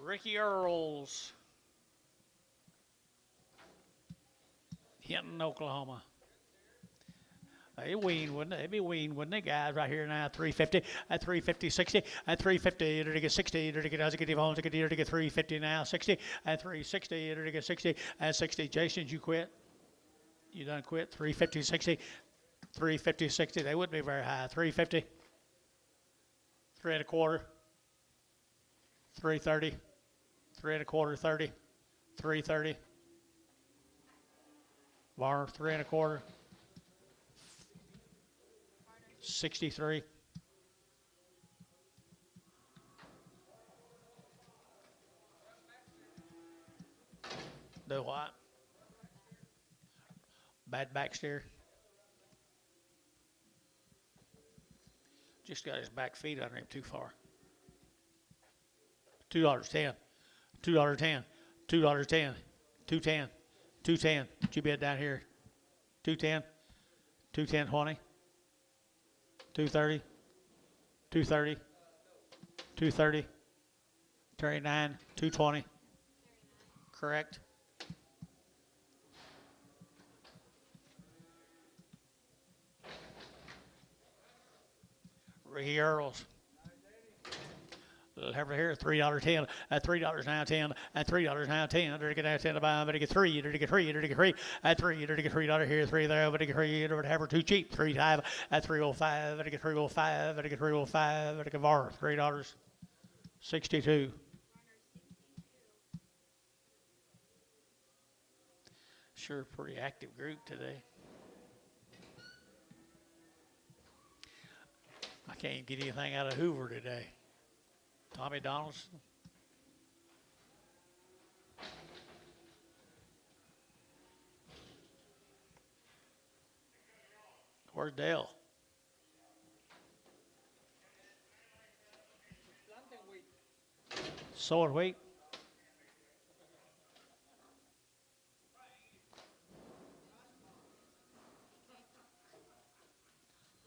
Ricky Earls, Hinton, Oklahoma. They wean, wouldn't they? They'd be wean, wouldn't they, guys? Right here now, 350, at 350, 60, at 350, to get 60, to get as get on to get 350 now, 60, at 360, to get 60, at 60. Jason, you quit? You done quit? 350, 60, 350, 60. They wouldn't be very high. 350, 3 1/4, 330, 3 1/4, 30, 330. Bar 3 1/4. 63. Do what? Bad back steer. Just got his back feet under him too far. $2.10. $2.10. $2.10. $2.10. $2.10. Did you bid down here? $2.10. $2.10 20. 230, 230, 230, 39, 220. Correct. Ricky Earls. Over here, $3.10, at $3 now 10, at $3 now 10, to get 10 to buy, but to get 3, to get 3, to get 3, at 3, to get $3 here, 3 there, but to get 3, to have her too cheap, 3 5, at 305, to get 305, to get 305, to get VAR, $3.62. Sure, pretty active group today. I can't get anything out of Hoover today. Tommy Donaldson. Where's Dale? Sowing wheat.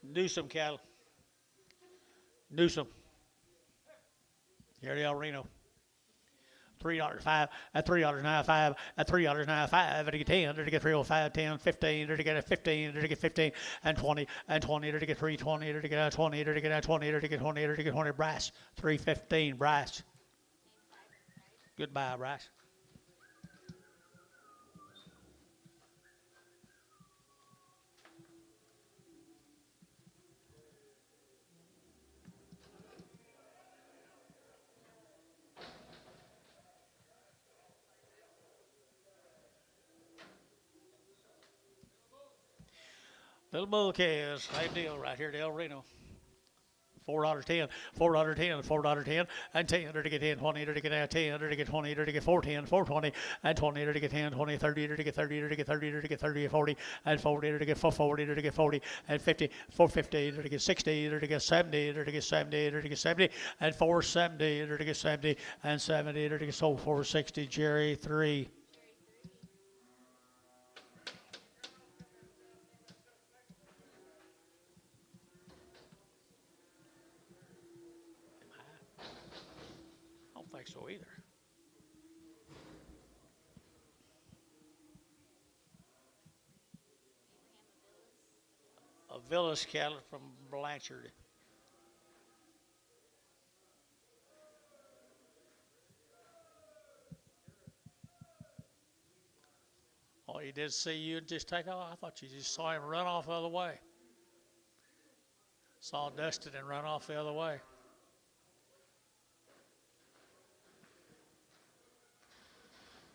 Newsom cattle. Newsom. Here Reno. $3.05 at $3.95 at $3.95 to get 10 to get 305 10 15 to get 15 to get 15 and 20 and 20 to get 320 to get 20 to get 20 to get 20 to get 20 Bryce 315 Bryce. Goodbye Bryce. Little bull calves, same deal right here, Del Reno. $4.10, $4.10, $4.10, and 10 to get 10, 20 to get 10 to get 20 to get 410, 420, and 20 to get 10, 20, 30 to get 30 to get 30 to get 30, 40, and 40 to get 40 to get 40, and 50, 450 to get 60 to get 70 to get 70 to get 70, and 470 to get 70, and 70 to get sold 460. Jerry 3. think so either. A Villas cattle from Blanchard. Oh, he did see you just take off? I thought you just saw him run off the other way. Saw Dustin and run off the other way.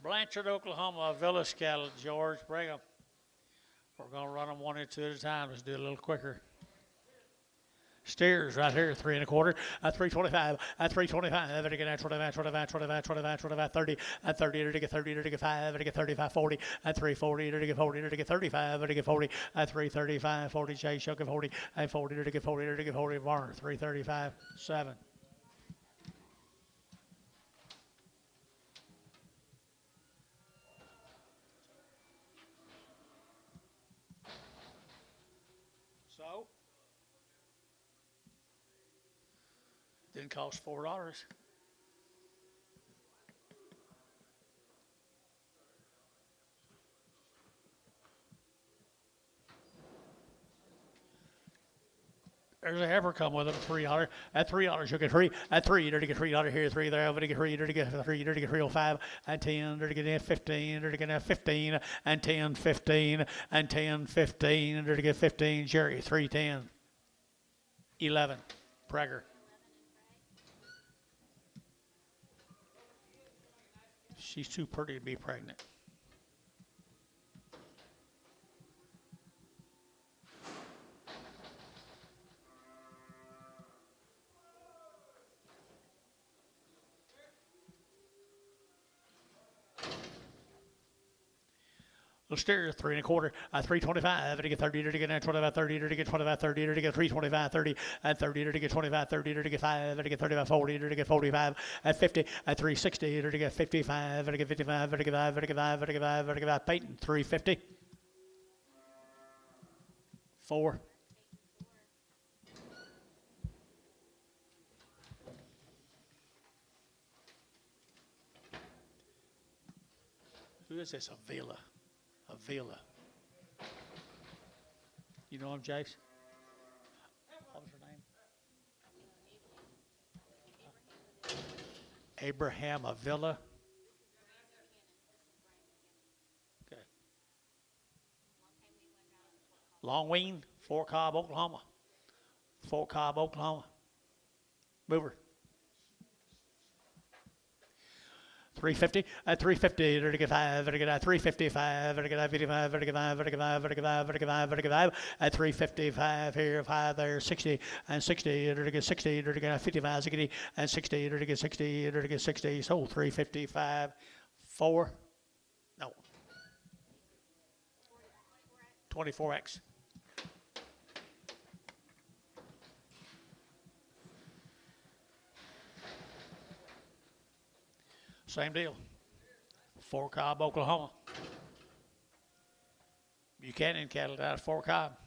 Blanchard, Oklahoma, Villas cattle, George, bring them. We're going to run them 1 or 2 at a time. Let's do it a little quicker. Steers right here, 3 1/4, at 325, at 325, and again at 25, 25, 25, 25, 25, 30, at 30, to get 30, to get 5, to get 35, 40, at 340, to get 40, to get 35, to get 40, at 335, 40, Jay Shuck at 40, at 40, to get 40, to get 40, Varner, 335, 7. So? Didn't cost $4. There's a heifer come with them, $3. At $3, you'll get 3. At 3, to get $3 here, 3 there, over to get 3, to get 3, to get 305, and 10, to get 15, to get 15, and 10, 15, and 10, 15, to get 15, Jerry, 310, 11, Prager. She's too pretty to be pregnant. Little steer, 3 1/4, 325, to get 30, to get 25, 30, to get 25, 30, to get 325, 30, at 30, to get 25, 30, to get 5, to get 35, 40, to get 45, at 50, at 360, to get 55, to get 55, to get 5, to get 5, to get 5, to get 5, Peyton, 350, 4. Who is this? Avila. Avila. You know him, Jace? What was her name? Abraham Avila. Okay. Longween, Fort Cobb, Oklahoma. Fort Cobb, Oklahoma. Mover. 350, at 350, to get 5, to get 355, to get 55, to get 5, to get 5, to get 5, to get 5, to get 5, at 355 here, 5 there, 60, and 60, to get 60, to get 55, 60, and 60, to get 60, to get 60, so 355, 4, no, 24X. Same deal. Fort Cobb, Oklahoma. Buchanan cattle out of Fort Cobb.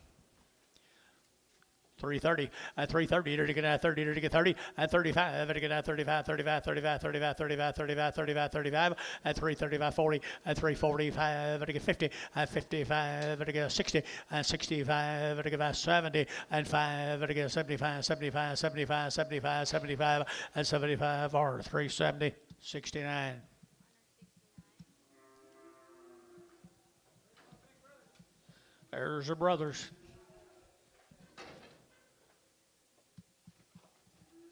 330, at 330, to get 30, to get 30, at 35, to get 35, 35, 35, 35, 35, 35, 35, 35, at 335, 40, at 345, to get 50, at 55, to get 60, at 65, to get 70, and 5, to get 75, 75, 75, 75, 75, and 75, or 370, 69. There's the brothers.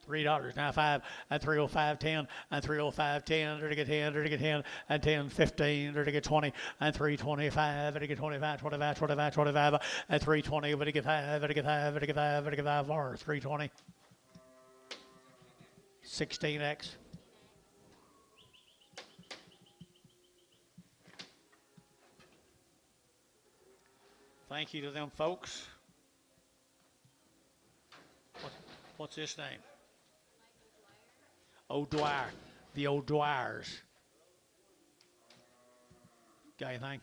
$3 now 5 and 305 10 and 305 10 to get 10 to get 10 and 10 15 to get 20 and 325 to get 25 25 25 25 and 320 to get 5 to get 5 to get 5 to get 5 or 320 16X. Thank you to them folks. What's his name? O'Dwyer. The O'Dwyers. Got anything?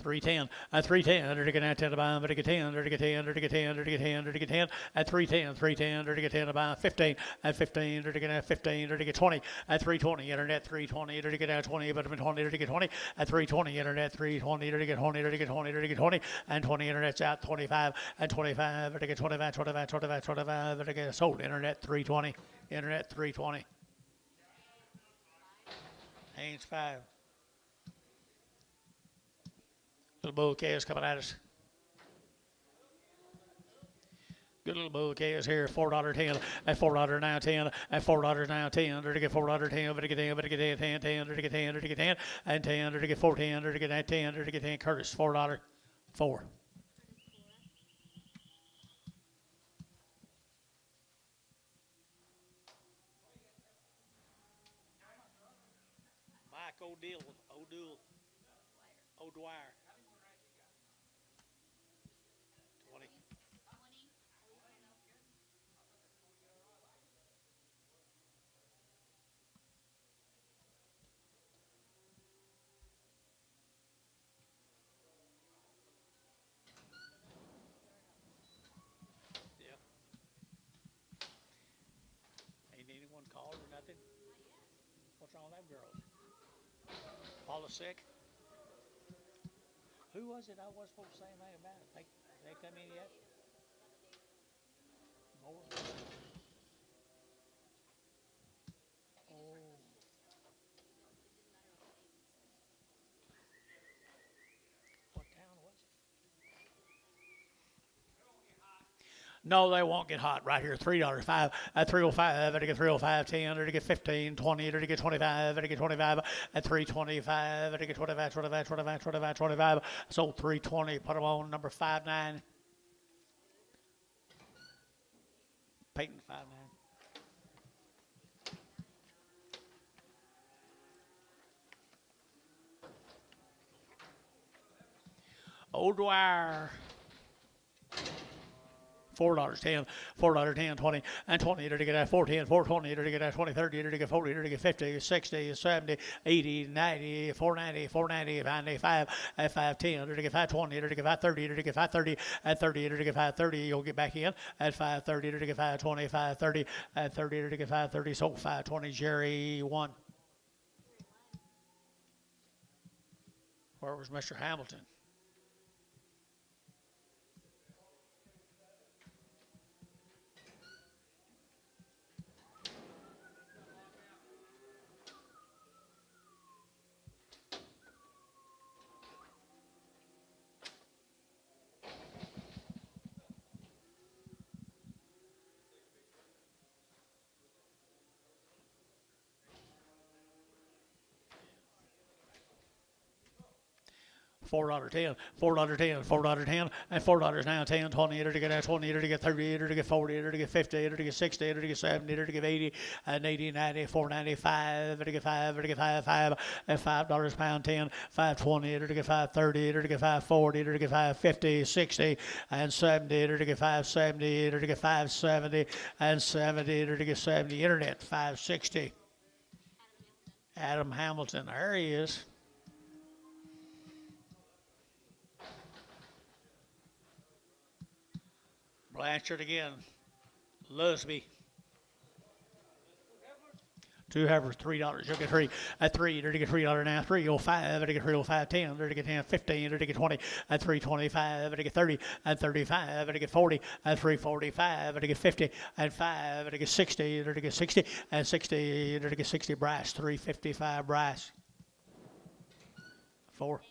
310, at 310, under to get 10 about, under to get 10, under to get 10, under to get 10, under to get 10, under to get 10, at 310, 310, under to get 10 about 15, at 15, under to get 15, under to get 20, at 320, internet 320, under to get 20, but 20, under to get 20, at 320, internet 320, under to get 20, under to get 20, under to get 20, and 20, internet's out 25, and 25, under to get 25, 25, 25, 25, under to get sold, internet 320, internet 320. Haynes 5. Little bull calves coming at us. Good little bull calves here. $4.10 at $4 now 10 at $4 now 10. Under to get $4.10. Under to get 10. Under to get 10. 10. Under to get 10. Under to get 10. And 10. Under to get 4.10. Under to get 10. Under to get 10. Curtis $4. 4. Mike O'Dwyer. 20. Yeah. Ain't anyone called or nothing? What's wrong with them girls? Paula's sick? Who was it I was supposed to say anything about it? They come in yet? More? Oh. What town was it? No, they won't get hot right here. $3, 5 at 305, at to get 305, 10, to get 15, 20, to get 25, to get 25, at 325, at to get 25, 25, 25, 25, 25. Sold 320. Put them on number 59. Peyton 59. O'Dwyer. $4, 10, $4, 10, 20, and 20, to get at 410, 420, to get at 20, 30, to get 40, to get 50, 60, 70, 80, 90, 490, 490, 95, at 510, to get 520, to get 530, to get 530, at 30, to get 530, you'll get back in, at 530, to get 520, 530, at 30, to get 530, so 520, Jerry 1. Where was Mr. Hamilton? $4, 10, $4, 10, $4, 10, and $4 now 10, 20, to get 20, to get 30, to get 40, to get 50, to get 60, to get 70, to get 80, and 80, 90, 495, to get 5, to get 5, and $5 pound 10, 520, to get 530, to get 540, to get 550, 60, and 70, to get 570, to get 570, and 70, to get 70. Internet 560. Adam Hamilton, there he is. Blanchard again. Lusby. 2 heifers, $3. You'll get 3 at 3. To get $3 now. 305. To get 305. 10. To get 10. 15. To get 20 at 325. To get 30 at 35. To get 40 at 345. To get 50 at 5. To get 60. To get 60 at 60. To get 60. Brass 355. Brass 4.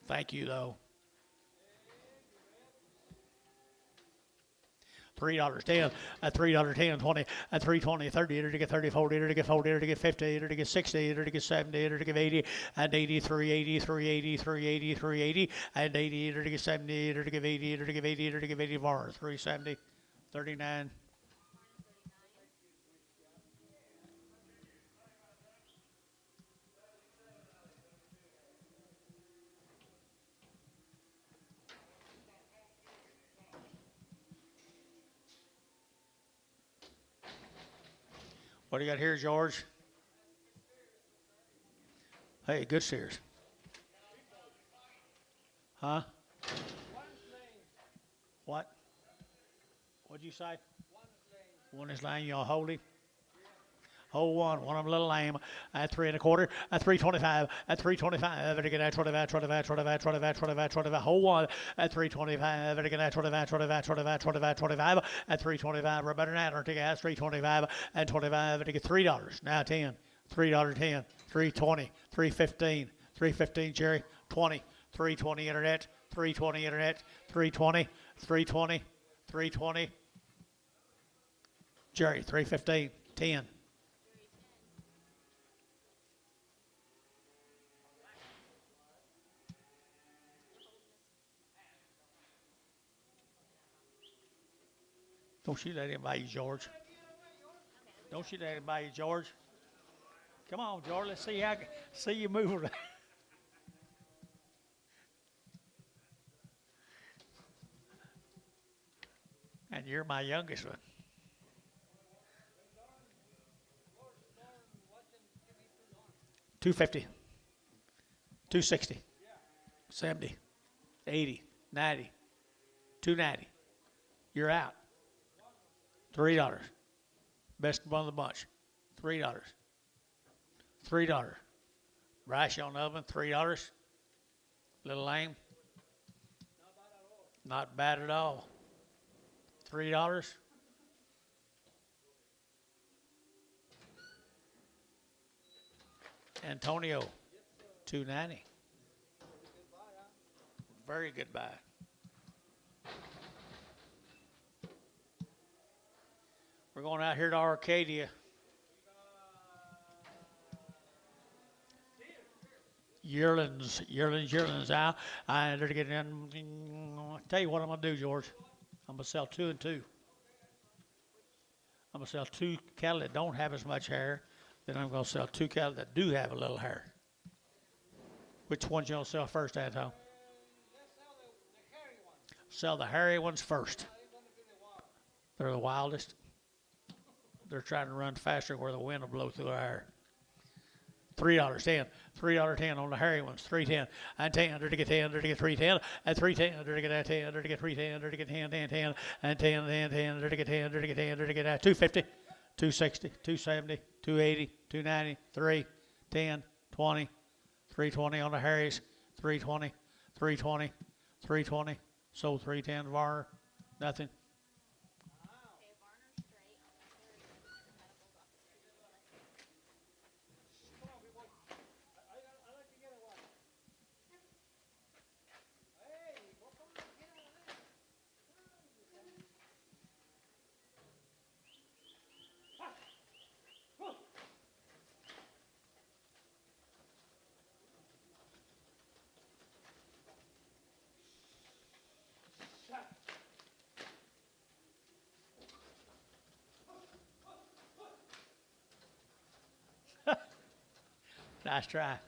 Thank you, though. $3, 10, at $3, 10, 20, at 320, 30, to get 30, 40, to get 40, to get 50, to get 60, to get 70, to get 80, and 83, 83, 83, 83, 80, and 80, to get 70, to get 80, to get 80, to get 80 bar, 370, 39. What do you got here, George? Hey, good steers. Huh? What? What'd you say? One is lame. You all hold him. Hold one. One of them a little lame. At 3 1/4. At 325. At 325. And again at 25, 25, 25, 25, 25, 25. Hold one. At 325. And again at 25, 25, 25, 25, 25. At 325. We're better than that. Or take at 325 and 25. And again $3. Now 10. $3.10. 320. 315. 315. Jerry. 20. 320 internet. 320 internet. 320. 320. 320. Jerry. 315. 10. Don't you let him buy you, George. Don't you let him buy you, George. Come on, George. Let's see you move around. And you're my youngest one. $250, $260, $70, $80, $90, $290. You're out. $3. Best one of the bunch. $3. $3. Rice on the oven, $3. Little lame. Not bad at all. $3. Antonio, $2.90. Very good buy. We're going out here to Arcadia. Yearlings out. I better get in. Tell you what I'm going to do, George. I'm going to sell 2 and 2. I'm going to sell 2 cattle that don't have as much hair. Then I'm going to sell 2 cattle that do have a little hair. Which ones you going to sell first, Anton? Let's sell the hairy ones. Sell the hairy ones first. They're going to be the wild. They're the wildest. They're trying to run faster where the wind will blow through their hair. $3.10. $3.10 on the hairy ones. $3.10. And 10. They're to get 10. They're to get 3.10. And 3.10. They're to get that 10. They're to get 3.10. They're to get 10, 10, 10. And 10, 10, 10. They're to get 10. They're to get 10. They're to get that 250. 260, 270, 280, 290, 3, 10, 20, 320 on the Harrys, 320, 320, 320. Sold 310 Varner, nothing. Okay, Varner straight on the third. Come on, big boy. I like to get a one. Hey, go come on, get it on there. Nice try.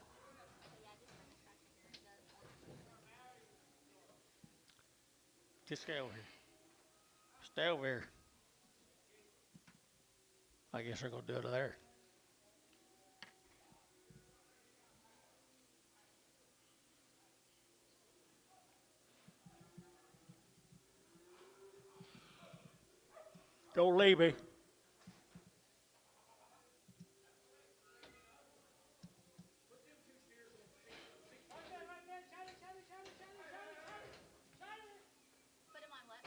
Just stay over here. Stay over here. I guess they're going to do it there. Don't leave me. Put him on what?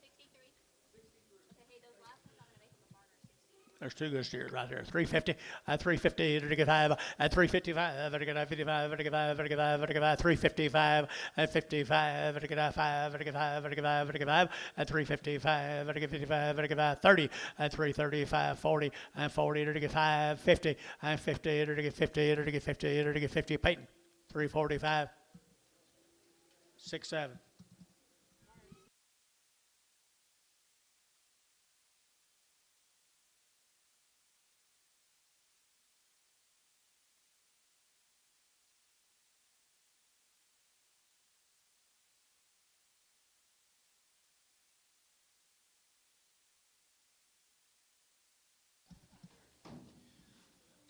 63. Okay, hey, those last ones I'm gonna make them a Varner 60. There's 2 good steers right there. 350, at 350, to get 5, at 355, to get 55, to get 5, to get 5, to get 5, 355, at 55, to get 5, to get 5, to get 5, to get 5, at 355, to get 55, to get 5, 30, at 335, 40, and 40, to get 5, 50, and 50, to get 50, to get 50, to get 50, Peyton, 345, 6, 7.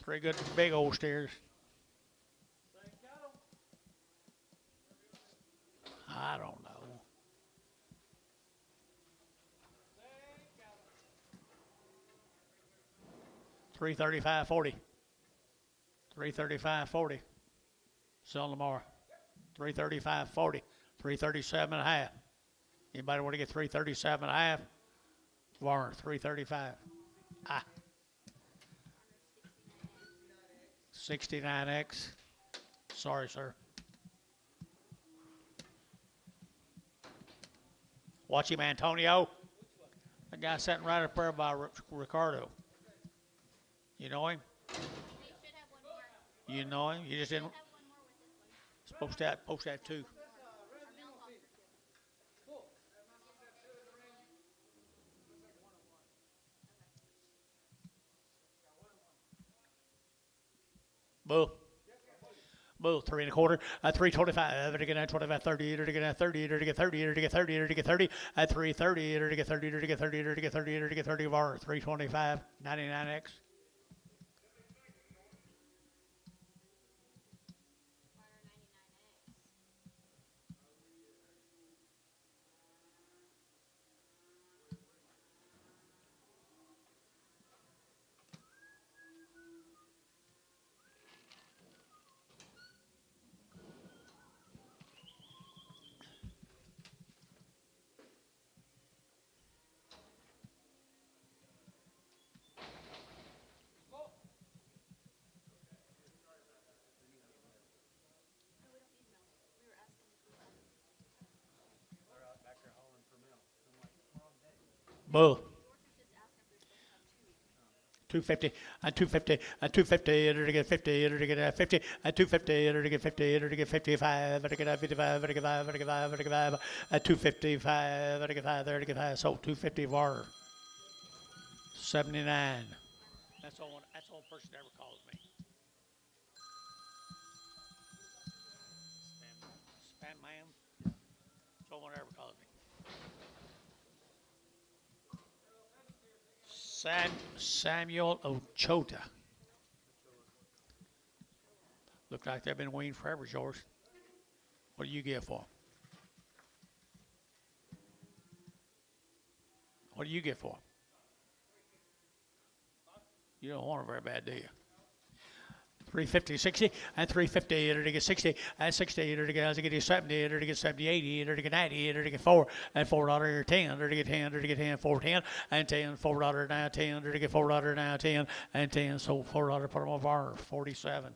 3 good big old steers. Same cattle. I don't know. Same cattle. 335.40. 335.40. Sell tomorrow. 335.40. 337 and a half. Anybody want to get 337 and a half? Warren, 335. Ah. 69X. Sorry, sir. Watch him, Antonio. The guy sitting right up there by Ricardo. You know him? We should have one more. You know him? You just didn't Have one more with this one. post that too. Our mail calls for two. Bull. Bull, 3 1/4, 325, to get 25, 30, to get 30, to get 30, to get 30, to get 30, at 330, to get 30, to get 30, to get 30, to get 30 var, 325, 99X. Wire 99X. No, we don't need mail. We were asking if we had. Bull. Yours is just asking if we're supposed to have two. 250, 250, 250, to get 50, to get 50, 250, to get 50, to get 55, to get 55, to get 5, to get 5, to get 5, 255, to get 5, there to get 5, so 250 var, 79. That's the only person that ever calls me. Spam man? That's the only one that ever calls me. Samuel Ochota. Look like they've been weaned forever, George. What do you get for 'em? What do you get for 'em? You don't want them very bad, do you? 350, 60, and 350, to get 60, and 60, to get 70, to get 70, 80, to get 90, to get 4, and $4 10, to get 10, to get 10, 4, 10, and 10, $4 now, 10, to get $4 now, 10, and 10, so $4 put them on bar, 47.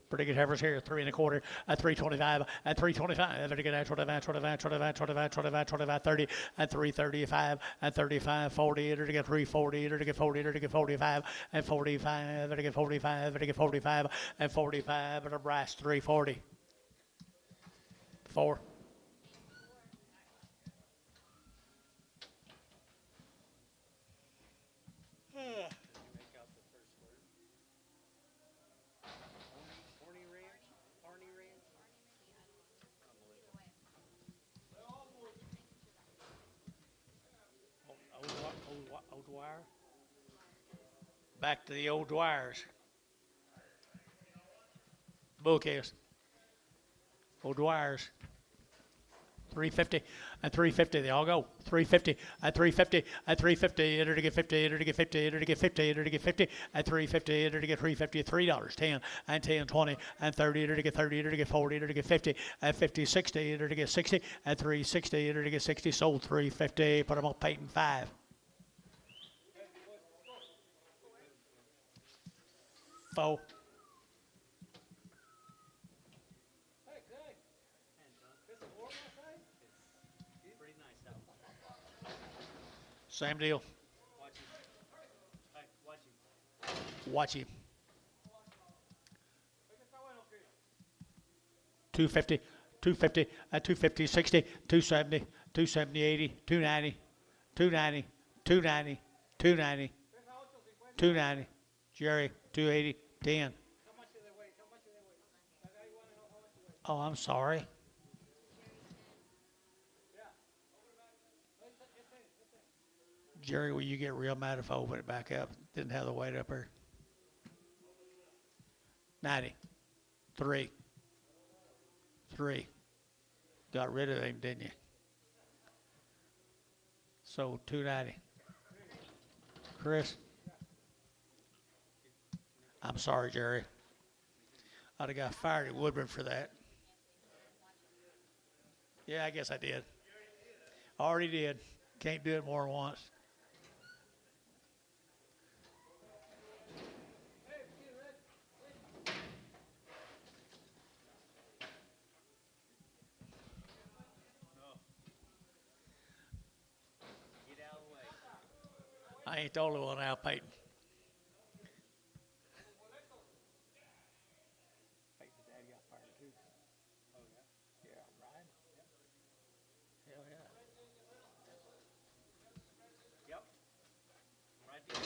Pretty good heifers here, 3 1/4, at 325, at 325, to get 25, 25, 25, 25, 25, 25, 30, at 335, at 35, 40, to get 340, to get 40, to get 45, and 45, to get 45, to get 45, and 45, at a brass 340. 4. Old wire. Back to the old Dwyers. Bullcase. Old Dwyers. 350 and 350. They all go. 350 at 350 at 350. Enter to get 50. Enter to get 50. Enter to get 50. Enter to get 50 at 350. Enter to get 350. $3. 10 and 10, 20 and 30. Enter to get 30. Enter to get 40. Enter to get 50 at 50, 60. Enter to get 60 at 360. Enter to get 60. Sold 350. Put them on Peyton 5. 4. Hey, Craig. Is it warm outside? It's pretty nice out. Same deal. Watch him. Hey, watch him. Watch him. Es que está bueno, Chris. 250, 250, at 250, 60, 270, 270, 80, 290, 290, 290, 290, 290. Jerry, 280, 10. How much is Oh, I'm sorry. Jerry, will you get real mad if I open it back up? Didn't have the weight up here. 90. 3. 3. Got rid of him, didn't you? So 290. Chris? I'm sorry, Jerry. I'd have got fired at Woodburn for that. Yeah, I guess I did. Already did. Can't do it more than once. Get out of the way. I ain't the only one out, Peyton. Peyton's dad got fired too. Oh, yeah? Yeah, Ryan. Hell yeah. Yep. Right there.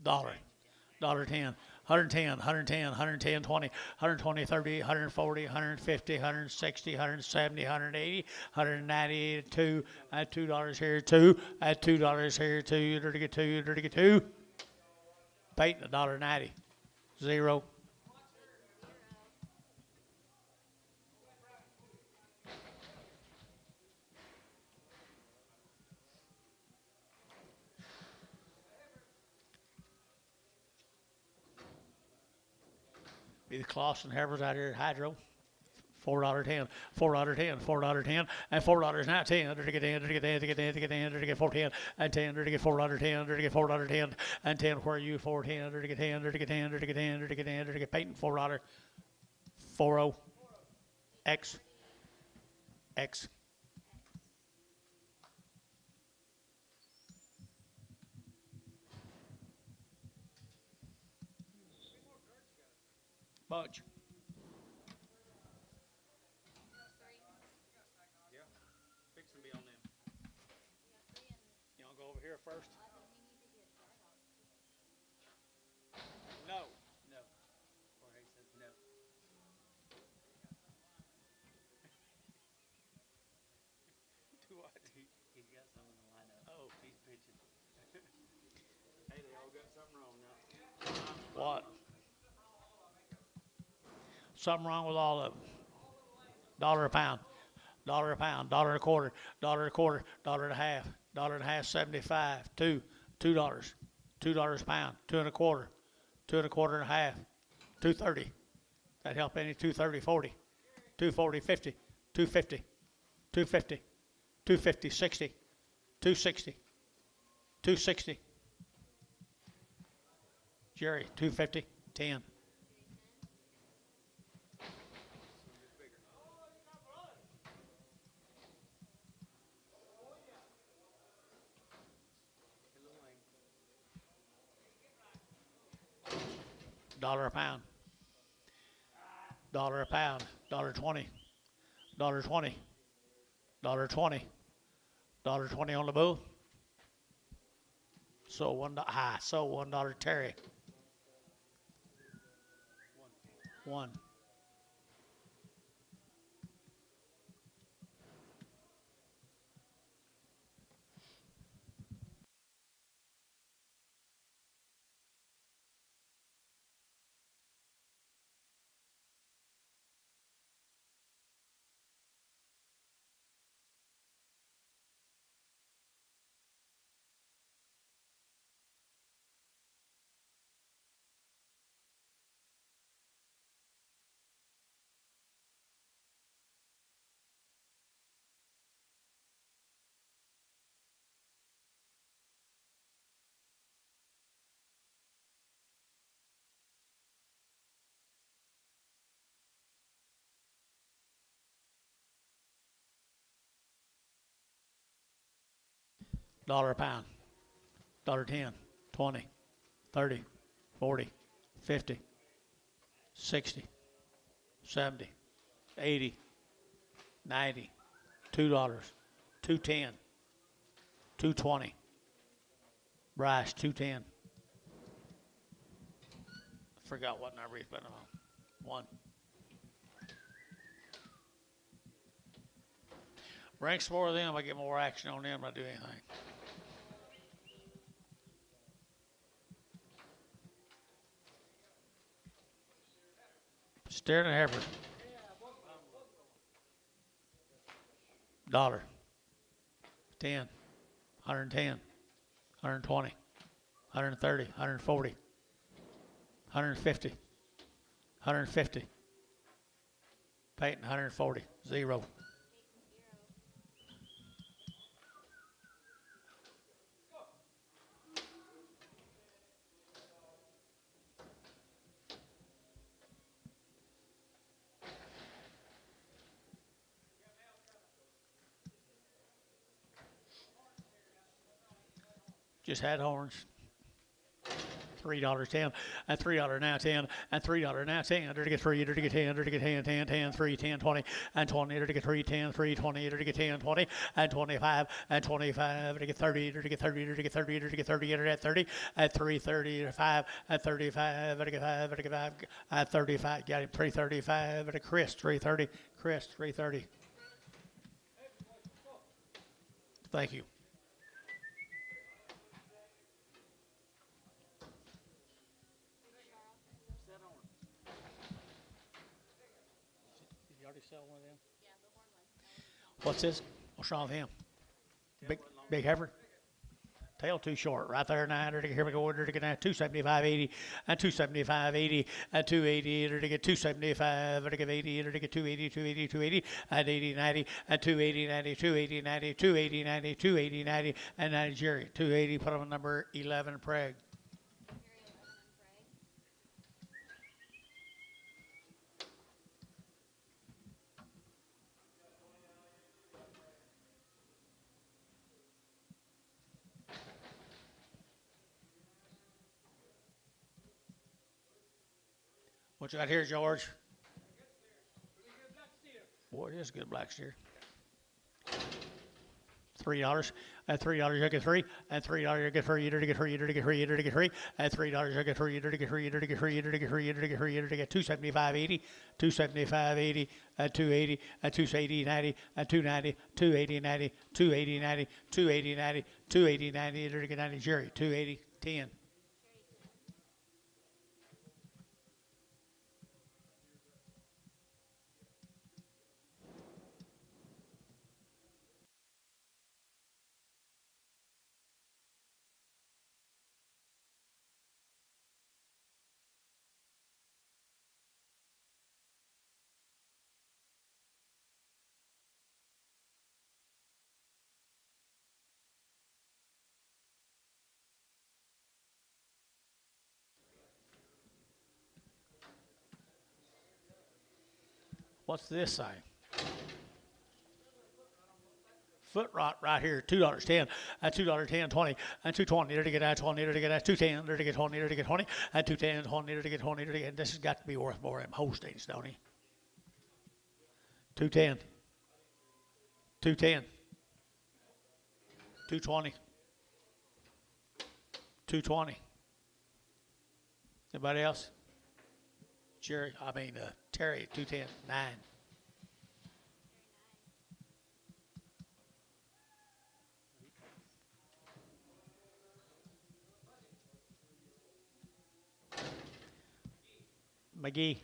$10. 110, 110, 110, 20, 120, 30, 140, 150, 160, 170, 180, 190, 2, add $2 here, 2, add $2 here, 2, you're to get 2, you're to get 2. Peyton, $1.90. 0. Be the Clausen Havers out here at Hydro. $4.10, $4.10, $4.10, and $4 now 10, to get 10, to get 10, to get 10, to get 10, to get 4.10, and 10, to get $4.10, to get $4.10, and 10, where are you, 4.10, to get 10, to get 10, to get 10, to get 10, to get Peyton, $4, 40, X, X. Bunch. Yeah. Fix and be on them. You want to go over here first? No. No. Jorge says no. Do what? He's got some in the lineup. Oh. He's pitching. Hey, they all got something wrong now. What? Something wrong with all of them. $1 a pound. $1 a pound. $1 and a quarter. $1 and a quarter. $1 and a half. $1 and a half. 75. $2. $2. $2 a pound. 2 and a quarter. 2 and a quarter and a half. 2.30. That help any? 2.30. 40. 2.40. 50. 2.50. 2.50. 2.50. 60. 2.60. 2.60. Jerry. 2.50. 10. $1 a pound. $1 a pound. $1.20. $1.20. $1.20. $1.20 on the bull. So so $1 Terry. 1. $1 a pound. $1.10. 20. 30. 40. 50. 60. 70. 80. 90. $2. 2.10. 2.20. Bryce, 2.10. Forgot what number he's been on. One. Ranks more of them, I get more action on them than I do anything. Staring at heifer. Dollar. 10. 110. 120. 130. 140. 150. 150. Peyton, 140. Zero. Just had horns. $3.10 and $3 now 10 and $3 now 10 to get 3 to get 10 to get 10 10 10 3 10 20 and 20 to get 3 10 3 20 to get 10 20 and 25 and 25 to get 30 to get 30 to get 30 to get 30 at 30 at 330 to 5 at 35 to get 5 to get 5 at 35 got him 335 at Chris 330 Chris 330. Thank you. Did you already sell one of them? Yeah, the horn one. What's this? What's wrong with him? Big heifer? Tail too short. Right there, 900. Here we go. Order to get 275.80 and 275.80 and 280. Order to get 275. Order to get 80. Order to get 280, 280, 280 and 80, 90 and 280, 90, 280, 90, 280, 90, 280, 90 and 90 Jerry. 280. Put on number 11 Prague. What you got here, George? Boy, it is a good black steer. $3 and $3 you get 3 and $3 you get 3 to get 3 to get 3 to get 3 and $3 you get 3 to get 3 to get 3 to get 3 to get 3 to get 275.80 275.80 and 280 and 280 90 and 290 280 90 280 90 280 90 280 90 to get 90 Jerry 280 10. What's this say? Foot rot right here, $2.10, and $2.10, 20, and 220, to get that 20, to get that 210, to get 20, to get 20, and 210, 20, to get 20, to get. This has got to be worth more than Holsteins, don't he? 210, 210, 220, 220. Anybody else? Terry, 210, 9. McGee.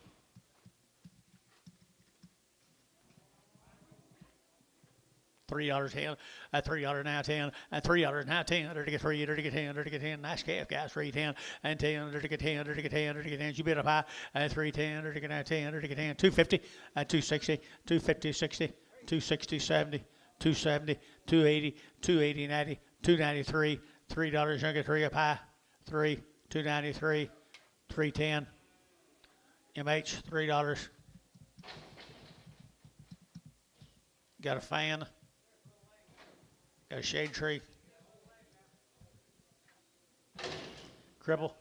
$3.10, at $3 now 10, and $3 now 10, to get 3, to get 10, to get 10. Nice calf, guys. 310 and 10, to get 10, to get 10, to get 10. You bid up high, and 310, to get 10, to get 10. 250, and 260, 250, 60, 260, 70, 270, 280, 280, 90, 293, $3. You get 3 up high, 3, 293, 310. MH, $3. Got a fan. Got a shade tree. Cripple.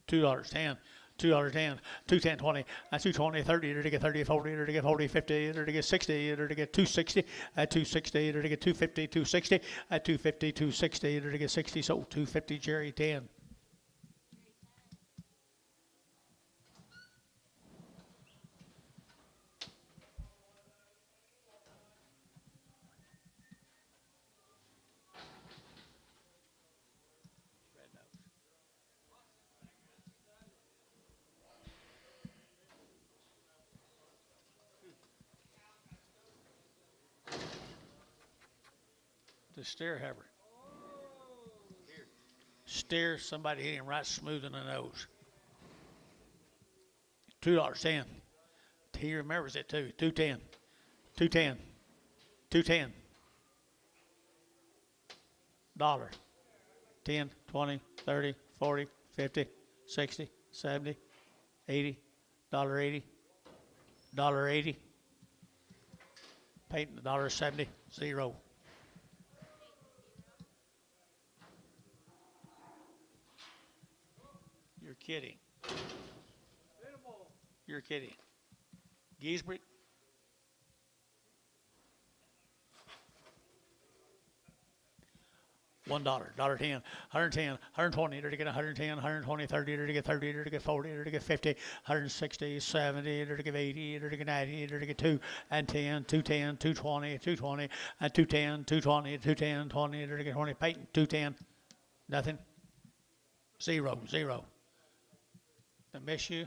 $2.10. $2.10, 2.10, 20, 2.20, 30, to get 30, 40, to get 40, 50, to get 60, to get 260, 260, to get 250, 260, 250, 260, to get 60, so 250, Jerry, 10. The steer hammer. Steer, somebody hit him right smooth in the nose. $2.10. He remembers it too. 2.10, 2.10, 2.10. Dollar. 10, 20, 30, 40, 50, 60, 70, 80, $1.80, $1.80. Peyton, $1.70, 0. You're kidding. You're kidding. Giesbrick? $1, $1.10, 110, 120, to get 110, 120, 30, to get 30, to get 40, to get 50, 160, 70, to get 80, to get 90, to get 2 and 10, 210, 220, 220, and 210, 220, 210, 20, to get 20. Peyton, 210, nothing. 0, 0. I miss you.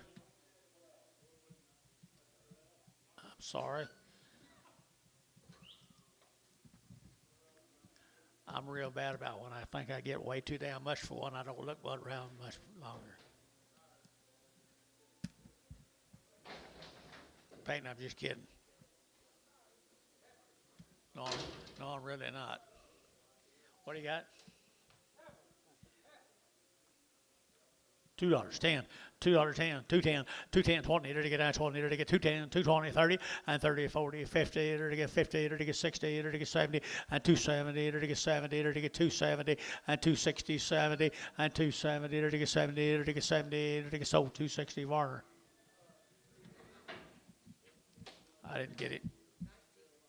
I'm sorry. I'm real bad about when I think I get way too damn much for one. I don't look around much longer. Peyton, I'm just kidding. No, I'm really not. What do you got? $2.10, $2.10, 2.10, 2.10, 20, to get 20, to get 2.10, 2.20, 30, and 30, 40, 50, to get 50, to get 60, to get 70, and 2.70, to get 70, to get 2.70, and 2.60, 70, and 2.70, to get 70, to get 70, to get sold 2.60 Varner. I didn't get it.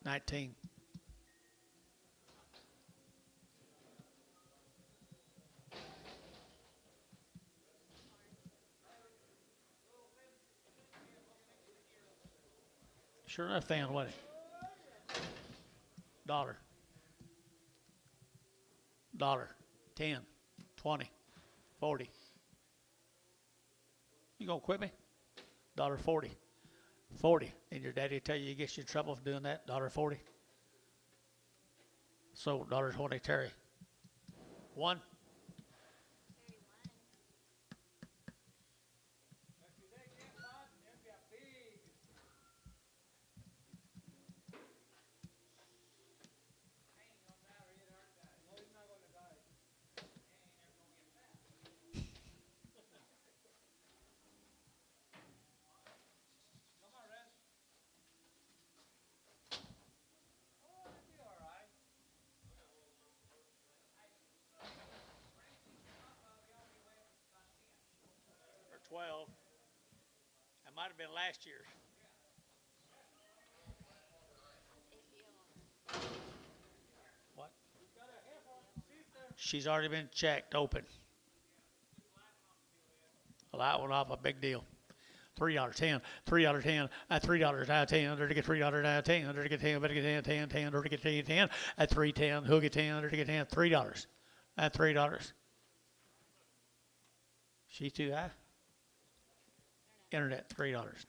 19. Sure enough, fan, what? $1, 10, 20, 40. You gonna quit me? $1.40, 40. And your daddy tell you gets you in trouble for doing that? $1.40. So $1.20, Terry. 1. Or 12. That might have been last year's. What? She's already been checked, open. Well, that one off, a big deal. $3.10, $3.10, at $3 out of 10, to get $3 out of 10, to get 10, better get 10, 10, 10, to get 10, 10, at 3.10, who'll get 10, to get 10, $3, at $3. She too high? Internet, $3.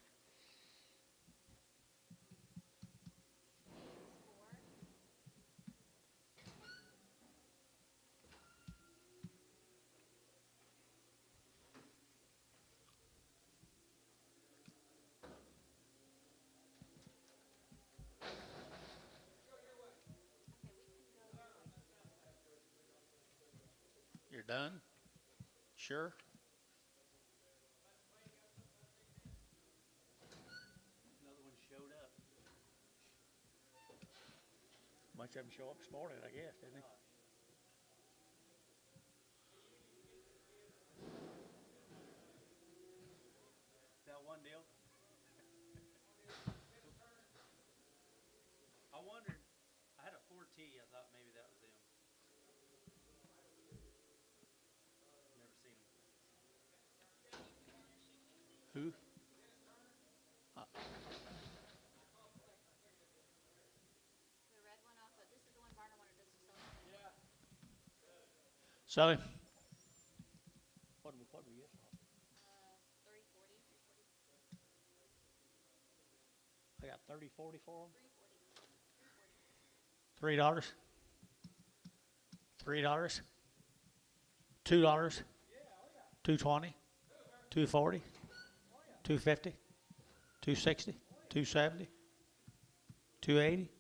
You're done? Sure? Another one showed up. Bunch of them show up this morning, I guess, didn't they? Sally? What we get? 340, 340, I got 30, 40 for them. 340, 340. $3. $3. $2. 220. 240. 250. 260. 270. 280.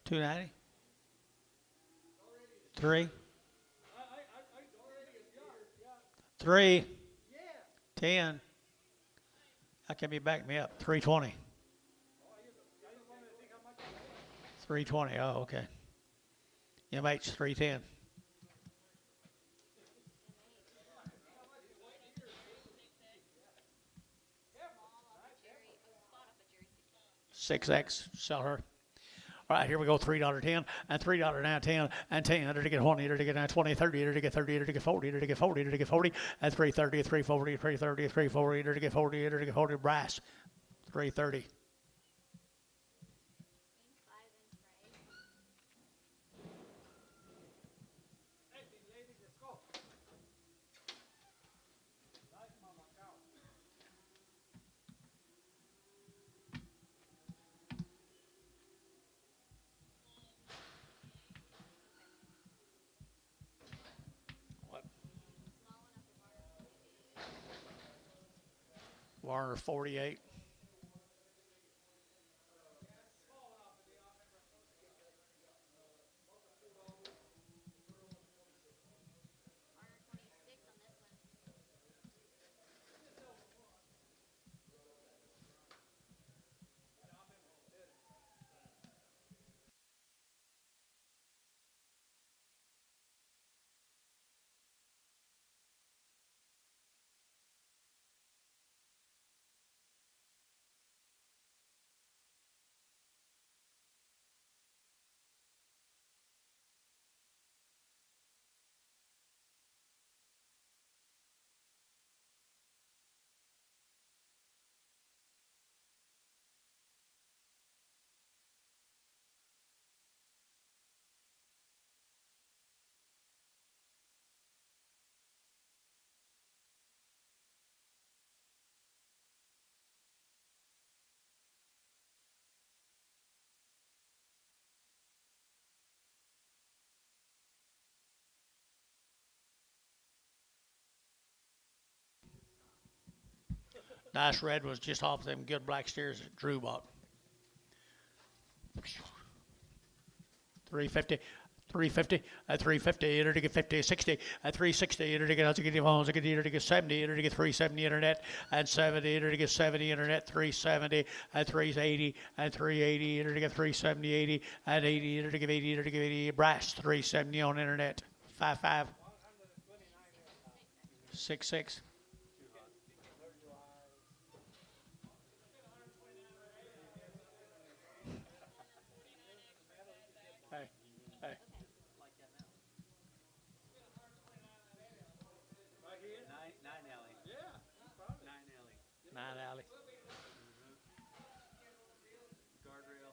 290. 3. 3. 10. How can you back me up? 320. 320. Oh, okay. MH 310. Jerry, 6X. Sell her. All right, here we go. $3.10 and $3 now 10 and 10 to get 20 to get 20 30 to get 30 to get 40 to get 40 to get 40 and 330 340 330 340 to get 40 to get 40 brass 330. 5-inch right. What? Small enough for Warner 48. Warner 26 on this one. Nice red was just off them good black steers that Drew bought. 350. 350 at 350 enter to get 50 60 at 360 enter to get to get phones to get 70 enter to get 370 internet and 70 enter to get 70 internet 370 at 380 and 380 enter to get 370 80 at 80 enter to get 80 enter to get 80 brass 370 on internet 55 66 hey hey Nine alley. Yeah. 9 alley. 9 alley Guardrail.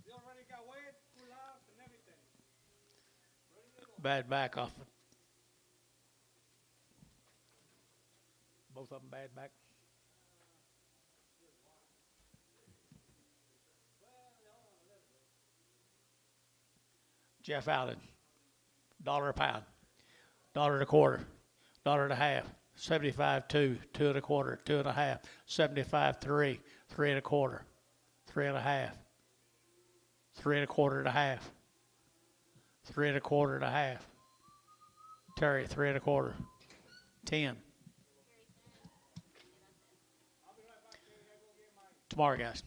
You already got wet, cool off, and everything. bad back off both of them bad back Jeff Allen $1 a pound dollar and a quarter, dollar and a half, 75 2, 2 and a quarter, 2 and a half, 75 3, 3 and a quarter, 3 and a half, 3 and a quarter and a half, 3 and a quarter and a half. Terry, 3 and a quarter, 10. Tomorrow, guys.